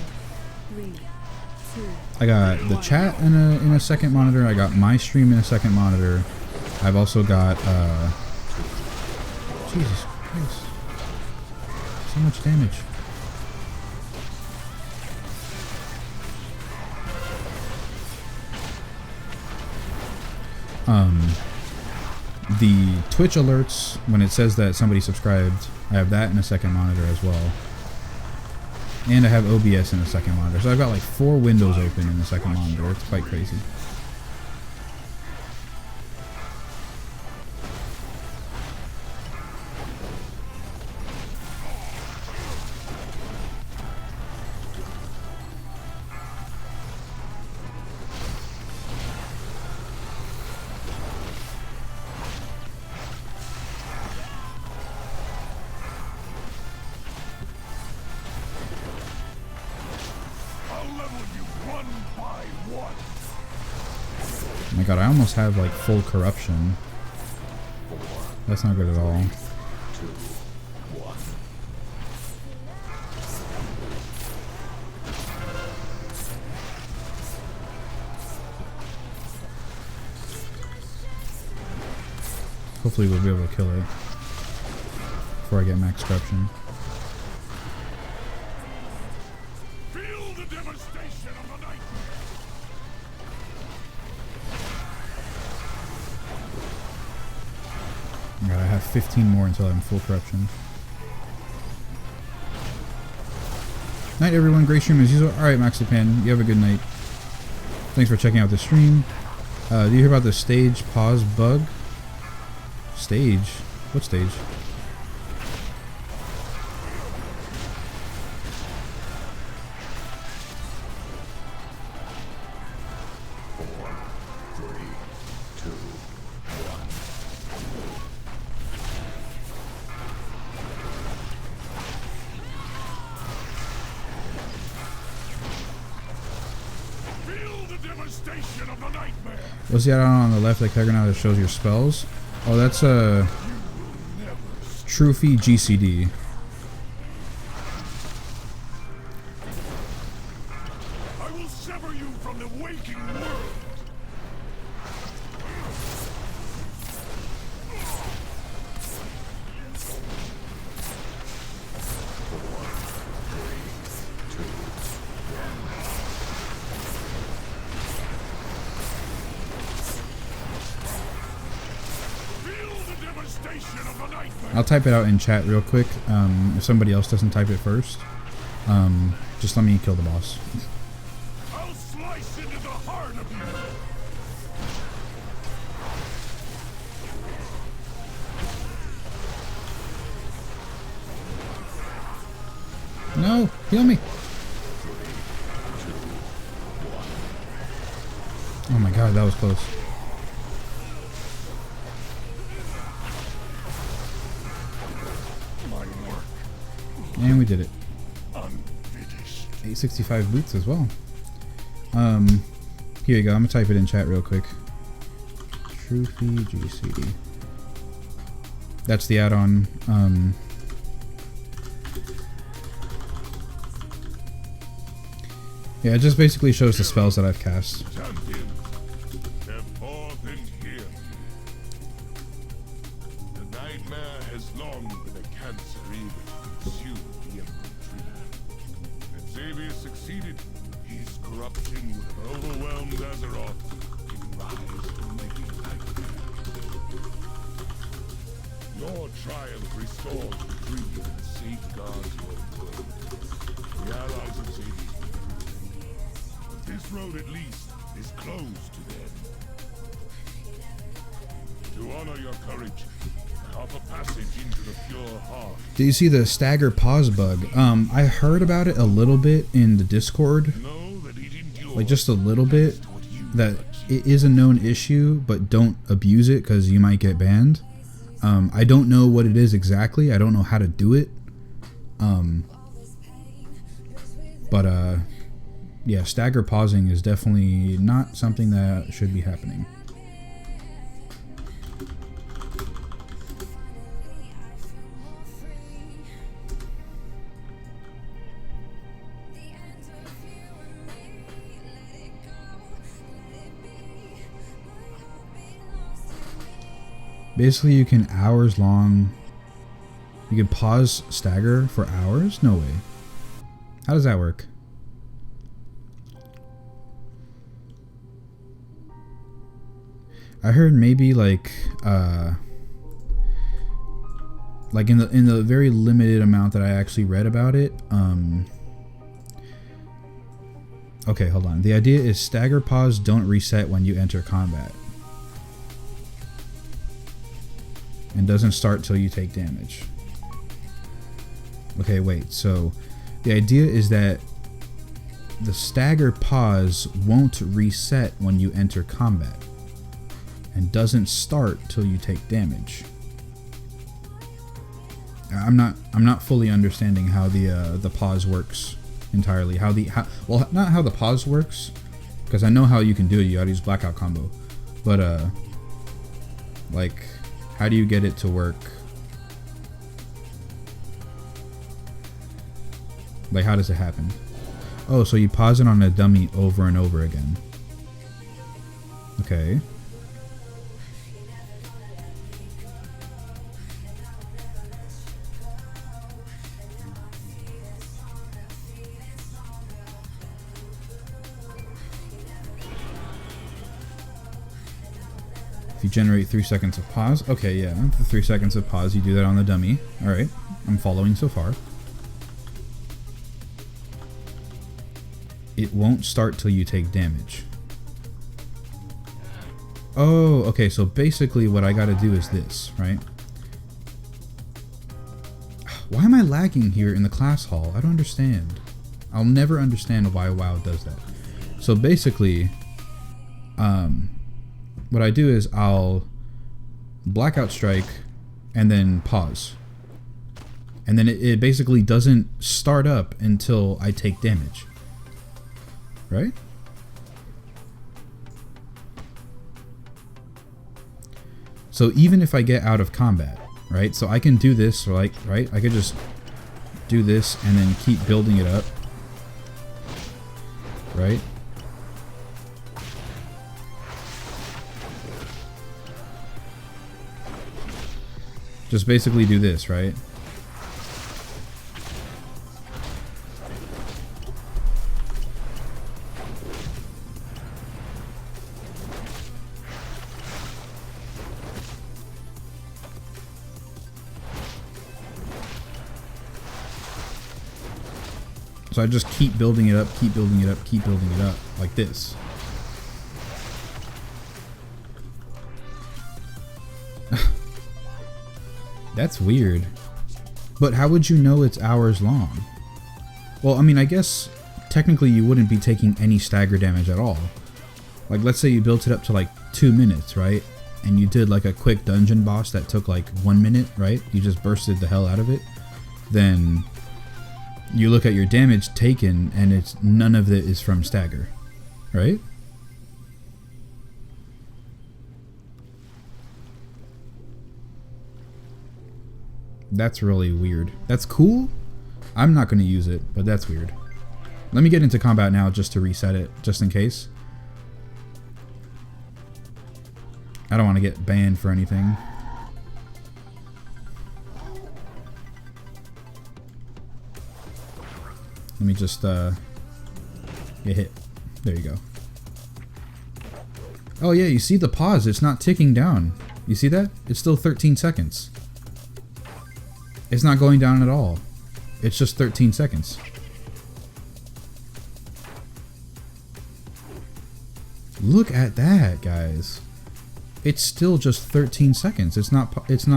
three, two. I got the chat in a second monitor. I got my stream in a second monitor. I've also got Jesus Christ. So much damage. the Twitch alerts when it says that somebody subscribed. I have that in a second monitor as well. And I have OBS in a second monitor. So I've got like 4 windows open in the second monitor. It's quite crazy. Oh my god, I almost have like full corruption. That's not good at all. Hopefully we'll be able to kill it before I get max corruption. Feel the devastation of the night. Alright, I have 15 more until I'm full corruption. Night everyone, great stream as usual. Alright, Maxipan, you have a good night. Thanks for checking out the stream. Do you hear about the stage pause bug? Stage? What stage? What's the add-on on the left like now that shows your spells? Oh, that's a Trophy GCD. I will sever you from the waking world. I'll type it out in chat real quick. If somebody else doesn't type it first, just let me kill the boss. I'll slice into the heart of you. No, heal me. Oh my god, that was close. And we did it. 865 boots as well. Here you go. I'm gonna type it in chat real quick. Trophy GCD. That's the add-on. Yeah, it just basically shows the spells that I've cast. Do you see the stagger pause bug? I heard about it a little bit in the Discord, like just a little bit, that it is a known issue, but don't abuse it because you might get banned. I don't know what it is exactly. I don't know how to do it. Yeah, stagger pausing is definitely not something that should be happening. Basically, you can you can pause stagger for hours? No way. How does that work? I heard maybe like in the very limited amount that I actually read about it. Okay, hold on. The idea is stagger pause don't reset when you enter combat, and doesn't start till you take damage. Okay, wait. So the idea is that the stagger pause won't reset when you enter combat, and doesn't start till you take damage. I'm not fully understanding how the pause works entirely. Well, not how the pause works, because I know how you can do it. You gotta use blackout combo, but like, how do you get it to work? Like, how does it happen? Oh, so you pause it on a dummy over and over again. Okay. If you generate 3 seconds of pause. Okay, yeah, the 3 seconds of pause, you do that on the dummy. Alright, I'm following so far. It won't start till you take damage. Oh, okay, so basically what I gotta do is this, right? Why am I lagging here in the class hall? I don't understand. I'll never understand why WoW does that. So basically, what I do is I'll blackout strike and then pause. And then it basically doesn't start up until I take damage. Right? So even if I get out of combat, right? So I can do this, like, right? I could just do this and then keep building it up. Right? Just basically do this, right? So I just keep building it up, keep building it up, keep building it up, like this. That's weird. But how would you know it's hours long? Well, I mean, I guess technically you wouldn't be taking any stagger damage at all. Like, let's say you built it up to like 2 minutes, right? And you did like a quick dungeon boss that took like 1 minute, right? You just bursted the hell out of it. Then you look at your damage taken and it's none of it is from stagger, right? That's really weird. That's cool. I'm not going to use it, but that's weird. Let me get into combat now just to reset it, just in case. I don't want to get banned for anything. Let me just get hit. There you go. Oh yeah, you see the pause, it's not ticking down. You see that? It's still 13 seconds. It's not going down at all. It's just 13 seconds. Look at that, guys. It's still just 13 seconds. It's not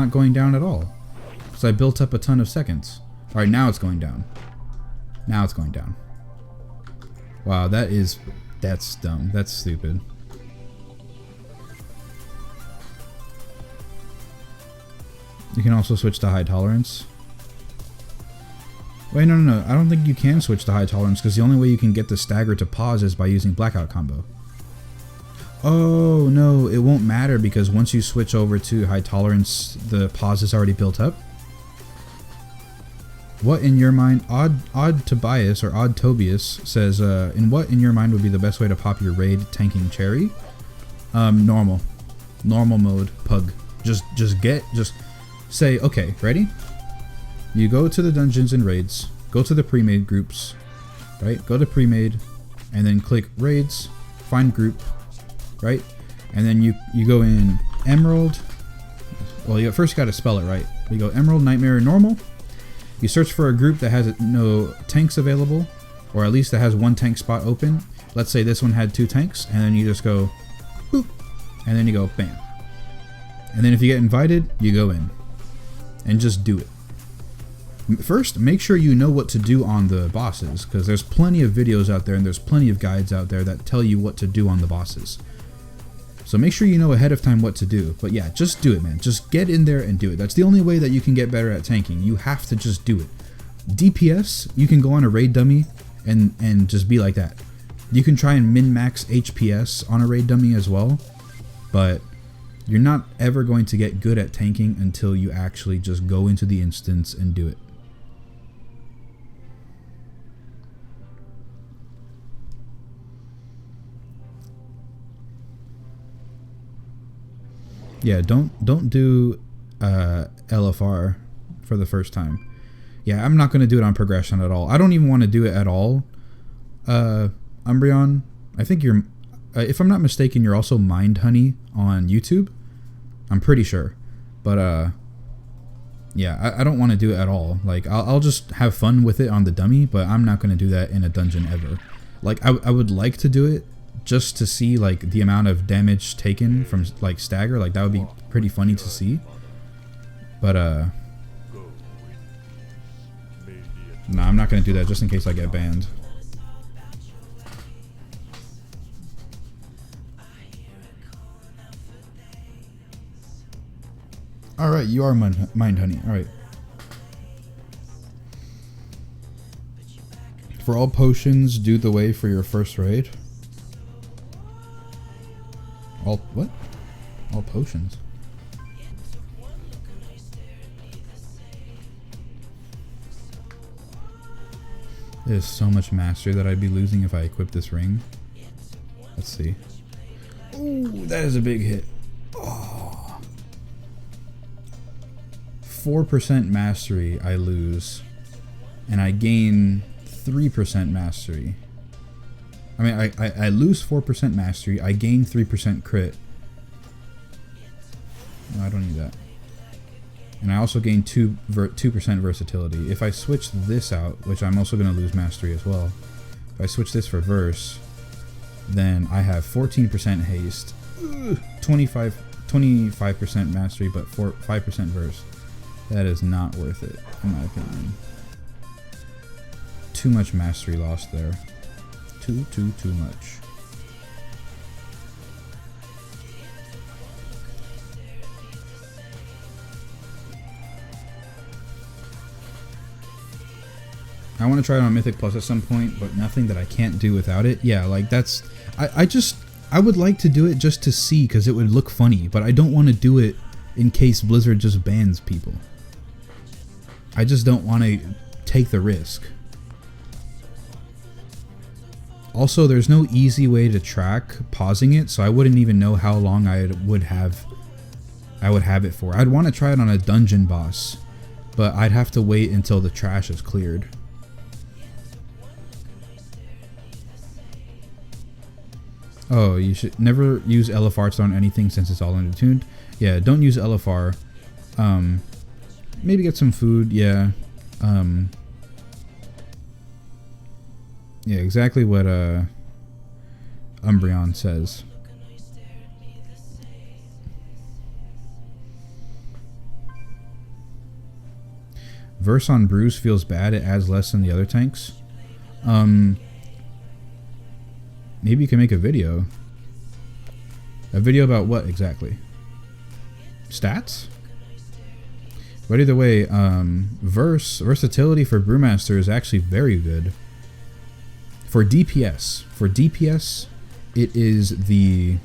going down at all. So I built up a ton of seconds. All right, now it's going down. Now it's going down. Wow, that's dumb. That's stupid. You can also switch to high tolerance. Wait, no. I don't think you can switch to high tolerance because the only way you can get the stagger to pause is by using blackout combo. Oh, no, it won't matter because once you switch over to high tolerance, the pause is already built up. What in your mind, Odd Tobias or Odd Tobias says, in what in your mind would be the best way to pop your raid tanking cherry? Normal mode, pug. Just say, okay, ready? You go to the dungeons and raids, go to the pre-made groups, right? Go to pre-made, and then click raids, find group, right? and then you go in Emerald. Well, first you got to spell it right. You go Emerald, Nightmare, Normal. You search for a group that has no tanks available, or at least that has one tank spot open. Let's say this one had 2 tanks, and then you just go boop, and then you go bam. And then if you get invited, you go in and just do it. First, make sure you know what to do on the bosses, because there's plenty of videos out there and there's plenty of guides out there that tell you what to do on the bosses. So make sure you know ahead of time what to do. But yeah, just do it, man. Just get in there and do it. That's the only way that you can get better at tanking. You have to just do it. DPS, you can go on a raid dummy and just be like that. You can try and min-max HPS on a raid dummy as well, but you're not ever going to get good at tanking until you actually just go into the instance and do it. Yeah, don't do LFR for the first time. Yeah, I'm not going to do it on progression at all. I don't even want to do it at all. Umbreon, I think you're, if I'm not mistaken, you're also Mind Honey on YouTube. I'm pretty sure. But yeah, I don't want to do it at all. Like, I'll just have fun with it on the dummy, but I'm not going to do that in a dungeon ever. Like, I would like to do it just to see like the amount of damage taken from like stagger. Like, that would be pretty funny to see. But no, I'm not going to do that just in case I get banned. Alright, you are Mind Honey. Alright. For all potions, do the way for your first raid. All what? All potions. There's so much mastery that I'd be losing if I equip this ring. Let's see. Ooh, that is a big hit. Oh. 4% mastery I lose, and I gain 3% mastery. I mean, I lose 4% mastery, I gain 3% crit. No, I don't need that. And I also gain 2% versatility. If I switch this out, which I'm also going to lose mastery as well. If I switch this for verse, then I have 14% haste, 25% mastery, but 5% verse. That is not worth it, in my opinion. Too much mastery lost there. Too much. I want to try it on Mythic Plus at some point, but nothing that I can't do without it. Yeah, like that's... I would like to do it just to see, because it would look funny, but I don't want to do it in case Blizzard just bans people. I just don't want to take the risk. Also, there's no easy way to track pausing it, so I wouldn't even know how long I would have it for. I'd want to try it on a dungeon boss, but I'd have to wait until the trash is cleared. Oh, you should never use LFR on anything since it's all undertuned. Yeah, don't use LFR. Maybe get some food, yeah. Yeah, exactly what Umbreon says. Verse on Bruce feels bad, it adds less than the other tanks. Maybe you can make a video. A video about what exactly? Stats? But either way, versatility for Brewmaster is actually very good. For DPS, it is the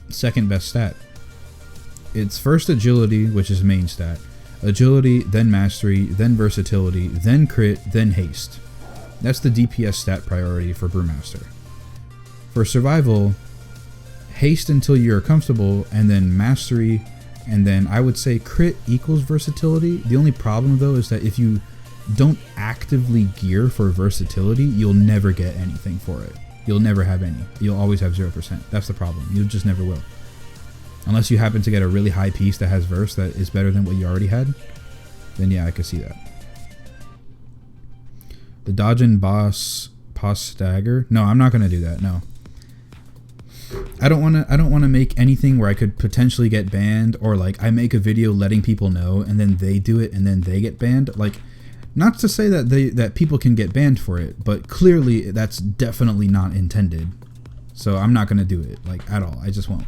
second best stat. It's first agility, which is main stat. Agility, then mastery, then versatility, then crit, then haste. That's the DPS stat priority for Brewmaster. For survival, haste until you're comfortable, and then mastery, and then I would say crit equals versatility. The only problem though is that if you don't actively gear for versatility, you'll never get anything for it. you'll never have any. You'll always have 0%. That's the problem. You just never will. Unless you happen to get a really high piece that has verse that is better than what you already had, then yeah, I could see that. The Dodgin boss stagger. No, I'm not gonna do that. No. I don't wanna make anything where I could potentially get banned, or like I make a video letting people know and then they do it and then they get banned. Like, not to say that people can get banned for it, but clearly that's definitely not intended. So I'm not gonna do it, like, at all. I just won't.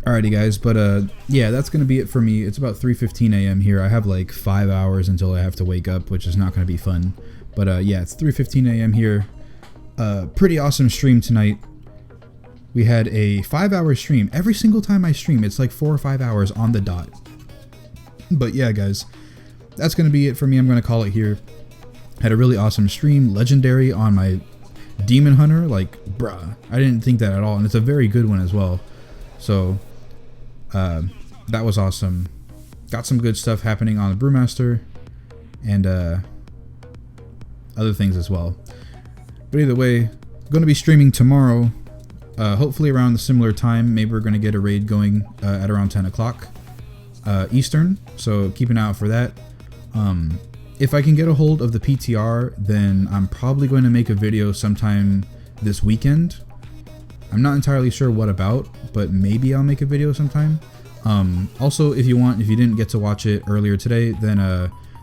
Alrighty guys, but yeah, that's gonna be it for me. It's about 3:15 a.m. here. I have like 5 hours until I have to wake up, which is not gonna be fun. But yeah, it's 3:15 a.m. here. Pretty awesome stream tonight. We had a 5-hour stream. Every single time I stream, it's like 4 or 5 hours on the dot. But yeah, guys, that's gonna be it for me. I'm gonna call it here. Had a really awesome stream, legendary on my Demon Hunter. Like, bruh, I didn't think that at all, and it's a very good one as well. So that was awesome. Got some good stuff happening on the Brewmaster and other things as well. But either way, going to be streaming tomorrow, hopefully around the similar time. Maybe we're going to get a raid going at around 10 o'clock Eastern, so keep an eye out for that. If I can get a hold of the PTR, then I'm probably going to make a video sometime this weekend. I'm not entirely sure what about, but maybe I'll make a video sometime. Also, if you didn't get to watch it earlier today, then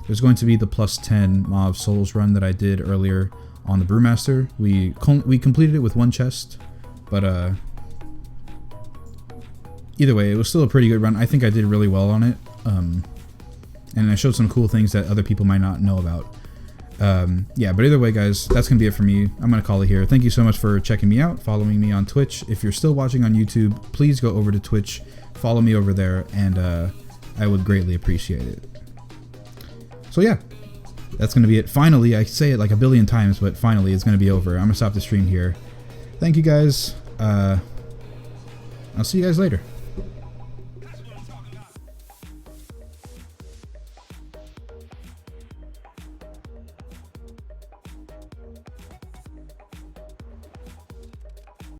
there's going to be the +10 Maw of Souls run that I did earlier on the Brewmaster. We completed it with 1 chest, but either way, it was still a pretty good run. I think I did really well on it, and I showed some cool things that other people might not know about. Yeah, but either way, guys, that's gonna be it for me. I'm gonna call it here. Thank you so much for checking me out, following me on Twitch. If you're still watching on YouTube, please go over to Twitch, follow me over there, and I would greatly appreciate it. So yeah, that's gonna be it. Finally, I say it like a billion times, but finally it's gonna be over. I'm gonna stop the stream here. Thank you guys. I'll see you guys later.